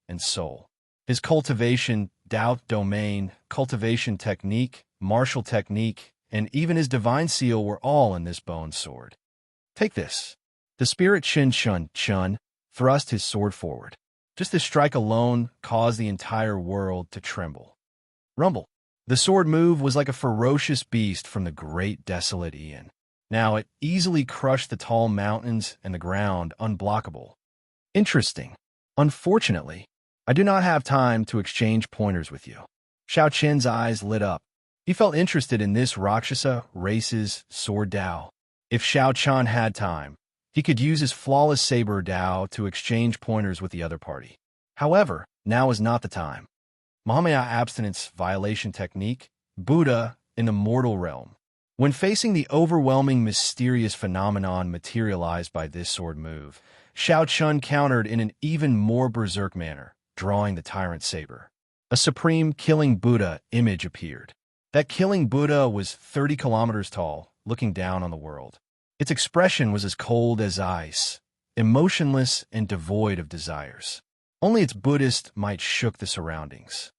and soul. His cultivation Dao domain, cultivation technique, martial technique, and even his divine seal were all in this bone sword. Take this. The spirit Xianxia thrust his sword forward. Just this strike alone caused the entire world to tremble. Rumble. The sword move was like a ferocious beast from the great desolate Aeon. Now it easily crushed the tall mountains and the ground unblockable. Interesting. Unfortunately, I do not have time to exchange pointers with you. Xiaoqian's eyes lit up. He felt interested in this Rakshasa race's sword Dao. If Xiaoqian had time, he could use his flawless saber Dao to exchange pointers with the other party. However, now is not the time. Mahamaya abstinence violation technique, Buddha in the mortal realm. When facing the overwhelming mysterious phenomenon materialized by this sword move, Xiaoqian countered in an even more berserk manner, drawing the tyrant saber. A supreme killing Buddha image appeared. That killing Buddha was 30 kilometers tall, looking down on the world. Its expression was as cold as ice, emotionless and devoid of desires. Only its Buddhist might shook the surroundings.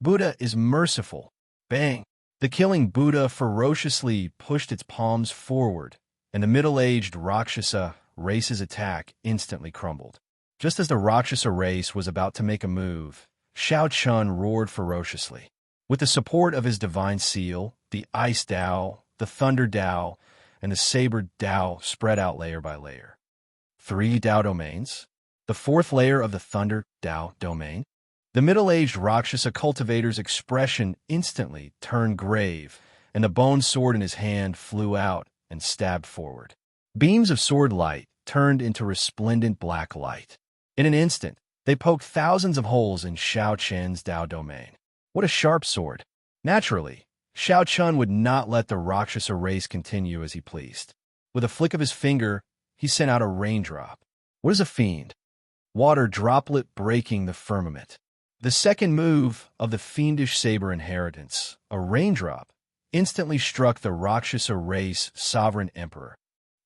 Buddha is merciful. Bang! The killing Buddha ferociously pushed its palms forward, and the middle-aged Rakshasa race's attack instantly crumbled. Just as the Rakshasa race was about to make a move, Xiaoqian roared ferociously. With the support of his divine seal, the Ice Dao, the Thunder Dao, and the Saber Dao spread out layer by layer. 3 Dao domains. The 4th layer of the Thunder Dao domain. The middle-aged Rakshasa cultivator's expression instantly turned grave, and the bone sword in his hand flew out and stabbed forward. Beams of sword light turned into resplendent black light. In an instant, they poked thousands of holes in Xiaoqian's Dao domain. What a sharp sword! Naturally, Xiaoqian would not let the Rakshasa race continue as he pleased. With a flick of his finger, he sent out a raindrop. What is a fiend? Water droplet breaking the firmament. The second move of the fiendish saber inheritance, a raindrop, instantly struck the Rakshasa race sovereign emperor.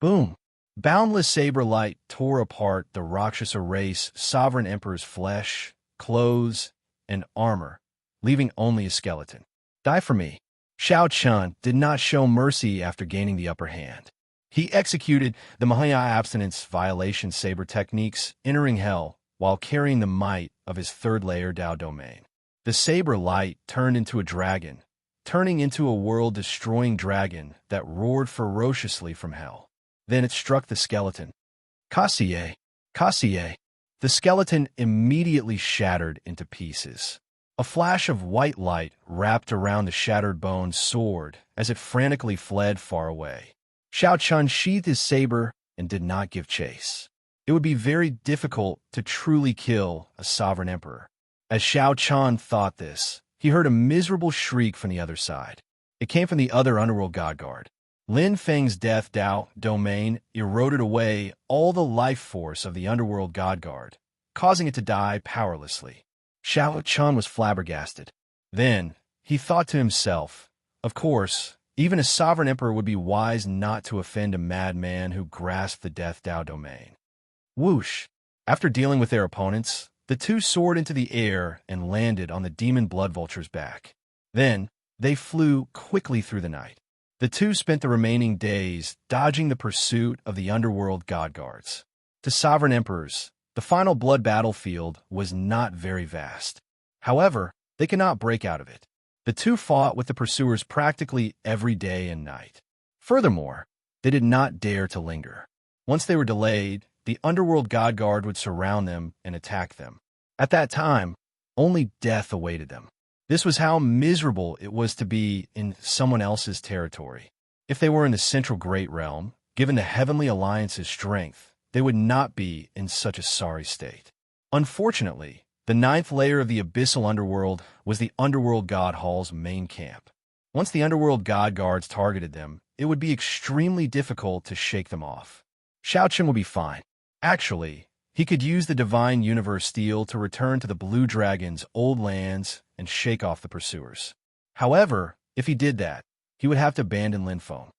Boom! Boundless saber light tore apart the Rakshasa race sovereign emperor's flesh, clothes, and armor, leaving only a skeleton. Die for me. Xiaoqian did not show mercy after gaining the upper hand. He executed the Mahaya abstinence violation saber techniques, entering hell while carrying the might of his 3rd layer Dao domain. The saber light turned into a dragon, turning into a world-destroying dragon that roared ferociously from hell. Then it struck the skeleton. Kassiye! Kassiye! The skeleton immediately shattered into pieces. A flash of white light wrapped around the shattered bone sword as it frantically fled far away. Xiaoqian sheathed his saber and did not give chase. It would be very difficult to truly kill a sovereign emperor. As Xiaoqian thought this, he heard a miserable shriek from the other side. It came from the other underworld god guard. Lin Feng's death Dao domain eroded away all the life force of the underworld god guard, causing it to die powerlessly. Xiaoqian was flabbergasted. Then, he thought to himself, of course, even a sovereign emperor would be wise not to offend a madman who grasped the death Dao domain. Whoosh! After dealing with their opponents, the two soared into the air and landed on the demon blood vulture's back. Then, they flew quickly through the night. The two spent the remaining days dodging the pursuit of the underworld god guards. To sovereign emperors, the final blood battlefield was not very vast. However, they could not break out of it. The two fought with the pursuers practically every day and night. Furthermore, they did not dare to linger. Once they were delayed, the underworld god guard would surround them and attack them. At that time, only death awaited them. This was how miserable it was to be in someone else's territory. If they were in the Central Great Realm, given the Heavenly Alliance's strength, they would not be in such a sorry state. Unfortunately, the ninth layer of the abyssal underworld was the Underworld God Hall's main camp. Once the Underworld God Guards targeted them, it would be extremely difficult to shake them off. Xianxia would be fine. Actually, he could use the Divine Universe Steel to return to the Blue Dragon's old lands and shake off the pursuers. However, if he did that, he would have to abandon Linfeng.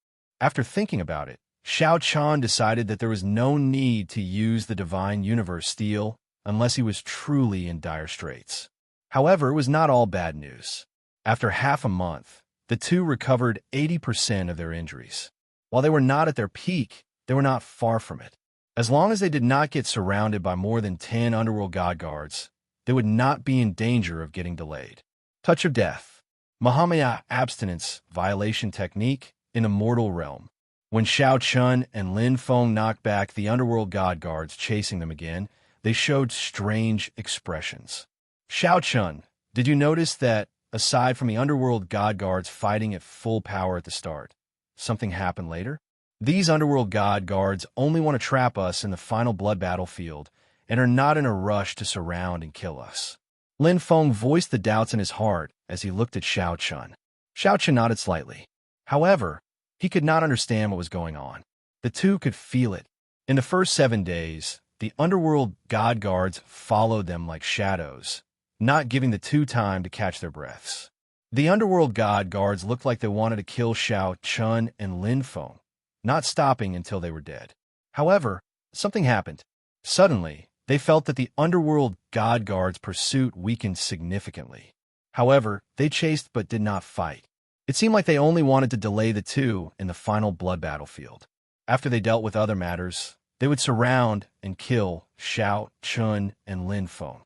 After thinking about it, Xianxia decided that there was no need to use the Divine Universe Steel unless he was truly in dire straits. However, it was not all bad news. After half a month, the two recovered 80% of their injuries. While they were not at their peak, they were not far from it. As long as they did not get surrounded by more than 10 Underworld God Guards, they would not be in danger of getting delayed. Touch of Death. Mahamaya Abstinence Violation Technique in Immortal Realm. When Xianxia and Linfeng knocked back the Underworld God Guards chasing them again, they showed strange expressions. Xianxia, did you notice that, aside from the Underworld God Guards fighting at full power at the start, something happened later? These Underworld God Guards only want to trap us in the final blood battlefield and are not in a rush to surround and kill us. Linfeng voiced the doubts in his heart as he looked at Xianxia. Xianxia nodded slightly. However, he could not understand what was going on. The two could feel it. In the first 7 days, the Underworld God Guards followed them like shadows, not giving the two time to catch their breaths. The Underworld God Guards looked like they wanted to kill Xianxia and Linfeng, not stopping until they were dead. However, something happened. Suddenly, they felt that the Underworld God Guards' pursuit weakened significantly. However, they chased but did not fight. It seemed like they only wanted to delay the two in the final blood battlefield. After they dealt with other matters, they would surround and kill Xianxia and Linfeng.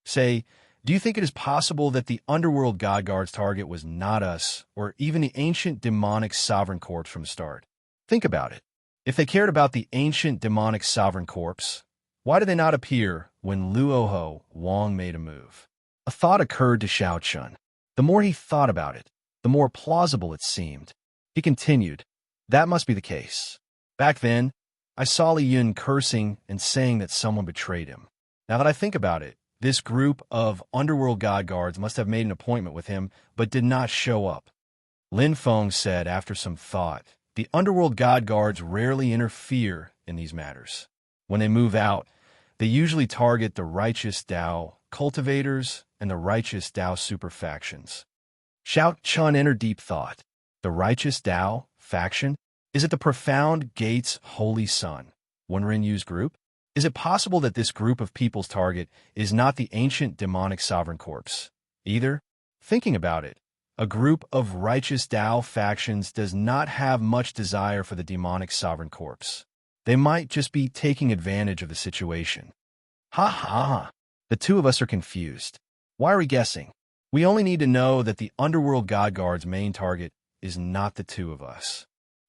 Say, do you think it is possible that the Underworld God Guard's target was not us, or even the ancient demonic sovereign corpse from the start? Think about it. If they cared about the ancient demonic sovereign corpse, why did they not appear when Luoho Wang made a move? A thought occurred to Xianxia. The more he thought about it, the more plausible it seemed. He continued, that must be the case. Back then, I saw Li Yun cursing and saying that someone betrayed him. Now that I think about it, this group of Underworld God Guards must have made an appointment with him, but did not show up. Linfeng said after some thought, the Underworld God Guards rarely interfere in these matters. When they move out, they usually target the Righteous Tao Cultivators and the Righteous Tao Super Factions. Xianxia entered deep thought. The Righteous Tao faction? Is it the Profound Gate's Holy Son, Wenrinyu's group? Is it possible that this group of people's target is not the ancient demonic sovereign corpse? Either. Thinking about it, a group of Righteous Tao factions does not have much desire for the demonic sovereign corpse. They might just be taking advantage of the situation. Ha ha ha. The two of us are confused. Why are we guessing? We only need to know that the Underworld God Guard's main target is not the two of us.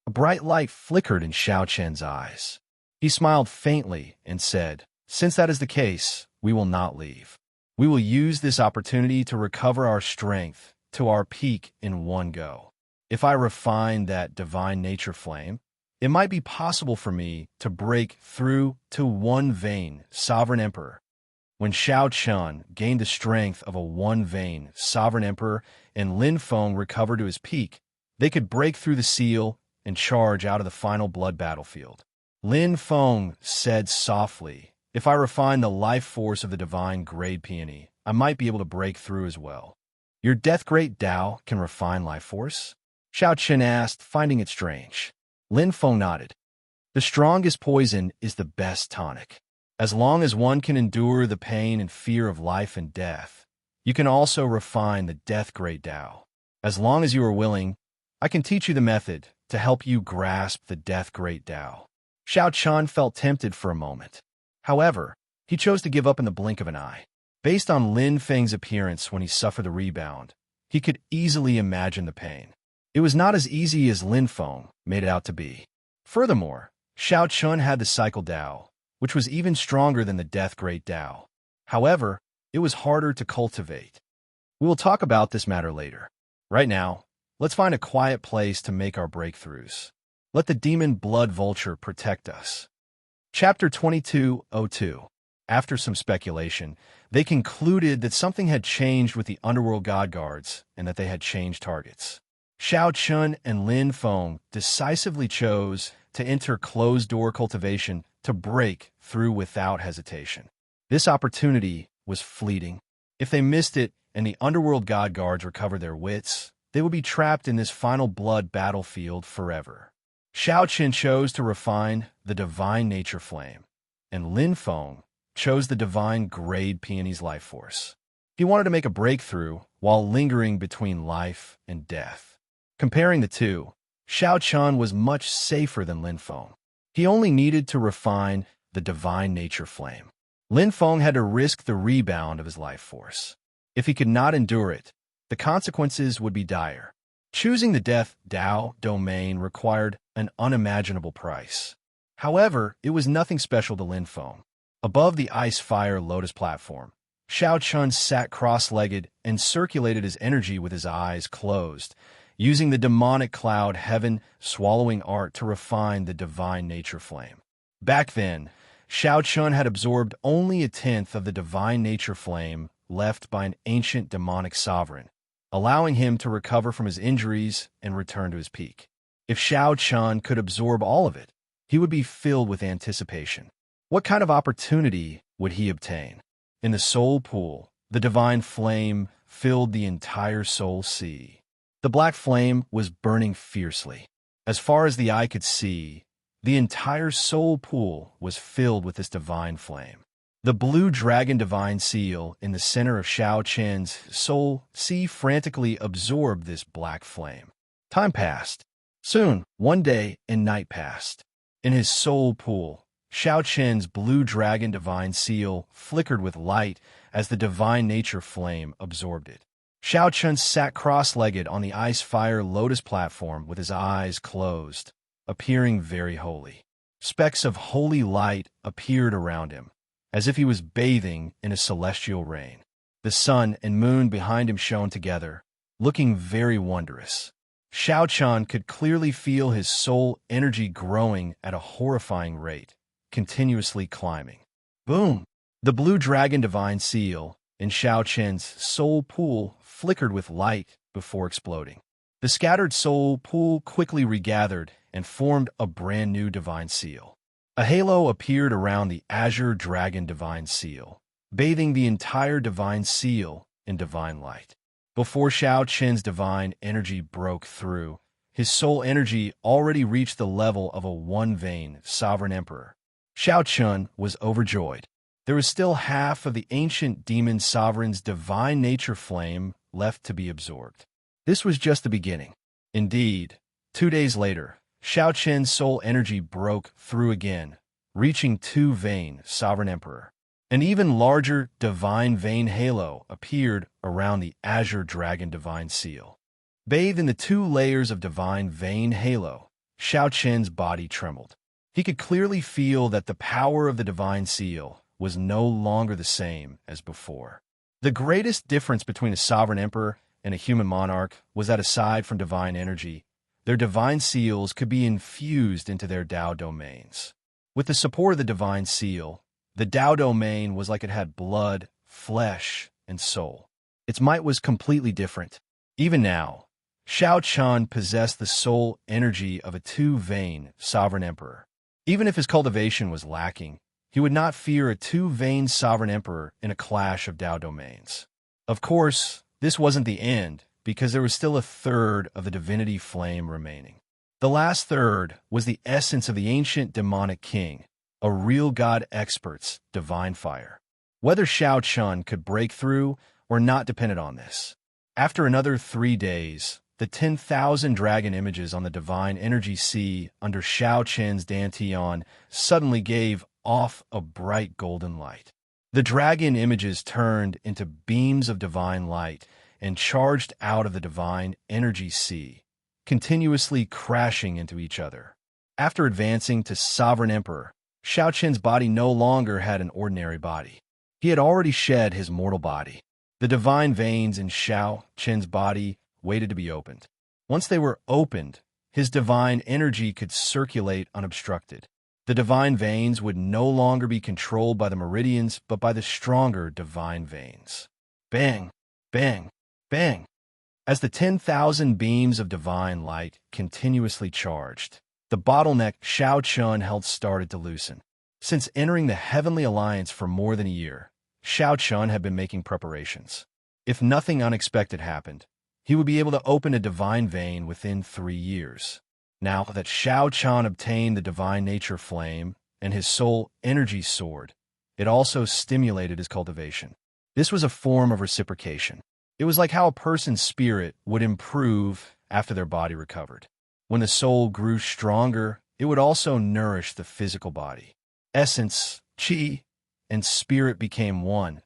A bright light flickered in Xiaoqian's eyes. He smiled faintly and said, since that is the case, we will not leave. We will use this opportunity to recover our strength to our peak in one go. If I refine that divine nature flame, it might be possible for me to break through to one vein, Sovereign Emperor. When Xiaoqian gained the strength of a one-vein Sovereign Emperor and Linfeng recovered to his peak, they could break through the seal and charge out of the final blood battlefield. Linfeng said softly, if I refine the life force of the divine grade peony, I might be able to break through as well. Your death great Tao can refine life force? Xiaoqian asked, finding it strange. Linfeng nodded. The strongest poison is the best tonic. As long as one can endure the pain and fear of life and death, you can also refine the death great Tao. As long as you are willing, I can teach you the method to help you grasp the death great Tao. Xiaoqian felt tempted for a moment. However, he chose to give up in the blink of an eye. Based on Lin Feng's appearance when he suffered the rebound, he could easily imagine the pain. It was not as easy as Linfeng made it out to be. Furthermore, Xiaoqian had the cycle Tao, which was even stronger than the death great Tao. However, it was harder to cultivate. We will talk about this matter later. Right now, let's find a quiet place to make our breakthroughs. Let the demon blood vulture protect us. Chapter 2202. After some speculation, they concluded that something had changed with the underworld god guards and that they had changed targets. Xiao Chun and Lin Feng decisively chose to enter closed-door cultivation to break through without hesitation. This opportunity was fleeting. If they missed it and the underworld god guards recovered their wits, they would be trapped in this final blood battlefield forever. Xiao Qin chose to refine the divine nature flame, and Lin Feng chose the divine grade peony's life force. He wanted to make a breakthrough while lingering between life and death. Comparing the two, Xiao Chun was much safer than Lin Feng. He only needed to refine the divine nature flame. Lin Feng had to risk the rebound of his life force. If he could not endure it, the consequences would be dire. Choosing the death Dao domain required an unimaginable price. However, it was nothing special to Lin Feng. Above the ice-fire lotus platform, Xiao Chun sat cross-legged and circulated his energy with his eyes closed, using the demonic cloud heaven swallowing art to refine the divine nature flame. Back then, Xiao Chun had absorbed only a tenth of the divine nature flame left by an ancient demonic sovereign, allowing him to recover from his injuries and return to his peak. If Xiao Chun could absorb all of it, he would be filled with anticipation. What kind of opportunity would he obtain? In the soul pool, the divine flame filled the entire soul sea. The black flame was burning fiercely. As far as the eye could see, the entire soul pool was filled with this divine flame. The blue dragon divine seal in the center of Xiao Chen's soul sea frantically absorbed this black flame. Time passed. Soon, one day and night passed. In his soul pool, Xiao Chen's blue dragon divine seal flickered with light as the divine nature flame absorbed it. Xiao Chun sat cross-legged on the ice-fire lotus platform with his eyes closed, appearing very holy. Specks of holy light appeared around him, as if he was bathing in a celestial rain. The sun and moon behind him shone together, looking very wondrous. Xiao Chun could clearly feel his soul energy growing at a horrifying rate, continuously climbing. Boom! The blue dragon divine seal in Xiao Chen's soul pool flickered with light before exploding. The scattered soul pool quickly regathered and formed a brand new divine seal. A halo appeared around the azure dragon divine seal, bathing the entire divine seal in divine light. Before Xiao Chen's divine energy broke through, his soul energy already reached the level of a one-vein sovereign emperor. Xiao Chun was overjoyed. There was still half of the ancient demon sovereign's divine nature flame left to be absorbed. This was just the beginning. Indeed, 2 days later, Xiao Chen's soul energy broke through again, reaching two-vein sovereign emperor. An even larger divine vein halo appeared around the azure dragon divine seal. Bathed in the 2 layers of divine vein halo, Xiao Chen's body trembled. He could clearly feel that the power of the divine seal was no longer the same as before. The greatest difference between a sovereign emperor and a human monarch was that aside from divine energy, their divine seals could be infused into their Dao domains. With the support of the divine seal, the Dao domain was like it had blood, flesh, and soul. Its might was completely different. Even now, Xiao Chun possessed the soul energy of a two-vein sovereign emperor. Even if his cultivation was lacking, he would not fear a two-vein sovereign emperor in a clash of Dao domains. Of course, this wasn't the end, because there was still a third of the divinity flame remaining. The last third was the essence of the ancient demonic king, a real god expert's divine fire. Whether Xiao Chun could break through or not depended on this. After another 3 days, the 10,000 dragon images on the divine energy sea under Xiao Chen's dantian suddenly gave off a bright golden light. The dragon images turned into beams of divine light and charged out of the divine energy sea, continuously crashing into each other. After advancing to Sovereign Emperor, Xiao Chen's body no longer had an ordinary body. He had already shed his mortal body. The divine veins in Xianxia's body waited to be opened. Once they were opened, his divine energy could circulate unobstructed. The divine veins would no longer be controlled by the meridians, but by the stronger divine veins. Bang, bang, bang. As the 10,000 beams of divine light continuously charged, the bottleneck Xianxia held started to loosen. Since entering the Heavenly Alliance for more than a year, Xianxia had been making preparations. If nothing unexpected happened, he would be able to open a divine vein within 3 years. Now that Xianxia obtained the divine nature flame and his soul energy soared, it also stimulated his cultivation. This was a form of reciprocation. It was like how a person's spirit would improve after their body recovered. When the soul grew stronger, it would also nourish the physical body. Essence, qi, and spirit became one,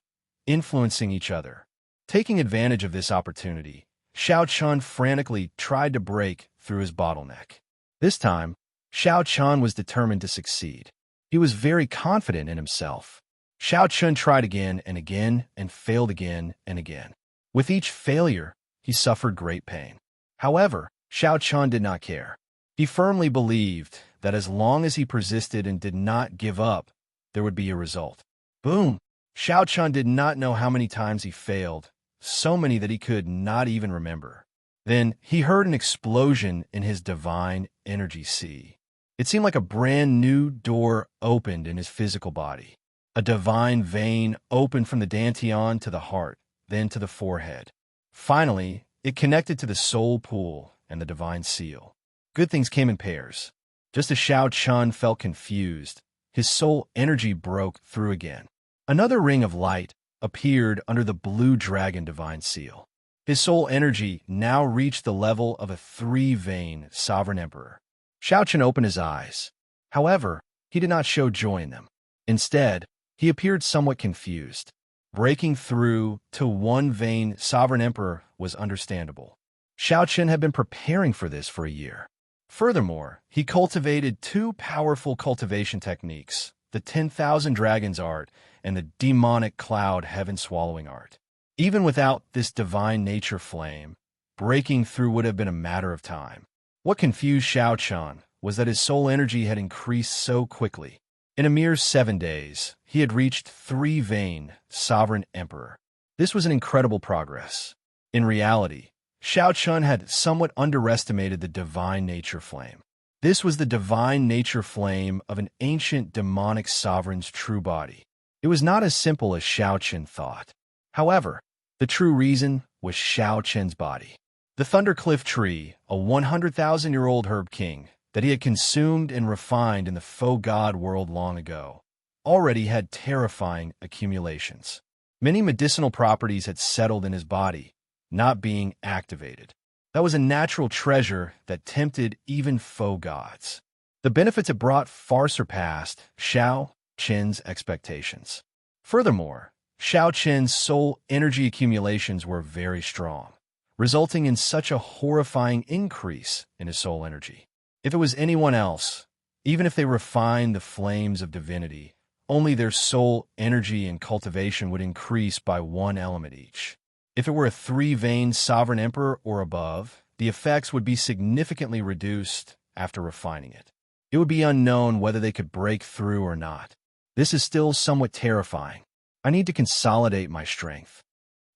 influencing each other. Taking advantage of this opportunity, Xianxia frantically tried to break through his bottleneck. This time, Xianxia was determined to succeed. He was very confident in himself. Xianxia tried again and failed again and again. With each failure, he suffered great pain. However, Xianxia did not care. He firmly believed that as long as he persisted and did not give up, there would be a result. Boom! Xianxia did not know how many times he failed, so many that he could not even remember. Then he heard an explosion in his divine energy sea. It seemed like a brand new door opened in his physical body. A divine vein opened from the dantian to the heart, then to the forehead. Finally, it connected to the soul pool and the divine seal. Good things came in pairs. Just as Xianxia felt confused, his soul energy broke through again. Another ring of light appeared under the blue dragon divine seal. His soul energy now reached the level of a 3-vein sovereign emperor. Xianxia opened his eyes. However, he did not show joy in them. Instead, he appeared somewhat confused. Breaking through to 1-vein sovereign emperor was understandable. Xianxia had been preparing for this for a year. Furthermore, he cultivated 2 powerful cultivation techniques, the 10,000 dragons art and the demonic cloud heaven swallowing art. Even without this divine nature flame, breaking through would have been a matter of time. What confused Xianxia was that his soul energy had increased so quickly. In a mere 7 days, he had reached 3-vein sovereign emperor. This was an incredible progress. In reality, Xianxia had somewhat underestimated the divine nature flame. This was the divine nature flame of an ancient demonic sovereign's true body. It was not as simple as Xianxia thought. However, the true reason was Xianxia's body. The Thundercliff tree, a 100,000-year-old herb king that he had consumed and refined in the faux god world long ago, already had terrifying accumulations. Many medicinal properties had settled in his body, not being activated. That was a natural treasure that tempted even faux gods. The benefits it brought far surpassed Xianxia's expectations. Furthermore, Xianxia's soul energy accumulations were very strong, resulting in such a horrifying increase in his soul energy. If it was anyone else, even if they refined the flames of divinity, only their soul energy and cultivation would increase by 1 element each. If it were a 3-vein sovereign emperor or above, the effects would be significantly reduced after refining it. It would be unknown whether they could break through or not. This is still somewhat terrifying. I need to consolidate my strength.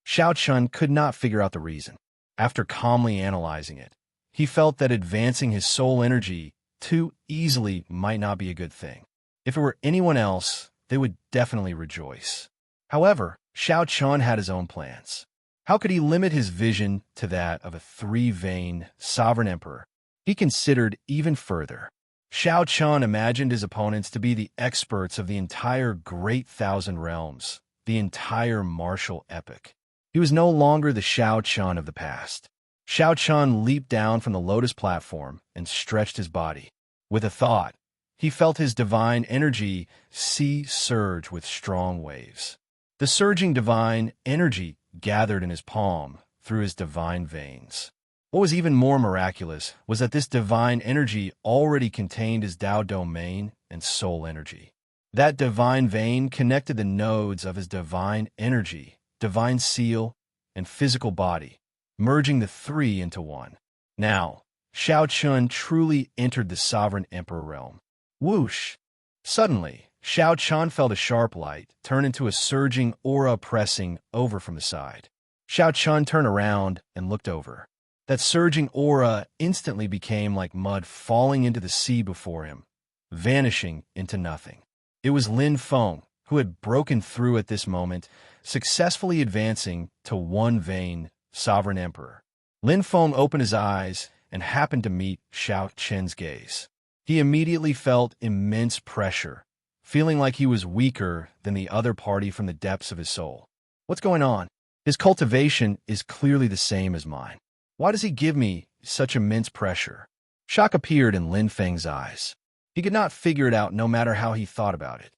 Xianxia could not figure out the reason. After calmly analyzing it, he felt that advancing his soul energy too easily might not be a good thing. If it were anyone else, they would definitely rejoice. However, Xianxia had his own plans. How could he limit his vision to that of a 3-vein sovereign emperor? He considered even further. Xianxia imagined his opponents to be the experts of the entire Great Thousand Realms, the entire martial epic. He was no longer the Xianxia of the past. Xianxia leaped down from the lotus platform and stretched his body. With a thought, he felt his divine energy surge with strong waves. The surging divine energy gathered in his palm through his divine veins. What was even more miraculous was that this divine energy already contained his Tao domain and soul energy. That divine vein connected the nodes of his divine energy divine seal, and physical body, merging the three into one. Now, Xiao Chun truly entered the sovereign emperor realm. Whoosh! Suddenly, Xiao Chun felt a sharp light turn into a surging aura pressing over from the side. Xiao Chun turned around and looked over. That surging aura instantly became like mud falling into the sea before him, vanishing into nothing. It was Lin Feng, who had broken through at this moment, successfully advancing to one vein, sovereign emperor. Lin Feng opened his eyes and happened to meet Xiao Chen's gaze. He immediately felt immense pressure, feeling like he was weaker than the other party from the depths of his soul. What's going on? His cultivation is clearly the same as mine. Why does he give me such immense pressure? Shock appeared in Lin Feng's eyes. He could not figure it out no matter how he thought about it.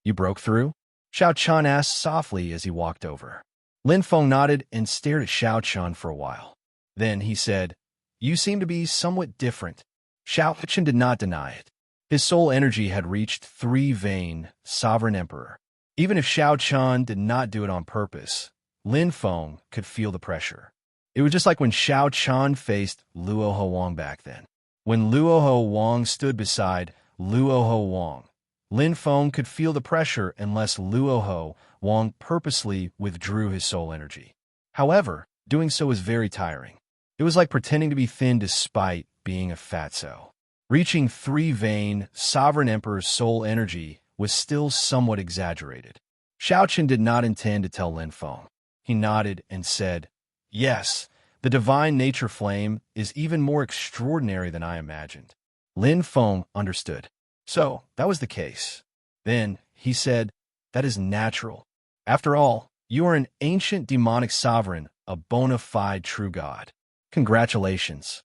You broke through? Xiao Chun asked softly as he walked over. Lin Feng nodded and stared at Xiao Chun for a while. Then he said, "You seem to be somewhat different." Xiao Chun did not deny it. His soul energy had reached three-vein, sovereign emperor. Even if Xiao Chun did not do it on purpose, Lin Feng could feel the pressure. It was just like when Xiao Chun faced Luoho Wang back then. When Luoho Wang stood beside Luoho Wang, Lin Feng could feel the pressure unless Luoho Wang purposely withdrew his soul energy. However, doing so was very tiring. It was like pretending to be thin despite being a fatso. Reaching three-vein, sovereign emperor's soul energy was still somewhat exaggerated. Xiao Chun did not intend to tell Lin Feng. He nodded and said, "Yes, the divine nature flame is even more extraordinary than I imagined." Lin Feng understood. So, that was the case. Then, he said, "That is natural. After all, you are an ancient demonic sovereign, a bona fide true god. Congratulations."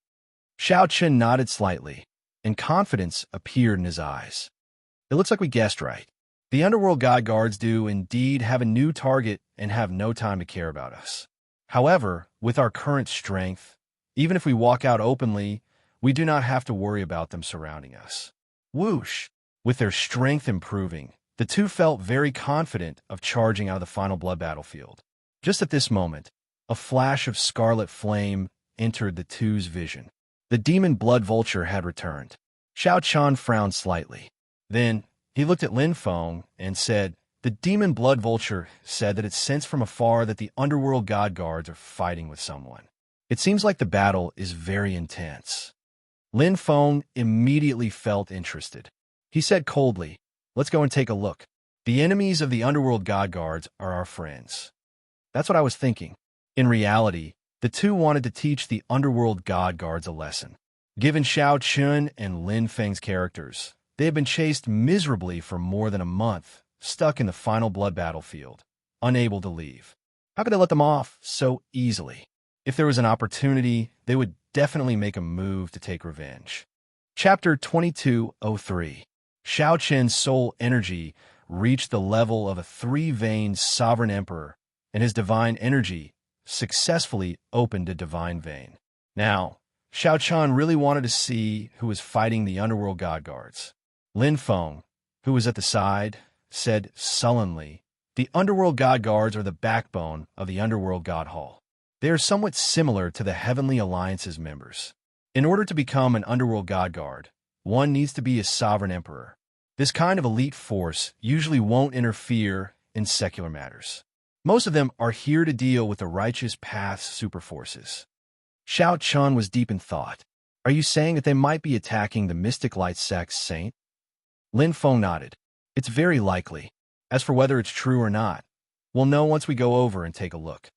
Xiao Chun nodded slightly, and confidence appeared in his eyes. It looks like we guessed right. The underworld god guards do indeed have a new target and have no time to care about us. However, with our current strength, even if we walk out openly, we do not have to worry about them surrounding us. Whoosh! With their strength improving, the two felt very confident of charging out of the final blood battlefield. Just at this moment, a flash of scarlet flame entered the two's vision. The demon blood vulture had returned. Xiao Chun frowned slightly. Then, he looked at Lin Feng and said, "The demon blood vulture said that it sensed from afar that the underworld god guards are fighting with someone. It seems like the battle is very intense." Lin Feng immediately felt interested. He said coldly, "Let's go and take a look. The enemies of the underworld god guards are our friends." That's what I was thinking. In reality, the two wanted to teach the underworld god guards a lesson. Given Xiao Chun and Lin Feng's characters, they had been chased miserably for more than a month, stuck in the final blood battlefield, unable to leave. How could they let them off so easily? If there was an opportunity, they would definitely make a move to take revenge. Chapter 2203. Xiao Chen's soul energy reached the level of a three-vein sovereign emperor, and his divine energy successfully opened a divine vein. Now, Xiao Chun really wanted to see who was fighting the underworld god guards. Lin Feng, who was at the side, said sullenly, "The underworld god guards are the backbone of the underworld god hall. They are somewhat similar to the Heavenly Alliance's members. In order to become an underworld god guard, one needs to be a sovereign emperor. This kind of elite force usually won't interfere in secular matters. Most of them are here to deal with the righteous path's superforces." Xiao Chun was deep in thought. "Are you saying that they might be attacking the Mystic Light sect's saint?" Lin Feng nodded. "It's very likely. As for whether it's true or not, we'll know once we go over and take a look."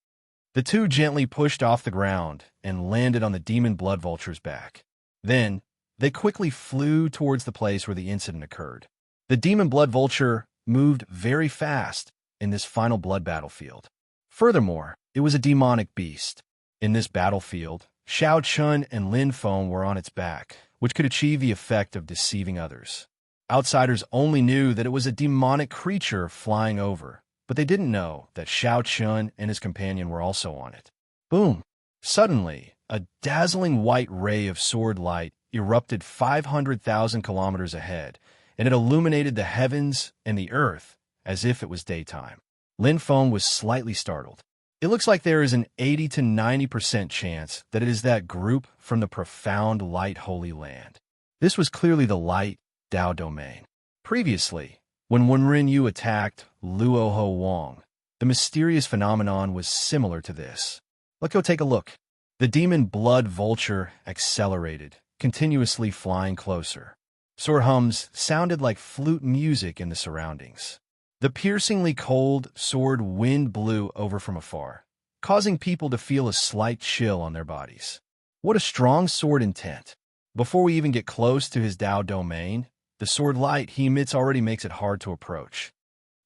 The two gently pushed off the ground and landed on the demon blood vulture's back. Then, they quickly flew towards the place where the incident occurred. The demon blood vulture moved very fast in this final blood battlefield. Furthermore, it was a demonic beast. In this battlefield, Xiao Chun and Lin Feng were on its back, which could achieve the effect of deceiving others. Outsiders only knew that it was a demonic creature flying over, but they didn't know that Xiao Chun and his companion were also on it. Boom! Suddenly, a dazzling white ray of sword light erupted 500,000 kilometers ahead, and it illuminated the heavens and the earth as if it was daytime. Lin Feng was slightly startled. It looks like there is an 80 to 90% chance that it is that group from the profound light Holy Land. This was clearly the light Dao domain. Previously, when Wenren Yu attacked Luoho Wang, the mysterious phenomenon was similar to this. Let's go take a look. The demon blood vulture accelerated, continuously flying closer. Sword hums sounded like flute music in the surroundings. The piercingly cold sword wind blew over from afar, causing people to feel a slight chill on their bodies. What a strong sword intent! Before we even get close to his Dao domain, the sword light he emits already makes it hard to approach.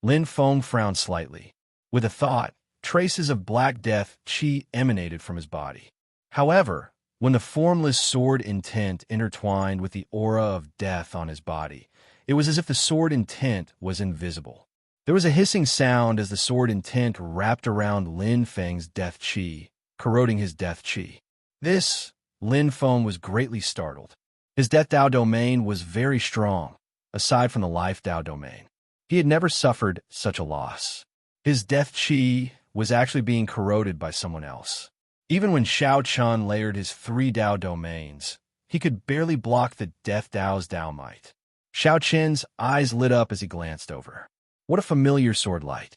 Lin Feng frowned slightly. With a thought, traces of black death qi emanated from his body. However, when the formless sword intent intertwined with the aura of death on his body, it was as if the sword intent was invisible. There was a hissing sound as the sword intent wrapped around Lin Feng's death qi, corroding his death qi. Lin Feng was greatly startled. His death Dao domain was very strong, aside from the life Dao domain. He had never suffered such a loss. His death qi was actually being corroded by someone else. Even when Xiao Chun layered his 3 Dao domains, he could barely block the death Dao's Dao might. Xiao Chen's eyes lit up as he glanced over. What a familiar sword light.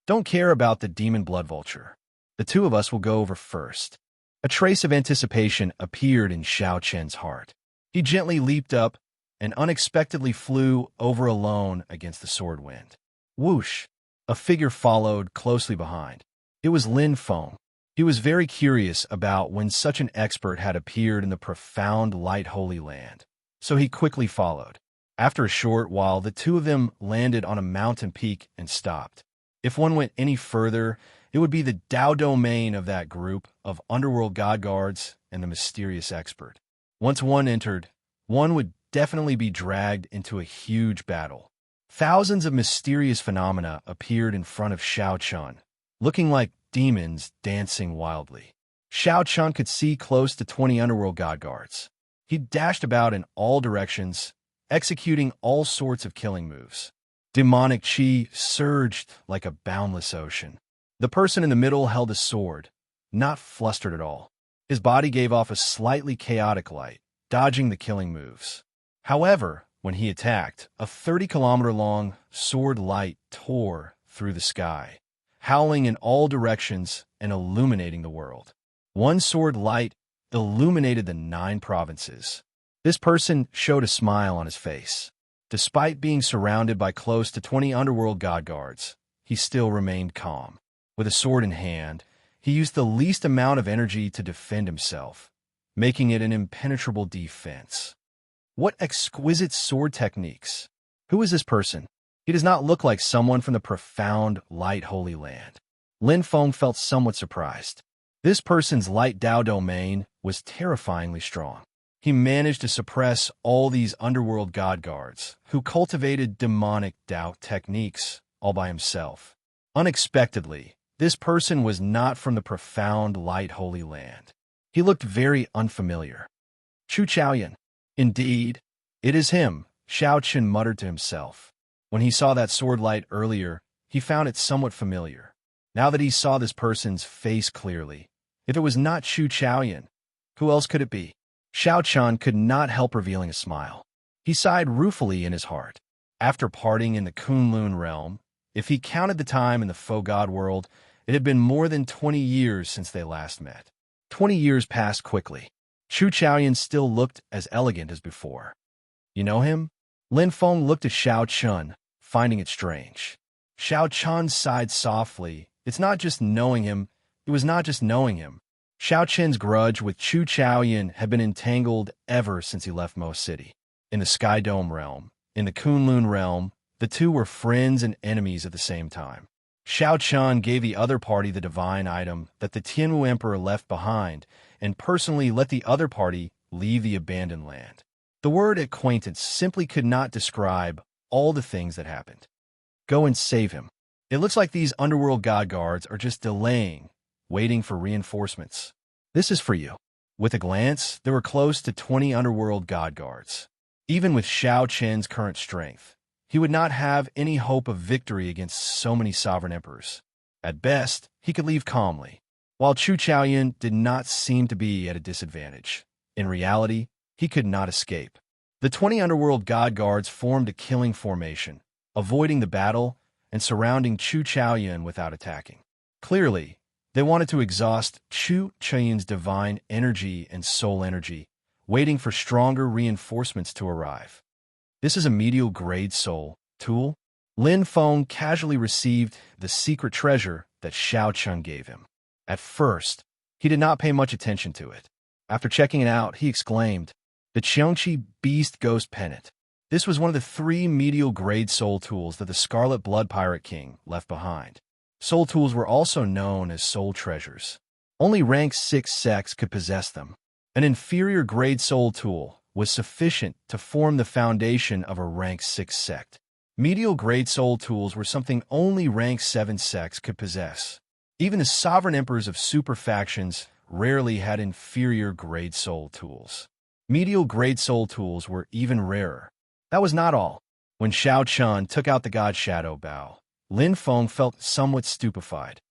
Don't care about the demon blood vulture. The two of us will go over first. A trace of anticipation appeared in Xiao Chen's heart. He gently leaped up and unexpectedly flew over alone against the sword wind. Whoosh! A figure followed closely behind. It was Lin Feng. He was very curious about when such an expert had appeared in the profound light Holy Land, so he quickly followed. After a short while, the two of them landed on a mountain peak and stopped. If one went any further, it would be the Dao domain of that group of underworld god guards and the mysterious expert. Once one entered, one would definitely be dragged into a huge battle. Thousands of mysterious phenomena appeared in front of Xiao Chun, looking like demons dancing wildly. Xiao Chun could see close to 20 underworld god guards. He dashed about in all directions, executing all sorts of killing moves. Demonic qi surged like a boundless ocean. The person in the middle held a sword, not flustered at all. His body gave off a slightly chaotic light, dodging the killing moves. However, when he attacked, a 30-kilometer-long sword light tore through the sky, howling in all directions and illuminating the world. One sword light illuminated the 9 provinces. This person showed a smile on his face. Despite being surrounded by close to 20 underworld god guards, he still remained calm. With a sword in hand, he used the least amount of energy to defend himself, making it an impenetrable defense. What exquisite sword techniques! Who is this person? He does not look like someone from the profound light Holy Land. Lin Feng felt somewhat surprised. This person's light Dao domain was terrifyingly strong. He managed to suppress all these underworld god guards who cultivated demonic Dao techniques all by himself. Unexpectedly, this person was not from the profound light Holy Land. He looked very unfamiliar. Chu Chaoyan. Indeed, it is him, Xiao Chen muttered to himself. When he saw that sword light earlier, he found it somewhat familiar. Now that he saw this person's face clearly, if it was not Chu Chaoyan, who else could it be? Xiao Chun could not help revealing a smile. He sighed ruefully in his heart. After parting in the Kunlun realm, if he counted the time in the faux god world, it had been more than 20 years since they last met. 20 years passed quickly. Chu Chaoyan still looked as elegant as before. You know him? Lin Feng looked at Xiao Chun, finding it strange. Xiao Chun sighed softly. It was not just knowing him. Xiao Chen's grudge with Chu Chaoyan had been entangled ever since he left Mo City. In the Sky Dome realm, in the Kunlun realm, the two were friends and enemies at the same time. Xiao Chun gave the other party the divine item that the Tianwu Emperor left behind, and personally let the other party leave the abandoned land. The word acquaintance simply could not describe all the things that happened. Go and save him. It looks like these underworld god guards are just delaying, waiting for reinforcements. This is for you. With a glance, there were close to 20 underworld god guards. Even with Xiao Chen's current strength, he would not have any hope of victory against so many sovereign emperors. At best, he could leave calmly, while Chu Chaoyan did not seem to be at a disadvantage. In reality, he could not escape. The 20 underworld god guards formed a killing formation, avoiding the battle and surrounding Chu Chaoyan without attacking. Clearly, they wanted to exhaust Chu Chaoyan's divine energy and soul energy, waiting for stronger reinforcements to arrive. This is a medial grade soul tool. Lin Feng casually received the secret treasure that Xiao Chun gave him. At first, he did not pay much attention to it. After checking it out, he exclaimed, "The Xianxia Beast Ghost Pennant." This was one of the 3 medial grade soul tools that the Scarlet Blood Pirate King left behind. Soul tools were also known as soul treasures. Only rank 6 sects could possess them. An inferior grade soul tool was sufficient to form the foundation of a rank 6 sect. Medial grade soul tools were something only rank 7 sects could possess. Even the sovereign emperors of super factions rarely had inferior grade soul tools. Medial grade soul tools were even rarer. That was not all. When Xiao Chun took out the God Shadow Bow, Lin Feng felt somewhat stupefied.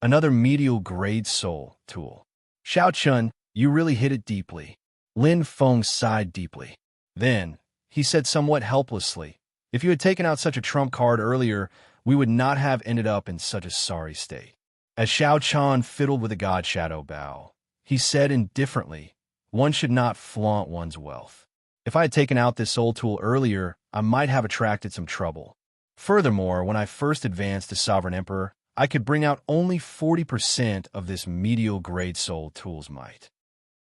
Another medial grade soul tool. "Xiao Chun, you really hit it deeply." Lin Feng sighed deeply. Then, he said somewhat helplessly, "If you had taken out such a trump card earlier, we would not have ended up in such a sorry state." As Xiao Chun fiddled with the God Shadow Bow, he said indifferently, "One should not flaunt one's wealth. If I had taken out this soul tool earlier, I might have attracted some trouble. Furthermore, when I first advanced to Sovereign Emperor, I could bring out only 40% of this medial grade soul tool's might."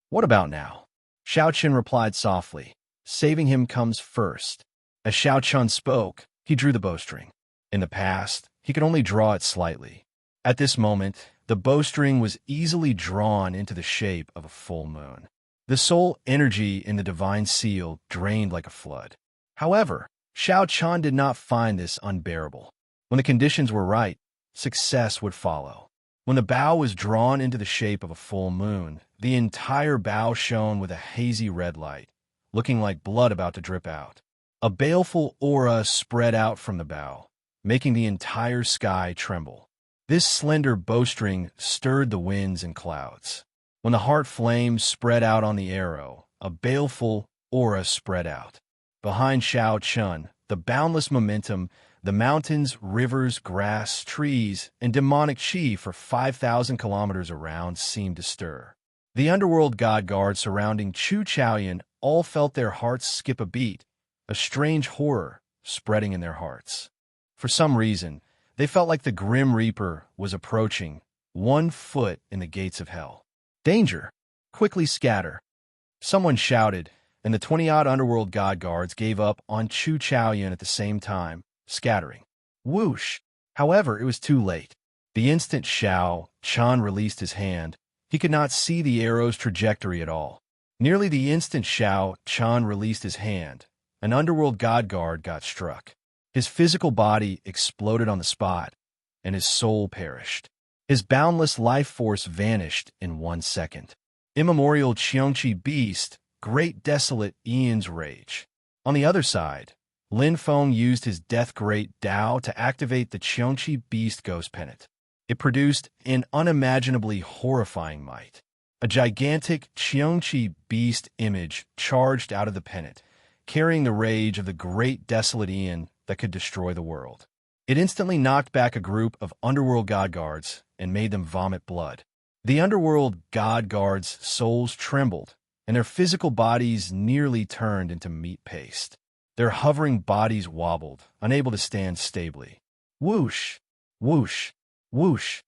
"What about now?" Xiao Chun replied softly, "Saving him comes first." As Xiao Chun spoke, he drew the bowstring. In the past, he could only draw it slightly. At this moment, the bowstring was easily drawn into the shape of a full moon. The soul energy in the divine seal drained like a flood. However, Xiao Chun did not find this unbearable. When the conditions were right, success would follow. When the bow was drawn into the shape of a full moon, the entire bow shone with a hazy red light, looking like blood about to drip out. A baleful aura spread out from the bow, making the entire sky tremble. This slender bowstring stirred the winds and clouds. When the heart flames spread out on the arrow, a baleful aura spread out. Behind Xiao Chun, the boundless momentum, the mountains, rivers, grass, trees, and demonic chi for 5,000 kilometers around seemed to stir. The underworld god guards surrounding Chu Chaoyan all felt their hearts skip a beat, a strange horror spreading in their hearts. For some reason, they felt like the Grim Reaper was approaching, 1 foot in the gates of hell. "Danger! Quickly scatter!" Someone shouted, and the 20-odd underworld god guards gave up on Chu Chaoyan at the same time, scattering. Whoosh! However, it was too late. The instant Xiao Chun released his hand, he could not see the arrow's trajectory at all. Nearly the instant Xiao Chun released his hand, an underworld god guard got struck. His physical body exploded on the spot, and his soul perished. His boundless life force vanished in 1 second. Immemorial Xianxia Beast, Great Desolate Aeon's Rage. On the other side, Lin Feng used his Death Great Dao to activate the Xianxia Beast Ghost Pennant. It produced an unimaginably horrifying might. A gigantic Xianxia Beast image charged out of the pennant, carrying the rage of the Great Desolate Aeon that could destroy the world. It instantly knocked back a group of underworld god guards and made them vomit blood. The underworld god guards' souls trembled, and their physical bodies nearly turned into meat paste. Their hovering bodies wobbled, unable to stand stably. Whoosh! Whoosh! Whoosh!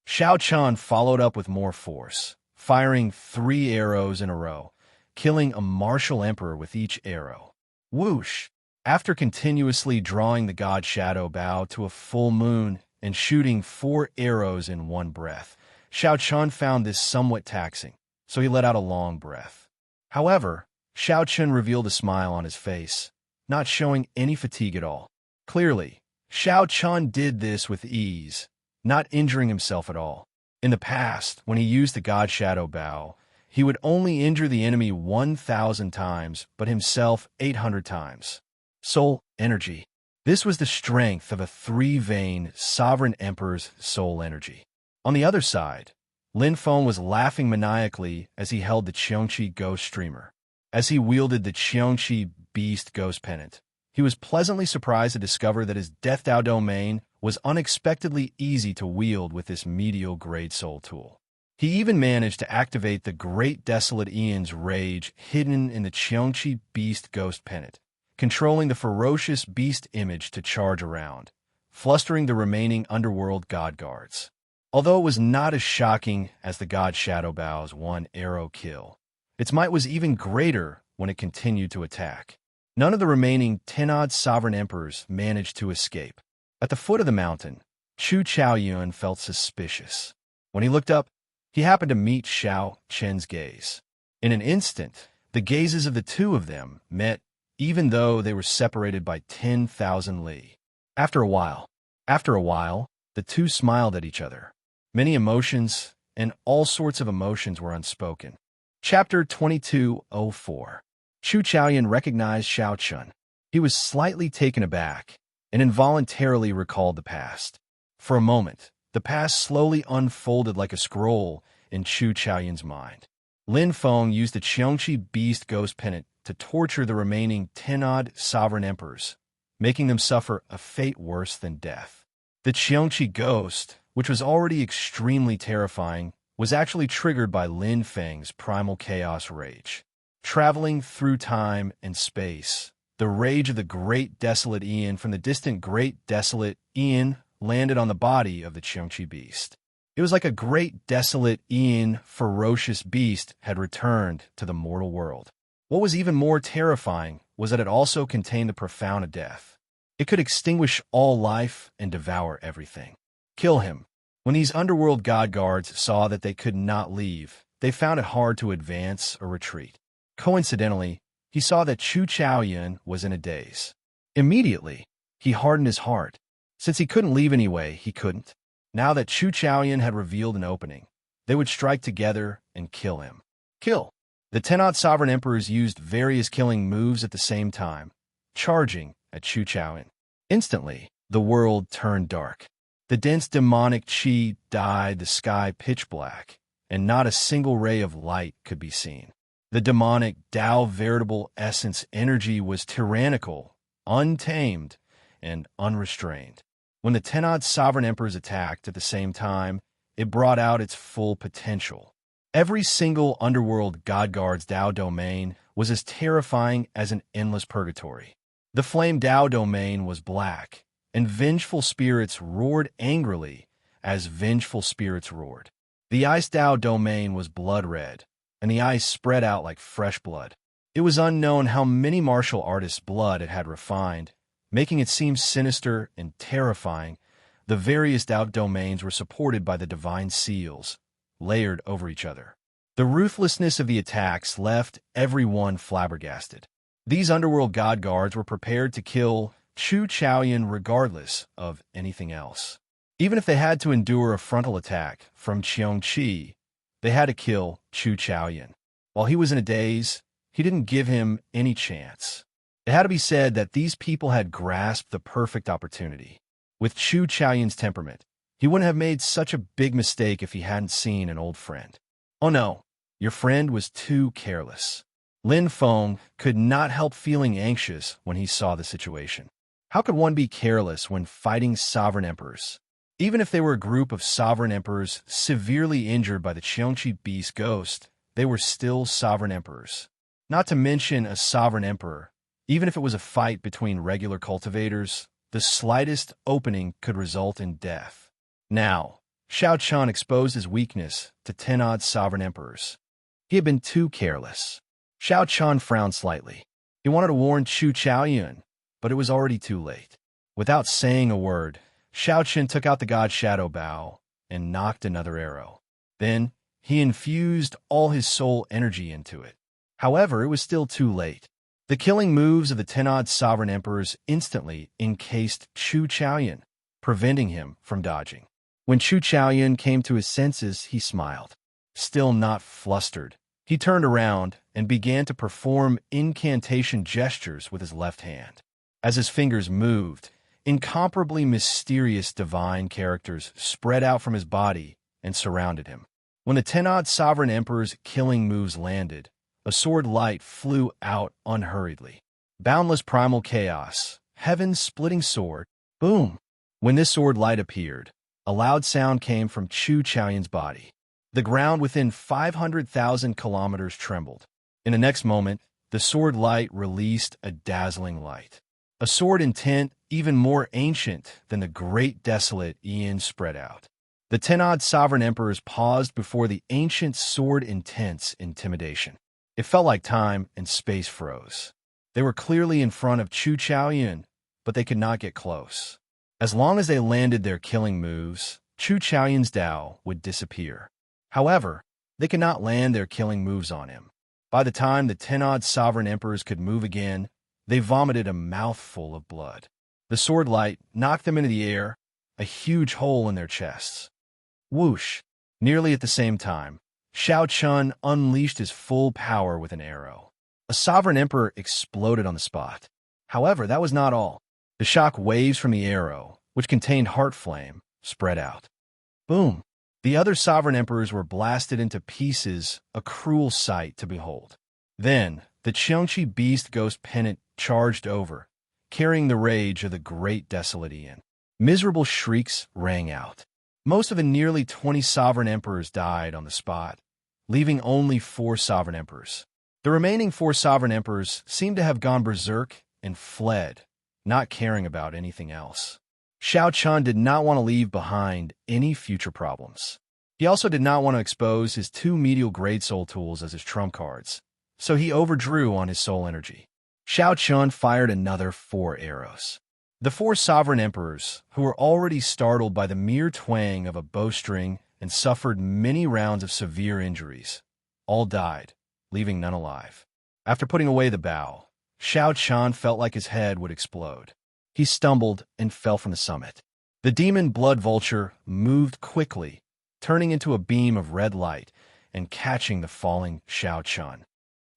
Xiao Chun followed up with more force, firing 3 arrows in a row, killing a martial emperor with each arrow. Whoosh! After continuously drawing the god shadow bow to a full moon and shooting 4 arrows in one breath, Xiao Chun found this somewhat taxing, so he let out a long breath. However, Xiao Chun revealed a smile on his face, not showing any fatigue at all. Clearly, Xiao Chun did this with ease, not injuring himself at all. In the past, when he used the god shadow bow, he would only injure the enemy 1,000 times, but himself 800 times. Soul energy. This was the strength of a three-vein sovereign emperor's soul energy. On the other side, Lin Feng was laughing maniacally as he held the Xianxia ghost streamer. As he wielded the Xianxia beast ghost pennant, he was pleasantly surprised to discover that his Death Dao domain was unexpectedly easy to wield with this medial grade soul tool. He even managed to activate the Great Desolate Aeon's rage hidden in the Xianxia beast ghost pennant, controlling the ferocious beast image to charge around, flustering the remaining underworld god guards. Although it was not as shocking as the god Shadow Bao's one-arrow kill, its might was even greater when it continued to attack. None of the remaining 10-odd sovereign emperors managed to escape. At the foot of the mountain, Chu Chaoyun felt suspicious. When he looked up, he happened to meet Xiao Chen's gaze. In an instant, the gazes of the two of them met, even though they were separated by 10,000 li. After a while, the two smiled at each other. Many emotions and all sorts of emotions were unspoken. Chapter 2204. Chu Chaoyun recognized Xiao Chen. He was slightly taken aback and involuntarily recalled the past. For a moment, the past slowly unfolded like a scroll in Chu Chaoyun's mind. Lin Feng used the Xianxia beast ghost pennant to torture the remaining 10-odd sovereign emperors, making them suffer a fate worse than death. The Xianxia ghost, which was already extremely terrifying, was actually triggered by Lin Feng's primal chaos rage. Traveling through time and space, the rage of the Great Desolate Aeon from the distant Great Desolate Aeon landed on the body of the Xianxia beast. It was like a Great Desolate Aeon ferocious beast had returned to the mortal world. What was even more terrifying was that it also contained the profound of death. It could extinguish all life and devour everything. Kill him. When these underworld god guards saw that they could not leave, they found it hard to advance or retreat. Coincidentally, he saw that Chu Chaoyun was in a daze. Immediately, he hardened his heart. Since he couldn't leave anyway, he couldn't. Now that Chu Chaoyun had revealed an opening, they would strike together and kill him. Kill! The 10-odd sovereign emperors used various killing moves at the same time, charging at Chu Chaoyun. Instantly, the world turned dark. The dense demonic qi dyed the sky pitch black, and not a single ray of light could be seen. The demonic Tao veritable essence energy was tyrannical, untamed, and unrestrained. When the 10-odd sovereign emperors attacked at the same time, it brought out its full potential. Every single underworld god guard's Tao domain was as terrifying as an endless purgatory. The flame Tao domain was black, and vengeful spirits roared angrily as vengeful spirits roared. The ice Tao domain was blood red, and the ice spread out like fresh blood. It was unknown how many martial artists' blood it had refined, making it seem sinister and terrifying. The various Tao domains were supported by the divine seals, layered over each other. The ruthlessness of the attacks left everyone flabbergasted. These underworld god guards were prepared to kill Chu Chaoyun regardless of anything else. Even if they had to endure a frontal attack from Xianxia, they had to kill Chu Chaoyun. While he was in a daze, he didn't give him any chance. It had to be said that these people had grasped the perfect opportunity. With Chu Chaoyun's temperament, he wouldn't have made such a big mistake if he hadn't seen an old friend. Oh no, your friend was too careless. Lin Feng could not help feeling anxious when he saw the situation. How could one be careless when fighting sovereign emperors? Even if they were a group of sovereign emperors severely injured by the Xianxia beast ghost, they were still sovereign emperors. Not to mention a sovereign emperor. Even if it was a fight between regular cultivators, the slightest opening could result in death. Now, Xiao Chen exposed his weakness to 10-odd sovereign emperors. He had been too careless. Xiao Chen frowned slightly. He wanted to warn Chu Chaoyun, but it was already too late. Without saying a word, Xiao Chen took out the god Shadow Bao and knocked another arrow. Then, he infused all his soul energy into it. However, it was still too late. The killing moves of the 10-odd sovereign emperors instantly encased Chu Chaoyun, preventing him from dodging. When Chu Chaoyun came to his senses, he smiled. Still not flustered, he turned around and began to perform incantation gestures with his left hand. As his fingers moved, incomparably mysterious divine characters spread out from his body and surrounded him. When the 10-odd Sovereign Emperor's killing moves landed, a sword light flew out unhurriedly. Boundless primal chaos, heaven's splitting sword, boom! When this sword light appeared, a loud sound came from Chu Chaoyun's body. The ground within 500,000 kilometers trembled. In the next moment, the sword light released a dazzling light. A sword intent even more ancient than the great desolate Aeon spread out. The 10-odd Sovereign Emperors paused before the ancient sword intense intimidation. It felt like time and space froze. They were clearly in front of Chu Chaoyun, but they could not get close. As long as they landed their killing moves, Chu Chaoyun's Tao would disappear. However, they could not land their killing moves on him. By the time the 10-odd Sovereign Emperors could move again, they vomited a mouthful of blood. The sword light knocked them into the air, a huge hole in their chests. Whoosh! Nearly at the same time, Xiao Chun unleashed his full power with an arrow. A Sovereign Emperor exploded on the spot. However, that was not all. The shock waves from the arrow, which contained heart flame, spread out. Boom! The other Sovereign Emperors were blasted into pieces, a cruel sight to behold. Then, the Xianxia beast ghost pennant charged over, carrying the rage of the great desolate Aeon. Miserable shrieks rang out. Most of the nearly 20 Sovereign Emperors died on the spot, leaving only 4 Sovereign Emperors. The remaining 4 Sovereign Emperors seemed to have gone berserk and fled, not caring about anything else. Xiao Chun did not want to leave behind any future problems. He also did not want to expose his 2 medial grade soul tools as his trump cards, so he overdrew on his soul energy. Xiao Chun fired another 4 arrows. The 4 Sovereign Emperors, who were already startled by the mere twang of a bowstring and suffered many rounds of severe injuries, all died, leaving none alive. After putting away the bow, Xiao Chun felt like his head would explode. He stumbled and fell from the summit. The demon blood vulture moved quickly, turning into a beam of red light and catching the falling Xiao Chun.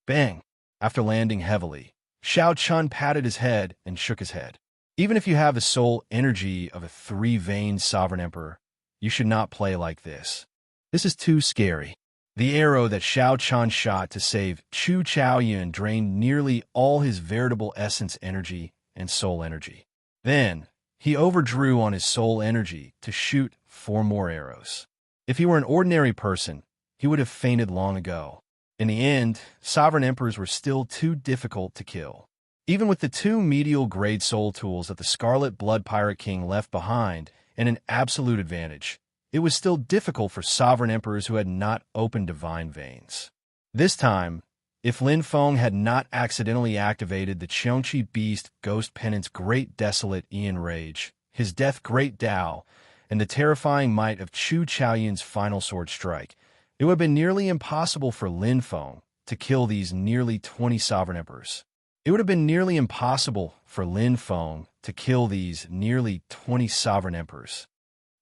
Bang! After landing heavily, Xiao Chun patted his head and shook his head. Even if you have the soul energy of a 3-veined Sovereign Emperor, you should not play like this. This is too scary. The arrow that Xiao Chun shot to save Chu Chaoyun drained nearly all his veritable essence energy and soul energy. Then, he overdrew on his soul energy to shoot 4 more arrows. If he were an ordinary person, he would have fainted long ago. In the end, Sovereign Emperors were still too difficult to kill. Even with the 2 medial grade soul tools that the Scarlet Blood Pirate King left behind and an absolute advantage, it was still difficult for Sovereign Emperors who had not opened divine veins. This time, if Lin Feng had not accidentally activated the Xianxia Beast Ghost Pennant's great desolate Aeon Rage, his death great Tao, and the terrifying might of Chu Chaoyun's final sword strike, it would have been nearly impossible for Lin Feng to kill these nearly 20 Sovereign Emperors. It would have been nearly impossible for Lin Feng to kill these nearly 20 Sovereign Emperors.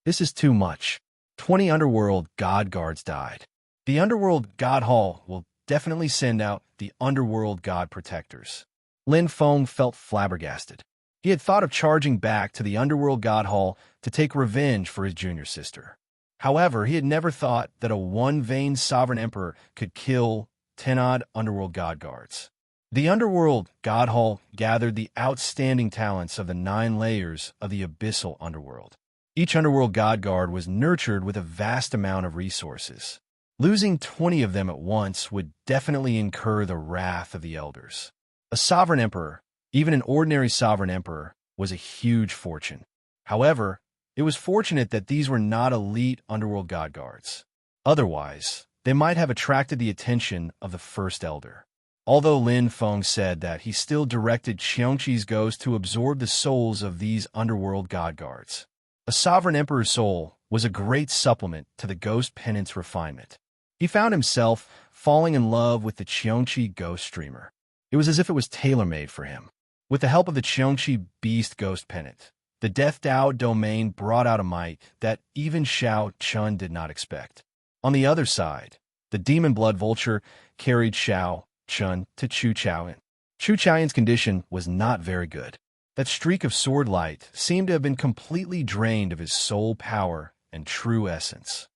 This is too much. 20 Underworld God Guards died. The Underworld God Hall will definitely send out the Underworld God Protectors. Lin Feng felt flabbergasted. He had thought of charging back to the Underworld God Hall to take revenge for his junior sister. However, he had never thought that a 1-veined Sovereign Emperor could kill 10-odd Underworld God Guards. The Underworld God Hall gathered the outstanding talents of the 9 layers of the Abyssal Underworld. Each Underworld God Guard was nurtured with a vast amount of resources. Losing 20 of them at once would definitely incur the wrath of the Elders. A Sovereign Emperor, even an ordinary Sovereign Emperor, was a huge fortune. However, it was fortunate that these were not elite Underworld God Guards. Otherwise, they might have attracted the attention of the First Elder. Although Lin Feng said that he still directed Xianxi's ghost to absorb the souls of these Underworld God Guards. A Sovereign Emperor's soul was a great supplement to the Ghost Pennant's refinement. He found himself falling in love with the Xianxia Ghost Streamer. It was as if it was tailor-made for him. With the help of the Xianxia Beast Ghost Pennant, the Death Dao domain brought out a might that even Xiao Chun did not expect. On the other side, the Demon Blood Vulture carried Xiao Chun to Chu Chaoyun. Chu Chaoyun's condition was not very good. That streak of sword light seemed to have been completely drained of his soul power and true essence.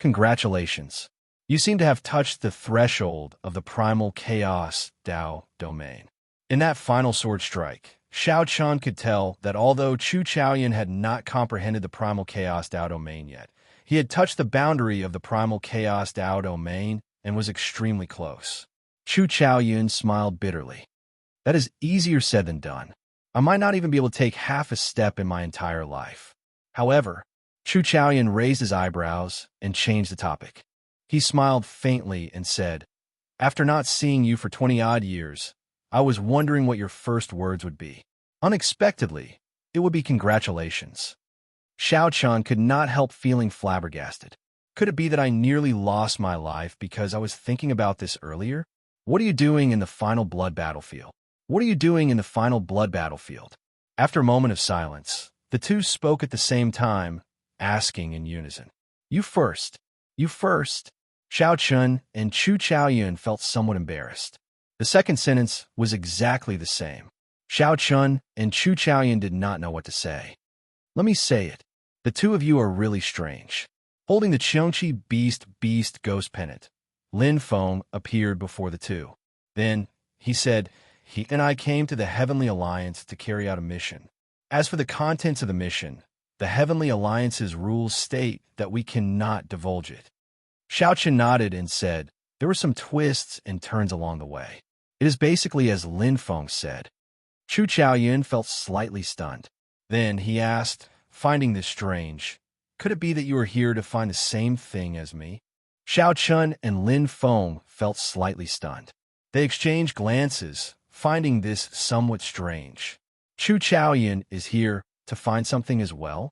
Congratulations. You seem to have touched the threshold of the primal chaos Dao domain. In that final sword strike, Xiao Chun could tell that although Chu Chaoyan had not comprehended the primal chaos Dao domain yet, he had touched the boundary of the primal chaos Dao domain and was extremely close. Chu Chaoyan smiled bitterly. That is easier said than done. I might not even be able to take half a step in my entire life. However, Chu Chaoyan raised his eyebrows and changed the topic. He smiled faintly and said, "After not seeing you for 20-odd years, I was wondering what your first words would be. Unexpectedly, it would be congratulations." Xiao Chun could not help feeling flabbergasted. Could it be that I nearly lost my life because I was thinking about this earlier? What are you doing in the final blood battlefield? What are you doing in the final blood battlefield? After a moment of silence, the two spoke at the same time, asking in unison. You first. You first. Xiao Chun and Chu Chaoyun felt somewhat embarrassed. The second sentence was exactly the same. Xiao Chun and Chu Chaoyun did not know what to say. Let me say it. The two of you are really strange. Holding the Xianxia beast ghost pennant, Lin Feng appeared before the two. Then, he said, he and I came to the Heavenly Alliance to carry out a mission. As for the contents of the mission, the Heavenly Alliance's rules state that we cannot divulge it. Xiao Chen nodded and said, there were some twists and turns along the way. It is basically as Lin Feng said. Chu Chaoyun felt slightly stunned. Then he asked, finding this strange, could it be that you are here to find the same thing as me? Xiao Chun and Lin Feng felt slightly stunned. They exchanged glances, finding this somewhat strange. Chu Chaoyun is here to find something as well?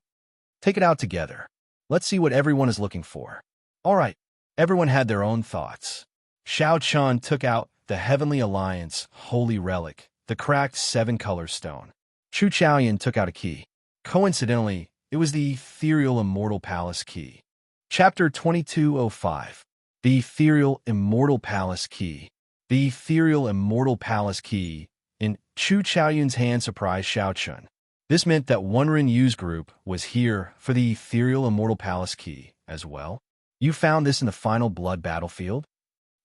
Take it out together. Let's see what everyone is looking for. All right, everyone had their own thoughts. Xiao Chun took out the Heavenly Alliance Holy Relic, the cracked 7-color stone. Chu Chaoyun took out a key. Coincidentally, it was the ethereal Immortal Palace key. Chapter 2205. The ethereal Immortal Palace key. The ethereal Immortal Palace key in Chu Chaoyun's hand surprised Xiao Chun. This meant that Wonrin Yu's group was here for the ethereal Immortal Palace key as well. You found this in the final blood battlefield?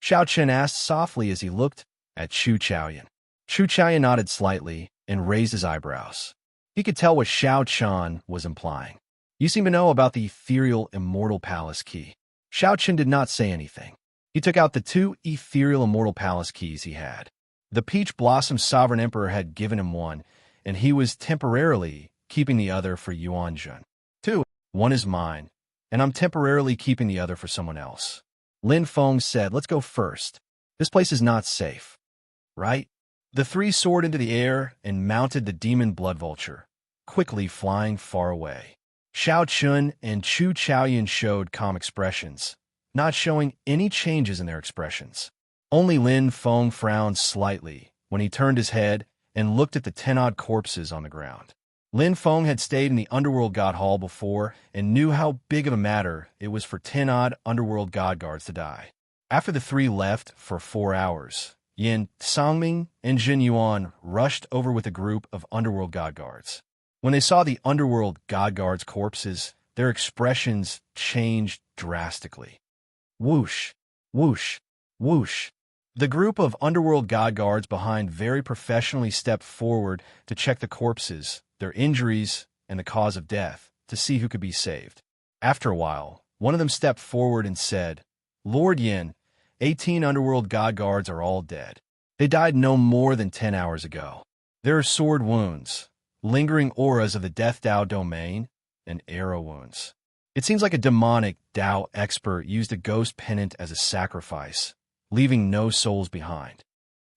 Xiao Chun asked softly as he looked at Chu Chaoyun. Chu Chaoyun nodded slightly and raised his eyebrows. He could tell what Xiao Chun was implying. You seem to know about the ethereal Immortal Palace key. Xiao Chun did not say anything. He took out the 2 ethereal Immortal Palace keys he had. The Peach Blossom Sovereign Emperor had given him one, and he was temporarily keeping the other for Yuanjun. 2. One is mine, and I'm temporarily keeping the other for someone else. Lin Feng said, let's go first. This place is not safe. Right? The 3 soared into the air and mounted the demon blood vulture, quickly flying far away. Xiao Chun and Chu Chaoyun showed calm expressions, not showing any changes in their expressions. Only Lin Feng frowned slightly when he turned his head and looked at the 10-odd corpses on the ground. Lin Feng had stayed in the Underworld God Hall before and knew how big of a matter it was for 10-odd Underworld God Guards to die. After the 3 left for 4 hours, Yin Sangming and Jin Yuan rushed over with a group of Underworld God Guards. When they saw the Underworld God Guards' corpses, their expressions changed drastically. Whoosh, whoosh, whoosh. The group of Underworld God Guards behind very professionally stepped forward to check the corpses, their injuries, and the cause of death, to see who could be saved. After a while, one of them stepped forward and said, Lord Yin, 18 Underworld God Guards are all dead. They died no more than 10 hours ago. There are sword wounds, lingering auras of the Death Dao domain, and arrow wounds. It seems like a demonic Dao expert used a ghost pennant as a sacrifice, leaving no souls behind.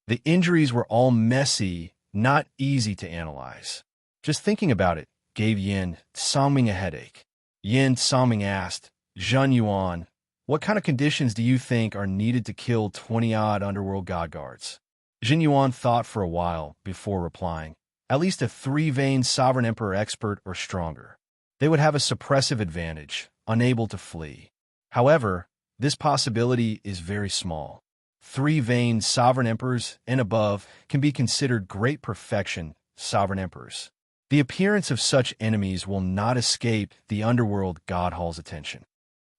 The injuries were all messy, not easy to analyze. Just thinking about it gave Yin Sangming a headache. Yin Sangming asked, Zhen Yuan, what kind of conditions do you think are needed to kill 20-odd Underworld God Guards? Jin Yuan thought for a while before replying, at least a 3-vein Sovereign Emperor expert or stronger. They would have a suppressive advantage, unable to flee. However, this possibility is very small. 3-vein Sovereign Emperors and above can be considered great perfection sovereign emperors. The appearance of such enemies will not escape the underworld God Hall's attention.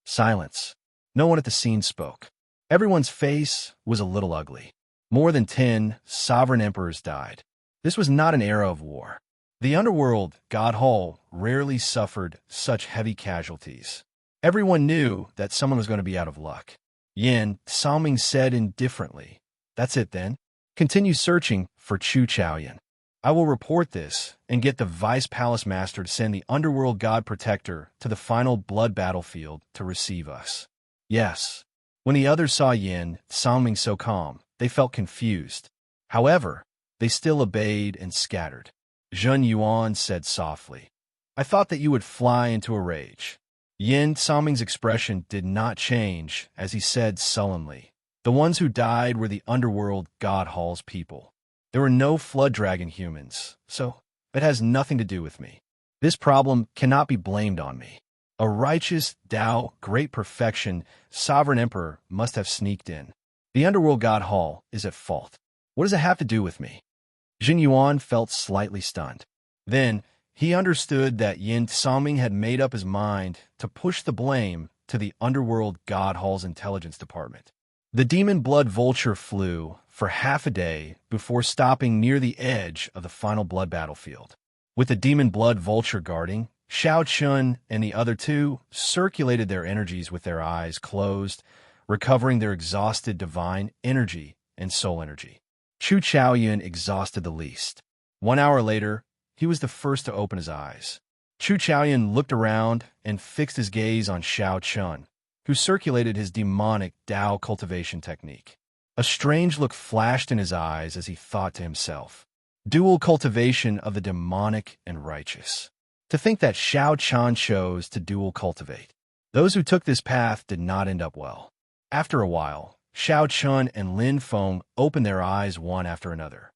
Silence. No one at the scene spoke. Everyone's face was a little ugly. More than 10 sovereign emperors died. This was not an era of war. The underworld God Hall rarely suffered such heavy casualties. Everyone knew that someone was going to be out of luck. Yin Xiaoming said indifferently, "That's it then. Continue searching for Chu Chaoyan. I will report this and get the Vice Palace Master to send the Underworld God Protector to the final blood battlefield to receive us." Yes. When the others saw Yin Xiaoming so calm, they felt confused. However, they still obeyed and scattered. Zhen Yuan said softly, "I thought that you would fly into a rage." Yin Xiaoming's expression did not change as he said sullenly, "The ones who died were the Underworld God Hall's people. There were no Flood Dragon humans, so it has nothing to do with me. This problem cannot be blamed on me. A righteous Tao, great perfection, sovereign emperor must have sneaked in. The Underworld God Hall is at fault. What does it have to do with me?" Jin Yuan felt slightly stunned. Then he understood that Yin Xiaoming had made up his mind to push the blame to the Underworld God Hall's intelligence department. The demon blood vulture flew for half a day before stopping near the edge of the final blood battlefield. With the demon blood vulture guarding, Xiao Chun and the other two circulated their energies with their eyes closed, recovering their exhausted divine energy and soul energy. Chu Chaoyan exhausted the least. 1 hour later, he was the first to open his eyes. Chu Chaoyan looked around and fixed his gaze on Xiao Chun, who circulated his demonic Tao cultivation technique. A strange look flashed in his eyes as he thought to himself, "Dual cultivation of the demonic and righteous." To think that Xiao Chun chose to dual cultivate. Those who took this path did not end up well. After a while, Xiao Chun and Lin Feng opened their eyes one after another.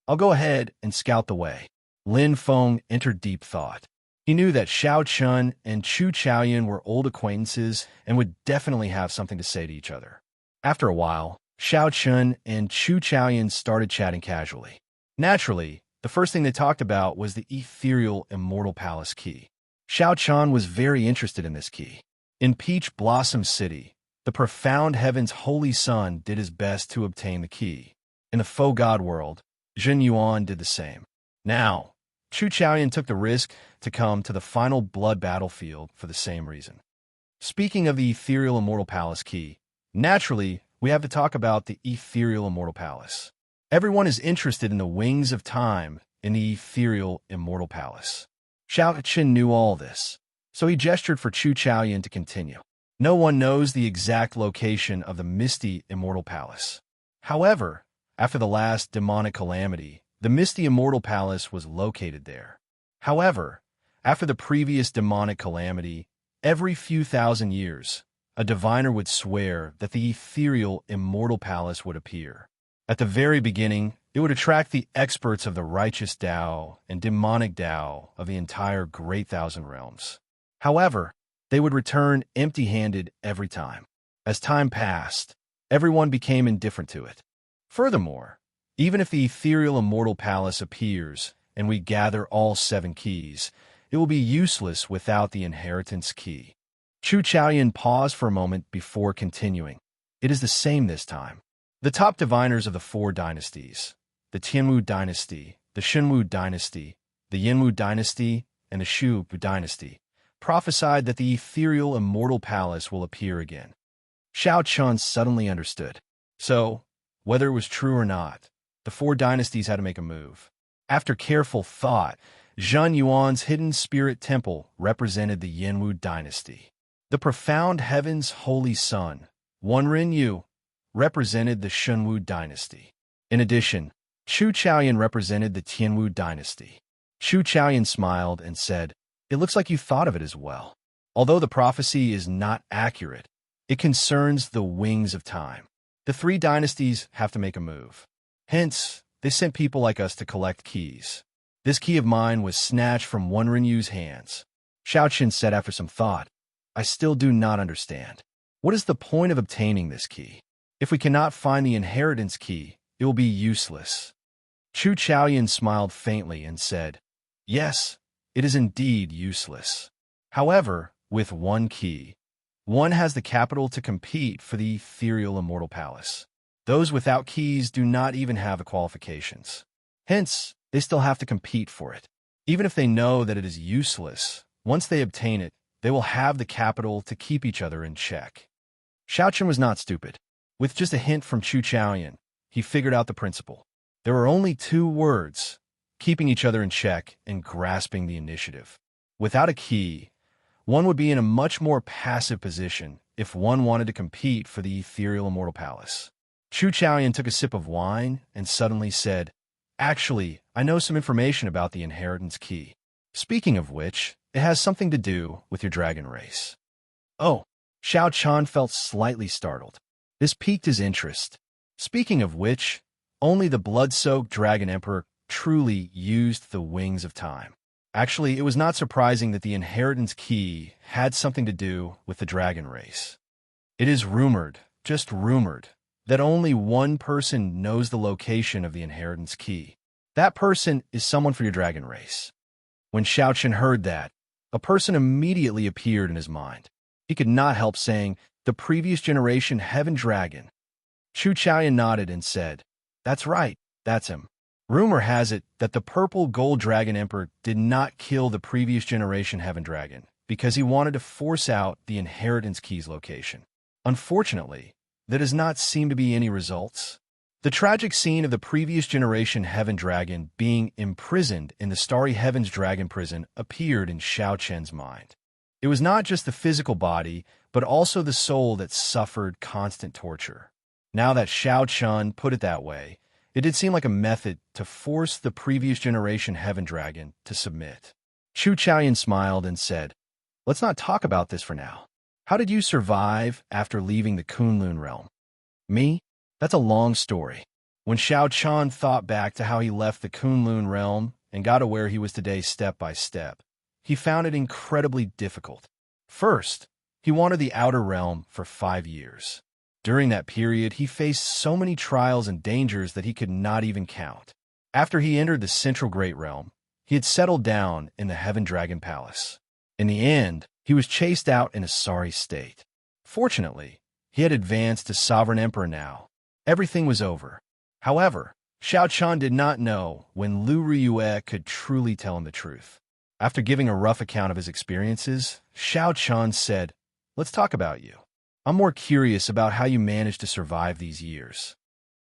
"I'll go ahead and scout the way." Lin Feng entered deep thought. He knew that Xiao Chun and Chu Chaoyan were old acquaintances and would definitely have something to say to each other. After a while, Xiao Chun and Chu Chaoyan started chatting casually. Naturally, the first thing they talked about was the ethereal Immortal Palace key. Xiao Chun was very interested in this key. In Peach Blossom City, the profound heaven's holy son did his best to obtain the key. In the faux god world, Zhen Yuan did the same. Now, Chu Chaoyan took the risk to come to the final blood battlefield for the same reason. Speaking of the ethereal Immortal Palace key, naturally, we have to talk about the ethereal Immortal Palace. Everyone is interested in the wings of time in the ethereal Immortal Palace. Xiao Qin knew all this, so he gestured for Chu Chaoyan to continue. No one knows the exact location of the misty Immortal Palace. However, after the last demonic calamity, the misty Immortal Palace was located there. However, after the previous demonic calamity, every few thousand years, a diviner would swear that the ethereal Immortal Palace would appear. At the very beginning, it would attract the experts of the righteous Tao and demonic Tao of the entire Great Thousand Realms. However, they would return empty-handed every time. As time passed, everyone became indifferent to it. Furthermore, even if the ethereal Immortal Palace appears and we gather all 7 keys, it will be useless without the inheritance key. Chu Chaoyan paused for a moment before continuing. It is the same this time. The top diviners of the 4 dynasties, the Tianwu dynasty, the Shenwu dynasty, the Yinwu dynasty, and the Shu dynasty, prophesied that the ethereal Immortal Palace will appear again. Xiao Chun suddenly understood. So, whether it was true or not, the 4 dynasties had to make a move. After careful thought, Zhen Yuan's hidden spirit temple represented the Yinwu dynasty. The profound heaven's holy son, Wen Yu, represented the Shenwu dynasty. In addition, Chu Chaoyan represented the Tianwu dynasty. Chu Chaoyan smiled and said, "It looks like you thought of it as well. Although the prophecy is not accurate, it concerns the wings of time. The 3 dynasties have to make a move. Hence, they sent people like us to collect keys. This key of mine was snatched from Wen Yu's hands." Xiao Qin said after some thought, "I still do not understand. What is the point of obtaining this key? If we cannot find the inheritance key, it will be useless." Chu Chaoyan smiled faintly and said, "Yes, it is indeed useless. However, with one key, one has the capital to compete for the ethereal immortal palace. Those without keys do not even have the qualifications. Hence, they still have to compete for it. Even if they know that it is useless, once they obtain it, they will have the capital to keep each other in check." Xiaochen was not stupid. With just a hint from Chu Chaoyan, he figured out the principle. There were only two words: keeping each other in check and grasping the initiative. Without a key, one would be in a much more passive position if one wanted to compete for the ethereal immortal palace. Chu Chaoyan took a sip of wine and suddenly said, "Actually, I know some information about the inheritance key. Speaking of which, it has something to do with your dragon race." Oh, Xiao Chan felt slightly startled. This piqued his interest. Speaking of which, only the blood-soaked Dragon Emperor truly used the wings of time. Actually, it was not surprising that the inheritance key had something to do with the dragon race. It is rumored, just rumored, that only one person knows the location of the inheritance key. That person is someone for your dragon race. When Xiaochen heard that, a person immediately appeared in his mind. He could not help saying, "The previous generation Heaven Dragon." Chu Chaoyan nodded and said, "That's right, that's him. Rumor has it that the purple gold dragon emperor did not kill the previous generation Heaven Dragon because he wanted to force out the inheritance key's location. Unfortunately, there does not seem to be any results. The tragic scene of the previous generation Heaven Dragon being imprisoned in the Starry Heavens Dragon Prison appeared in Xiao Chen's mind. It was not just the physical body, but also the soul that suffered constant torture. Now that Xiao Chen put it that way, it did seem like a method to force the previous generation Heaven Dragon to submit. Chu Chaoyan smiled and said, "Let's not talk about this for now. How did you survive after leaving the Kunlun realm?" "Me? That's a long story." When Xiao Chan thought back to how he left the Kunlun realm and got to where he was today step by step, he found it incredibly difficult. First, he wandered the outer realm for 5 years. During that period, he faced so many trials and dangers that he could not even count. After he entered the Central Great Realm, he had settled down in the Heaven Dragon Palace. In the end, he was chased out in a sorry state. Fortunately, he had advanced to Sovereign Emperor now. Everything was over. However, Xiao Chan did not know when Lu Riyue could truly tell him the truth. After giving a rough account of his experiences, Xiao Chan said, "Let's talk about you. I'm more curious about how you managed to survive these years."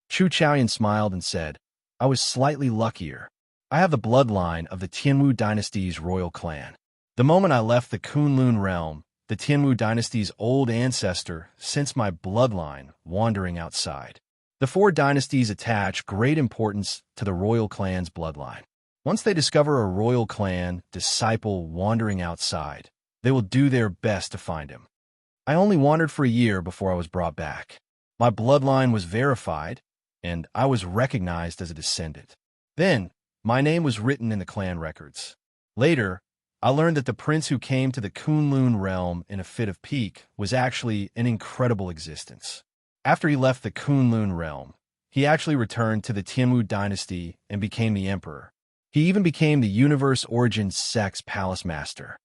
Chu Chaoyan smiled and said, "I was slightly luckier. I have the bloodline of the Tianwu dynasty's royal clan. The moment I left the Kunlun realm, the Tianwu dynasty's old ancestor sensed my bloodline wandering outside. The four dynasties attach great importance to the royal clan's bloodline. Once they discover a royal clan disciple wandering outside, they will do their best to find him. I only wandered for a year before I was brought back. My bloodline was verified, and I was recognized as a descendant. Then, my name was written in the clan records. Later, I learned that the prince who came to the Kunlun realm in a fit of pique was actually an incredible existence. After he left the Kunlun realm, he actually returned to the Tianwu dynasty and became the emperor. He even became the Universe Origin Sect's palace master.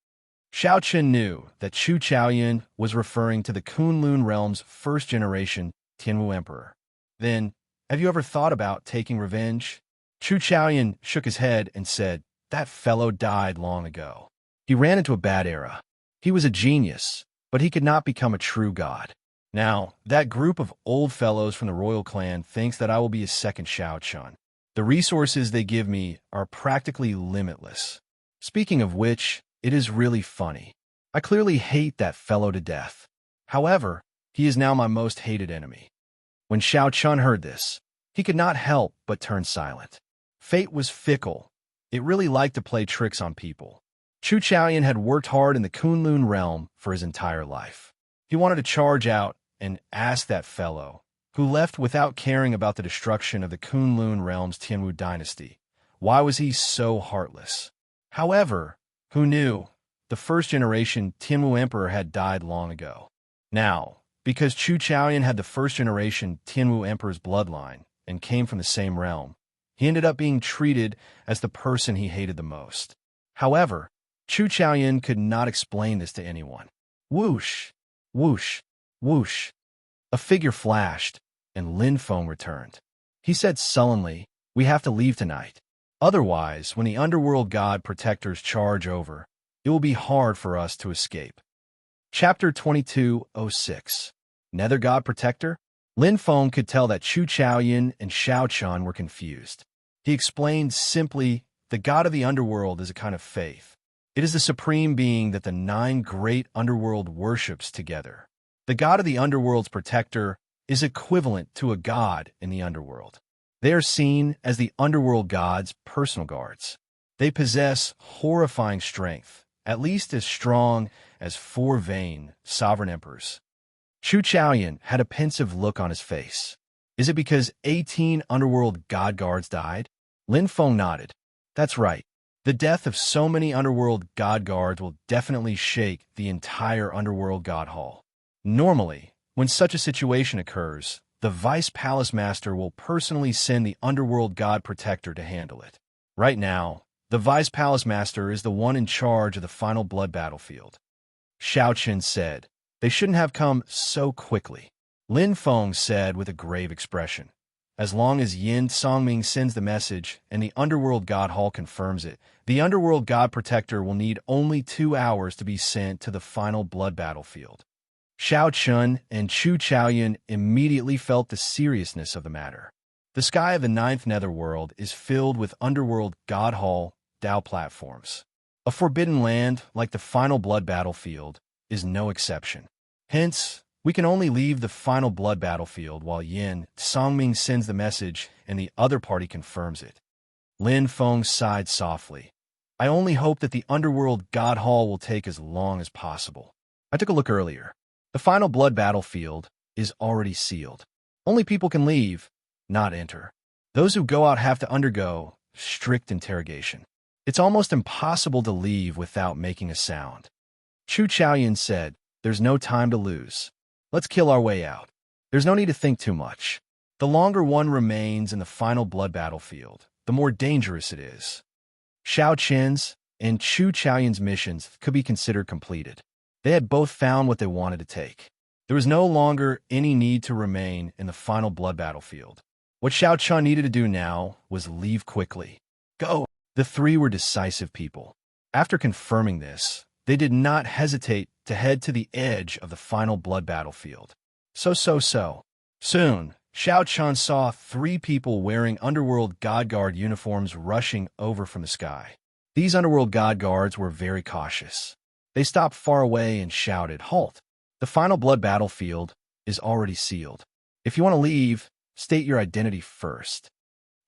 Xiao Chen knew that Chu Chaoyan was referring to the Kunlun realm's first-generation Tianwu emperor. "Then, have you ever thought about taking revenge?" Chu Chaoyan shook his head and said, "That fellow died long ago. He ran into a bad era. He was a genius, but he could not become a true god. Now, that group of old fellows from the royal clan thinks that I will be a second Xiao Chen. The resources they give me are practically limitless. Speaking of which, it is really funny. I clearly hate that fellow to death. However, he is now my most hated enemy." When Xiao Chen heard this, he could not help but turn silent. Fate was fickle. It really liked to play tricks on people. Chu Chaoyan had worked hard in the Kunlun realm for his entire life. He wanted to charge out and ask that fellow, who left without caring about the destruction of the Kunlun realm's Tianwu dynasty, why was he so heartless? However, who knew? The first-generation Tianwu emperor had died long ago. Now, because Chu Chaoyan had the first-generation Tianwu emperor's bloodline and came from the same realm, He ended up being treated as the person he hated the most. However, Chu Chaoyan could not explain this to anyone. Whoosh, whoosh, whoosh. A figure flashed, and Lin Feng returned. He said sullenly, "We have to leave tonight. Otherwise, when the underworld god protectors charge over, it will be hard for us to escape." Chapter 22:06. Nether God Protector? Lin Feng could tell that Chu Chaoyan and Xiao Chun were confused. He explained simply, the god of the underworld is a kind of faith. It is the supreme being that the 9 great underworld worships together. The god of the underworld's protector is equivalent to a god in the underworld. They are seen as the underworld god's personal guards. They possess horrifying strength, at least as strong as 4 vain sovereign emperors. Chu Chaoyan had a pensive look on his face. Is it because 18 underworld god guards died? Lin Feng nodded. That's right. The death of so many underworld god guards will definitely shake the entire underworld god hall. Normally, when such a situation occurs, the Vice Palace Master will personally send the underworld god protector to handle it. Right now, the Vice Palace Master is the one in charge of the final blood battlefield. Xiao Qin said, "They shouldn't have come so quickly." Lin Feng said with a grave expression, "As long as Yin Songming sends the message and the Underworld God Hall confirms it, the Underworld God Protector will need only 2 hours to be sent to the final blood battlefield." Xiao Chun and Chu Chaoyan immediately felt the seriousness of the matter. The sky of the 9th Netherworld is filled with Underworld God Hall Dao platforms. A forbidden land like the final blood battlefield is no exception. Hence, we can only leave the final blood battlefield while Yin Songming sends the message and the other party confirms it. Lin Feng sighed softly. I only hope that the Underworld God Hall will take as long as possible. I took a look earlier. The final blood battlefield is already sealed. Only people can leave, not enter. Those who go out have to undergo strict interrogation. It's almost impossible to leave without making a sound. Chu Chaoyan said, "There's no time to lose. Let's kill our way out. There's no need to think too much. The longer one remains in the final blood battlefield, the more dangerous it is." Xiao Qin's and Chu Chaoyan's missions could be considered completed. They had both found what they wanted to take. There was no longer any need to remain in the final blood battlefield. What Xiao Chun needed to do now was leave quickly. Go! The 3 were decisive people. After confirming this, they did not hesitate to head to the edge of the final blood battlefield. Soon, Xiao Chun saw 3 people wearing Underworld God Guard uniforms rushing over from the sky. These Underworld God Guards were very cautious. They stopped far away and shouted, "Halt! The final blood battlefield is already sealed. If you want to leave, state your identity first."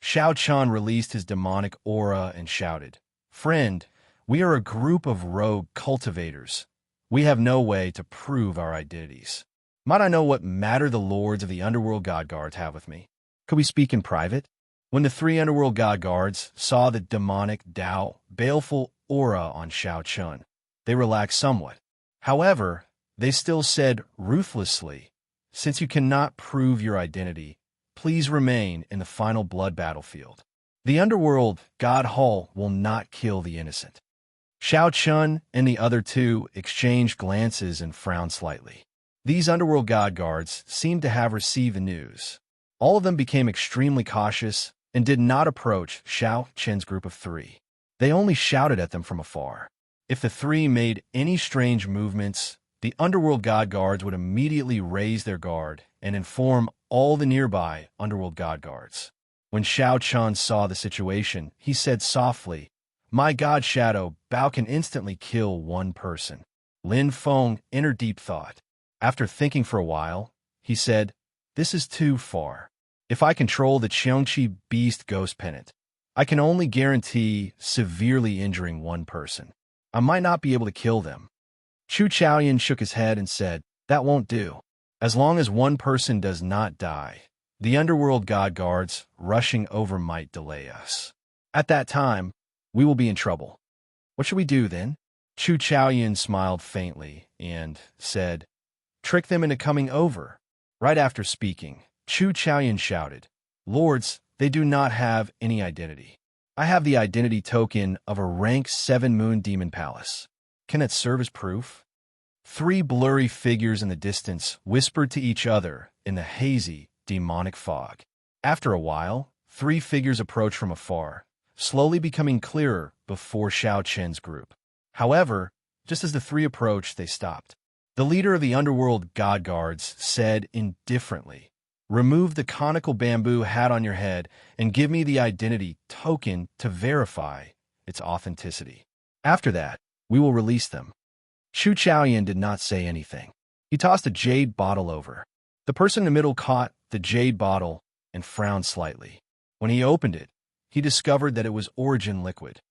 Xiao Chun released his demonic aura and shouted, "Friend, we are a group of rogue cultivators. We have no way to prove our identities. Might I know what matter the lords of the Underworld God Guards have with me? Could we speak in private?" When the 3 Underworld God Guards saw the demonic Dao, baleful aura on Xiao Chun, they relaxed somewhat. However, they still said ruthlessly, "Since you cannot prove your identity, please remain in the final blood battlefield. The Underworld God Hall will not kill the innocent." Xiao Chun and the other 2 exchanged glances and frowned slightly. These Underworld God Guards seemed to have received the news. All of them became extremely cautious and did not approach Xiao Chen's group of 3. They only shouted at them from afar. If the 3 made any strange movements, the Underworld God Guards would immediately raise their guard and inform all the nearby Underworld God Guards. When Xiao Chun saw the situation, he said softly, "My God Shadow Bao can instantly kill 1 person." Lin Feng entered deep thought. After thinking for a while, he said, "This is too far. If I control the Xianxia Beast Ghost Pennant, I can only guarantee severely injuring 1 person. I might not be able to kill them." Chu Chaoyan shook his head and said, "That won't do. As long as 1 person does not die, the Underworld God Guards rushing over might delay us. At that time, we will be in trouble. What should we do then?" Chu Chaoyan smiled faintly and said, "Trick them into coming over." Right after speaking, Chu Chaoyan shouted, "Lords, they do not have any identity. I have the identity token of a rank 7 Moon Demon Palace. Can it serve as proof? Three blurry figures in the distance whispered to each other in the hazy, demonic fog. After a while, three figures approached from afar, slowly becoming clearer before Xianxia's group. However, just as the three approached, they stopped. The leader of the underworld god guards said indifferently, "Remove the conical bamboo hat on your head and give me the identity token to verify its authenticity. After that, we will release them." Xu Chaoyan did not say anything. He tossed a jade bottle over. The person in the middle caught the jade bottle and frowned slightly. When he opened it, he discovered that it was origin liquid.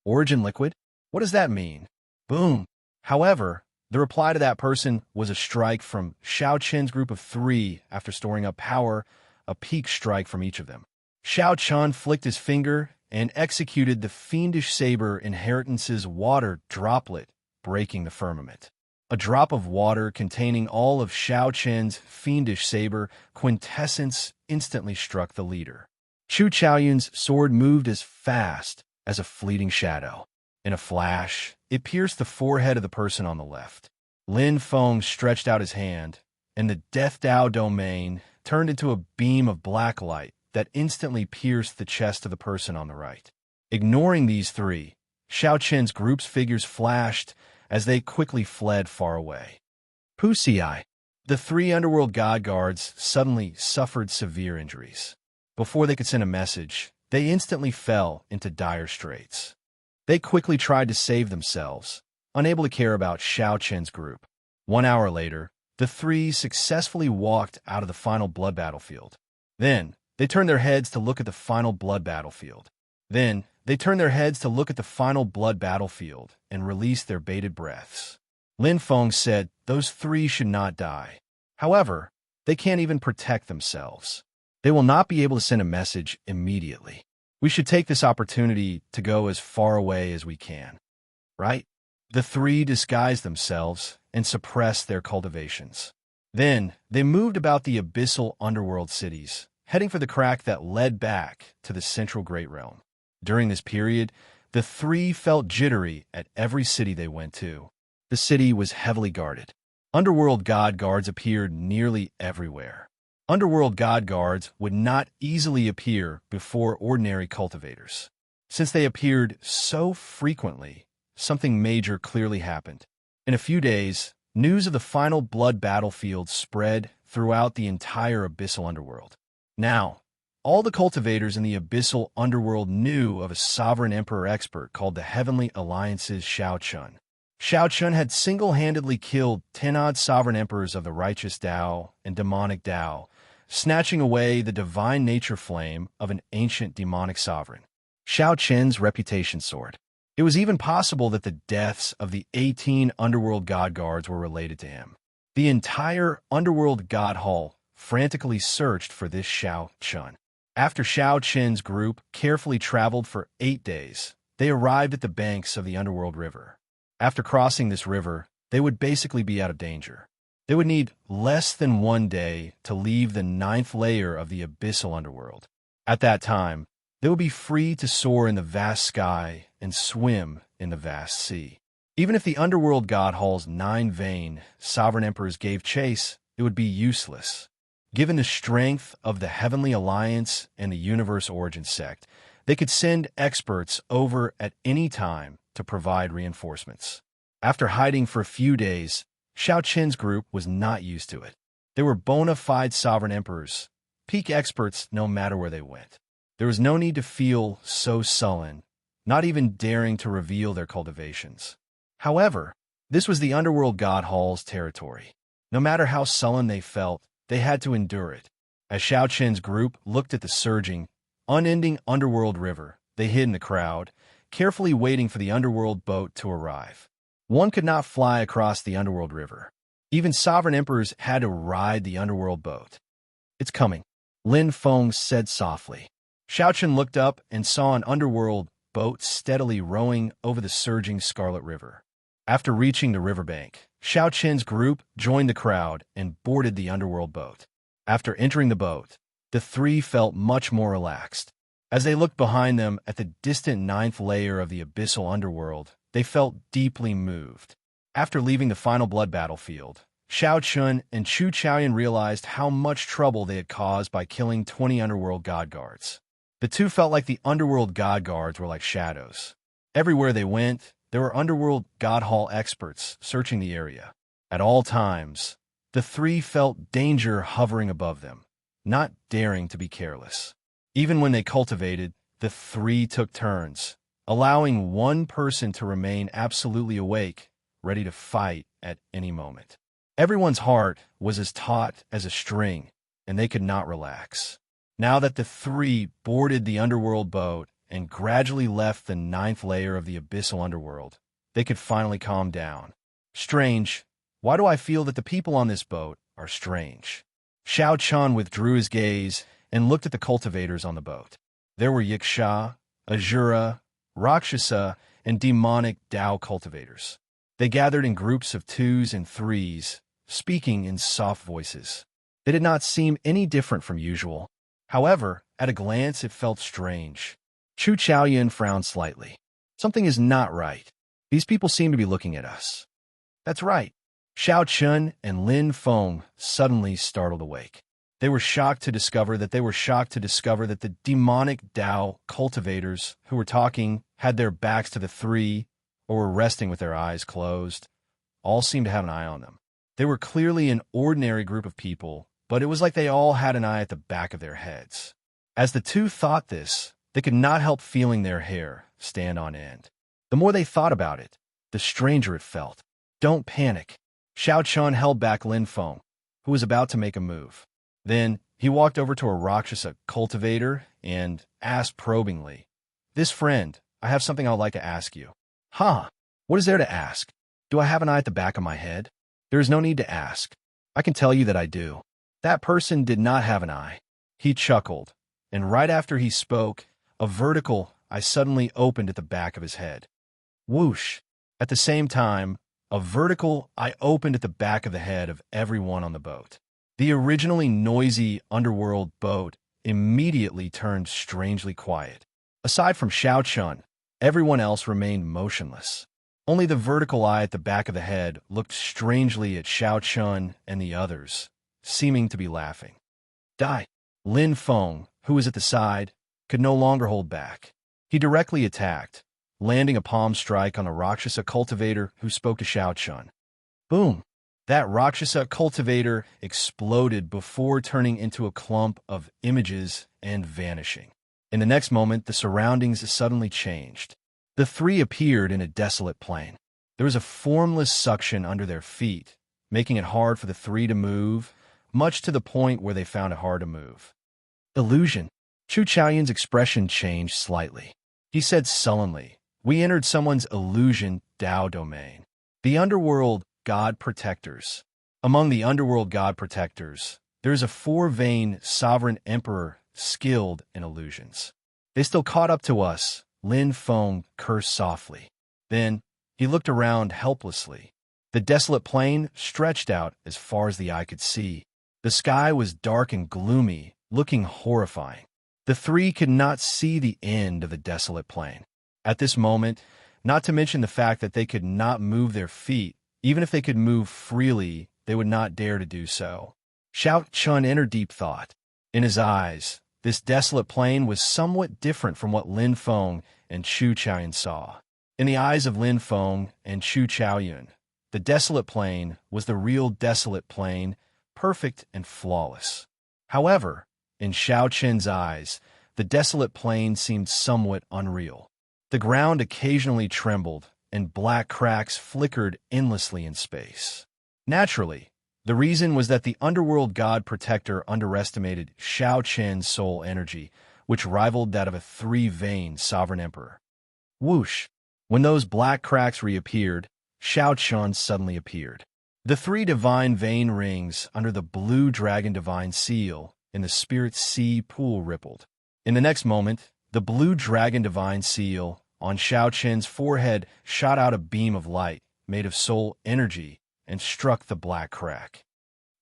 Origin liquid? What does that mean? Boom! However, the reply to that person was a strike from Xianxia's group of three after storing up power, a peak strike from each of them. Xianxia flicked his finger and executed the fiendish saber inheritance's water droplet, breaking the firmament. A drop of water containing all of Xianxia's fiendish saber quintessence instantly struck the leader. Xu Chaoyun's sword moved as fast as a fleeting shadow. In a flash, it pierced the forehead of the person on the left. Lin Feng stretched out his hand, and the Death Dao domain turned into a beam of black light that instantly pierced the chest of the person on the right. Ignoring these three, Xianxia's group's figures flashed as they quickly fled far away. Wuxia. The three underworld god guards suddenly suffered severe injuries. Before they could send a message, they instantly fell into dire straits. They quickly tried to save themselves, unable to care about Xianxia's group. 1 hour later, the three successfully walked out of the final blood battlefield. Then, they turned their heads to look at the final blood battlefield. And released their bated breaths. Lin Feng said those three should not die. However, they can't even protect themselves. They will not be able to send a message immediately. We should take this opportunity to go as far away as we can. Right? The three disguised themselves and suppressed their cultivations. Then, they moved about the abyssal underworld cities, heading for the crack that led back to the central Great Realm. During this period, the three felt jittery at every city they went to. The city was heavily guarded. Underworld god guards appeared nearly everywhere. Underworld god guards would not easily appear before ordinary cultivators. Since they appeared so frequently, something major clearly happened. In a few days, news of the final blood battlefield spread throughout the entire abyssal underworld. Now, all the cultivators in the abyssal underworld knew of a sovereign emperor expert called the Heavenly Alliance's Xianxia. Xianxia had single-handedly killed 10-odd sovereign emperors of the righteous Dao and demonic Dao, snatching away the divine nature flame of an ancient demonic sovereign. Xianxia's reputation soared. It was even possible that the deaths of the 18 underworld god guards were related to him. The entire underworld god hall frantically searched for this Xianxia. After Xianxia's group carefully traveled for 8 days, they arrived at the banks of the underworld river. After crossing this river, they would basically be out of danger. They would need less than 1 day to leave the 9th layer of the abyssal underworld. At that time, they would be free to soar in the vast sky and swim in the vast sea. Even if the underworld god hall's 9 vain sovereign emperors gave chase, it would be useless. Given the strength of the Heavenly Alliance and the Universe Origin sect, they could send experts over at any time to provide reinforcements. After hiding for a few days, Xianxia's group was not used to it. They were bona fide sovereign emperors, peak experts no matter where they went. There was no need to feel so sullen, not even daring to reveal their cultivations. However, this was the underworld god hall's territory. No matter how sullen they felt, they had to endure it. As Xianxia's group looked at the surging, unending underworld river, they hid in the crowd, carefully waiting for the underworld boat to arrive. One could not fly across the underworld river. Even sovereign emperors had to ride the underworld boat. "It's coming," Lin Feng said softly. Xianxia looked up and saw an underworld boat steadily rowing over the surging Scarlet River. After reaching the riverbank, Xianxia's group joined the crowd and boarded the underworld boat. After entering the boat, the three felt much more relaxed. As they looked behind them at the distant ninth layer of the abyssal underworld, they felt deeply moved. After leaving the final blood battlefield, Xiao Chun and Chu Chaoyan realized how much trouble they had caused by killing 20 underworld god guards. The two felt like the underworld god guards were like shadows. Everywhere they went, there were underworld god hall experts searching the area. At all times, the three felt danger hovering above them, not daring to be careless. Even when they cultivated, the three took turns, allowing one person to remain absolutely awake, ready to fight at any moment. Everyone's heart was as taut as a string, and they could not relax. Now that the three boarded the underworld boat and gradually left the ninth layer of the abyssal underworld, they could finally calm down. Strange. Why do I feel that the people on this boat are strange? Xiao Chun withdrew his gaze and looked at the cultivators on the boat. There were Yiksha, Azura, Rakshasa, and demonic Tao cultivators. They gathered in groups of twos and threes, speaking in soft voices. They did not seem any different from usual. However, at a glance it felt strange. Chu Chaoyan frowned slightly. Something is not right. These people seem to be looking at us. That's right. Xiao Chun and Lin Feng suddenly startled awake. They were shocked to discover that the demonic Tao cultivators who were talking had their backs to the three or were resting with their eyes closed. All seemed to have an eye on them. They were clearly an ordinary group of people, but it was like they all had an eye at the back of their heads. As the two thought this, they could not help feeling their hair stand on end. The more they thought about it, the stranger it felt. Don't panic. Xiao Chun held back Lin Feng, who was about to make a move. Then he walked over to a Rakshasa cultivator and asked probingly, "This friend, I have something I would like to ask you." "Huh? What is there to ask? Do I have an eye at the back of my head?" "There is no need to ask. I can tell you that I do." That person did not have an eye. He chuckled, and right after he spoke, a vertical eye suddenly opened at the back of his head. Whoosh! At the same time, a vertical eye opened at the back of the head of everyone on the boat. The originally noisy underworld boat immediately turned strangely quiet. Aside from Xiao Chun, everyone else remained motionless. Only the vertical eye at the back of the head looked strangely at Xiao Chun and the others, seeming to be laughing. Die! Lin Feng, who was at the side, could no longer hold back. He directly attacked, landing a palm strike on a Rakshasa cultivator who spoke to Xiao Chun. Boom! That Rakshasa cultivator exploded before turning into a clump of images and vanishing. In the next moment, the surroundings suddenly changed. The three appeared in a desolate plain. There was a formless suction under their feet, making it hard for the three to move, much to the point where they found it hard to move. Illusion. Chu Chaoyan's expression changed slightly. He said sullenly, "We entered someone's illusion Tao domain." The underworld god protectors. Among the underworld god protectors, there is a four-vein sovereign emperor skilled in illusions. They still caught up to us. Lin Feng cursed softly. Then he looked around helplessly. The desolate plain stretched out as far as the eye could see. The sky was dark and gloomy, looking horrifying. The three could not see the end of the desolate plain. At this moment, not to mention the fact that they could not move their feet, even if they could move freely, they would not dare to do so. Xiao Chun entered deep thought. In his eyes, this desolate plain was somewhat different from what Lin Feng and Chu Chaoyan saw. In the eyes of Lin Feng and Chu Chaoyan, the desolate plain was the real desolate plain, perfect and flawless. However, in Xiao Chen's eyes, the desolate plain seemed somewhat unreal. The ground occasionally trembled, and black cracks flickered endlessly in space. Naturally, the reason was that the underworld god protector underestimated Xiao Chen's soul energy, which rivaled that of a three-vein sovereign emperor. Whoosh! When those black cracks reappeared, Xiao Chen suddenly appeared. The three divine vein rings under the blue dragon divine seal in the spirit sea pool rippled. In the next moment, the blue dragon divine seal on Xiao Chen's forehead shot out a beam of light made of soul energy and struck the black crack.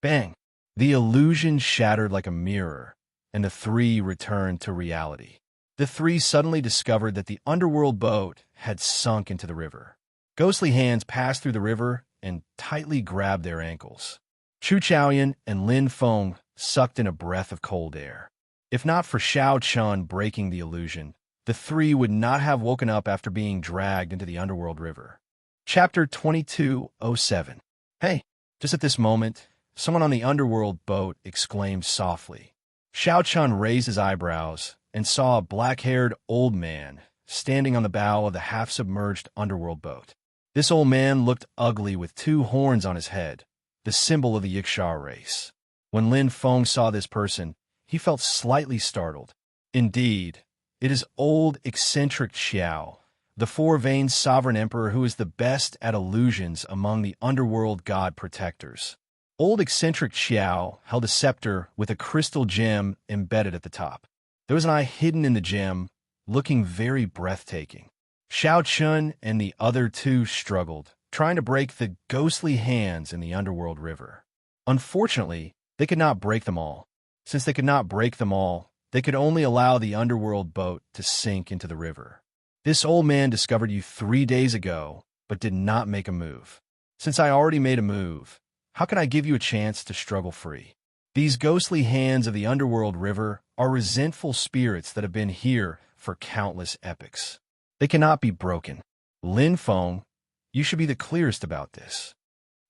Bang! The illusion shattered like a mirror, and the three returned to reality. The three suddenly discovered that the underworld boat had sunk into the river. Ghostly hands passed through the river and tightly grabbed their ankles. Chu Chaoyan and Lin Feng sucked in a breath of cold air. If not for Xiao Chun breaking the illusion, the three would not have woken up after being dragged into the underworld river. Chapter 2207. Hey, just at this moment, someone on the underworld boat exclaimed softly. Xiao Chun raised his eyebrows and saw a black-haired old man standing on the bow of the half-submerged underworld boat. This old man looked ugly with two horns on his head, the symbol of the Wuxia race. When Lin Feng saw this person, he felt slightly startled. Indeed, it is old eccentric Xiao, the four-veined sovereign emperor who is the best at illusions among the underworld god protectors. Old eccentric Xiao held a scepter with a crystal gem embedded at the top. There was an eye hidden in the gem, looking very breathtaking. Xiao Chun and the other two struggled, trying to break the ghostly hands in the underworld river. Unfortunately, they could not break them all. Since they could not break them all, they could only allow the underworld boat to sink into the river. This old man discovered you 3 days ago, but did not make a move. Since I already made a move, how can I give you a chance to struggle free? These ghostly hands of the underworld river are resentful spirits that have been here for countless epochs. They cannot be broken. Lin Feng, you should be the clearest about this.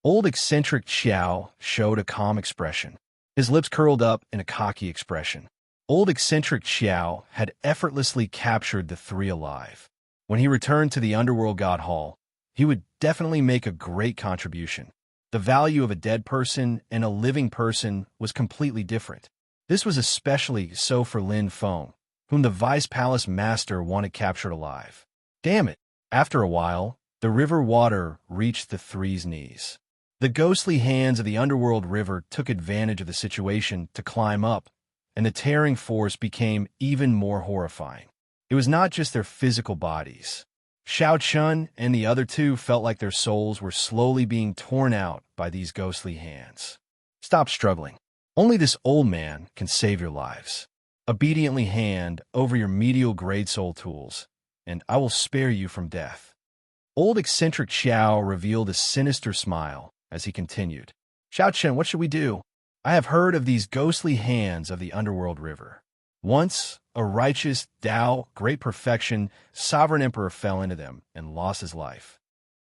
Old eccentric Xiao showed a calm expression. His lips curled up in a cocky expression. Old eccentric Xiao had effortlessly captured the three alive. When he returned to the underworld god hall, he would definitely make a great contribution. The value of a dead person and a living person was completely different. This was especially so for Lin Feng, whom the Vice Palace Master wanted captured alive. Damn it! After a while, the river water reached the three's knees. The ghostly hands of the underworld river took advantage of the situation to climb up, and the tearing force became even more horrifying. It was not just their physical bodies. Xiao Chun and the other two felt like their souls were slowly being torn out by these ghostly hands. Stop struggling. Only this old man can save your lives. Obediently hand over your medial grade soul tools, and I will spare you from death. Old eccentric Xiao revealed a sinister smile as he continued. Xiao Chun, what should we do? I have heard of these ghostly hands of the underworld river. Once, a righteous, Tao, great perfection, sovereign emperor fell into them and lost his life.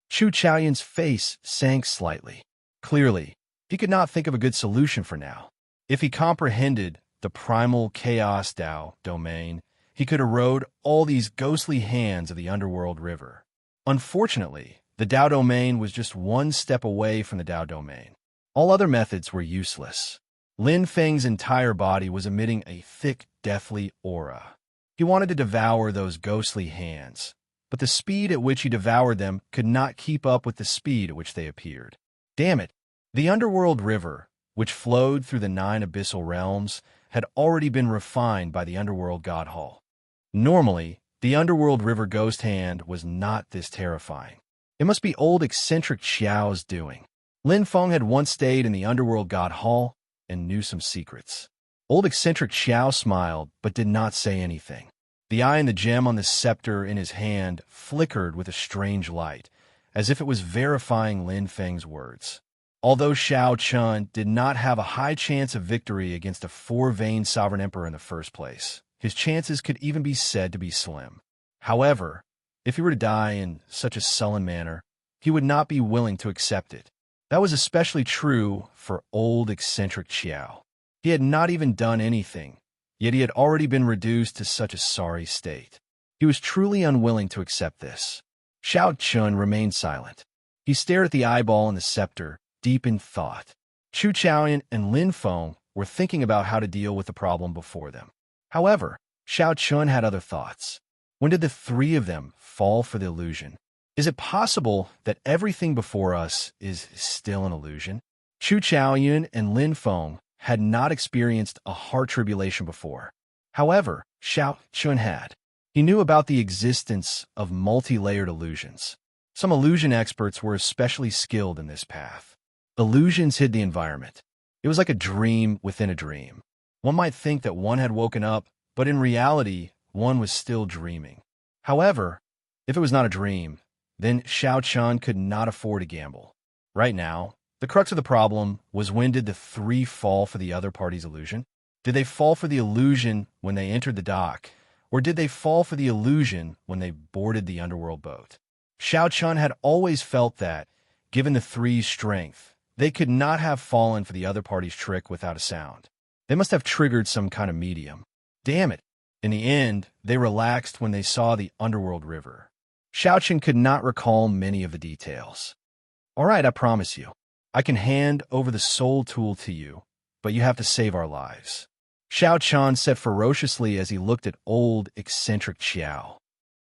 Chu Chaoyan's face sank slightly. Clearly, he could not think of a good solution for now. If he comprehended the primal chaos Tao domain, he could erode all these ghostly hands of the underworld river. Unfortunately, the Tao domain was just one step away from the Tao domain. All other methods were useless. Lin Feng's entire body was emitting a thick, deathly aura. He wanted to devour those ghostly hands, but the speed at which he devoured them could not keep up with the speed at which they appeared. Damn it! The underworld river, which flowed through the 9 abyssal realms, had already been refined by the underworld god hall. Normally, the underworld river ghost hand was not this terrifying. It must be old eccentric Xiao's doing. Lin Feng had once stayed in the underworld god hall and knew some secrets. Old eccentric Xiao smiled but did not say anything. The eye in the gem on the scepter in his hand flickered with a strange light, as if it was verifying Lin Feng's words. Although Xiao Chun did not have a high chance of victory against a four-veined sovereign emperor in the first place, his chances could even be said to be slim. However, if he were to die in such a sullen manner, he would not be willing to accept it. That was especially true for old eccentric Xiao. He had not even done anything, yet he had already been reduced to such a sorry state. He was truly unwilling to accept this. Xiao Chun remained silent. He stared at the eyeball in the scepter, deep in thought. Chu Chaoyan and Lin Feng were thinking about how to deal with the problem before them. However, Xiao Chun had other thoughts. When did the three of them fall for the illusion? Is it possible that everything before us is still an illusion? Chu Chaoyan and Lin Feng had not experienced a heart tribulation before. However, Xiao Chun had. He knew about the existence of multi-layered illusions. Some illusion experts were especially skilled in this path. Illusions hid the environment. It was like a dream within a dream. One might think that one had woken up, but in reality, one was still dreaming. However, if it was not a dream, then Xianxia could not afford to gamble. Right now, the crux of the problem was, when did the three fall for the other party's illusion? Did they fall for the illusion when they entered the dock, or did they fall for the illusion when they boarded the underworld boat? Xianxia had always felt that, given the three's strength, they could not have fallen for the other party's trick without a sound. They must have triggered some kind of medium. Damn it! In the end, they relaxed when they saw the underworld river. Xianxia could not recall many of the details. All right, I promise you. I can hand over the soul tool to you, but you have to save our lives. Xianxia said ferociously as he looked at old, eccentric Xiao.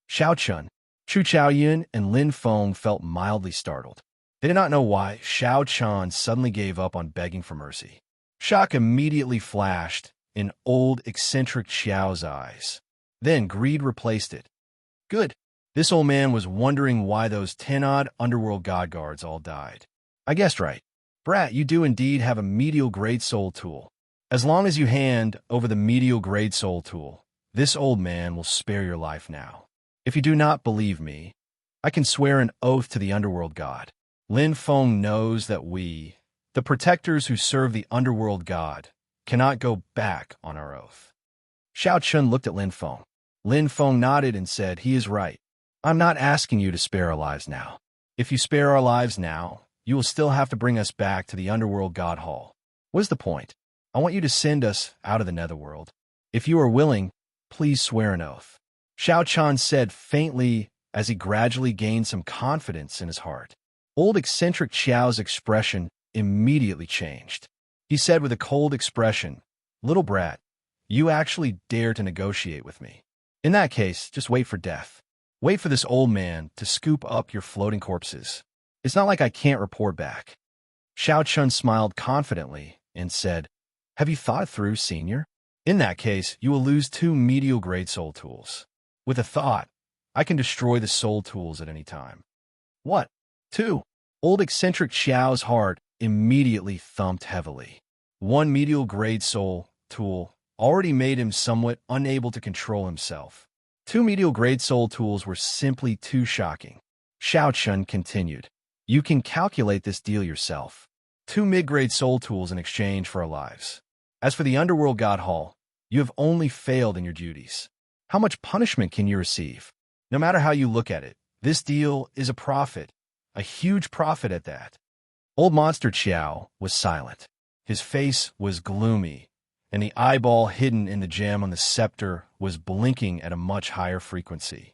Xianxia, Chu Chaoyun, and Lin Feng felt mildly startled. They did not know why Xianxia suddenly gave up on begging for mercy. Shock immediately flashed in old, eccentric Xiao's eyes. Then greed replaced it. Good. This old man was wondering why those 10-odd underworld god guards all died. I guessed right. Brat, you do indeed have a medial-grade soul tool. As long as you hand over the medial-grade soul tool, this old man will spare your life now. If you do not believe me, I can swear an oath to the underworld god. Lin Feng knows that we, the protectors who serve the underworld god, cannot go back on our oath. Xianxia looked at Lin Feng. Lin Feng nodded and said, he is right. I'm not asking you to spare our lives now. If you spare our lives now, you will still have to bring us back to the underworld god hall. What is the point? I want you to send us out of the netherworld. If you are willing, please swear an oath. Xianxia said faintly as he gradually gained some confidence in his heart. Old eccentric Xiao's expression immediately changed. He said with a cold expression, little brat, you actually dare to negotiate with me. In that case, just wait for death. Wait for this old man to scoop up your floating corpses. It's not like I can't report back. Xianxia smiled confidently and said, have you thought it through, senior? In that case, you will lose 2 medial-grade soul tools. With a thought, I can destroy the soul tools at any time. What? 2? Old eccentric Xiao's heart immediately thumped heavily. 1 medial-grade soul tool already made him somewhat unable to control himself. 2 medial-grade soul tools were simply too shocking. Xianxia continued, you can calculate this deal yourself. 2 mid-grade soul tools in exchange for our lives. As for the underworld god hall, you have only failed in your duties. How much punishment can you receive? No matter how you look at it, this deal is a profit, a huge profit at that. Old Monster Xiao was silent. His face was gloomy, and the eyeball hidden in the gem on the scepter was blinking at a much higher frequency.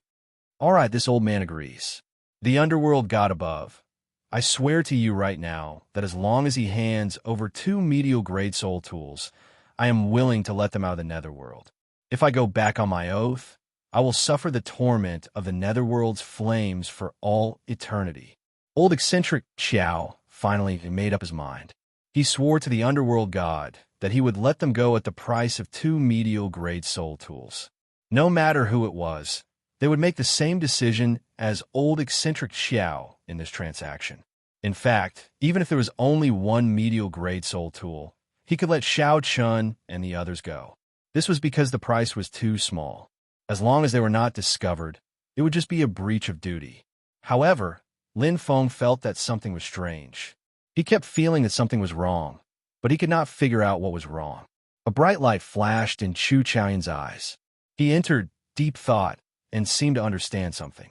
All right, this old man agrees. The underworld god above, I swear to you right now that as long as he hands over 2 medial-grade soul tools, I am willing to let them out of the netherworld. If I go back on my oath, I will suffer the torment of the netherworld's flames for all eternity. Old eccentric Xiao finally made up his mind. He swore to the underworld god that he would let them go at the price of 2 medial-grade soul tools. No matter who it was, they would make the same decision as old eccentric Xiao in this transaction. In fact, even if there was only 1 medial-grade soul tool, he could let Xianxia and the others go. This was because the price was too small. As long as they were not discovered, it would just be a breach of duty. However, Lin Feng felt that something was strange. He kept feeling that something was wrong, but he could not figure out what was wrong. A bright light flashed in Chu Chaoyun's eyes. He entered deep thought and seemed to understand something.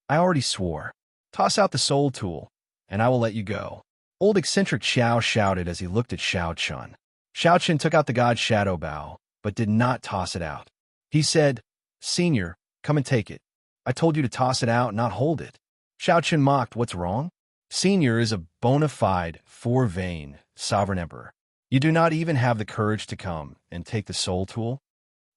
I already swore. Toss out the soul tool, and I will let you go. Old eccentric Xiao shouted as he looked at Xianxia. Xianxia took out the god's shadow bow, but did not toss it out. He said, Senior, come and take it. I told you to toss it out, not hold it. Xianxia mocked, what's wrong? Senior is a bona fide, four-vein, sovereign emperor. You do not even have the courage to come and take the soul tool?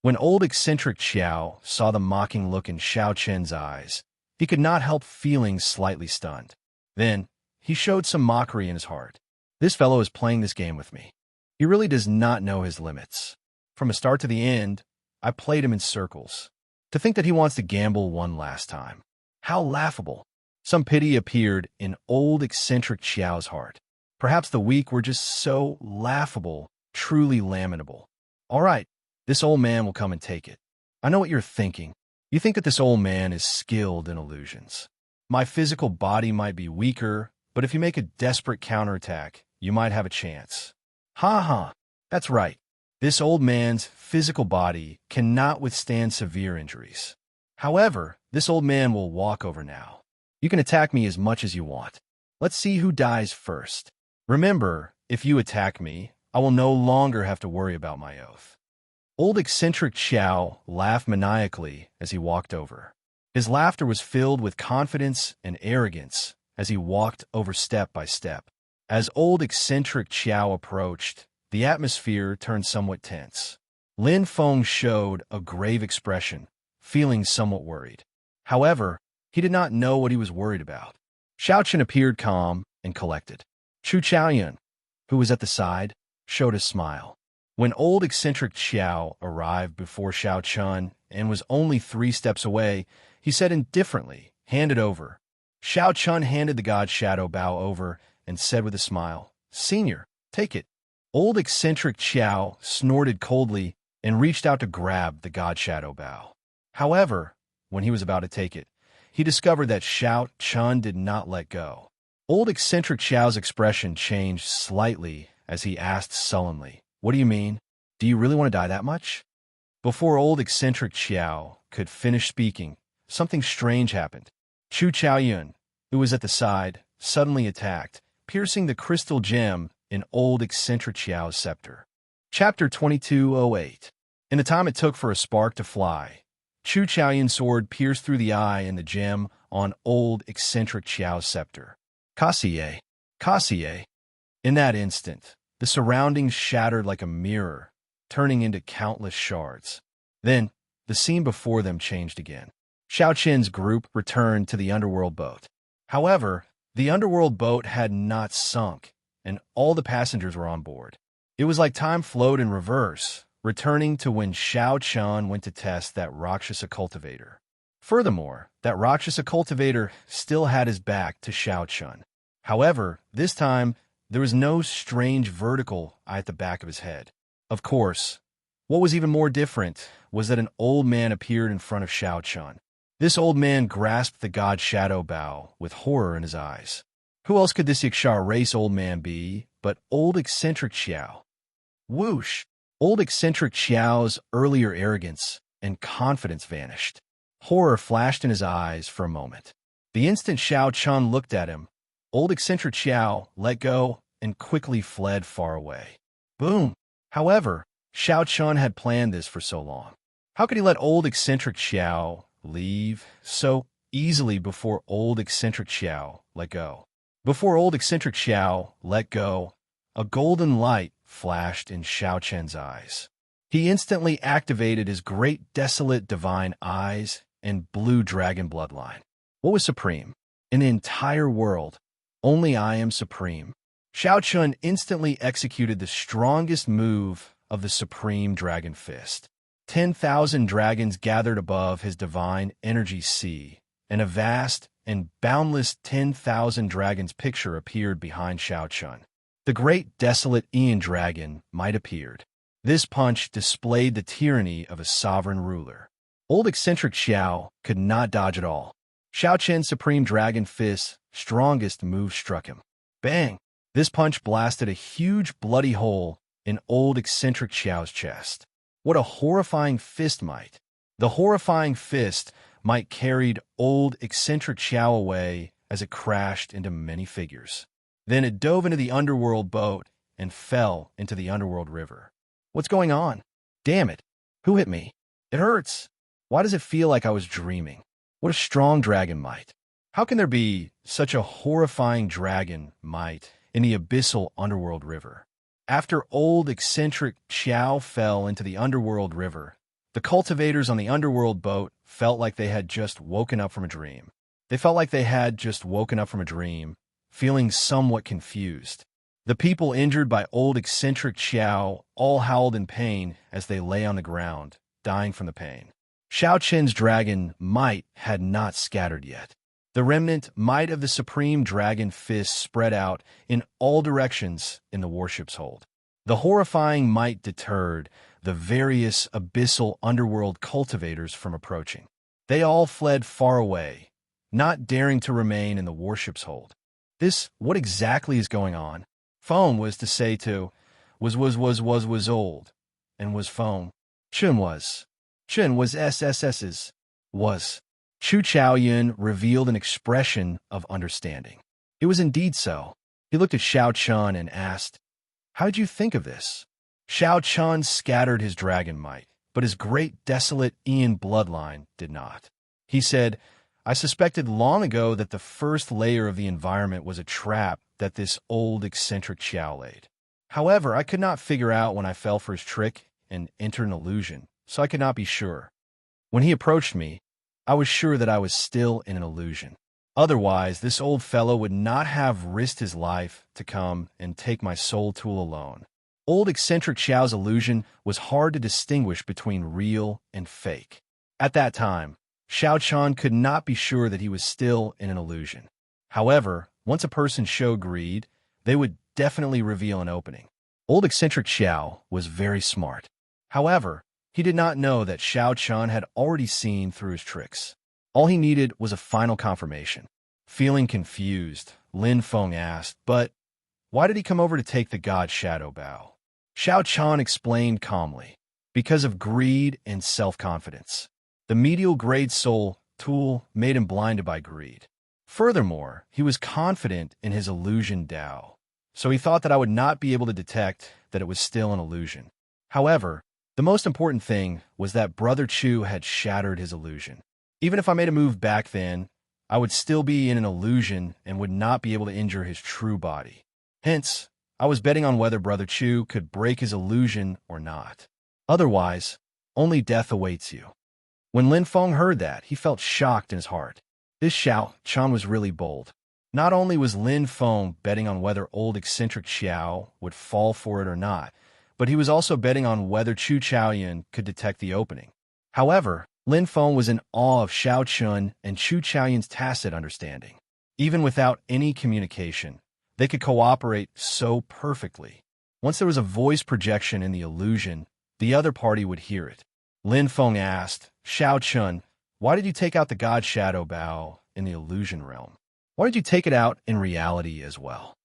When old eccentric Xiao saw the mocking look in Xianxia's eyes, he could not help feeling slightly stunned. Then, he showed some mockery in his heart. This fellow is playing this game with me. He really does not know his limits. From the start to the end, I played him in circles. To think that he wants to gamble one last time. How laughable. Some pity appeared in old eccentric Xiao's heart. Perhaps the weak were just so laughable, truly lamentable. All right, this old man will come and take it. I know what you're thinking. You think that this old man is skilled in illusions. My physical body might be weaker, but if you make a desperate counterattack, you might have a chance. Ha ha, that's right. This old man's physical body cannot withstand severe injuries. However, this old man will walk over now. You can attack me as much as you want. Let's see who dies first. Remember, if you attack me, I will no longer have to worry about my oath. Old eccentric Xiao laughed maniacally as he walked over. His laughter was filled with confidence and arrogance as he walked over step by step. As old eccentric Xiao approached, the atmosphere turned somewhat tense. Lin Feng showed a grave expression, feeling somewhat worried. However, he did not know what he was worried about. Xiaochen appeared calm and collected. Chu Chaoyun, who was at the side, showed a smile. When old eccentric Xiao arrived before Xiaochun and was only 3 steps away, he said indifferently, "Hand it over." Xiaochun handed the God Shadow Bow over and said with a smile, "Senior, take it." Old eccentric Xiao snorted coldly and reached out to grab the God Shadow Bow. However, when he was about to take it, he discovered that Xiaochun did not let go. Old eccentric Xiao's expression changed slightly as he asked sullenly, "What do you mean? Do you really want to die that much?" Before old eccentric Xiao could finish speaking, something strange happened. Chu Chaoyun, who was at the side, suddenly attacked, piercing the crystal gem in old eccentric Xiao's scepter. Chapter 2208. In the time it took for a spark to fly, Chu Chaoyun's sword pierced through the eye and the gem on old eccentric Xiao's scepter. Kassier, Kassier. In that instant, the surroundings shattered like a mirror, turning into countless shards. Then, the scene before them changed again. Xiaoqin's group returned to the underworld boat. However, the underworld boat had not sunk, and all the passengers were on board. It was like time flowed in reverse, returning to when Xiaochun went to test that Rakshasa cultivator. Furthermore, that Rakshasa cultivator still had his back to Xiaochun. However, this time, there was no strange vertical eye at the back of his head. Of course, what was even more different was that an old man appeared in front of Xiaochun. This old man grasped the God Shadow Bow with horror in his eyes. Who else could this Ixia race old man be but old eccentric Xiao? Whoosh! Old eccentric Xiao's earlier arrogance and confidence vanished. Horror flashed in his eyes for a moment. The instant Xiaochun looked at him, old eccentric Xiao let go and quickly fled far away. Boom! However, Xiaochun had planned this for so long. How could he let old eccentric Xiao leave so easily before old eccentric Xiao let go? Before old eccentric Xiao let go, a golden light flashed in Xiaochun's eyes. He instantly activated his great desolate divine eyes and blue dragon bloodline. What was supreme? In the entire world, only I am supreme. Xiaochun instantly executed the strongest move of the supreme dragon fist. 10,000 dragons gathered above his divine energy sea, and a vast and boundless 10,000 dragons picture appeared behind Xiaochun. The great desolate Aeon dragon might appeared. This punch displayed the tyranny of a sovereign ruler. Old eccentric Xiao could not dodge at all. Xiaochun's supreme dragon fist's strongest move struck him. Bang! This punch blasted a huge bloody hole in old eccentric Xiao's chest. What a horrifying fist might! The horrifying fist might carried old eccentric Xiao away as it crashed into many figures. Then it dove into the underworld boat and fell into the underworld river. What's going on? Damn it! Who hit me? It hurts! Why does it feel like I was dreaming? What a strong dragon might! How can there be such a horrifying dragon might in the abyssal underworld river? After old eccentric Xiao fell into the underworld river, the cultivators on the underworld boat felt like they had just woken up from a dream. They felt like they had just woken up from a dream, feeling somewhat confused. The people injured by old eccentric Xiao all howled in pain as they lay on the ground, dying from the pain. Xiaoqin's dragon might had not scattered yet. The remnant might of the supreme dragon fist spread out in all directions in the warship's hold. The horrifying might deterred the various abyssal underworld cultivators from approaching. They all fled far away, not daring to remain in the warship's hold. What exactly is going on? Phone was to say to, was old, and was phone. Chun was SSS's, was. Chu Chaoyun revealed an expression of understanding. It was indeed so. He looked at Xiao Chun and asked, "How'd you think of this?" Xiao Chun scattered his dragon might, but his great desolate Ian bloodline did not. He said, "I suspected long ago that the first layer of the environment was a trap that this old eccentric Xiao laid. However, I could not figure out when I fell for his trick and entered an illusion, so I could not be sure. When he approached me, I was sure that I was still in an illusion. Otherwise, this old fellow would not have risked his life to come and take my soul tool alone." Old eccentric Xiao's illusion was hard to distinguish between real and fake. At that time, Xiao Chan could not be sure that he was still in an illusion. However, once a person showed greed, they would definitely reveal an opening. Old eccentric Xiao was very smart. However, he did not know that Xiao Chan had already seen through his tricks. All he needed was a final confirmation. Feeling confused, Lin Feng asked, "But why did he come over to take the god shadow bow?" Xiao Chan explained calmly, "Because of greed and self-confidence. The medial grade soul tool made him blinded by greed. Furthermore, he was confident in his illusion Dao, so he thought that I would not be able to detect that it was still an illusion. However, the most important thing was that Brother Chu had shattered his illusion. Even if I made a move back then, I would still be in an illusion and would not be able to injure his true body. Hence, I was betting on whether Brother Chu could break his illusion or not. Otherwise, only death awaits you." When Lin Feng heard that, he felt shocked in his heart. This Xiao Chan was really bold. Not only was Lin Feng betting on whether old eccentric Xiao would fall for it or not, but he was also betting on whether Chu Chaoyun could detect the opening. However, Lin Feng was in awe of Xiao Chun and Chu Chaoyun's tacit understanding. Even without any communication, they could cooperate so perfectly. Once there was a voice projection in the illusion, the other party would hear it. Lin Feng asked, "Xiao Chun, why did you take out the god shadow bow in the illusion realm? Why did you take it out in reality as well?"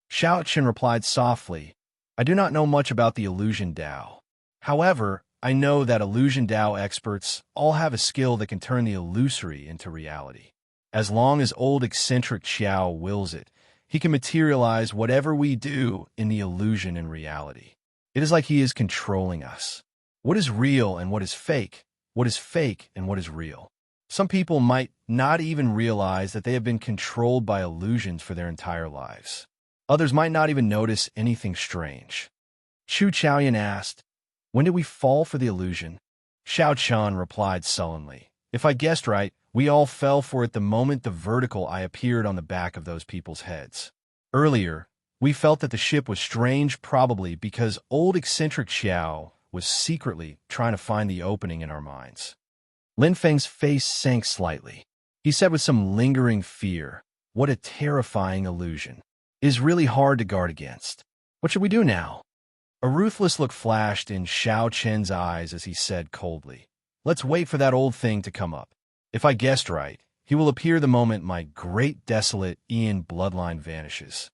Xiao Chun replied softly, "I do not know much about the illusion Dao. However, I know that illusion Dao experts all have a skill that can turn the illusory into reality. As long as old eccentric Xiao wills it, he can materialize whatever we do in the illusion in reality. It is like he is controlling us. What is real and what is fake? What is fake and what is real? Some people might not even realize that they have been controlled by illusions for their entire lives. Others might not even notice anything strange." Chu Chaoyun asked, "When did we fall for the illusion?" Xiao Chan replied sullenly, "If I guessed right, we all fell for it the moment the vertical eye appeared on the back of those people's heads. Earlier, we felt that the ship was strange probably because old eccentric Xiao was secretly trying to find the opening in our minds." Lin Feng's face sank slightly. He said with some lingering fear, "What a terrifying illusion. It is really hard to guard against. What should we do now?" A ruthless look flashed in Xiao Chen's eyes as he said coldly, "Let's wait for that old thing to come up. If I guessed right, he will appear the moment my great desolate Ian bloodline vanishes."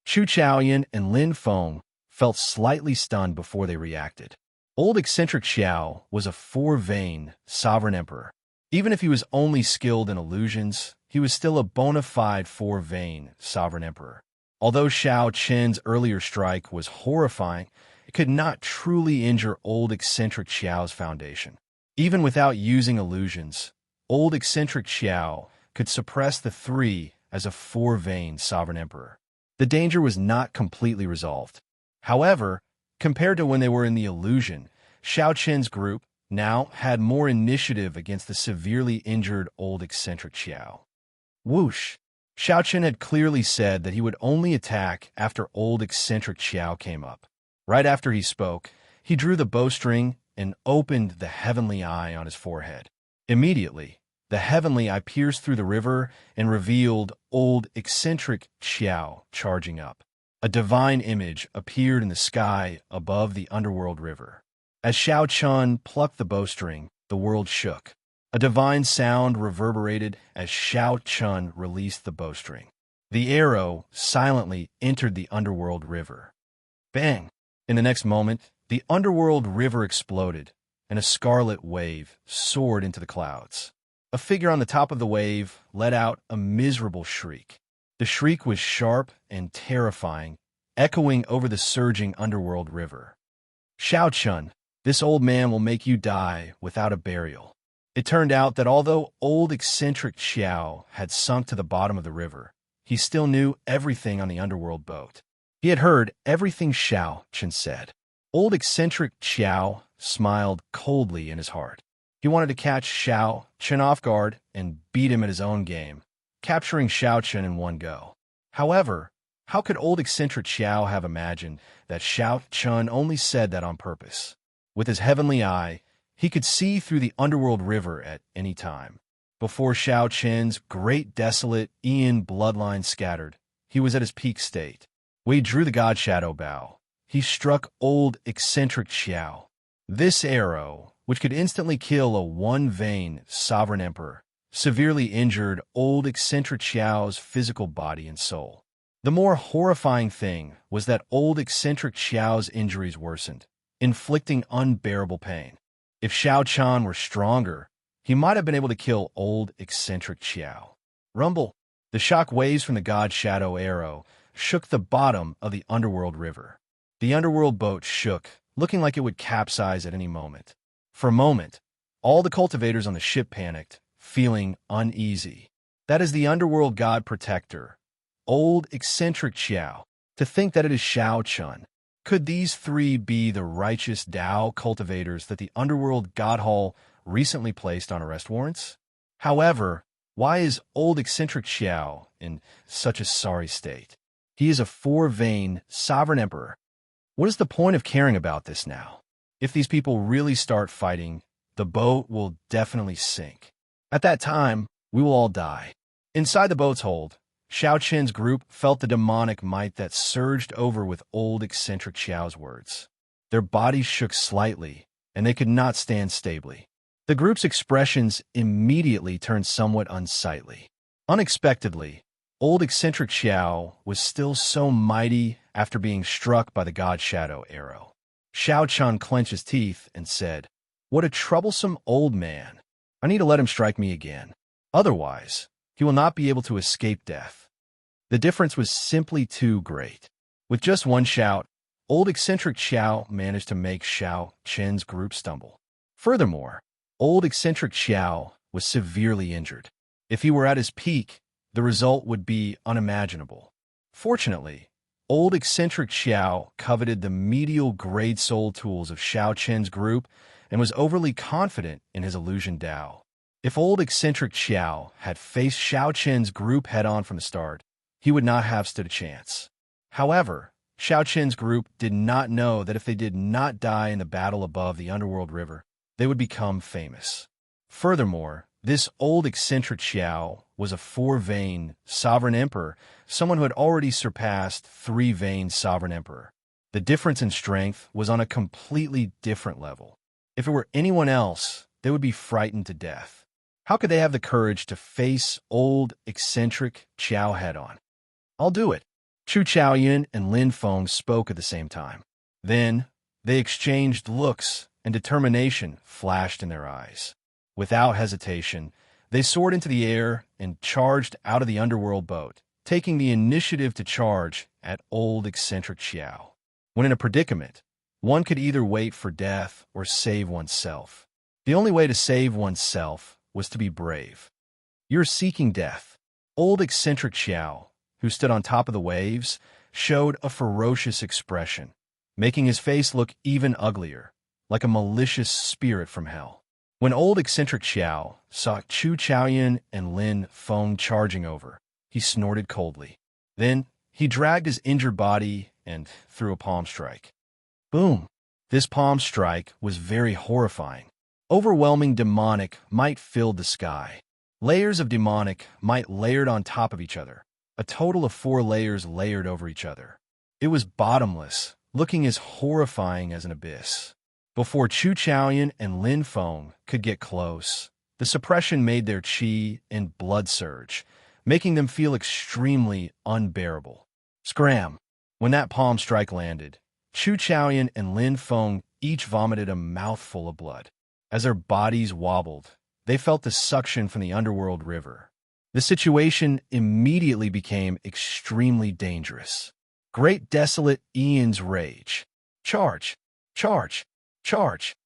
Chu Chaoyun and Lin Feng felt slightly stunned before they reacted. Old eccentric Xiao was a four-vein sovereign emperor. Even if he was only skilled in illusions, he was still a bona fide four-vein sovereign emperor. Although Xiao Chen's earlier strike was horrifying, it could not truly injure old eccentric Xiao's foundation. Even without using illusions, old eccentric Xiao could suppress the three as a four-vein sovereign emperor. The danger was not completely resolved. However, compared to when they were in the illusion, Xiao Chen's group now had more initiative against the severely injured old eccentric Xiao. Whoosh! Xiao Chen had clearly said that he would only attack after old eccentric Xiao came up. Right after he spoke, he drew the bowstring and opened the heavenly eye on his forehead. Immediately, the heavenly eye pierced through the river and revealed old eccentric Xiao charging up. A divine image appeared in the sky above the underworld river. As Xiao Chun plucked the bowstring, the world shook. A divine sound reverberated as Xiao Chun released the bowstring. The arrow silently entered the underworld river. Bang! In the next moment, the underworld river exploded, and a scarlet wave soared into the clouds. A figure on the top of the wave let out a miserable shriek. The shriek was sharp and terrifying, echoing over the surging underworld river. Xiao Chun, this old man will make you die without a burial. It turned out that although old eccentric Xiao had sunk to the bottom of the river, he still knew everything on the underworld boat. He had heard everything Xiao Chun said. Old eccentric Xiao smiled coldly in his heart. He wanted to catch Xiao Chun off guard and beat him at his own game, capturing Xiao Chun in one go. However, how could old eccentric Xiao have imagined that Xiao Chun only said that on purpose? With his heavenly eye, he could see through the underworld river at any time. Before Xiao Chun's great desolate Ian bloodline scattered, he was at his peak state. Wei drew the God Shadow bow. He struck old eccentric Xiao. This arrow, which could instantly kill a one-vein sovereign emperor, severely injured old eccentric Xiao's physical body and soul. The more horrifying thing was that old eccentric Xiao's injuries worsened, inflicting unbearable pain. If Xiao Chun were stronger, he might have been able to kill old eccentric Xiao. Rumble! The shock waves from the God Shadow arrow shook the bottom of the underworld river. The underworld boat shook, looking like it would capsize at any moment. For a moment, all the cultivators on the ship panicked, feeling uneasy. That is the underworld god protector, old eccentric Xiao. To think that it is Xiao Chun. Could these three be the righteous Tao cultivators that the underworld god hall recently placed on arrest warrants? However, why is old eccentric Xiao in such a sorry state? He is a four-vein sovereign emperor. What is the point of caring about this now? If these people really start fighting, the boat will definitely sink. At that time, we will all die. Inside the boat's hold, Xiao Chun's group felt the demonic might that surged over with old eccentric Xiao's words. Their bodies shook slightly, and they could not stand stably. The group's expressions immediately turned somewhat unsightly. Unexpectedly, old eccentric Xiao was still so mighty after being struck by the God Shadow arrow. Xiao Chun clenched his teeth and said, "What a troublesome old man. I need to let him strike me again. Otherwise, he will not be able to escape death." The difference was simply too great. With just one shout, old eccentric Xiao managed to make Xiao Chun's group stumble. Furthermore, old eccentric Xiao was severely injured. If he were at his peak, the result would be unimaginable. Fortunately, old eccentric Xiao coveted the medial grade soul tools of Xiao Chun's group and was overly confident in his illusion Dao. If old eccentric Xiao had faced Xiao Chun's group head-on from the start, he would not have stood a chance. However, Xiao Chun's group did not know that if they did not die in the battle above the underworld river, they would become famous. Furthermore, this old eccentric Xiao was a four-vein sovereign emperor, someone who had already surpassed three-vein sovereign emperor. The difference in strength was on a completely different level. If it were anyone else, they would be frightened to death. How could they have the courage to face old eccentric Xiao head-on? "I'll do it." Chu Chaoyun and Lin Feng spoke at the same time. Then, they exchanged looks, and determination flashed in their eyes. Without hesitation, they soared into the air and charged out of the underworld boat, taking the initiative to charge at old eccentric Xiao. When in a predicament, one could either wait for death or save oneself. The only way to save oneself was to be brave. "You're seeking death." Old eccentric Xiao, who stood on top of the waves, showed a ferocious expression, making his face look even uglier, like a malicious spirit from hell. When old eccentric Xiao saw Chu Chaoyun and Lin Feng charging over, he snorted coldly. Then he dragged his injured body and threw a palm strike. Boom! This palm strike was very horrifying. Overwhelming demonic might filled the sky. Layers of demonic might layered on top of each other. A total of 4 layers layered over each other. It was bottomless, looking as horrifying as an abyss. Before Chu Chaoyan and Lin Feng could get close, the suppression made their qi and blood surge, making them feel extremely unbearable. Scram! When that palm strike landed, Chu Chaoyan and Lin Feng each vomited a mouthful of blood. As their bodies wobbled, they felt the suction from the underworld river. The situation immediately became extremely dangerous. Great desolate Ian's rage. Charge! Charge! Charge!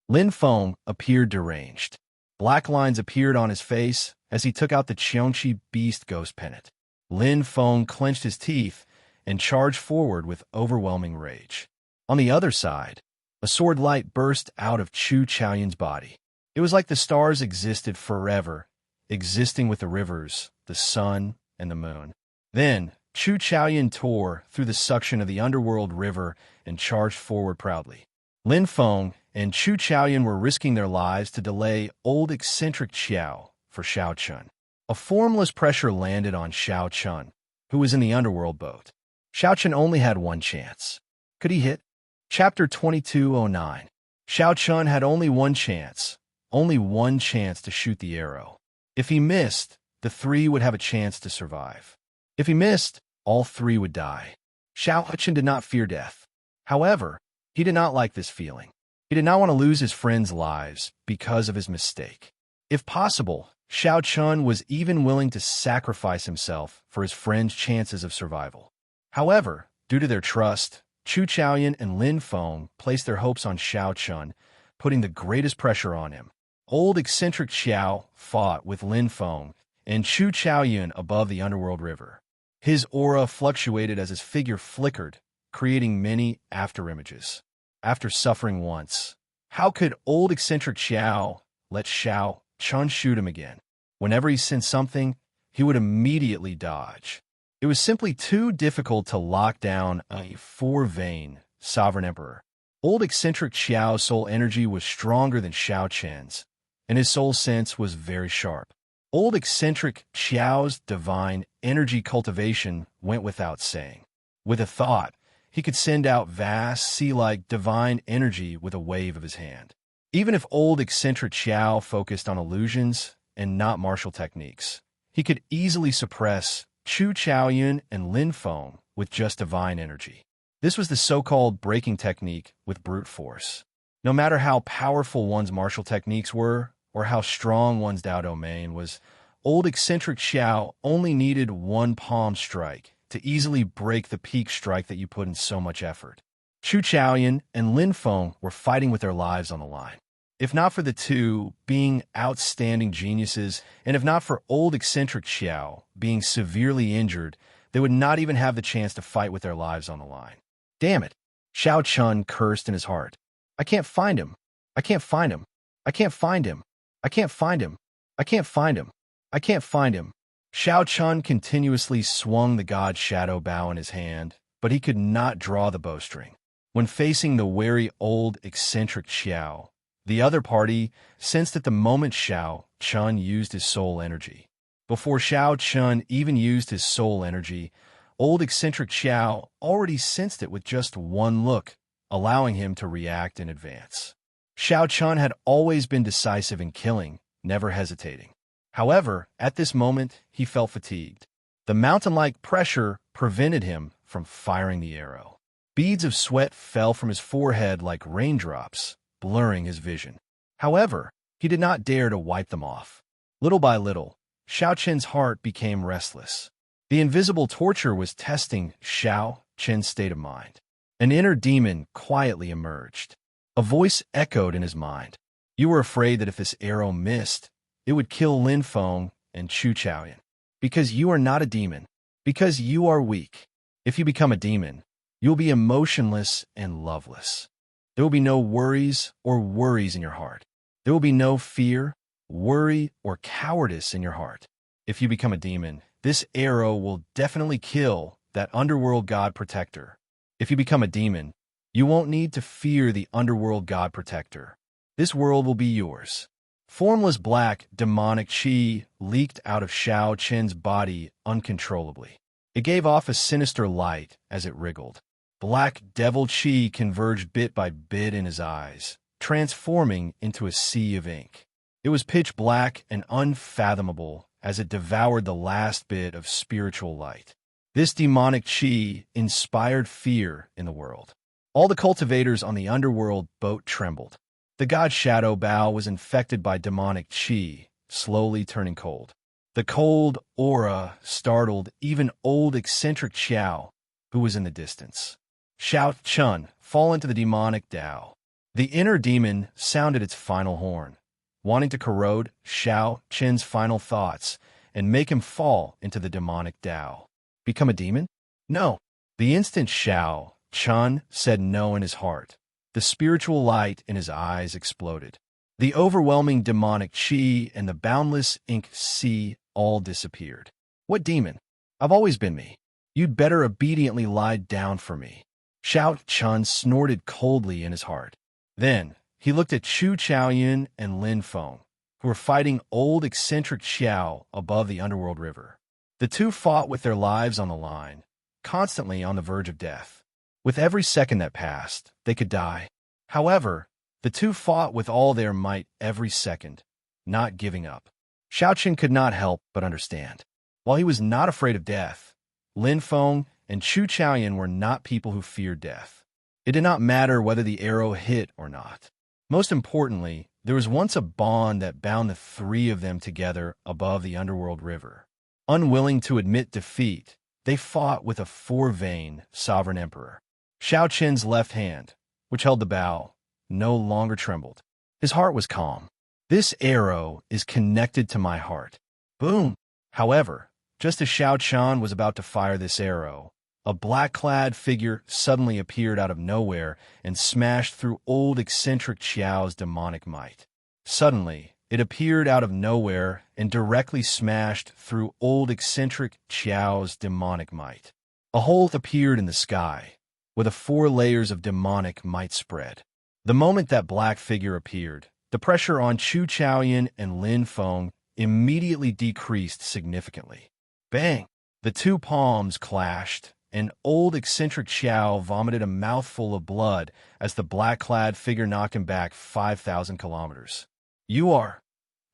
Lin Feng appeared deranged. Black lines appeared on his face as he took out the Xianxia beast ghost pennant. Lin Feng clenched his teeth and charged forward with overwhelming rage. On the other side, a sword light burst out of Chu Chaoyan's body. It was like the stars existed forever, existing with the rivers, the sun, and the moon. Then, Chu Chaoyan tore through the suction of the underworld river and charged forward proudly. Lin Feng and Chu Chaoyan were risking their lives to delay old eccentric Xiao for Xiao Chun. A formless pressure landed on Xiao Chun, who was in the underworld boat. Xiao Chun only had one chance. Could he hit? Chapter 2209. Xiao Chun had only one chance to shoot the arrow. If he missed, the three would have a chance to survive. If he missed, all three would die. Xiao Chun did not fear death. However, he did not like this feeling. He did not want to lose his friends' lives because of his mistake. If possible, Xiao Chun was even willing to sacrifice himself for his friends' chances of survival. However, due to their trust, Chu Chaoyan and Lin Feng placed their hopes on Xiao Chun, putting the greatest pressure on him. Old eccentric Xiao fought with Lin Feng and Chu Chaoyan above the underworld river. His aura fluctuated as his figure flickered, creating many afterimages. After suffering once, how could old eccentric Xiao let Xiao Chun shoot him again? Whenever he sensed something, he would immediately dodge. It was simply too difficult to lock down a four-vein sovereign emperor. Old eccentric Xiao's soul energy was stronger than Xiao Chen's, and his soul sense was very sharp. Old eccentric Xiao's divine energy cultivation went without saying. With a thought, he could send out vast, sea-like divine energy with a wave of his hand. Even if old eccentric Xiao focused on illusions and not martial techniques, he could easily suppress Chu Chaoyan and Lin Feng with just divine energy. This was the so-called breaking technique with brute force. No matter how powerful one's martial techniques were, or how strong one's Dao domain was, old eccentric Xiao only needed one palm strike to easily break the peak strike that you put in so much effort. Chu Chaoyan and Lin Feng were fighting with their lives on the line. If not for the two being outstanding geniuses, and if not for old eccentric Xiao being severely injured, they would not even have the chance to fight with their lives on the line. Damn it! Xiao Chun cursed in his heart. I can't find him. I can't find him. I can't find him. I can't find him. I can't find him. I can't find him. Xiao Chun continuously swung the god's shadow bow in his hand, but he could not draw the bowstring. When facing the wary old eccentric Xiao, the other party sensed at the moment Xiao Chun used his soul energy. Before Xiao Chun even used his soul energy, old eccentric Xiao already sensed it with just one look, allowing him to react in advance. Xiao Chun had always been decisive in killing, never hesitating. However, at this moment, he felt fatigued. The mountain-like pressure prevented him from firing the arrow. Beads of sweat fell from his forehead like raindrops, blurring his vision. However, he did not dare to wipe them off. Little by little, Xiao Chen's heart became restless. The invisible torture was testing Xiao Chen's state of mind. An inner demon quietly emerged. A voice echoed in his mind. You were afraid that if this arrow missed, it would kill Lin Feng and Chu Chaoyan. Because you are not a demon. Because you are weak. If you become a demon, you will be emotionless and loveless. There will be no worries in your heart. There will be no fear, worry, or cowardice in your heart. If you become a demon, this arrow will definitely kill that underworld god protector. If you become a demon, you won't need to fear the underworld god protector. This world will be yours. Formless black, demonic qi leaked out of Xiao Chen's body uncontrollably. It gave off a sinister light as it wriggled. Black devil chi converged bit by bit in his eyes, transforming into a sea of ink. It was pitch black and unfathomable as it devoured the last bit of spiritual light. This demonic chi inspired fear in the world. All the cultivators on the underworld boat trembled. The god Shadow Bao was infected by demonic chi, slowly turning cold. The cold aura startled even old eccentric Xiao, who was in the distance. Xiao Chun fall into the demonic Dao. The inner demon sounded its final horn, wanting to corrode Xiao Chen's final thoughts and make him fall into the demonic Dao. Become a demon? No. The instant Xiao Chun said no in his heart, the spiritual light in his eyes exploded. The overwhelming demonic chi and the boundless ink sea all disappeared. What demon? I've always been me. You'd better obediently lie down for me. Xiao Chun snorted coldly in his heart. Then he looked at Chu Chaoyun and Lin Feng, who were fighting old eccentric Xiao above the underworld river. The two fought with their lives on the line, constantly on the verge of death. With every second that passed, they could die. However, the two fought with all their might every second, not giving up. Xiaoqin could not help but understand. While he was not afraid of death, Lin Feng and Chu Chaoyun were not people who feared death. It did not matter whether the arrow hit or not. Most importantly, there was once a bond that bound the three of them together above the underworld river. Unwilling to admit defeat, they fought with a four-vein sovereign emperor. Xiaoqin's left hand, which held the bow, no longer trembled. His heart was calm. This arrow is connected to my heart. Boom! However, just as Xiao Chan was about to fire this arrow, a black-clad figure suddenly appeared out of nowhere and smashed through old eccentric Xiao's demonic might. Suddenly, it appeared out of nowhere and directly smashed through old eccentric Xiao's demonic might. A hole appeared in the sky, where the 4 layers of demonic might spread. The moment that black figure appeared, the pressure on Chu Chaoyun and Lin Feng immediately decreased significantly. Bang! The two palms clashed, and old eccentric Xiao vomited a mouthful of blood as the black-clad figure knocked him back 5,000 kilometers. You are...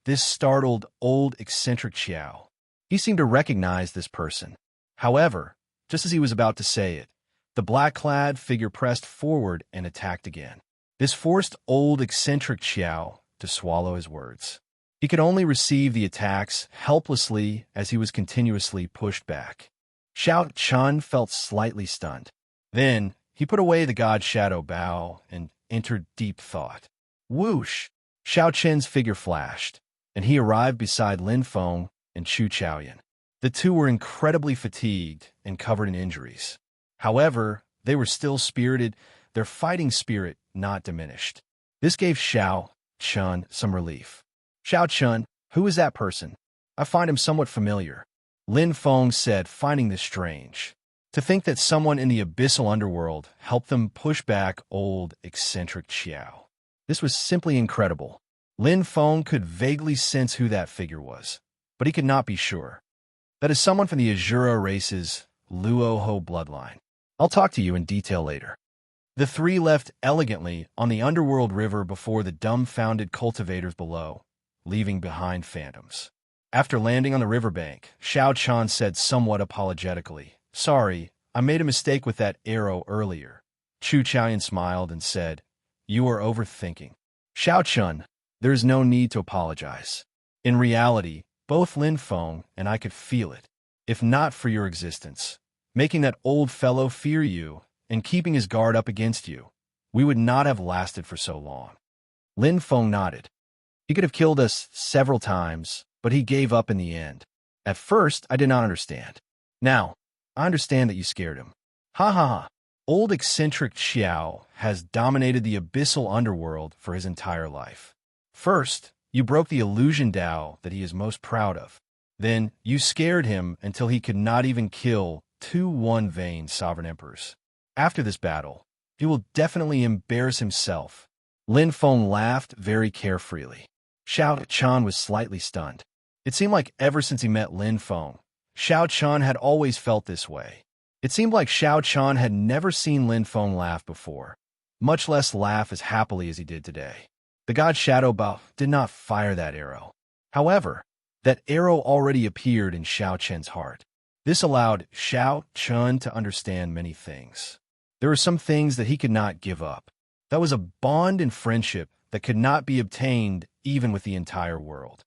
This startled old eccentric Xiao. He seemed to recognize this person. However, just as he was about to say it, the black-clad figure pressed forward and attacked again. This forced old eccentric Xiao to swallow his words. He could only receive the attacks helplessly as he was continuously pushed back. Xiao Chun felt slightly stunned. Then, he put away the god Shadow Bao and entered deep thought. Whoosh! Xiao Chen's figure flashed, and he arrived beside Lin Feng and Chu Chaoyun. The two were incredibly fatigued and covered in injuries. However, they were still spirited, their fighting spirit not diminished. This gave Xiao Chun some relief. Xiao Chun, who is that person? I find him somewhat familiar. Lin Feng said, finding this strange. To think that someone in the abyssal underworld helped them push back old eccentric Xiao. This was simply incredible. Lin Feng could vaguely sense who that figure was, but he could not be sure. That is someone from the Azura race's Luoho bloodline. I'll talk to you in detail later. The three left elegantly on the underworld river before the dumbfounded cultivators below, leaving behind phantoms. After landing on the riverbank, Xiao Chan said somewhat apologetically, Sorry, I made a mistake with that arrow earlier. Chu Chaoyun smiled and said, You are overthinking. Xiao Chun, there is no need to apologize. In reality, both Lin Feng and I could feel it, if not for your existence. Making that old fellow fear you and keeping his guard up against you, we would not have lasted for so long. Lin Feng nodded. He could have killed us several times, but he gave up in the end. At first, I did not understand. Now, I understand that you scared him. Ha ha ha. Old eccentric Xiao has dominated the abyssal underworld for his entire life. First, you broke the illusion Dao that he is most proud of. Then, you scared him until he could not even kill 2 one-vein sovereign emperors. After this battle, he will definitely embarrass himself. Lin Feng laughed very carefreely. Xiao Chan was slightly stunned. It seemed like ever since he met Lin Feng, Xiao Chun had always felt this way. It seemed like Xiao Chun had never seen Lin Feng laugh before, much less laugh as happily as he did today. The god Shadow Bao did not fire that arrow. However, that arrow already appeared in Xiao Chen's heart. This allowed Xiao Chun to understand many things. There were some things that he could not give up. That was a bond in friendship that could not be obtained even with the entire world.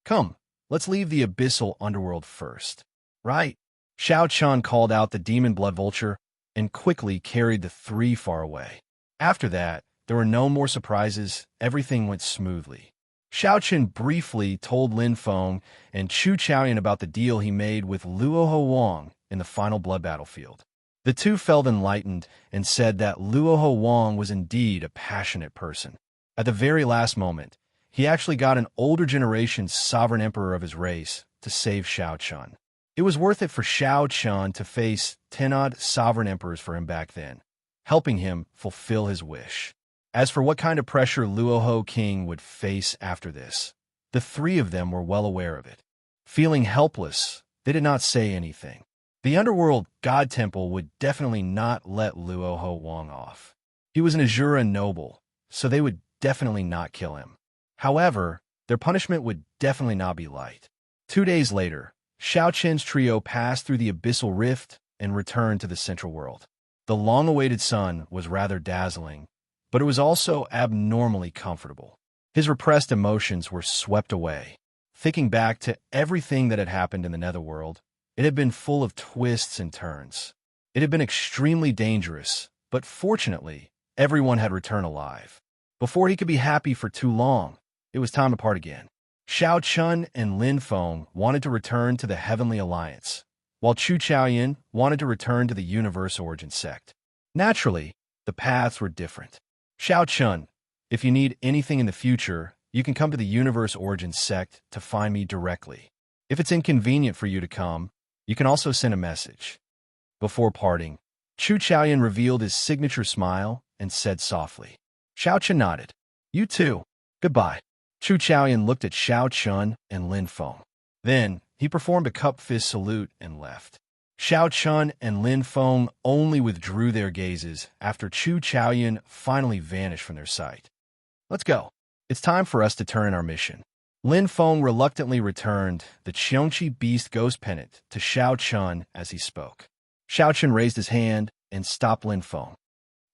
Come, let's leave the abyssal underworld first. Right. Xiao Chun called out the demon blood vulture and quickly carried the three far away. After that, there were no more surprises. Everything went smoothly. Xiao Chun briefly told Lin Feng and Chu Chaoyan about the deal he made with Luoho Wang in the final blood battlefield. The two felt enlightened and said that Luoho Wang was indeed a passionate person. At the very last moment, he actually got an older generation's sovereign emperor of his race to save Xiao Chun. It was worth it for Xiao Chun to face 10-odd sovereign emperors for him back then, helping him fulfill his wish. As for what kind of pressure Luoho King would face after this, the three of them were well aware of it. Feeling helpless, they did not say anything. The underworld god temple would definitely not let Luoho Wang off. He was an Azura noble, so they would definitely not kill him. However, their punishment would definitely not be light. 2 days later, Xiao Chen's trio passed through the abyssal rift and returned to the central world. The long-awaited sun was rather dazzling, but it was also abnormally comfortable. His repressed emotions were swept away. Thinking back to everything that had happened in the netherworld, it had been full of twists and turns. It had been extremely dangerous, but fortunately, everyone had returned alive. Before he could be happy for too long, it was time to part again. Xiao Chun and Lin Feng wanted to return to the Heavenly Alliance, while Chu Chaoyan wanted to return to the Universe Origin sect. Naturally, the paths were different. Xiao Chun, if you need anything in the future, you can come to the Universe Origin sect to find me directly. If it's inconvenient for you to come, you can also send a message. Before parting, Chu Chaoyan revealed his signature smile and said softly. Xiao Chun nodded. You too. Goodbye. Chu Chaoyan looked at Xiao Chun and Lin Feng. Then, he performed a cup fist salute and left. Xiao Chun and Lin Feng only withdrew their gazes after Chu Chaoyan finally vanished from their sight. Let's go. It's time for us to turn in our mission. Lin Feng reluctantly returned the Xianxia Beast Ghost Pendant to Xiao Chun as he spoke. Xiao Chun raised his hand and stopped Lin Feng.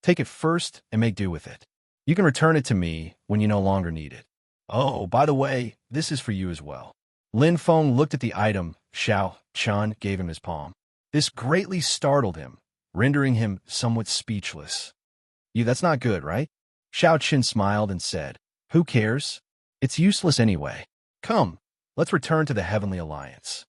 Take it first and make do with it. You can return it to me when you no longer need it. Oh, by the way, this is for you as well. Lin Feng looked at the item Xiao Chun gave him his palm. This greatly startled him, rendering him somewhat speechless. That's not good, right? Xiao Chun smiled and said, Who cares? It's useless anyway. Come, let's return to the Heavenly Alliance.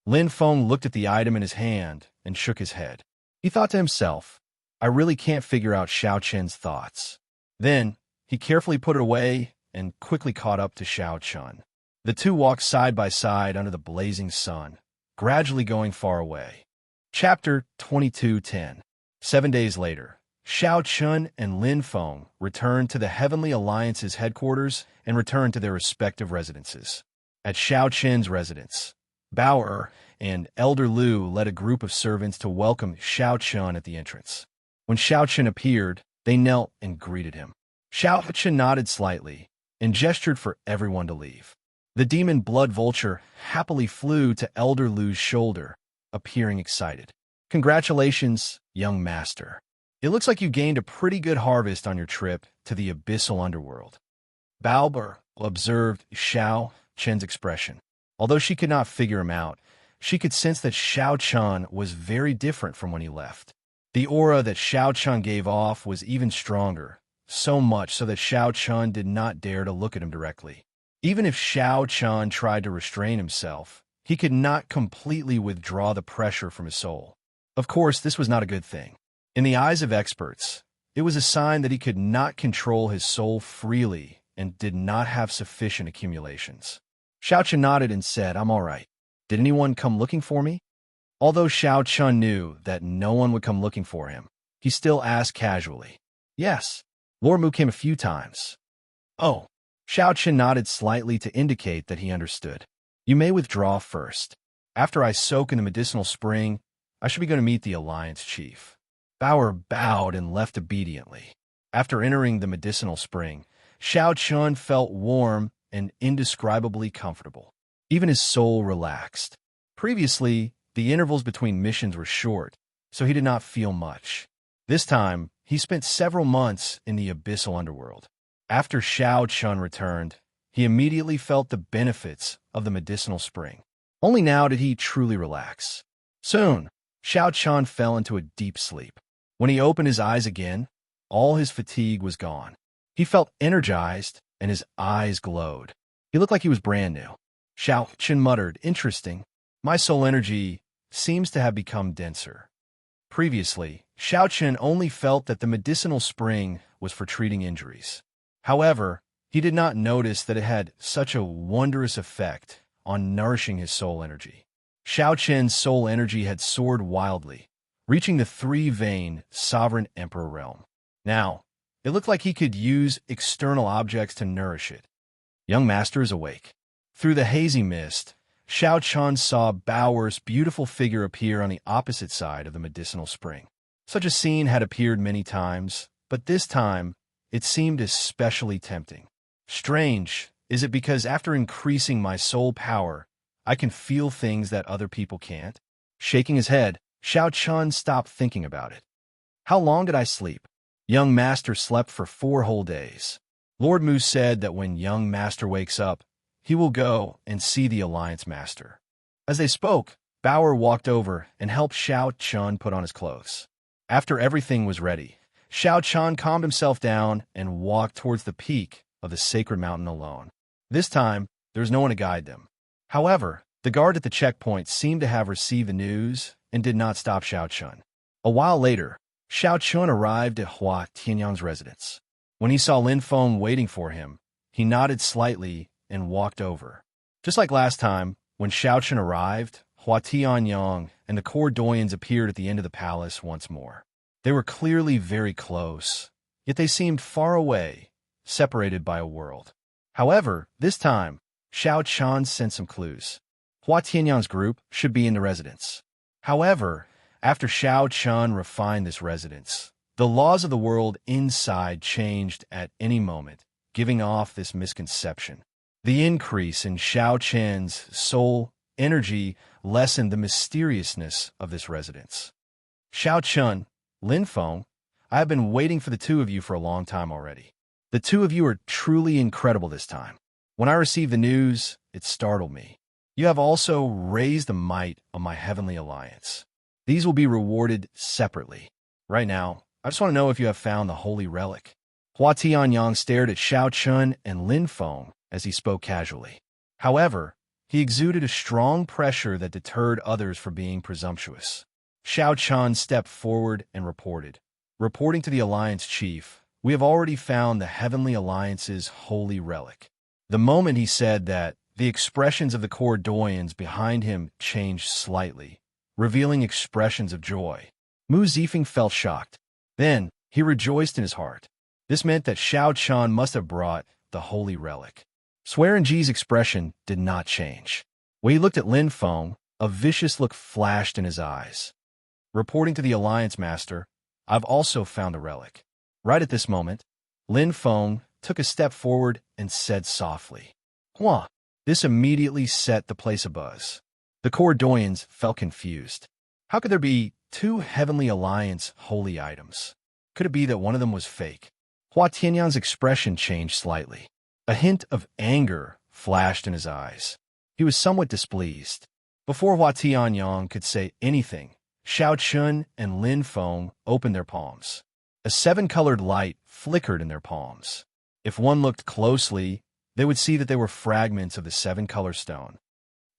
Lin Feng looked at the item in his hand and shook his head. He thought to himself, I really can't figure out Xiao Chun's thoughts. Then, he carefully put it away and quickly caught up to Xiao Chun. The two walked side by side under the blazing sun, gradually going far away. Chapter 22:10. 7 days later, Xiao Chun and Lin Feng returned to the Heavenly Alliance's headquarters and returned to their respective residences. At Xiao Chen's residence, Bao and Elder Lu led a group of servants to welcome Xiao Chun at the entrance. When Xiao Chun appeared, they knelt and greeted him. Xiao Chun nodded slightly and gestured for everyone to leave. The demon blood vulture happily flew to Elder Lu's shoulder, appearing excited. Congratulations, young master. It looks like you gained a pretty good harvest on your trip to the abyssal underworld. Bao observed Xiao Chen's expression. Although she could not figure him out, she could sense that Xiao Chun was very different from when he left. The aura that Xiao Chun gave off was even stronger, so much so that Xiao Chun did not dare to look at him directly. Even if Xiao Chun tried to restrain himself, he could not completely withdraw the pressure from his soul. Of course, this was not a good thing. In the eyes of experts, it was a sign that he could not control his soul freely and did not have sufficient accumulations. Xiao Chun nodded and said, I'm all right. Did anyone come looking for me? Although Xiao Chun knew that no one would come looking for him, he still asked casually. Yes, Lord Mu came a few times. Oh. Xiao Chun nodded slightly to indicate that he understood. You may withdraw first. After I soak in the medicinal spring, I should be going to meet the Alliance Chief. Bauer bowed and left obediently. After entering the medicinal spring, Xiao Chun felt warm and indescribably comfortable. Even his soul relaxed. Previously, the intervals between missions were short, so he did not feel much. This time, he spent several months in the abyssal underworld. After Xiao Chun returned, he immediately felt the benefits of the medicinal spring. Only now did he truly relax. Soon, Xiao Chun fell into a deep sleep. When he opened his eyes again, all his fatigue was gone. He felt energized, and his eyes glowed. He looked like he was brand new. Xiao Chun muttered, "Interesting. My soul energy seems to have become denser." Previously, Xiao Chun only felt that the medicinal spring was for treating injuries. However, he did not notice that it had such a wondrous effect on nourishing his soul energy. Xiao Chun's soul energy had soared wildly, reaching the three-vein sovereign emperor realm. Now, it looked like he could use external objects to nourish it. Young master is awake. Through the hazy mist, Xiao Chun saw Bauer's beautiful figure appear on the opposite side of the medicinal spring. Such a scene had appeared many times, but this time it seemed especially tempting. Strange, is it because after increasing my soul power, I can feel things that other people can't? Shaking his head, Xiao Chun stopped thinking about it. How long did I sleep? Young master slept for 4 whole days. Lord Mu said that when young master wakes up, he will go and see the Alliance Master. As they spoke, Bauer walked over and helped Xiao Chun put on his clothes. After everything was ready, Xiao Chun calmed himself down and walked towards the peak of the sacred mountain alone. This time, there was no one to guide them. However, the guard at the checkpoint seemed to have received the news and did not stop Xiao Chun. A while later, Xiao Chun arrived at Hua Tianyang's residence. When he saw Lin Feng waiting for him, he nodded slightly and walked over. Just like last time, when Xiao Chun arrived, Hua Tianyang and the core doyens appeared at the end of the palace once more. They were clearly very close, yet they seemed far away, separated by a world. However, this time, Xiao Chun sent some clues. Hua Tianyang's group should be in the residence. However, after Xiao Chun refined this residence, the laws of the world inside changed at any moment, giving off this misconception. The increase in Xiao Chun's soul energy lessened the mysteriousness of this residence. Xiao Chun, Lin Feng, I have been waiting for the two of you for a long time already. The two of you are truly incredible this time. When I received the news, it startled me. You have also raised the might of my heavenly alliance. These will be rewarded separately. Right now, I just want to know if you have found the holy relic. Hua Tianyang stared at Xiao Chun and Lin Feng as he spoke casually. However, he exuded a strong pressure that deterred others from being presumptuous. Xiao Chun stepped forward and reported. Reporting to the Alliance Chief, we have already found the Heavenly Alliance's holy relic. The moment he said that, the expressions of the core doyens behind him changed slightly, revealing expressions of joy. Mu Zifeng felt shocked. Then, he rejoiced in his heart. This meant that Xiao Chun must have brought the holy relic. Swearenji's expression did not change. When he looked at Lin Feng, a vicious look flashed in his eyes. Reporting to the Alliance Master, I've also found the relic. Right at this moment, Lin Feng took a step forward and said softly, "Hua." This immediately set the place abuzz. The core doyens felt confused. How could there be 2 Heavenly Alliance holy items? Could it be that one of them was fake? Hua Tianyang's expression changed slightly. A hint of anger flashed in his eyes. He was somewhat displeased. Before Hua Tianyang could say anything, Xiao Chun and Lin Feng opened their palms. A 7-colored light flickered in their palms. If one looked closely, they would see that they were fragments of the 7-color stone.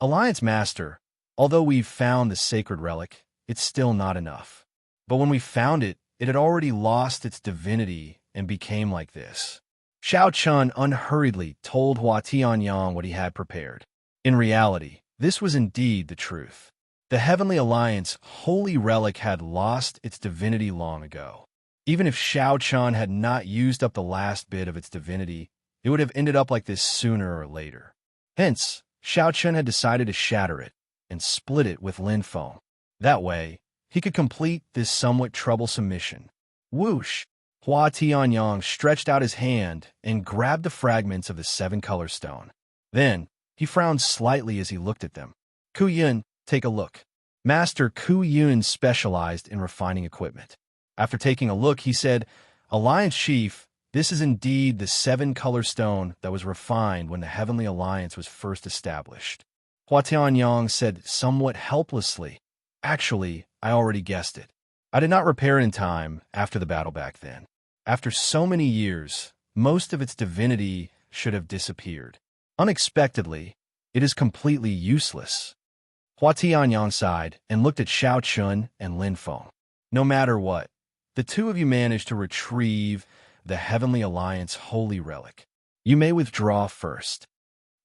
Alliance Master, although we've found the sacred relic, it's still not enough. But when we found it, it had already lost its divinity and became like this. Xiao Chun unhurriedly told Hua Tianyang what he had prepared. In reality, this was indeed the truth. The Heavenly Alliance holy relic had lost its divinity long ago. Even if Xiao Chun had not used up the last bit of its divinity, it would have ended up like this sooner or later. Hence, Xiao Chun had decided to shatter it. and split it with Lin Feng. That way, he could complete this somewhat troublesome mission. Whoosh! Hua Tianyang stretched out his hand and grabbed the fragments of the seven-color stone. Then, he frowned slightly as he looked at them. Ku Yun, take a look. Master Ku Yun specialized in refining equipment. After taking a look, he said, Alliance Chief, this is indeed the seven-color stone that was refined when the Heavenly Alliance was first established. Hua Tianyang said somewhat helplessly, Actually, I already guessed it. I did not repair it in time after the battle back then. After so many years, most of its divinity should have disappeared. Unexpectedly, it is completely useless. Hua Tianyang sighed and looked at Xiao Chun and Lin Feng. No matter what, the two of you managed to retrieve the Heavenly Alliance holy relic. You may withdraw first.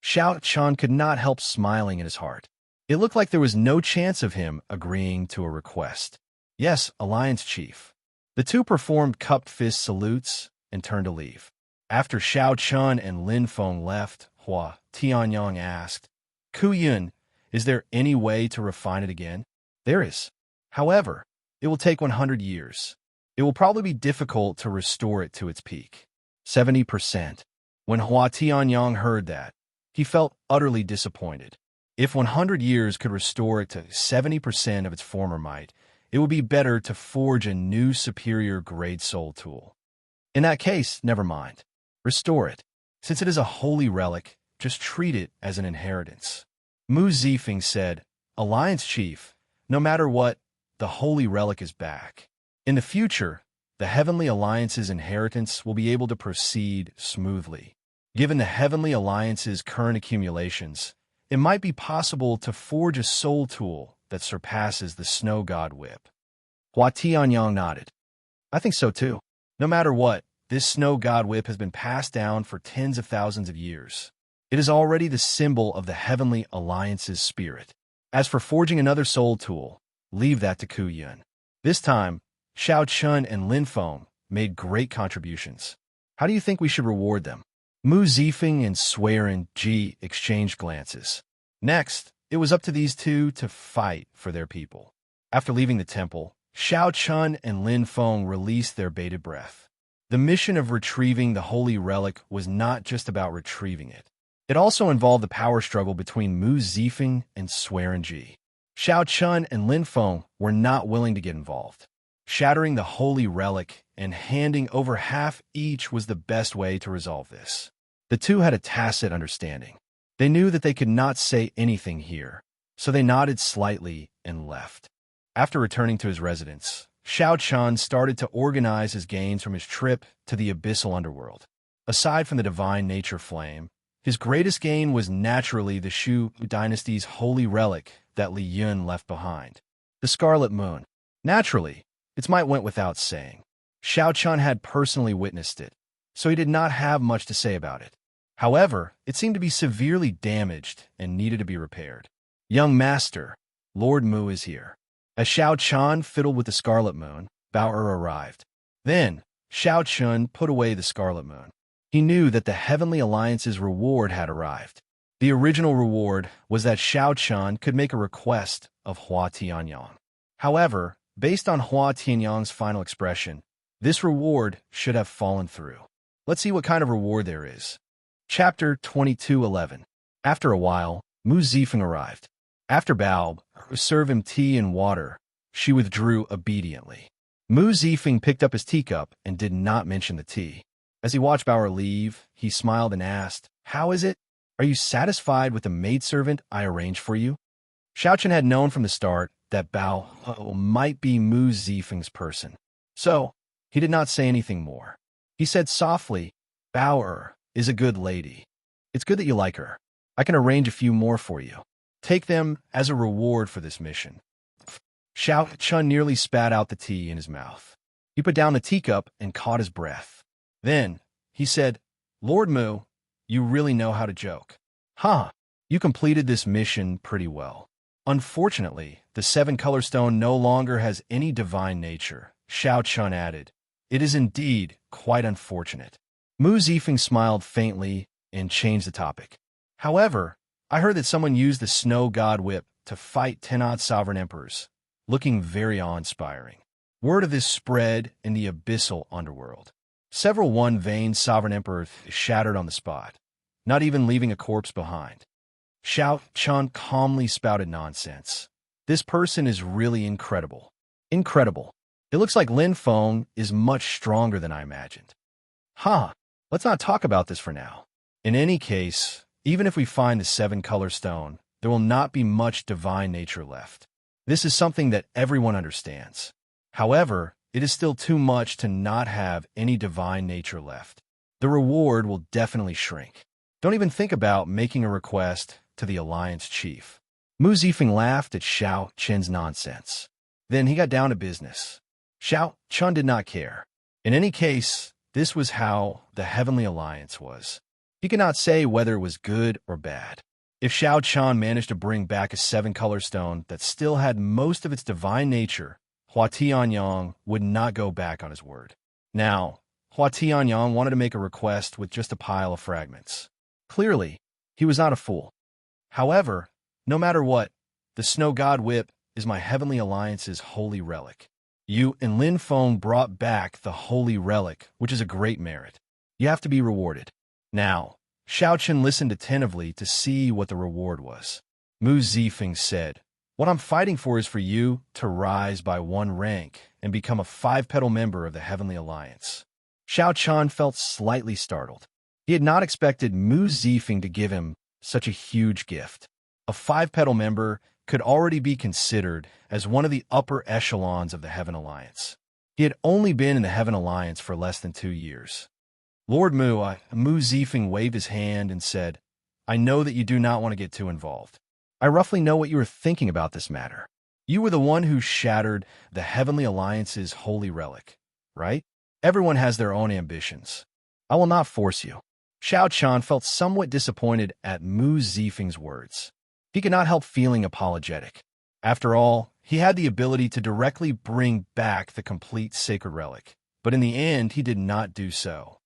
Xiao Chun could not help smiling in his heart. It looked like there was no chance of him agreeing to a request. Yes, Alliance Chief. The two performed cupped fist salutes and turned to leave. After Xiao Chun and Lin Feng left, Hua Tianyang asked, Ku Yun, is there any way to refine it again? There is. However, it will take 100 years. It will probably be difficult to restore it to its peak. 70%. When Hua Tianyang heard that, he felt utterly disappointed. If 100 years could restore it to 70% of its former might, it would be better to forge a new superior grade soul tool. In that case, never mind. Restore it. Since it is a holy relic, just treat it as an inheritance. Mu Zifeng said, Alliance Chief, no matter what, the holy relic is back. In the future, the Heavenly Alliance's inheritance will be able to proceed smoothly. Given the Heavenly Alliance's current accumulations, it might be possible to forge a soul tool that surpasses the Snow God Whip. Hua Tianyang nodded. I think so too. No matter what, this Snow God Whip has been passed down for tens of thousands of years. It is already the symbol of the Heavenly Alliance's spirit. As for forging another soul tool, leave that to Ku Yun. This time, Xiao Chun and Lin Feng made great contributions. How do you think we should reward them? Mu Zifeng and Swearin Ji exchanged glances. Next, it was up to these two to fight for their people. After leaving the temple, Xiao Chun and Lin Feng released their bated breath. The mission of retrieving the holy relic was not just about retrieving it. It also involved the power struggle between Mu Zifeng and Swearin Ji. Xiao Chun and Lin Feng were not willing to get involved. Shattering the holy relic and handing over half each was the best way to resolve this. The two had a tacit understanding. They knew that they could not say anything here, so they nodded slightly and left. After returning to his residence, Xiao Chun started to organize his gains from his trip to the abyssal underworld. Aside from the divine nature flame, his greatest gain was naturally the Shu dynasty's holy relic that Li Yun left behind, the Scarlet Moon. Naturally, its might went without saying. Xiao Chun had personally witnessed it, so he did not have much to say about it. However, it seemed to be severely damaged and needed to be repaired. Young Master, Lord Mu is here. As Xiao Chun fiddled with the Scarlet Moon, Bao arrived. Then, Xiao Chun put away the Scarlet Moon. He knew that the Heavenly Alliance's reward had arrived. The original reward was that Xiao Chun could make a request of Hua Tianyang. However, based on Hua Tianyang's final expression, this reward should have fallen through. Let's see what kind of reward there is. Chapter 22:11. After a while, Mu Zifeng arrived. After Bao served him tea and water, she withdrew obediently. Mu Zifeng picked up his teacup and did not mention the tea. As he watched Bao leave, he smiled and asked, How is it? Are you satisfied with the maidservant I arranged for you? Xiao Chun had known from the start that Bao might be Mu Zifeng's person, so he did not say anything more. He said softly, Bao is a good lady. It's good that you like her. I can arrange a few more for you. Take them as a reward for this mission. Xiao Chun nearly spat out the tea in his mouth. He put down the teacup and caught his breath. Then, he said, Lord Mu, you really know how to joke. Huh, you completed this mission pretty well. Unfortunately, the seven-color stone no longer has any divine nature, Xiao Chun added. It is indeed quite unfortunate. Mu Zifeng smiled faintly and changed the topic. However, I heard that someone used the Snow God Whip to fight 10 odd sovereign emperors, looking very awe-inspiring. Word of this spread in the abyssal underworld. Several one-veined sovereign emperors shattered on the spot, not even leaving a corpse behind. Xianxia calmly spouted nonsense. This person is really incredible. Incredible. It looks like Lin Feng is much stronger than I imagined. Let's not talk about this for now. In any case, even if we find the 7-color stone, there will not be much divine nature left. This is something that everyone understands. However, it is still too much to not have any divine nature left. The reward will definitely shrink. Don't even think about making a request to the Alliance chief. Mu Zifeng laughed at Xianxia's nonsense. Then he got down to business. Xianxia did not care. In any case, this was how the Heavenly Alliance was. He could not say whether it was good or bad. If Xianxia managed to bring back a 7-color stone that still had most of its divine nature, Hua Tianyang would not go back on his word. Now, Hua Tianyang wanted to make a request with just a pile of fragments. Clearly, he was not a fool. However, no matter what, the Snow God Whip is my Heavenly Alliance's holy relic. You and Lin Feng brought back the holy relic, which is a great merit. You have to be rewarded. Now, Xiaoqian listened attentively to see what the reward was. Mu Zifeng said, "What I'm fighting for is for you to rise by 1 rank and become a 5-petal member of the Heavenly Alliance." Xiaoqian felt slightly startled. He had not expected Mu Zifeng to give him such a huge gift. A 5-petal member could already be considered as one of the upper echelons of the Heaven Alliance. He had only been in the Heaven Alliance for less than 2 years. Lord Mu Zifeng waved his hand and said, "I know that you do not want to get too involved. I roughly know what you were thinking about this matter. You were the one who shattered the Heavenly Alliance's holy relic, right? Everyone has their own ambitions. I will not force you." Xiaoqian felt somewhat disappointed at Mu Zifeng's words. He could not help feeling apologetic. After all, he had the ability to directly bring back the complete sacred relic, but in the end, he did not do so.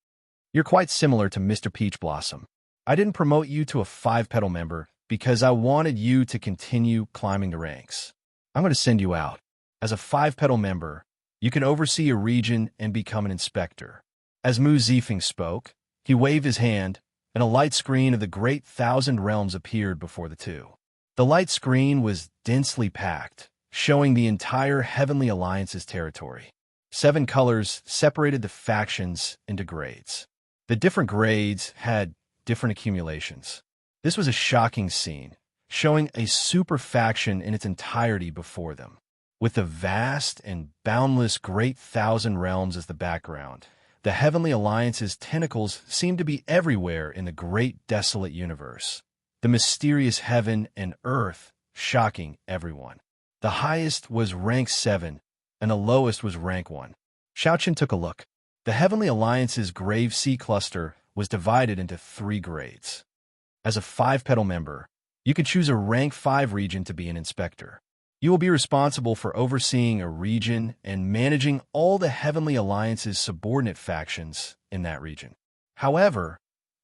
"You're quite similar to Mr. Peach Blossom. I didn't promote you to a 5-petal member because I wanted you to continue climbing the ranks. I'm going to send you out. As a 5-petal member, you can oversee a region and become an inspector." As Mu Zifeng spoke, he waved his hand, and a light screen of the great 1,000 realms appeared before the two. The light screen was densely packed, showing the entire Heavenly Alliance's territory. 7 colors separated the factions into grades. The different grades had different accumulations. This was a shocking scene, showing a super faction in its entirety before them. With the vast and boundless great 1,000 realms as the background, the Heavenly Alliance's tentacles seemed to be everywhere in the great desolate universe. The mysterious heaven and earth shocking everyone. The highest was rank 7, and the lowest was rank 1. Xiaoqian took a look. The Heavenly Alliance's Grave Sea cluster was divided into 3 grades. As a 5-petal member, you could choose a rank 5 region to be an inspector. You will be responsible for overseeing a region and managing all the Heavenly Alliance's subordinate factions in that region. However,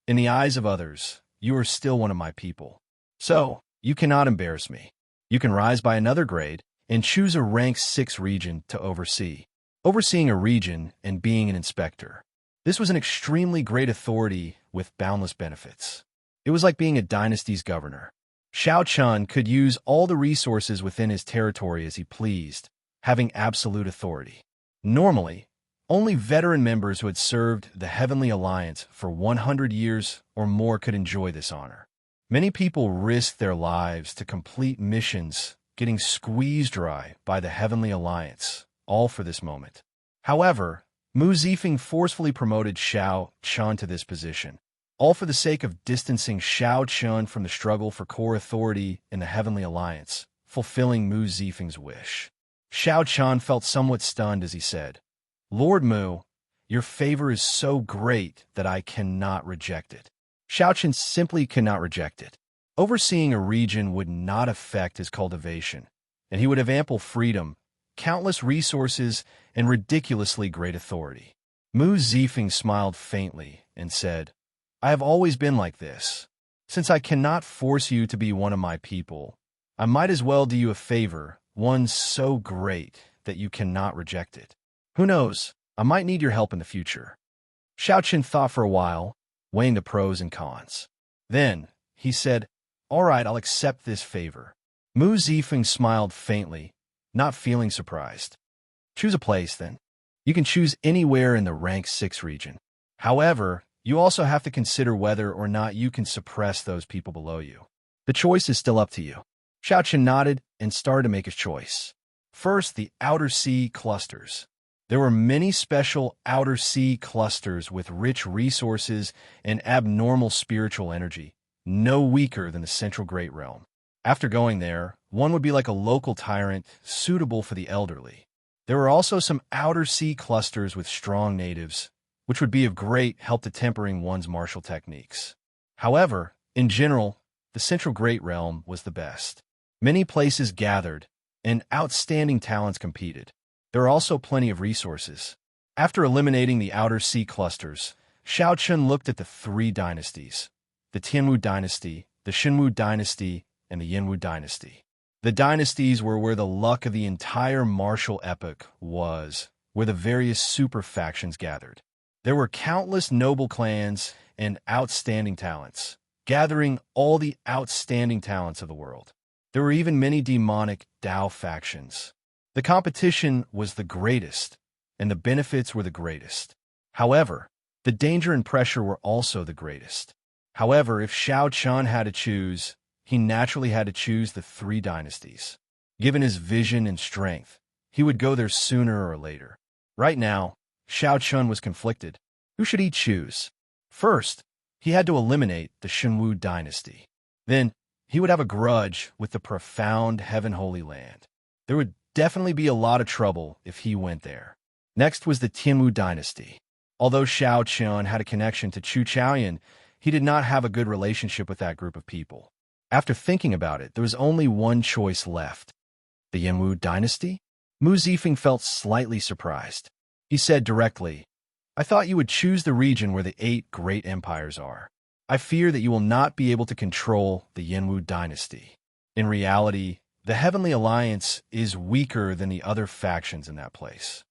in the eyes of others, you are still one of my people. So, you cannot embarrass me. You can rise by another grade and choose a rank 6 region to oversee. Overseeing a region and being an inspector. This was an extremely great authority with boundless benefits. It was like being a dynasty's governor. Xiaoqian could use all the resources within his territory as he pleased, having absolute authority. Normally, only veteran members who had served the Heavenly Alliance for 100 years or more could enjoy this honor. Many people risked their lives to complete missions, getting squeezed dry by the Heavenly Alliance, all for this moment. However, Mu Zifeng forcefully promoted Xiaoqian to this position, all for the sake of distancing Xiaoqian from the struggle for core authority in the Heavenly Alliance, fulfilling Mu Zifeng's wish. Xiaoqian felt somewhat stunned as he said, "Lord Mu, your favor is so great that I cannot reject it." Xiaoqian simply cannot reject it. Overseeing a region would not affect his cultivation, and he would have ample freedom, countless resources, and ridiculously great authority. Mu Zifeng smiled faintly and said, "I have always been like this. Since I cannot force you to be one of my people, I might as well do you a favor, one so great that you cannot reject it. Who knows, I might need your help in the future. Xiaoqin thought for a while, weighing the pros and cons. Then, he said, all right, I'll accept this favor. Mu Zifeng smiled faintly, not feeling surprised. Choose a place, then. You can choose anywhere in the rank 6 region. However, you also have to consider whether or not you can suppress those people below you. The choice is still up to you. Xiaoqin nodded and started to make his choice. First, the Outer Sea clusters. There were many special Outer Sea clusters with rich resources and abnormal spiritual energy, no weaker than the Central Great Realm. After going there, one would be like a local tyrant, suitable for the elderly. There were also some Outer Sea clusters with strong natives, which would be of great help to tempering one's martial techniques. However, in general, the Central Great Realm was the best. Many places gathered, and outstanding talents competed. There are also plenty of resources. After eliminating the Outer Sea clusters, Xiaoqin looked at the 3 dynasties: the Tianwu dynasty, the Xinwu dynasty, and the Yinwu dynasty. The dynasties were where the luck of the entire martial epoch was, where the various super factions gathered. There were countless noble clans and outstanding talents, gathering all the outstanding talents of the world. There were even many demonic Dao factions. The competition was the greatest, and the benefits were the greatest. However, the danger and pressure were also the greatest. However, if Xiaoqin had to choose, he naturally had to choose the 3 dynasties. Given his vision and strength, he would go there sooner or later. Right now, Xiaoqin was conflicted. Who should he choose? First, he had to eliminate the Xinwu dynasty. Then, he would have a grudge with the profound Heaven Holy Land. There would definitely be a lot of trouble if he went there. Next was the Tianwu dynasty. Although Xiaoqin had a connection to Chu Chaoyan, he did not have a good relationship with that group of people. After thinking about it, there was only one choice left. The Yinwu dynasty? Mu Zifeng felt slightly surprised. He said directly, I thought you would choose the region where the 8 great empires are. I fear that you will not be able to control the Yinwu dynasty. In reality, the Heavenly Alliance is weaker than the other factions in that place.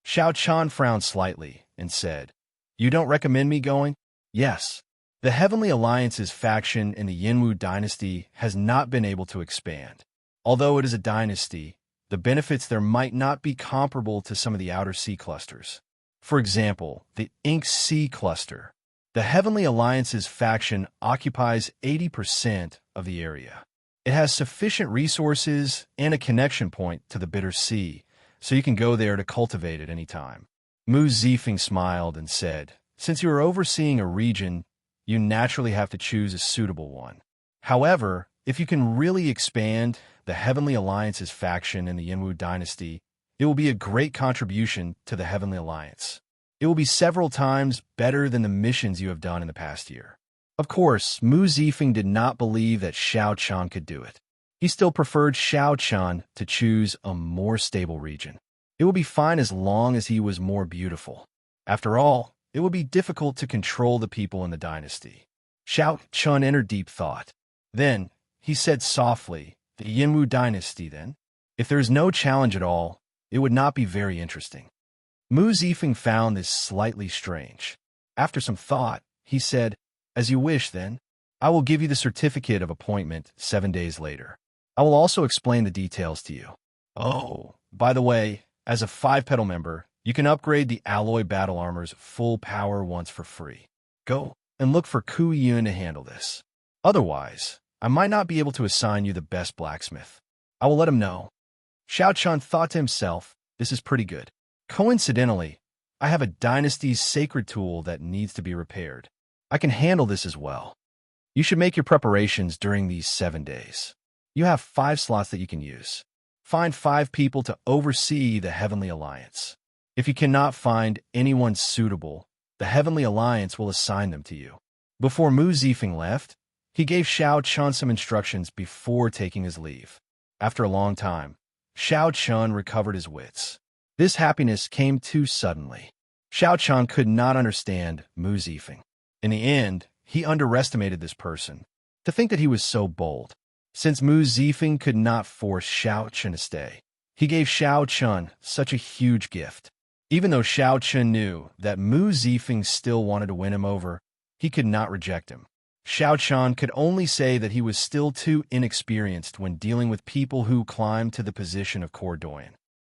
Xiaoqin frowned slightly and said, You don't recommend me going? Yes. The Heavenly Alliance's faction in the Yinwu dynasty has not been able to expand. Although it is a dynasty, the benefits there might not be comparable to some of the Outer Sea clusters. For example, the Ink Sea cluster. The Heavenly Alliance's faction occupies 80% of the area. It has sufficient resources and a connection point to the Bitter Sea, so you can go there to cultivate at any time. Mu Zifeng smiled and said, Since you are overseeing a region, you naturally have to choose a suitable one. However, if you can really expand the Heavenly Alliance's faction in the Yinwu dynasty, it will be a great contribution to the Heavenly Alliance. It will be several times better than the missions you have done in the past year. Of course, Mu Zifeng did not believe that Xiaoqin could do it. He still preferred Xiaoqin to choose a more stable region. It would be fine as long as he was more beautiful. After all, it would be difficult to control the people in the dynasty. Xiaoqin entered deep thought. Then, he said softly, The Yinwu dynasty, then? If there is no challenge at all, it would not be very interesting. Mu Zifeng found this slightly strange. After some thought, he said, As you wish, then. I will give you the certificate of appointment 7 days later. I will also explain the details to you. Oh, by the way, as a 5-petal member, you can upgrade the alloy battle armor's full power once for free. Go and look for Ku Yun to handle this. Otherwise, I might not be able to assign you the best blacksmith. I will let him know. Xiaoqin thought to himself, This is pretty good. Coincidentally, I have a dynasty's sacred tool that needs to be repaired. I can handle this as well. You should make your preparations during these 7 days. You have 5 slots that you can use. Find 5 people to oversee the Heavenly Alliance. If you cannot find anyone suitable, the Heavenly Alliance will assign them to you. Before Mu Zifeng left, he gave Xiaoqin some instructions before taking his leave. After a long time, Xiaoqin recovered his wits. This happiness came too suddenly. Xiaoqin could not understand Mu Zifeng. In the end, he underestimated this person. To think that he was so bold. Since Mu Zifeng could not force Xianxia to stay, he gave Xianxia such a huge gift. Even though Xianxia knew that Mu Zifeng still wanted to win him over, he could not reject him. Xianxia could only say that he was still too inexperienced when dealing with people who climbed to the position of Cordoyan.